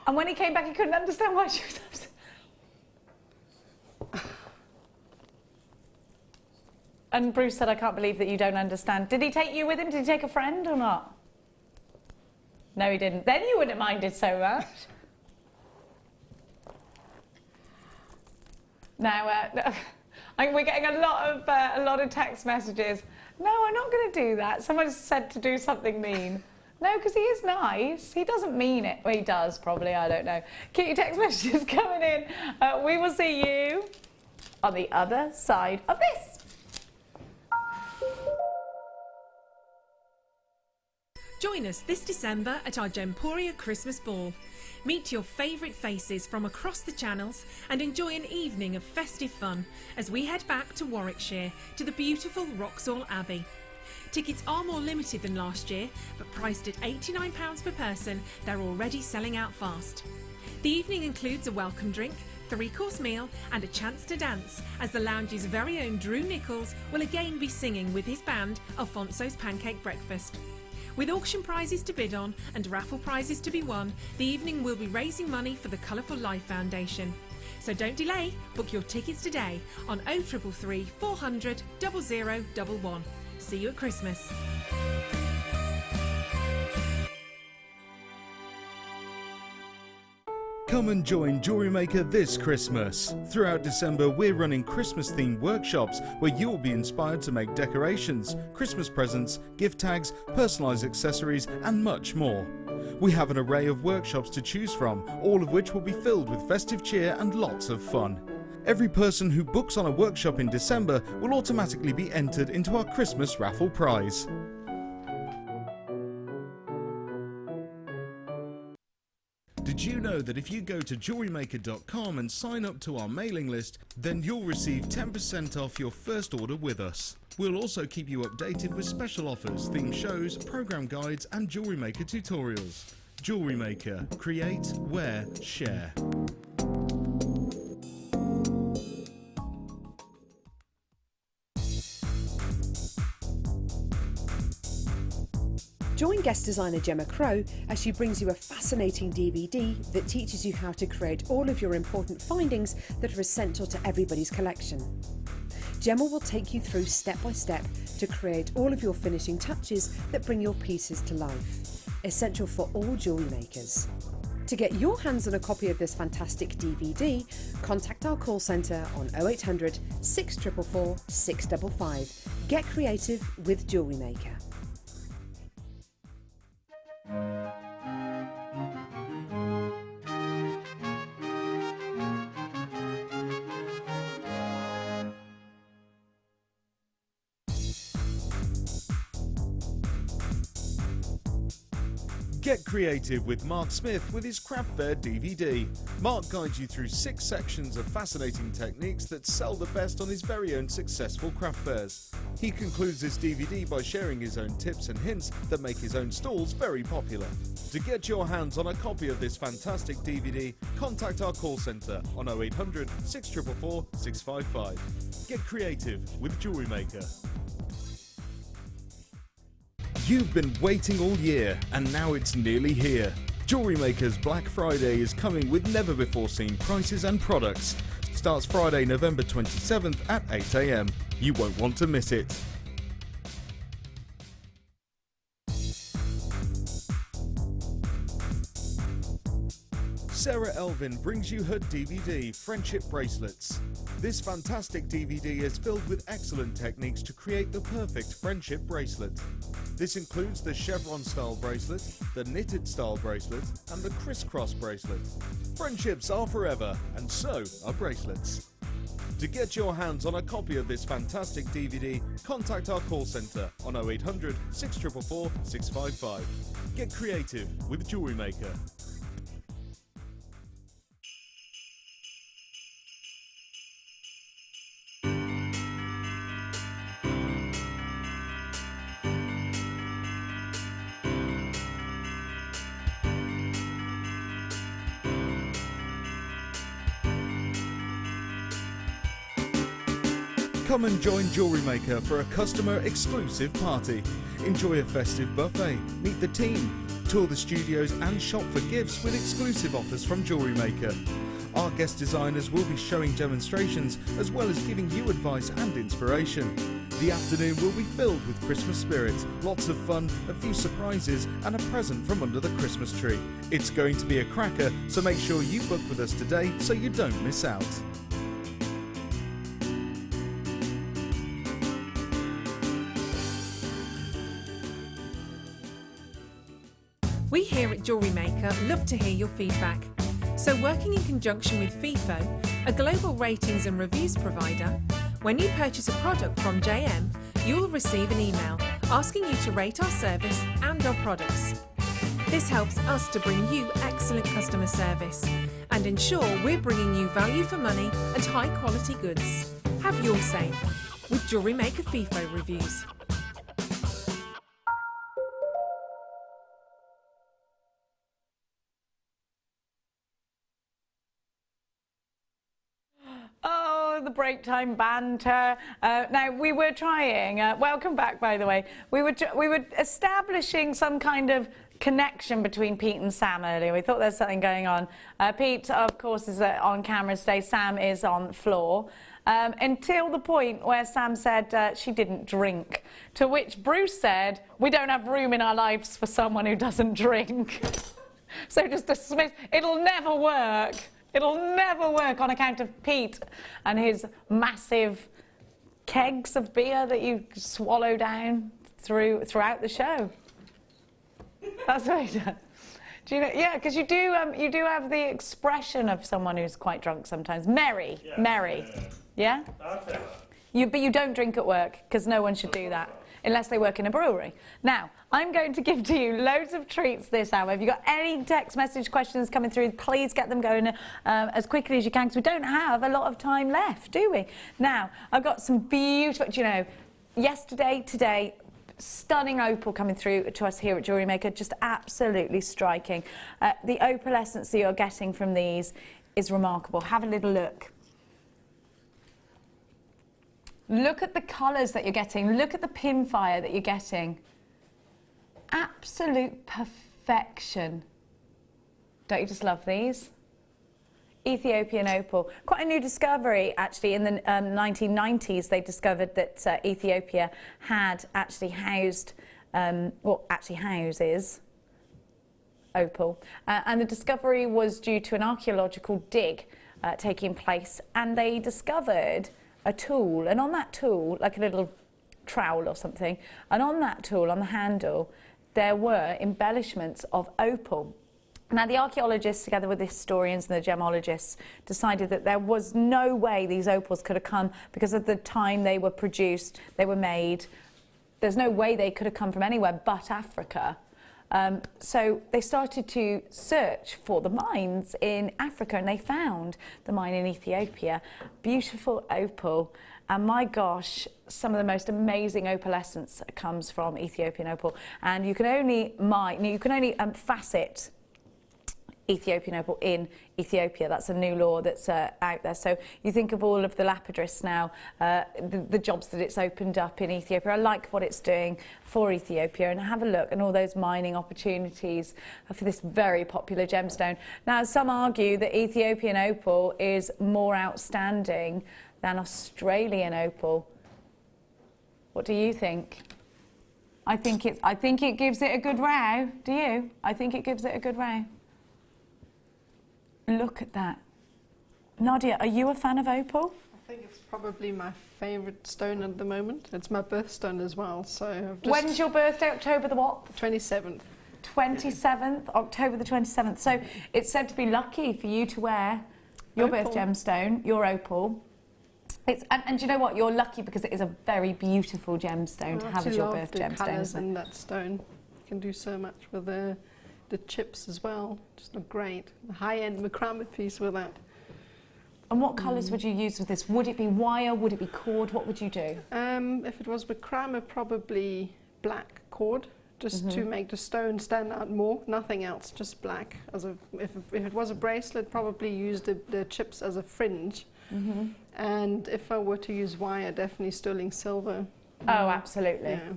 And when he came back, he couldn't understand why she was upset. And Bruce said, I can't believe that you don't understand. Did he take you with him? Did he take a friend or not? No, he didn't. Then you wouldn't have minded so much. Now, we're getting a lot of text messages. No, I'm not going to do that. Someone said to do something mean. No, because he is nice. He doesn't mean it. Well, he does, probably. I don't know. Keep your text messages coming in. We will see you on the other side of this. Join us this December at our Gemporia Christmas Ball. Meet your favourite faces from across the channels and enjoy an evening of festive fun as we head back to Warwickshire to the beautiful Wroxall Abbey. Tickets are more limited than last year, but priced at £89 per person, they're already selling out fast. The evening includes a welcome drink, 3-course meal and a chance to dance, as the lounge's very own Drew Nichols will again be singing with his band Alfonso's Pancake Breakfast. With auction prizes to bid on and raffle prizes to be won, the evening will be raising money for the Colourful Life Foundation. So don't delay, book your tickets today on 0333 400 0011. See you at Christmas. Come and join Jewellery Maker this Christmas. Throughout December, we're running Christmas-themed workshops where you'll be inspired to make decorations, Christmas presents, gift tags, personalised accessories and much more. We have an array of workshops to choose from, all of which will be filled with festive cheer and lots of fun. Every person who books on a workshop in December will automatically be entered into our Christmas raffle prize. Did you know know that if you go to JewelleryMaker.com and sign up to our mailing list, then you'll receive 10% off your first order with us. We'll also keep you updated with special offers, theme shows, program guides and Jewellery Maker tutorials. Jewellery Maker. Create, wear, share. Join guest designer Gemma Crow as she brings you a fascinating DVD that teaches you how to create all of your important findings that are essential to everybody's collection. Gemma will take you through step by step to create all of your finishing touches that bring your pieces to life, essential for all jewellery makers. To get your hands on a copy of this fantastic DVD, contact our call centre on 0800 644 655. Get creative with Jewellery Maker. Get creative with Mark Smith with his Craft Fair DVD. Mark guides you through 6 sections of fascinating techniques that sell the best on his very own successful craft fairs. He concludes this DVD by sharing his own tips and hints that make his own stalls very popular. To get your hands on a copy of this fantastic DVD, contact our call centre on 0800 644 655. Get creative with Jewellery Maker. You've been waiting all year, and now it's nearly here. Jewellery Maker's Black Friday is coming with never-before-seen prices and products. Starts Friday, November 27th at 8 AM. You won't want to miss it. Sarah Elvin brings you her DVD, Friendship Bracelets. This fantastic DVD is filled with excellent techniques to create the perfect friendship bracelet. This includes the chevron style bracelet, the knitted style bracelet, and the crisscross bracelet. Friendships are forever, and so are bracelets. To get your hands on a copy of this fantastic DVD, contact our call centre on 0800 644 655. Get creative with Jewellery Maker. Come and join Jewellery Maker for a customer exclusive party. Enjoy a festive buffet, meet the team, tour the studios and shop for gifts with exclusive offers from Jewellery Maker. Our guest designers will be showing demonstrations as well as giving you advice and inspiration. The afternoon will be filled with Christmas spirit, lots of fun, a few surprises and a present from under the Christmas tree. It's going to be a cracker, so make sure you book with us today so you don't miss out. We here at Jewellery Maker love to hear your feedback. So working in conjunction with FIFO, a global ratings and reviews provider, when you purchase a product from JM, you will receive an email asking you to rate our service and our products. This helps us to bring you excellent customer service and ensure we're bringing you value for money and high quality goods. Have your say with Jewellery Maker FIFO reviews. The break time banter. Now we were trying. Welcome back, by the way. We were establishing some kind of connection between Pete and Sam earlier. We thought there's something going on. Pete, of course, is on camera today. Sam is on floor. Until the point where Sam said she didn't drink, to which Bruce said, "We don't have room in our lives for someone who doesn't drink." So just dismiss. It'll never work. It'll never work on account of Pete and his massive kegs of beer that you swallow down throughout the show. That's what he does. Do you know? Yeah, because you do have the expression of someone who's quite drunk sometimes. Merry, yeah, merry. Yeah. I'll take that. But you don't drink at work because no one should do that. unless they work in a brewery. Now, I'm going to give to you loads of treats this hour. If you've got any text message questions coming through, please get them going as quickly as you can, because we don't have a lot of time left, do we? Now, I've got some beautiful, you know, yesterday, today, stunning opal coming through to us here at Jewellery Maker, just absolutely striking. The opalescence that you're getting from these is remarkable. Have a little look. Look at the colours that you're getting. Look at the pin fire that you're getting. Absolute perfection. Don't you just love these? Ethiopian opal. Quite a new discovery, actually. In the 1990s, they discovered that Ethiopia had actually housed, actually houses opal. And the discovery was due to an archaeological dig taking place. And they discovered a tool. And on that tool, like a little trowel or something, and on that tool, on the handle, there were embellishments of opal. Now, the archaeologists, together with the historians and the gemologists, decided that there was no way these opals could have come, because of the time they were produced, they were made. There's no way they could have come from anywhere but Africa. So they started to search for the mines in Africa, and they found the mine in Ethiopia. Beautiful opal. And my gosh, some of the most amazing opalescence comes from Ethiopian opal. And you can only facet Ethiopian opal in Ethiopia. That's a new law that's out there. So you think of all of the lapidarists now, the jobs that it's opened up in Ethiopia. I like what it's doing for Ethiopia, and have a look at all those mining opportunities for this very popular gemstone. Now, some argue that Ethiopian opal is more outstanding than Australian opal. What do you think? I think it gives it a good row. Do you? I think it gives it a good row. Look at that. Nadia, are you a fan of opal? I think it's probably my favourite stone at the moment. It's my birthstone as well. So when's your birthday? October the what? 27th. 27th, October the 27th. So it's said to be lucky for you to wear your birth gemstone, your opal. And do you know what? You're lucky because it is a very beautiful gemstone to have as your birth gemstone. Colours in that stone. You can do so much with the chips as well. Just look great. The high-end macramé piece with that. And what colours would you use with this? Would it be wire? Would it be cord? What would you do? If it was macramé, probably black cord, just to make the stone stand out more. Nothing else, just black. If it was a bracelet, probably use the chips as a fringe. And if I were to use wire, definitely sterling silver. Oh, absolutely. Yeah.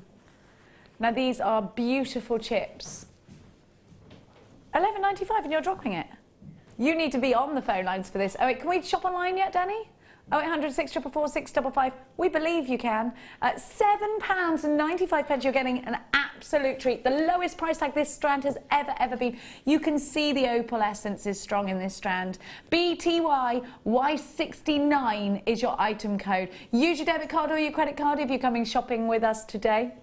Now these are beautiful chips. $11.95 and you're dropping it. You need to be on the phone lines for this. Oh wait, can we shop online yet, Danny? 0800 644 655. We believe you can. At £7.95 you're getting an absolute treat. The lowest price tag this strand has ever been. You can see the opal essence is strong in this strand. BTYY69 is your item code. Use your debit card or your credit card if you're coming shopping with us today.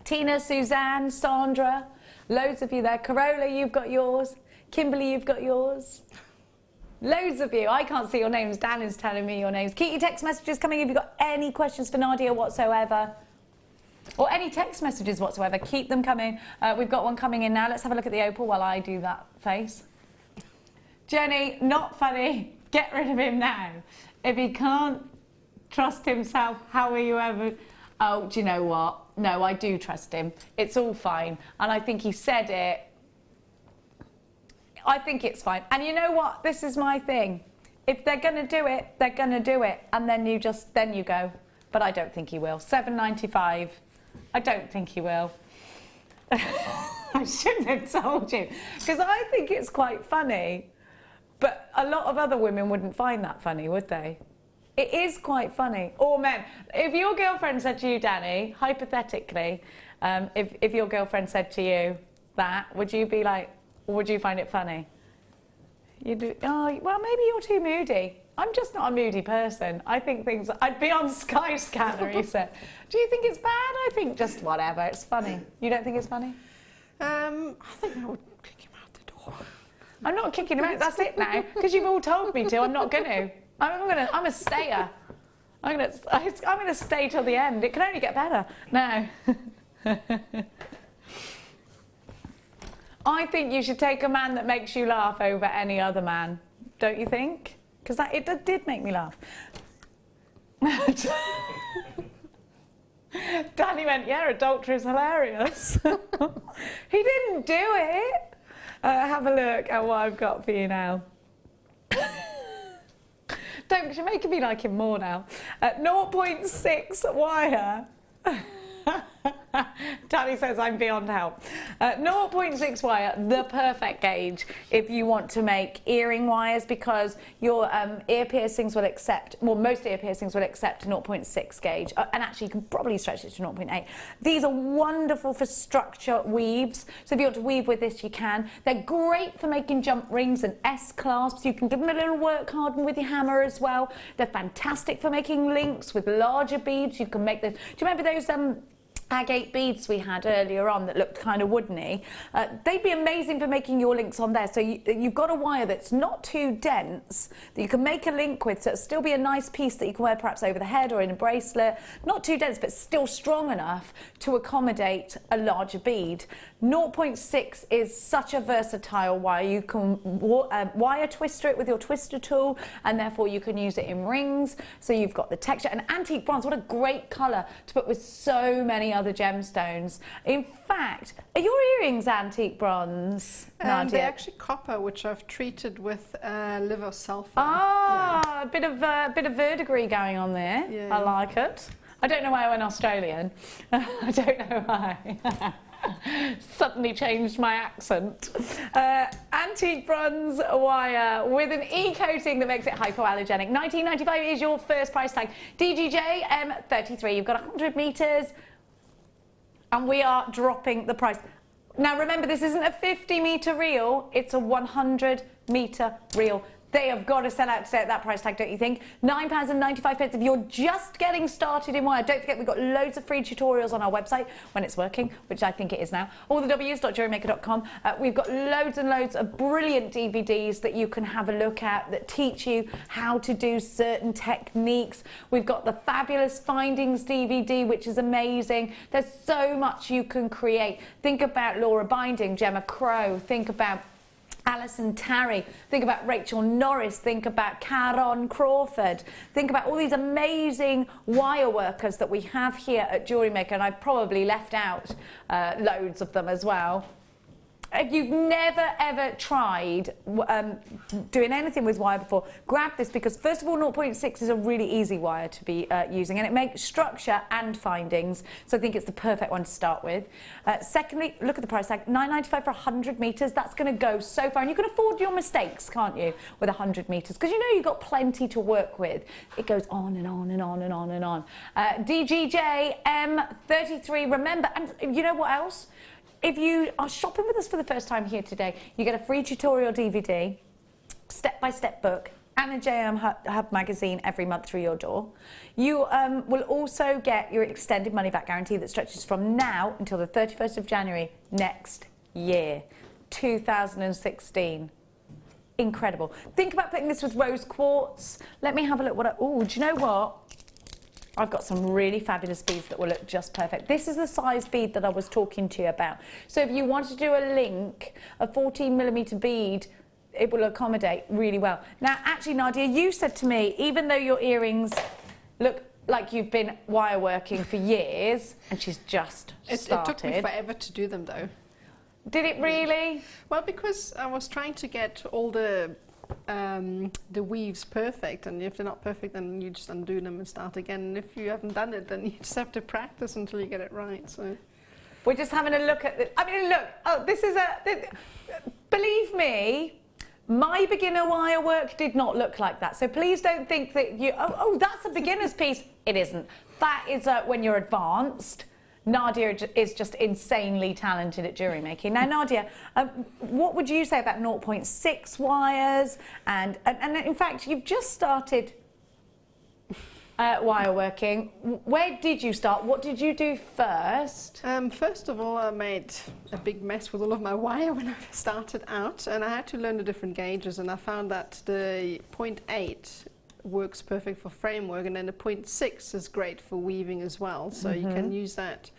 Tina, Suzanne, Sandra, loads of you there. Carola, you've got yours. Kimberly, you've got yours. Loads of you. I can't see your names. Dan is telling me your names. Keep your text messages coming if you've got any questions for Nadia whatsoever. Or any text messages whatsoever. Keep them coming. We've got one coming in now. Let's have a look at the opal while I do that face. Jenny, not funny. Get rid of him now. If he can't trust himself, how are you ever... Oh, do you know what? No, I do trust him. It's all fine. And I think he said it. I think it's fine. And you know what? This is my thing. If they're going to do it, they're going to do it. And then you go. But I don't think he will. $7.95. I don't think he will. I shouldn't have told you. Because I think it's quite funny. But a lot of other women wouldn't find that funny, would they? It is quite funny. Or men. If your girlfriend said to you, Danny, hypothetically, if your girlfriend said to you that, would you be like, or would you find it funny? You do. Oh, well, maybe you're too moody. I'm just not a moody person. I think things... I'd be on Sky Scanner, he said. Do you think it's bad? I think just whatever. It's funny. You don't think it's funny? I think I would kick him out the door. I'm not kicking him out. That's it now. Because you've all told me to. I'm not going to. I'm a stayer. I'm gonna stay till the end. It can only get better. No. I think you should take a man that makes you laugh over any other man. Don't you think? Because it did make me laugh. Danny went, yeah, adultery is hilarious. He didn't do it. Have a look at what I've got for you now. Don't, you're making me like him more now. 0.6 wire. Danny says I'm beyond help. 0.6 wire, the perfect gauge if you want to make earring wires, because your ear piercings will accept, well, most ear piercings will accept 0.6 gauge, and actually you can probably stretch it to 0.8. These are wonderful for structure weaves, so if you want to weave with this, you can. They're great for making jump rings and S-clasps. You can give them a little work harden with your hammer as well. They're fantastic for making links with larger beads. You can make this. Do you remember those agate beads we had earlier on that looked kind of woodeny? They'd be amazing for making your links on there. So you've got a wire that's not too dense that you can make a link with, so it'll still be a nice piece that you can wear perhaps over the head or in a bracelet. Not too dense, but still strong enough to accommodate a larger bead. 0.6 is such a versatile wire. You can wire twister it with your twister tool, and therefore you can use it in rings. So you've got the texture. And antique bronze, what a great colour to put with so many other gemstones. In fact, are your earrings antique bronze, Nadia? They're actually copper, which I've treated with liver sulfur. Ah, a bit of verdigris going on there. Yeah. I like it. I don't know why I went Australian. I don't know why. Suddenly changed my accent. Antique bronze wire with an e-coating that makes it hypoallergenic. $19.95 is your first price tag. DGJ M33. You've got 100 metres. And we are dropping the price. Now remember, this isn't a 50-metre reel, it's a 100-metre reel. They have got to sell out to stay at that price tag, don't you think? £9.95 if you're just getting started in wire. Don't forget, we've got loads of free tutorials on our website when it's working, which I think it is now. All the W's.JewelleryMaker.com. We've got loads and loads of brilliant DVDs that you can have a look at that teach you how to do certain techniques. We've got the fabulous Findings DVD, which is amazing. There's so much you can create. Think about Laura Binding, Gemma Crow. Think about Alison Tarry, think about Rachel Norris, think about Caron Crawford, think about all these amazing wire workers that we have here at Jewellery Maker, and I've probably left out loads of them as well. If you've never ever tried doing anything with wire before, grab this, because first of all 0.6 is a really easy wire to be using, and it makes structure and findings, so I think it's the perfect one to start with. Secondly, look at the price tag, $9.95 for 100 metres. That's going to go so far, and you can afford your mistakes, can't you, with 100 metres, because you know you've got plenty to work with. It goes on and on and on and on and on. DGJ M33, remember, and you know what else? If you are shopping with us for the first time here today, you get a free tutorial DVD, step-by-step book, and a JM Hub magazine every month through your door. You will also get your extended money-back guarantee that stretches from now until the 31st of January next year, 2016. Incredible. Think about putting this with rose quartz. Let me have a look. Oh, do you know what? I've got some really fabulous beads that will look just perfect. This is the size bead that I was talking to you about. So if you want to do a link, a 14mm bead, it will accommodate really well. Now, actually, Nadia, you said to me, even though your earrings look like you've been wire working for years, and she's just started. It took me forever to do them, though. Did it really? Well, because I was trying to get all the weaves perfect, and if they're not perfect, then you just undo them and start again. And if you haven't done it, then you just have to practice until you get it right. So we're just having a look at the, I mean, look, oh, this is believe me, my beginner wire work did not look like that. So please don't think that oh, that's a beginner's piece. It isn't. That is when you're advanced. Nadia is just insanely talented at jewellery making. Now, Nadia, what would you say about 0.6 wires? And in fact, you've just started wire working. Where did you start? What did you do first? First of all, I made a big mess with all of my wire when I started out, and I had to learn the different gauges, and I found that the 0.8 works perfect for framework, and then the 0.6 is great for weaving as well. So you can use that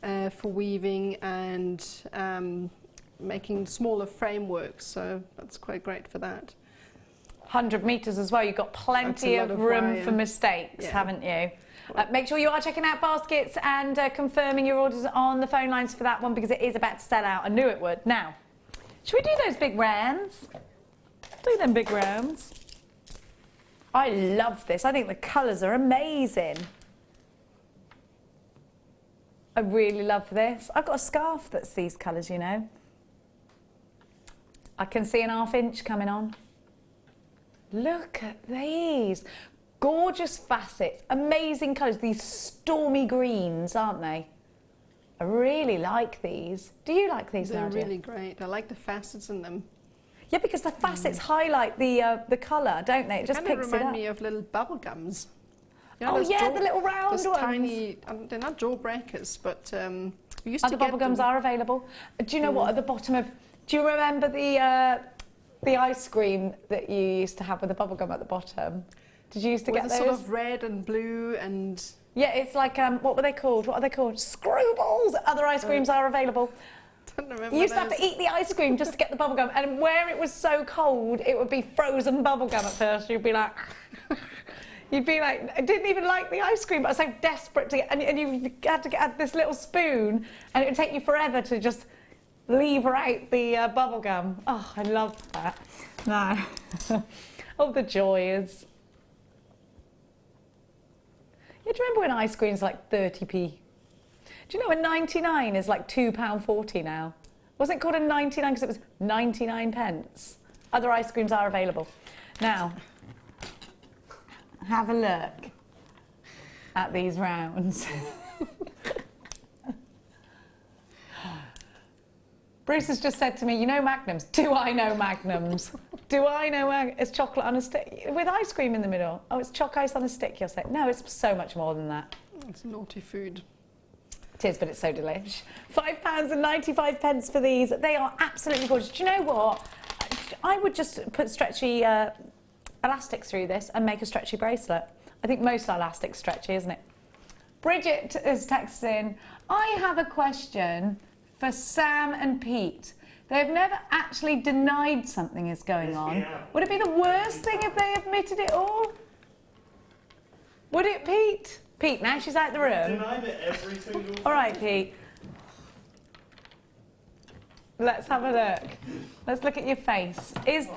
for weaving and making smaller frameworks. So that's quite great for that. 100 metres as well. You've got plenty of room for mistakes, haven't you? Make sure you are checking out baskets and confirming your orders on the phone lines for that one, because it is about to sell out. I knew it would. Now, should we do those big rounds? Do them big rounds. I love this. I think the colours are amazing. I really love this. I've got a scarf that's these colours, you know. I can see an 1/2 inch coming on. Look at these. Gorgeous facets, amazing colours. These stormy greens, aren't they? I really like these. Do you like these, They're Nadia? really great. I like the facets in them. Yeah, because the facets highlight the colour, don't they? It just kind of picks it remind up. me of little bubble gums. Oh yeah, the little round those ones. tiny, they're not jawbreakers, but we used to Other get bubble gums them. are available. Do you know what, at the bottom of... Do you remember the ice cream that you used to have with the bubble gum at the bottom? Did you used to With get the those? sort of red and blue and... Yeah, it's like, what were they called? What are they called? Screwballs! Other ice creams are available. Don't remember You used to have those. to eat the ice cream just to get the bubble gum, and where it was so cold, it would be frozen bubble gum at first. You'd be like, I didn't even like the ice cream, but I was so desperate to get, and you had to get this little spoon, and it would take you forever to just lever out the bubble gum. Oh, I love that. No. Oh, the joys. Yeah, do you remember when ice cream's like 30p? Do you know a 99 is like £2.40 now? Wasn't it called a 99 because it was 99 pence? Other ice creams are available. Now, have a look at these rounds. Bruce has just said to me, you know Magnums? Do I know Magnums? Do I know it's chocolate on a stick with ice cream in the middle? Oh, it's choc ice on a stick, you'll say. No, it's so much more than that. It's naughty food. It is, but it's so delish. £5.95 for these. They are absolutely gorgeous. Do you know what? I would just put stretchy elastic through this and make a stretchy bracelet. I think most elastic's stretchy, isn't it? Bridget is texting, I have a question for Sam and Pete. They've never actually denied something is going on. Would it be the worst thing if they admitted it all? Would it, Pete? Pete, now she's out the room. Denied it every single time. All right, Pete. Let's have a look. Let's look at your face. Is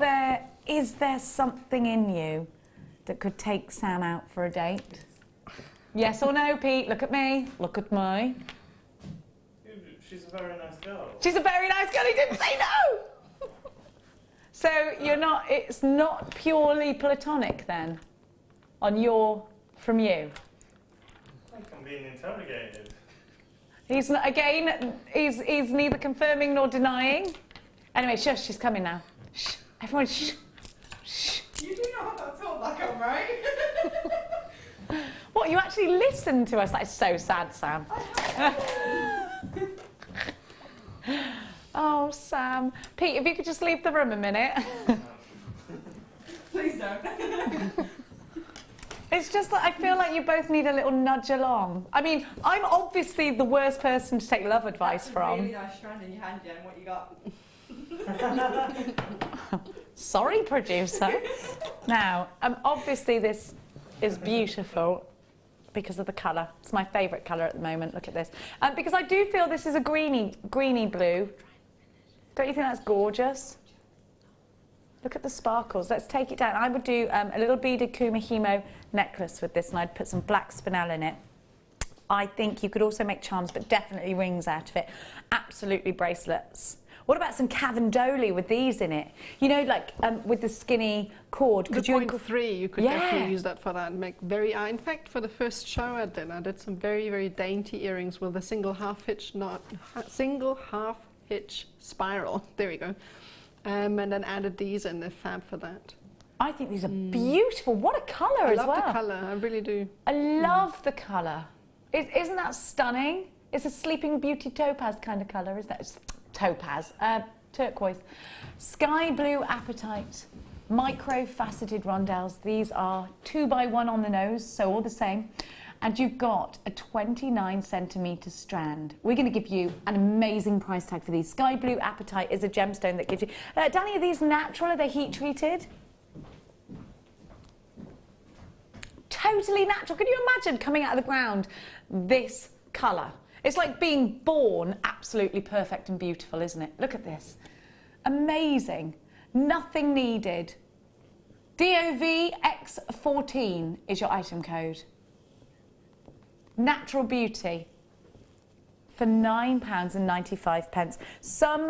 there something in you that could take Sam out for a date? Yes or no, Pete? Look at me. Look at me. She's a very nice girl. She's a very nice girl. He didn't say no. So you're not. It's not purely platonic then, from you. I'm being interrogated. He's not, again. He's neither confirming nor denying. Anyway, shush. She's coming now. Shh. Everyone, shh. Shh. You do know how that's all back on, right? What? You actually listen to us? That is so sad, Sam. Oh, Sam. Pete, if you could just leave the room a minute. Please don't. It's just that I feel like you both need a little nudge along. I mean, I'm obviously the worst person to take love advice That's from. a really nice strand in your hand, Jen. What you got? Sorry, producer. Now, obviously this is beautiful because of the colour. It's my favourite colour at the moment. Look at this. Because I do feel this is a greeny blue. Don't you think that's gorgeous? Look at the sparkles. Let's take it down. I would do a little beaded Kumahimo necklace with this, and I'd put some black spinel in it. I think you could also make charms, but definitely rings out of it. Absolutely bracelets. What about some cavendoli with these in it? You know, like with the skinny cord. The 0.3, you could definitely use that for that and make in fact, for the first show I did some very, very dainty earrings with a single half hitch spiral. There we go. And then added these and they're fab for that. I think these are beautiful. What a colour as well. I love the colour, I really do. I love the colour. Isn't that stunning? It's a Sleeping Beauty topaz kind of colour, isn't it? It's topaz, turquoise. Sky blue apatite. Micro-faceted rondelles. These are 2x1 on the nose, so all the same. And you've got a 29 centimetre strand. We're going to give you an amazing price tag for these. Sky blue apatite is a gemstone that gives you... Danny, are these natural? Are they heat treated? Totally natural. Can you imagine coming out of the ground this colour? It's like being born absolutely perfect and beautiful, isn't it? Look at this. Amazing. Nothing needed. DOVX14 is your item code. Natural beauty for £9.95. Some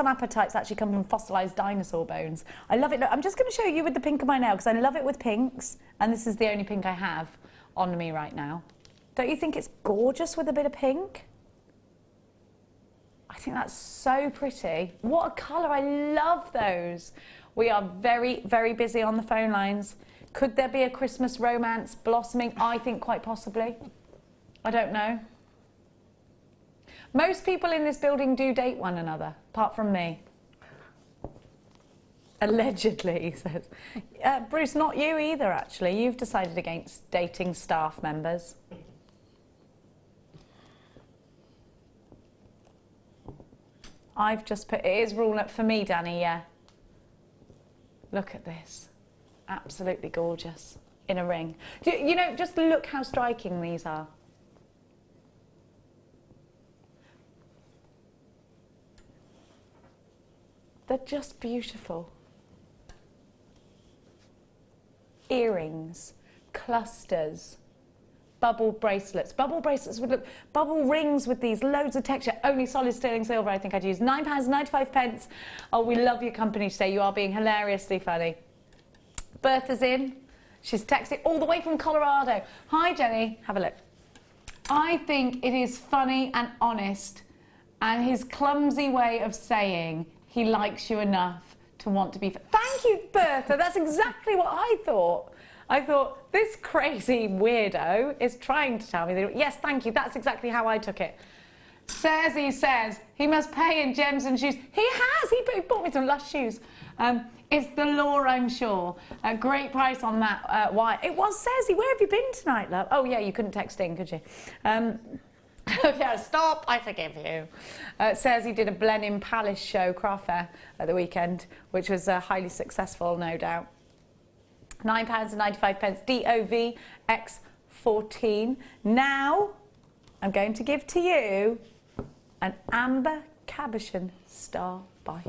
apatites actually come from fossilised dinosaur bones. I love it. Look, I'm just going to show you with the pink of my nail because I love it with pinks, and this is the only pink I have on me right now. Don't you think it's gorgeous with a bit of pink? I think that's so pretty. What a colour. I love those. We are very, very busy on the phone lines. Could there be a Christmas romance blossoming? I think quite possibly. I don't know. Most people in this building do date one another, apart from me. Allegedly, he says. Bruce, not you either, actually. You've decided against dating staff members. I've just put, it is rule for me, Danny, yeah. Look at this. Absolutely gorgeous. In a ring. You know, just look how striking these are. They're just beautiful. Earrings, clusters, bubble bracelets. Bubble bracelets would look, bubble rings with these, loads of texture. Only solid sterling silver I think I'd use. £9.95. Oh, we love your company today. You are being hilariously funny. Bertha's in. She's texting all the way from Colorado. Hi, Jenny. Have a look. I think it is funny and honest, and his clumsy way of saying he likes you enough to want to be... Thank you, Bertha. That's exactly what I thought. I thought, this crazy weirdo is trying to tell me that... Yes, thank you. That's exactly how I took it. Cersei says he must pay in gems and shoes. He has. He bought me some Lush shoes. It's the law, I'm sure. A great price on that wire. It was Cersei. Where have you been tonight, love? Oh, yeah, you couldn't text in, could you? Yeah, stop, I forgive you. Cersei did a Blenheim Palace show, craft fair, at the weekend, which was highly successful, no doubt. £9.95, DOVX14. Now, I'm going to give to you an amber cabochon star by.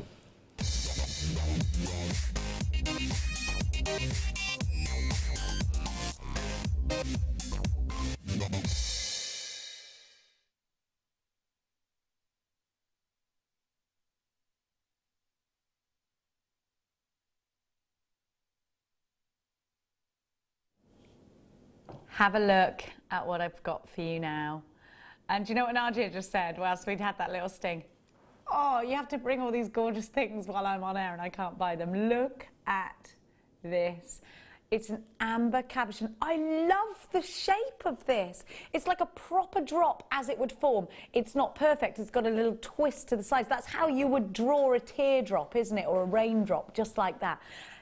Have a look at what I've got for you now. And do you know what Nadia just said whilst we'd had that little sting? Oh, you have to bring all these gorgeous things while I'm on air and I can't buy them. Look at this. It's an amber cabochon. I love the shape of this. It's like a proper drop as it would form. It's not perfect. It's got a little twist to the sides. That's how you would draw a teardrop, isn't it? Or a raindrop, just like that.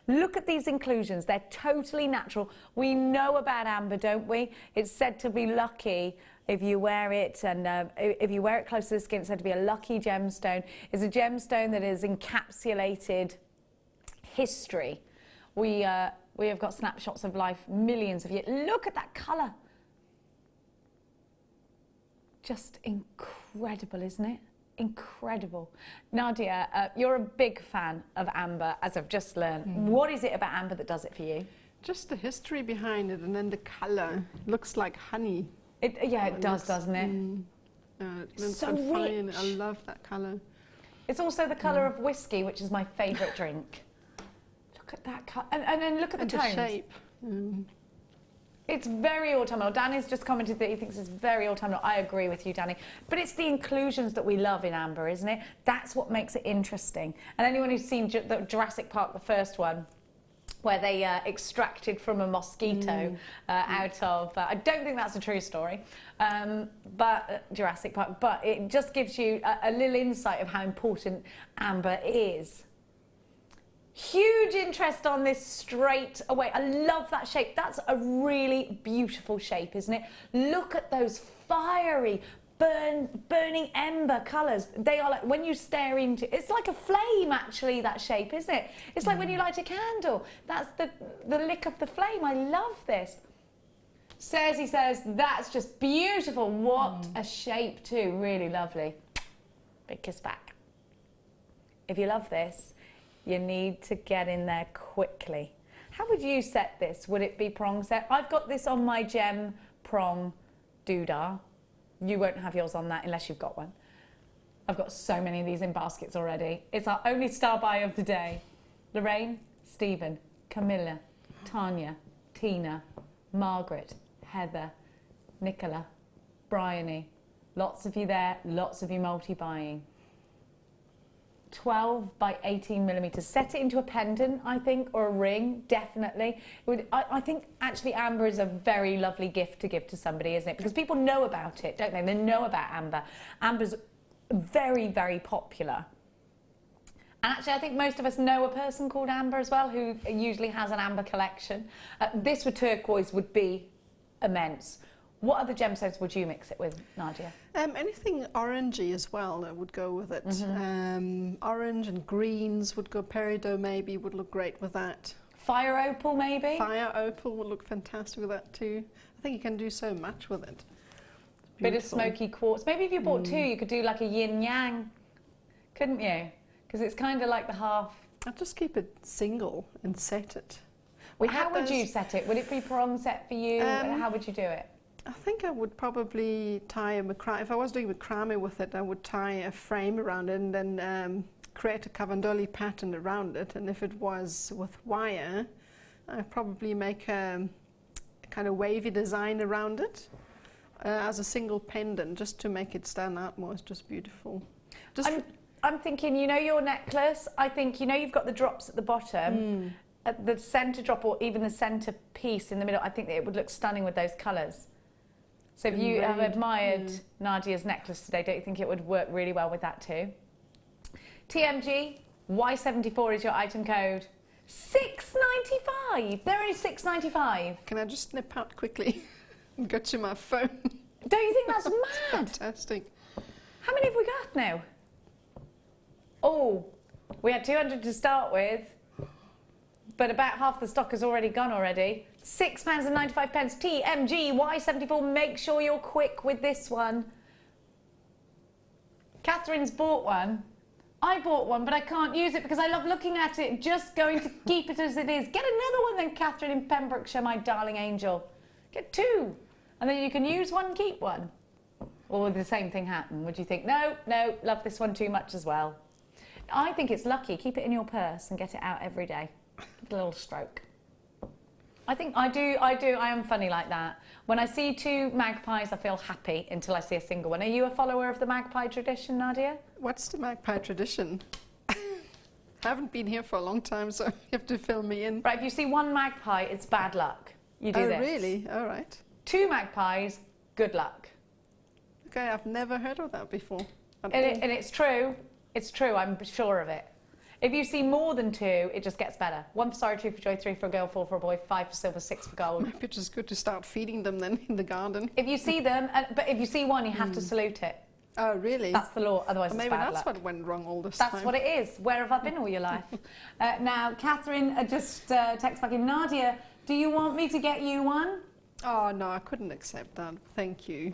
Look at these inclusions. They're totally natural. We know about amber, don't we? It's said to be lucky if you wear it, and if you wear it close to the skin, it's said to be a lucky gemstone. It's a gemstone that has encapsulated history. We have got snapshots of life, millions of years. Look at that colour. Just incredible, isn't it? Incredible. Nadia, you're a big fan of amber, as I've just learned. What is it about amber that does it for you? Just the history behind it, and then the colour. Looks like honey. Yeah, it does, doesn't it? It's so fine. rich. I love that colour. It's also the colour of whiskey, which is my favourite drink. Look at that colour. And then look at the tones. The shape. It's very autumnal. Danny's just commented that he thinks it's very autumnal. I agree with you, Danny. But it's the inclusions that we love in amber, isn't it? That's what makes it interesting. And anyone who's seen the Jurassic Park, the first one, where they extracted from a mosquito out of... I don't think that's a true story, but Jurassic Park. But it just gives you a little insight of how important amber is. Huge interest on this straight away. I love that shape. That's a really beautiful shape, isn't it? Look at those fiery, burning ember colours. They are like, when you stare into, it's like a flame actually, that shape, isn't it? It's like when you light a candle. That's the lick of the flame. I love this. Cersei says, that's just beautiful. What a shape too, really lovely. Big kiss back. If you love this, you need to get in there quickly. How would you set this? Would it be prong set? I've got this on my gem prong doodah. You won't have yours on that unless you've got one. I've got so many of these in baskets already. It's our only star buy of the day. Lorraine, Stephen, Camilla, Tanya, Tina, Margaret, Heather, Nicola, Bryony. Lots of you there, lots of you multi-buying. 12 by 18 millimeters. Set it into a pendant, I think, or a ring, definitely. I think actually amber is a very lovely gift to give to somebody, isn't it? Because people know about it, don't they? They know about amber. Amber's very, very popular. And actually, I think most of us know a person called Amber as well, who usually has an amber collection. This with turquoise would be immense. What other gemstones would you mix it with, Nadia? Anything orangey as well that would go with it. Orange and greens would go. Peridot maybe would look great with that. Fire opal maybe? Fire opal would look fantastic with that too. I think you can do so much with it. Bit of smoky quartz. Maybe if you bought two, you could do like a yin yang, couldn't you? Because it's kind of like the half. I'd just keep it single and set it. How would you set it? Would it be prong set for you? How would you do it? I think I would probably tie a macramé. If I was doing macramé with it, I would tie a frame around it and then create a cavandoli pattern around it. And if it was with wire, I'd probably make a kind of wavy design around it as a single pendant, just to make it stand out more. It's just beautiful. I'm thinking, you know, your necklace. I think, you know, you've got the drops at the bottom, at the centre drop, or even the centre piece in the middle. I think that it would look stunning with those colours. So if you have admired Nadia's necklace today, don't you think it would work really well with that too? TMG, Y74 is your item code. $6.95. They're only $6.95. Can I just snip out quickly and go to my phone? Don't you think that's mad? Fantastic. How many have we got now? Oh, we had 200 to start with, but about half the stock has already gone already. £6.95. TMG Y74. Make sure you're quick with this one. Catherine's bought one. I bought one, but I can't use it because I love looking at it. Just going to keep it as it is. Get another one then, Catherine in Pembrokeshire, my darling angel. Get two. And then you can use one, keep one. Or would the same thing happen? Would you think, no, love this one too much as well? I think it's lucky. Keep it in your purse and get it out every day. Give it a little stroke. I think I am funny like that. When I see two magpies, I feel happy until I see a single one. Are you a follower of the magpie tradition, Nadia? What's the magpie tradition? I haven't been here for a long time, so you have to fill me in. Right, if you see one magpie, it's bad luck. You do this. Oh, really? All right. Two magpies, good luck. Okay, I've never heard of that before. And it's true. It's true, I'm sure of it. If you see more than two, it just gets better. 1 for sorrow, 2 for joy, 3 for a girl, 4 for a boy, 5 for silver, 6 for gold. Maybe it's just good to start feeding them then in the garden. If you see them, but if you see one, you have to salute it. Oh, really? That's the law, otherwise it's maybe bad that's luck. what went wrong all this time. That's what it is. Where have I been all your life? Now, Catherine just texts back in. Nadia, do you want me to get you one? Oh, no, I couldn't accept that. Thank you.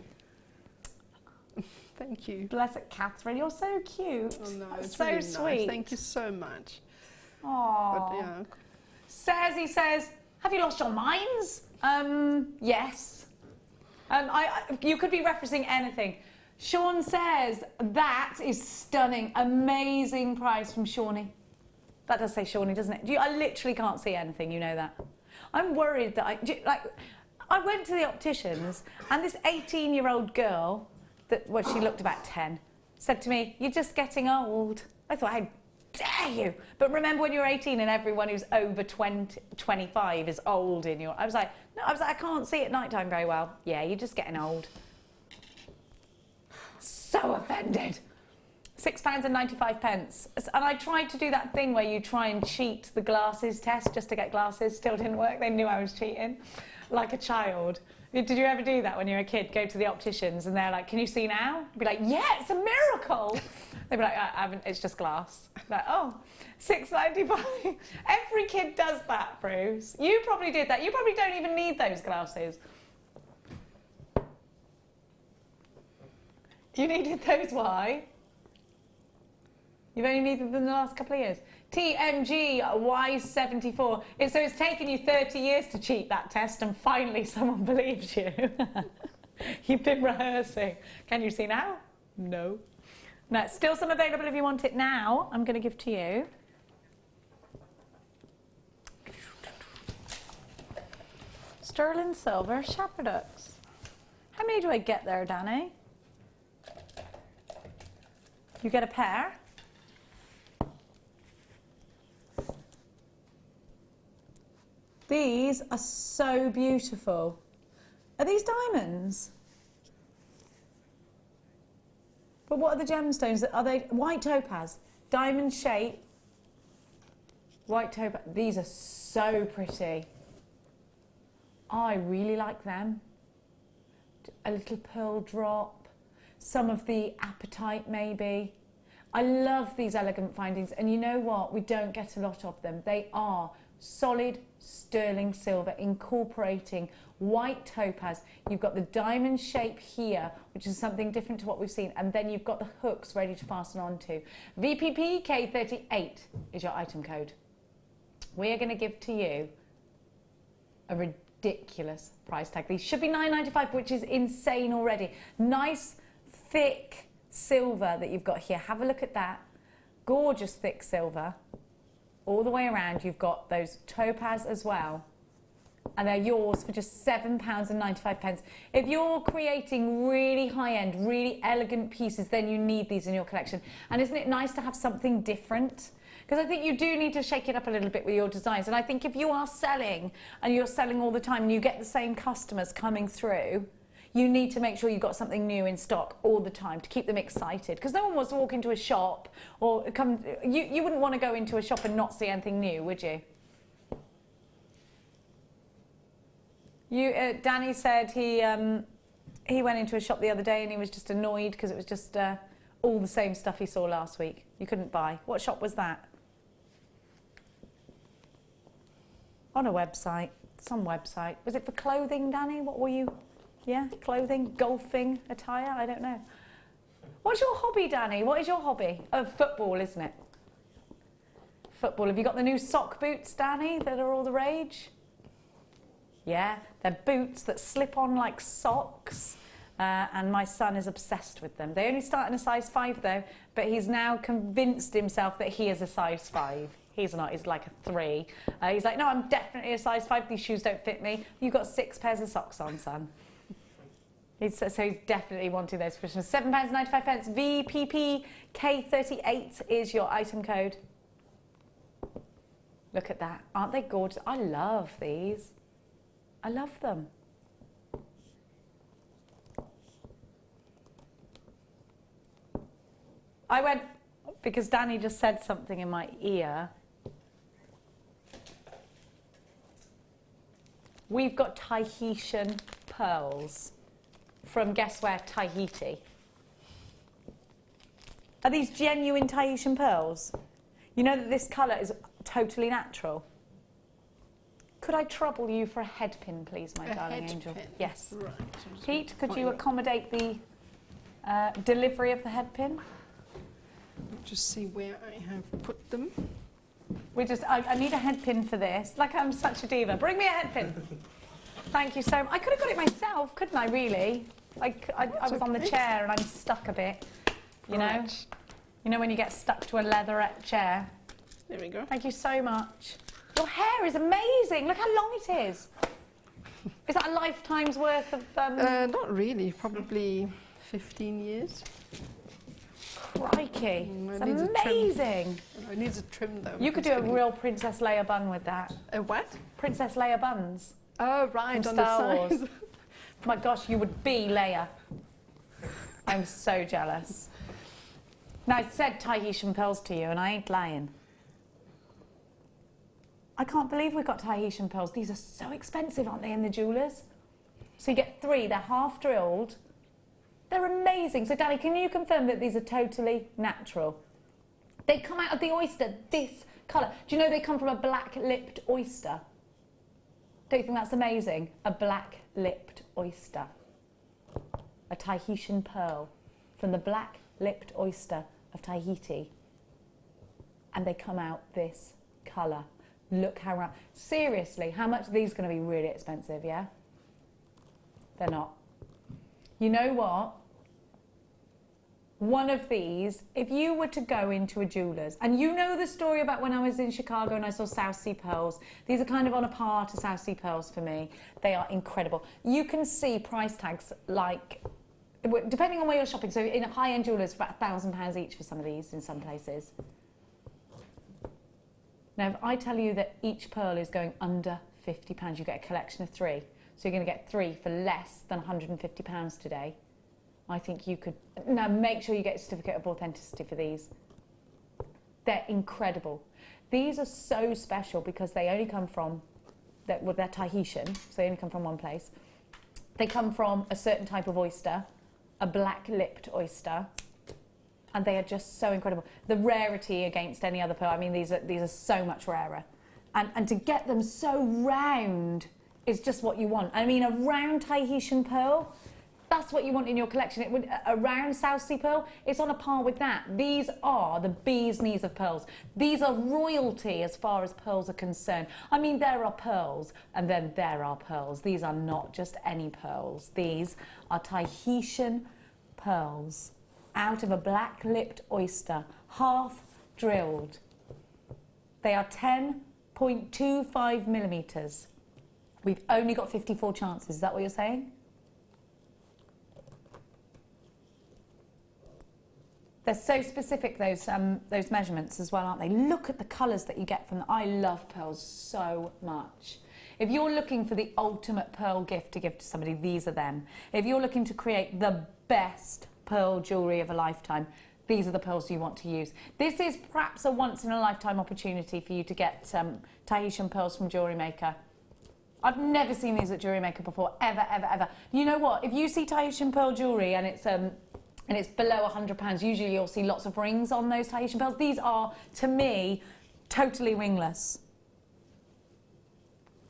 Thank you. Bless it, Catherine. You're so cute. Oh, no, it's so really sweet. Nice. Thank you so much. Aww. Yeah. Cersei says, have you lost your minds? Yes. You could be referencing anything. Sean says, that is stunning. Amazing price from Shawnee. That does say Shawnee, doesn't it? I literally can't see anything, you know that. I'm worried that I went to the opticians and this 18-year-old girl, she looked about 10, said to me, you're just getting old. I thought, how dare you? But remember when you're 18 and everyone who's over 25 is old in your... I was like, I can't see at night time very well. Yeah, you're just getting old. So offended. £6.95. And I tried to do that thing where you try and cheat the glasses test just to get glasses. Still didn't work. They knew I was cheating, like a child. Did you ever do that when you were a kid? Go to the opticians and they're like, "Can you see now?" I'd be like, "Yeah, it's a miracle." They'd be like, "I haven't. It's just glass." Like, "Oh, £6.95." Every kid does that, Bruce. You probably did that. You probably don't even need those glasses. You needed those, why? You've only needed them in the last couple of years. TMG Y74. So it's taken you 30 years to cheat that test and finally someone believes you. You've been rehearsing. Can you see now? No. No, still some available if you want it now. I'm going to give to you. Sterling silver shepherdux. How many do I get there, Danny? You get a pair. These are so beautiful. Are these diamonds? But what are the gemstones? Are they white topaz? Diamond shape. White topaz. These are so pretty. I really like them. A little pearl drop. Some of the apatite maybe. I love these elegant findings, and you know what? We don't get a lot of them. They are solid sterling silver incorporating white topaz. You've got the diamond shape here, which is something different to what we've seen, and then you've got the hooks ready to fasten onto. VPPK38 is your item code. We are going to give to you a ridiculous price tag. These should be $9.95, which is insane already. Nice thick silver that you've got here. Have a look at that. Gorgeous thick silver. All the way around, you've got those topaz as well. And they're yours for just £7.95. If you're creating really high-end, really elegant pieces, then you need these in your collection. And isn't it nice to have something different? Because I think you do need to shake it up a little bit with your designs. And I think if you are selling, and you're selling all the time, and you get the same customers coming through, you need to make sure you've got something new in stock all the time to keep them excited. Because no one wants to walk into a shop or come... You wouldn't want to go into a shop and not see anything new, would you? Danny said he went into a shop the other day and he was just annoyed because it was just all the same stuff he saw last week. You couldn't buy. What shop was that? On a website. Some website. Was it for clothing, Danny? What were you... Yeah, clothing, golfing, attire, I don't know. What's your hobby, Danny? What is your hobby? Oh, football, isn't it? Football. Have you got the new sock boots, Danny, that are all the rage? Yeah, they're boots that slip on like socks, and my son is obsessed with them. They only start in a size 5 though, but he's now convinced himself that he is a size 5. He's not, he's like a 3. He's like, no, I'm definitely a size 5, these shoes don't fit me. You've got 6 pairs of socks on, son. So he's definitely wanting those for Christmas. £7.95. VPPK38 is your item code. Look at that. Aren't they gorgeous? I love these. I love them. I went, because Danny just said something in my ear. We've got Tahitian pearls. From, guess where, Tahiti. Are these genuine Tahitian pearls? You know that this colour is totally natural. Could I trouble you for a head pin, please, my darling angel? Yes. Right. Pete, could you accommodate the delivery of the head pin? Just see where I have put them. I need a head pin for this. Like I'm such a diva. Bring me a head pin. Thank you so much. I could have got it myself, couldn't I, really? I was on the chair and I'm stuck a bit, you know? You know when you get stuck to a leatherette chair? There we go. Thank you so much. Your hair is amazing. Look how long it is. Is that a lifetime's worth of... Not really, probably 15 years. Crikey, it's amazing. It needs a trim though. You could do a real Princess Leia bun with that. A what? Princess Leia buns. Oh, right, from on Star the Wars. side. My gosh, you would be Leia. I'm so jealous. Now, I said Tahitian pearls to you, and I ain't lying. I can't believe we've got Tahitian pearls. These are so expensive, aren't they, in the jewellers? So you get 3, they're half drilled. They're amazing. So, Danny, can you confirm that these are totally natural? They come out of the oyster, this colour. Do you know they come from a black-lipped oyster? Don't you think that's amazing? A black-lipped oyster. A Tahitian pearl from the black-lipped oyster of Tahiti. And they come out this colour. Look how round. Seriously, how much are these going to be really expensive, yeah? They're not. You know what? One of these, if you were to go into a jeweller's, and you know the story about when I was in Chicago and I saw South Sea pearls, these are kind of on a par to South Sea pearls for me. They are incredible. You can see price tags like, depending on where you're shopping, so in high-end jewellers, about £1,000 each for some of these in some places. Now, if I tell you that each pearl is going under £50, you get a collection of 3. So you're going to get 3 for less than £150 today. I think you could... Now, make sure you get a certificate of authenticity for these. They're incredible. These are so special because they only come from... Well, they're Tahitian, so they only come from one place. They come from a certain type of oyster, a black-lipped oyster, and they are just so incredible. The rarity against any other pearl, I mean, these are so much rarer. And to get them so round is just what you want. I mean, a round Tahitian pearl, that's what you want in your collection. A round South Sea pearl, it's on a par with that. These are the bee's knees of pearls. These are royalty as far as pearls are concerned. I mean, there are pearls, and then there are pearls. These are not just any pearls. These are Tahitian pearls out of a black-lipped oyster, half drilled. They are 10.25 millimetres. We've only got 54 chances. Is that what you're saying? They're so specific, those measurements as well, aren't they? Look at the colours that you get from them. I love pearls so much. If you're looking for the ultimate pearl gift to give to somebody, these are them. If you're looking to create the best pearl jewellery of a lifetime, these are the pearls you want to use. This is perhaps a once-in-a-lifetime opportunity for you to get Tahitian pearls from Jewellery Maker. I've never seen these at Jewellery Maker before, ever, ever, ever. You know what? If you see Tahitian pearl jewellery and it's below £100, usually you'll see lots of rings on those Tahitian pearls. These are, to me, totally ringless.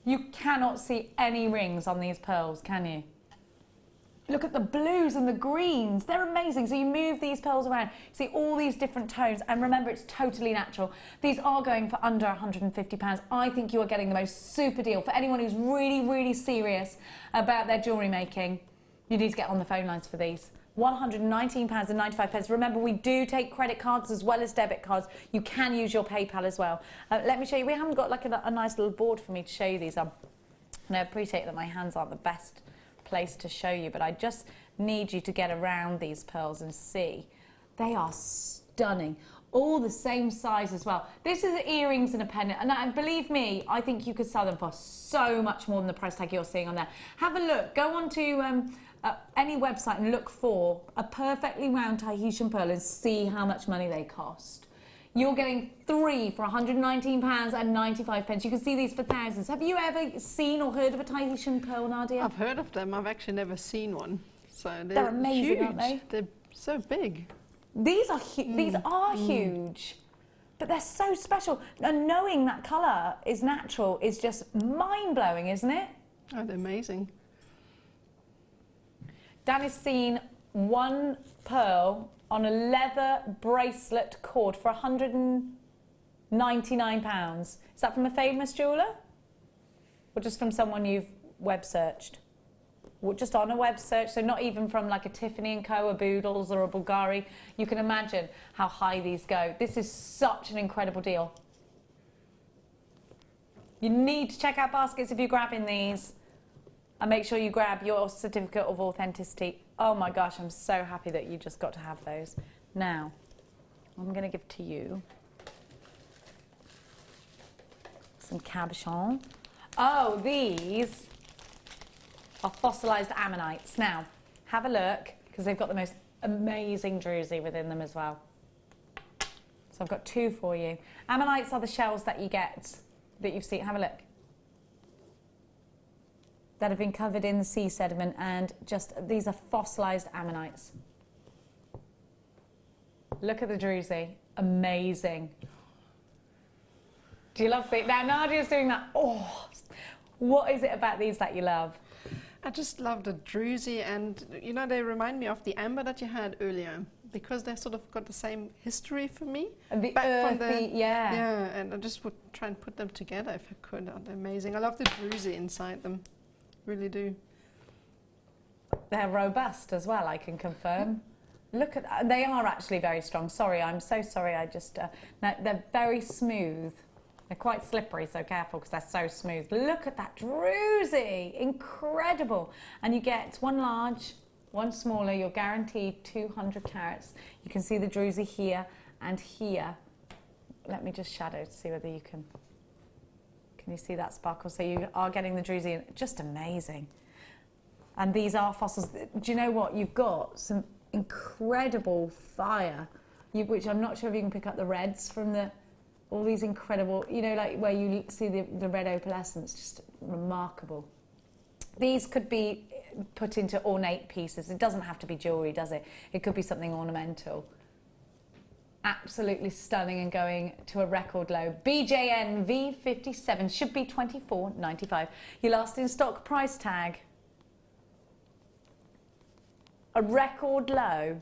You cannot see any rings on these pearls, can you? Look at the blues and the greens. They're amazing. So you move these pearls around, you see all these different tones, and remember, it's totally natural. These are going for under £150. I think you are getting the most super deal. For anyone who's really, really serious about their jewellery making, you need to get on the phone lines for these. £119.95. Remember, we do take credit cards as well as debit cards. You can use your PayPal as well. Let me show you. We haven't got like a nice little board for me to show you these. And I appreciate that my hands aren't the best place to show you, but I just need you to get around these pearls and see. They are stunning. All the same size as well. This is earrings and a pendant, and believe me, I think you could sell them for so much more than the price tag you're seeing on there. Have a look. Go on to any website and look for a perfectly round Tahitian pearl and see how much money they cost. You're getting 3 for £119.95. You can see these for thousands. Have you ever seen or heard of a Tahitian pearl, Nadia? I've heard of them. I've actually never seen one. So they're amazing, huge. aren't they? They're so big. These are huge, but they're so special. And knowing that colour is natural is just mind-blowing, isn't it? Oh, they're amazing. Dan has seen one pearl on a leather bracelet cord for £199. Is that from a famous jeweller? Or just from someone you've web searched? Or just on a web search, so not even from like a Tiffany & Co, a Boodles or a Bulgari. You can imagine how high these go. This is such an incredible deal. You need to check out baskets if you're grabbing these. And make sure you grab your certificate of authenticity. Oh my gosh, I'm so happy that you just got to have those. Now, I'm going to give to you some cabochon. Oh, these are fossilised ammonites. Now, have a look, because they've got the most amazing druzy within them as well. So I've got 2 for you. Ammonites are the shells that you get, that you've seen. Have a look. That have been covered in the sea sediment, and just, these are fossilised ammonites. Look at the druzy. Amazing. Do you love it? Now Nadia's doing that. Oh, what is it about these that you love? I just love the druzy, and you know, they remind me of the amber that you had earlier, because they sort of got the same history for me. And the back from earthy, yeah. Yeah, and I just would try and put them together if I could. They're amazing. I love the druzy inside them. Really do. They're robust as well, I can confirm. Look at, they are actually very strong. Sorry, I'm so sorry. I just, no, they're very smooth. They're quite slippery, so careful because they're so smooth. Look at that druzy, incredible. And you get 1 large, 1 smaller. You're guaranteed 200 carats. You can see the druzy here and here. Let me just shadow to see whether you can you see that sparkle? So you are getting the druzy in. Just amazing. And these are fossils. Do you know what? You've got some incredible fire, which I'm not sure if you can pick up the reds from all these incredible, you know, like where you see the red opalescence, just remarkable. These could be put into ornate pieces. It doesn't have to be jewellery, does it? It could be something ornamental. Absolutely stunning and going to a record low. BJN V57 should be $24.95. Your last in stock price tag. A record low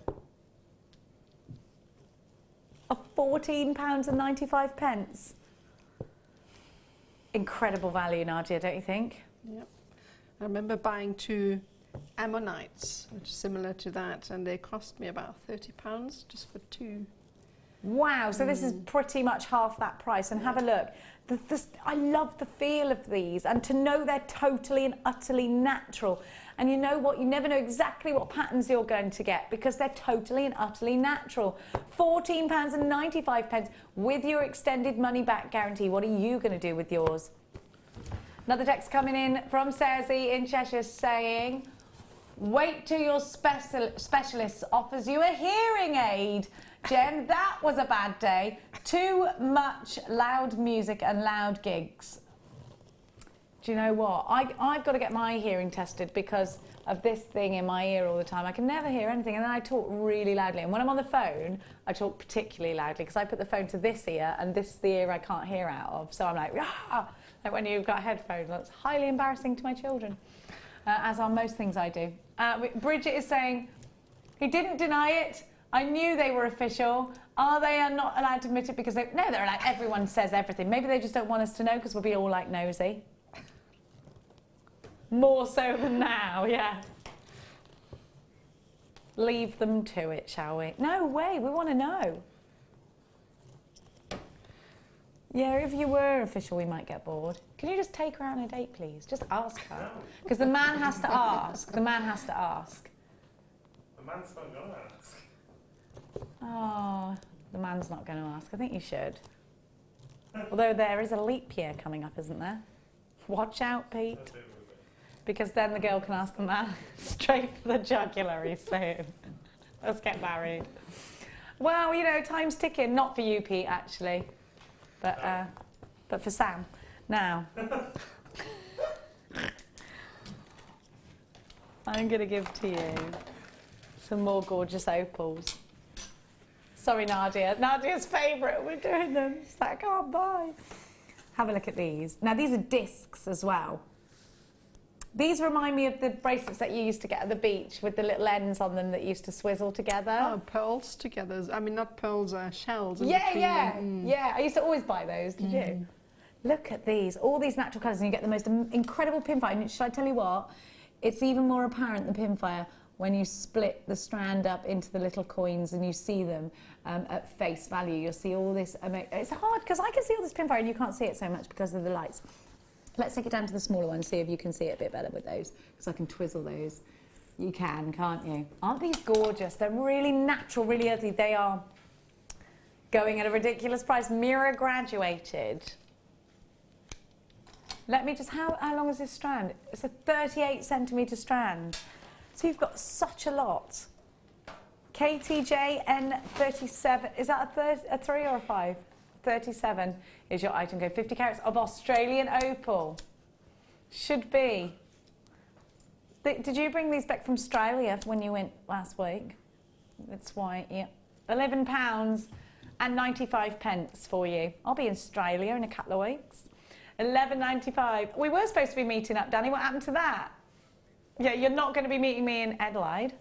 of £14.95. Incredible value, Nadia, don't you think? Yep. I remember buying 2 ammonites, which is similar to that, and they cost me about £30 just for 2. Wow, so this is pretty much half that price. And have a look. I love the feel of these, and to know they're totally and utterly natural. And you know what? You never know exactly what patterns you're going to get because they're totally and utterly natural. £14.95 with your extended money back guarantee. What are you going to do with yours? Another text coming in from Cersei in Cheshire saying, wait till your specialist offers you a hearing aid. Jen, that was a bad day. Too much loud music and loud gigs. Do you know what? I've got to get my hearing tested because of this thing in my ear all the time. I can never hear anything, and then I talk really loudly. And when I'm on the phone, I talk particularly loudly because I put the phone to this ear, and this is the ear I can't hear out of. So I'm like, ah! Like when you've got headphones. That's highly embarrassing to my children, as are most things I do. Bridget is saying, he didn't deny it. I knew they were official. Are they not allowed to admit it because no, they're allowed. Everyone says everything. Maybe they just don't want us to know because we'll be all like nosy. More so than now, yeah. Leave them to it, shall we? No way, we want to know. Yeah, if you were official, we might get bored. Can you just take her out on a date, please? Just ask her. Because the man has to ask. The man has to ask. The man's not going to ask. Oh, the man's not going to ask. I think you should. Although there is a leap year coming up, isn't there? Watch out, Pete. Because then the girl can ask the man straight for the jugular soon. Let's get married. Well, you know, time's ticking. Not for you, Pete, actually. But for Sam. Now, I'm going to give to you some more gorgeous opals. Sorry, Nadia. Nadia's favourite. We're doing them. She's like, I can't buy. Have a look at these. Now, these are discs as well. These remind me of the bracelets that you used to get at the beach with the little ends on them that used to swizzle together. Oh, pearls together. I mean, not pearls, shells. Yeah. I used to always buy those, did you? Look at these. All these natural colours, and you get the most incredible pinfire. And should I tell you what? It's even more apparent, the pinfire, when you split the strand up into the little coins and you see them at face value. You'll see all this. It's hard because I can see all this pinfire and you can't see it so much because of the lights. Let's take it down to the smaller one and see if you can see it a bit better with those, because I can twizzle those. You can, can't you? Aren't these gorgeous? They're really natural, really earthy. They are going at a ridiculous price. Mirror graduated. Let me just, how long is this strand? It's a 38 centimetre strand. So you've got such a lot. KTJ N37, is that a 3 or a 5? 37 is your item code. 50 carats of Australian opal. Should be. Did you bring these back from Australia when you went last week? That's why, yeah. £11 and 95 pence for you. I'll be in Australia in a couple of weeks. £11.95. We were supposed to be meeting up, Danny. What happened to that? Yeah, you're not going to be meeting me in Adelaide.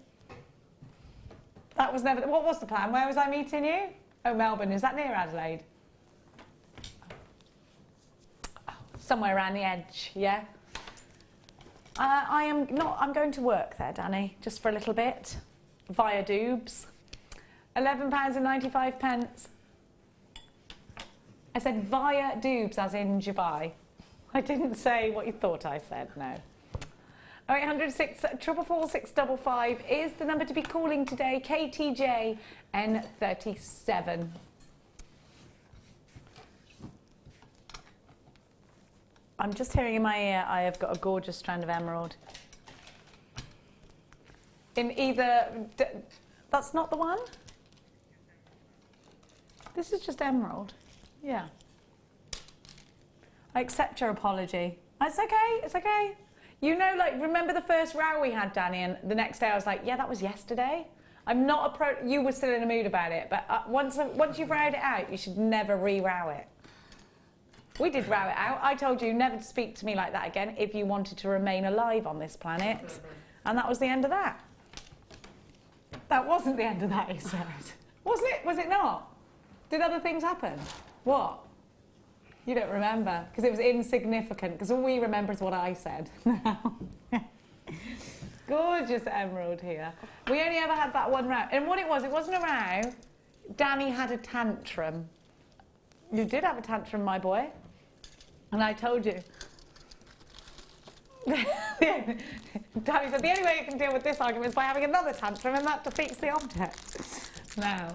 That was never... What was the plan? Where was I meeting you? Oh, Melbourne. Is that near Adelaide? Oh, somewhere around the edge, yeah? I'm going to work there, Danny, just for a little bit, via Doobs. £11 and 95 pence. I said via Doobs, as in Dubai. I didn't say what you thought I said, no. 0800 444 655 is the number to be calling today, KTJ N37. I'm just hearing in my ear I have got a gorgeous strand of emerald. In either... That's not the one? This is just emerald. Yeah. I accept your apology. It's okay, it's okay. You know, like, remember the first row we had, Danny, and the next day I was like, yeah, that was yesterday. I'm not you were still in a mood about it, but once you've rowed it out, you should never re-row it. We did row it out. I told you never to speak to me like that again if you wanted to remain alive on this planet. And that was the end of that. That wasn't the end of that, he said. Wasn't it? Was it not? Did other things happen? What? You don't remember, because it was insignificant, because all we remember is what I said. Gorgeous emerald here. We only ever had that one row. And what it wasn't a row. Danny had a tantrum. You did have a tantrum, my boy. And I told you. Danny said, the only way you can deal with this argument is by having another tantrum, and that defeats the object. Now,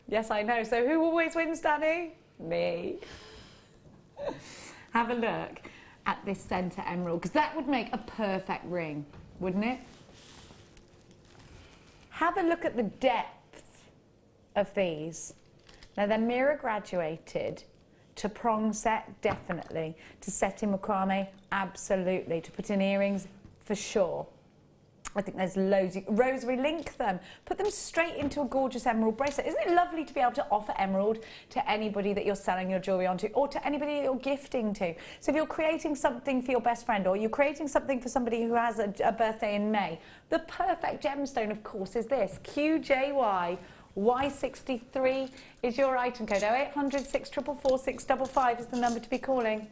yes, I know. So who always wins, Danny? Me. Have a look at this centre emerald, because that would make a perfect ring, wouldn't it? Have a look at the depth of these. Now, they're mirror graduated. To prong set, definitely. To set in macrame, absolutely. To put in earrings, for sure. I think there's loads. Rosary, link them. Put them straight into a gorgeous emerald bracelet. Isn't it lovely to be able to offer emerald to anybody that you're selling your jewellery onto, or to anybody that you're gifting to? So if you're creating something for your best friend, or you're creating something for somebody who has a birthday in May, the perfect gemstone, of course, is this. QJY. Y63 is your item code. 0800 644 655 is the number to be calling.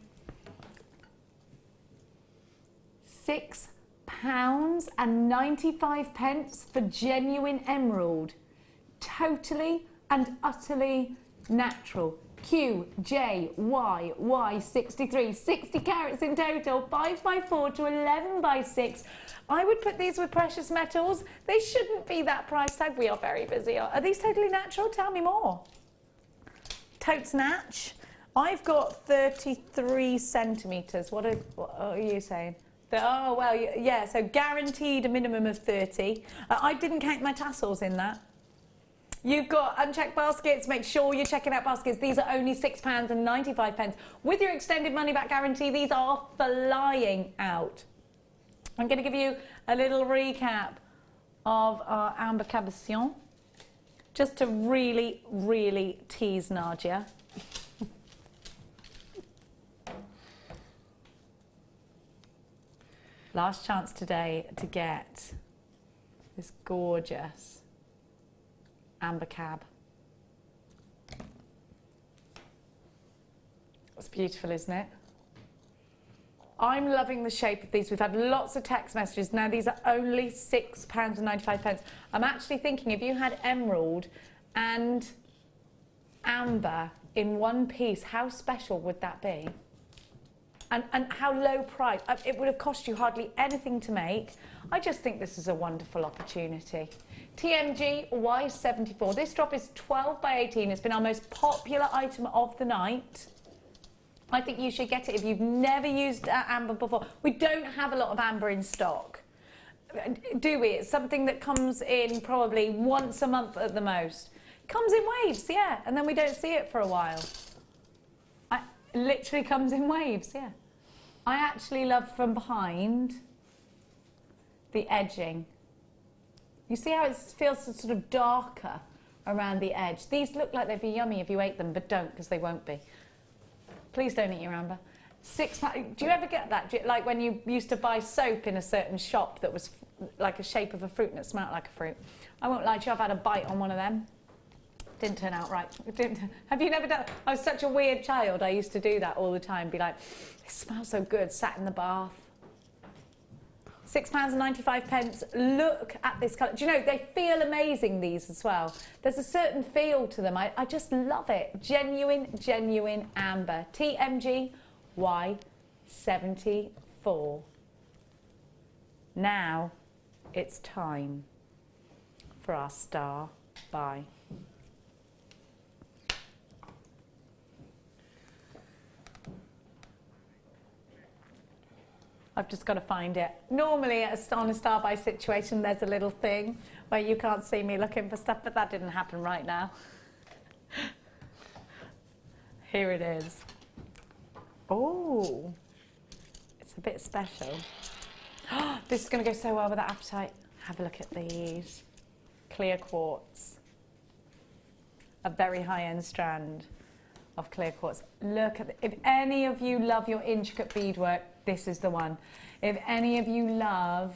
£6 and 95 pence for genuine emerald. Totally and utterly natural. QJYY63. 60 carats in total. 5x4 to 11x6. I would put these with precious metals. They shouldn't be that price tag. We are very busy. Are these totally natural? Tell me more. Totes natch. I've got 33 centimetres. What are you saying? Oh, well, yeah, so guaranteed a minimum of 30. I didn't count my tassels in that. You've got unchecked baskets. Make sure you're checking out baskets. These are only £6 and 95 pence. With your extended money back guarantee, these are flying out. I'm going to give you a little recap of our amber cabochon, just to really, really tease Nadia. Last chance today to get this gorgeous amber cab. It's beautiful, isn't it? I'm loving the shape of these. We've had lots of text messages. Now, these are only £6 and 95 pence. I'm actually thinking if you had emerald and amber in one piece, how special would that be? And how low price. It would have cost you hardly anything to make. I just think this is a wonderful opportunity. TMG Y74. This drop is 12 by 18. It's been our most popular item of the night. I think you should get it if you've never used amber before. We don't have a lot of amber in stock. do we? It's something that comes in probably once a month at the most. Comes in waves, yeah, and then we don't see it for a while. It literally comes in waves, yeah. I actually love from behind the edging. You see how it feels sort of darker around the edge? These look like they'd be yummy if you ate them, but don't, because they won't be. Please don't eat your amber. £6. Do you ever get that? Like when you used to buy soap in a certain shop that was like a shape of a fruit and it smelled like a fruit. I won't lie to you, I've had a bite on one of them. Didn't turn out right. Have you never done it? I was such a weird child. I used to do that all the time. Be like, it smells so good, sat in the bath. £6.95. Look at this colour. Do you know, they feel amazing, these as well. There's a certain feel to them. I just love it. Genuine amber. TMG Y74. Now it's time for our star buy. I've just got to find it. Normally on a star buy situation there's a little thing where you can't see me looking for stuff, but that didn't happen right now. Here it is. Oh, it's a bit special. This is going to go so well with that Apatite. Have a look at these. Clear quartz. A very high-end strand of clear quartz. Look at if any of you love your intricate beadwork, this is the one. If any of you love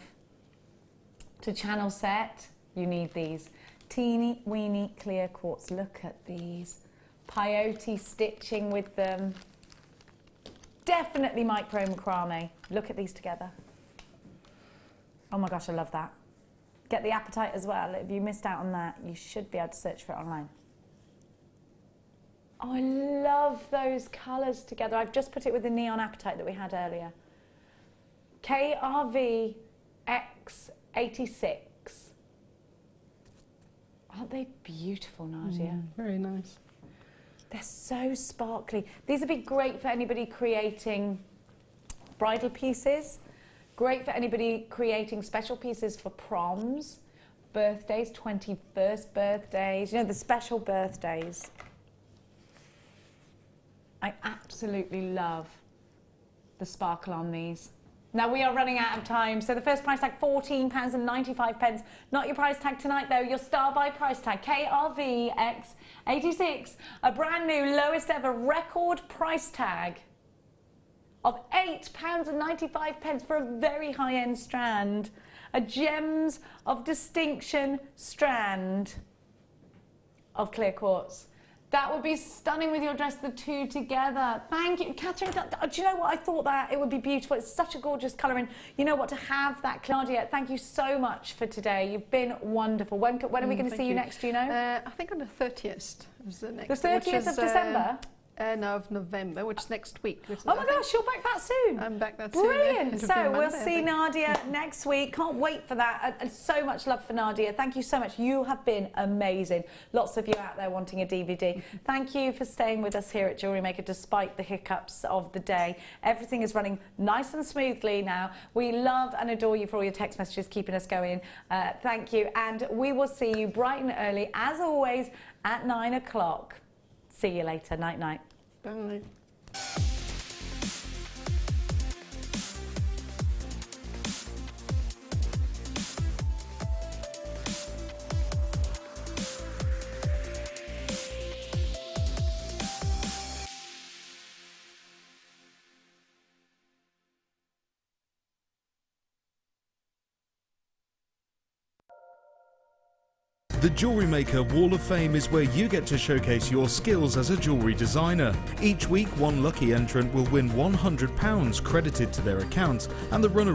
to channel set, you need these. Teeny weeny clear quartz. Look at these. Peyote stitching with them. Definitely micro-macramé. Look at these together. Oh my gosh, I love that. Get the Apatite as well. If you missed out on that, you should be able to search for it online. Oh, I love those colours together. I've just put it with the neon Apatite that we had earlier. KRV X86. Aren't they beautiful, Nadia? Very nice. They're so sparkly. These would be great for anybody creating bridal pieces. Great for anybody creating special pieces for proms, birthdays, 21st birthdays, you know, the special birthdays. I absolutely love the sparkle on these. Now we are running out of time, so the first price tag £14.95. Not your price tag tonight though, your star buy price tag KRVX86, a brand new lowest ever record price tag of £8.95 for a very high-end strand, a gems of distinction strand of clear quartz. That would be stunning with your dress, the two together. Thank you, Catherine. Do you know what? I thought that it would be beautiful. It's such a gorgeous colour, and you know what? To have that, Claudia, thank you so much for today. You've been wonderful. When are we going to see you next, do you know? I think on the 30th is the next. The 30th of December? No, of November, which is next week. Oh my gosh, you're back that soon. I'm back that soon. Brilliant. Yeah. So we'll see Nadia next week. Can't wait for that. And so much love for Nadia. Thank you so much. You have been amazing. Lots of you out there wanting a DVD. Thank you for staying with us here at Jewellery Maker despite the hiccups of the day. Everything is running nice and smoothly now. We love and adore you for all your text messages, keeping us going. Thank you. And we will see you bright and early, as always, at 9 o'clock. See you later. Night, night. Bye. The Jewellery Maker Wall of Fame is where you get to showcase your skills as a jewellery designer. Each week, one lucky entrant will win £100 credited to their account, and the runner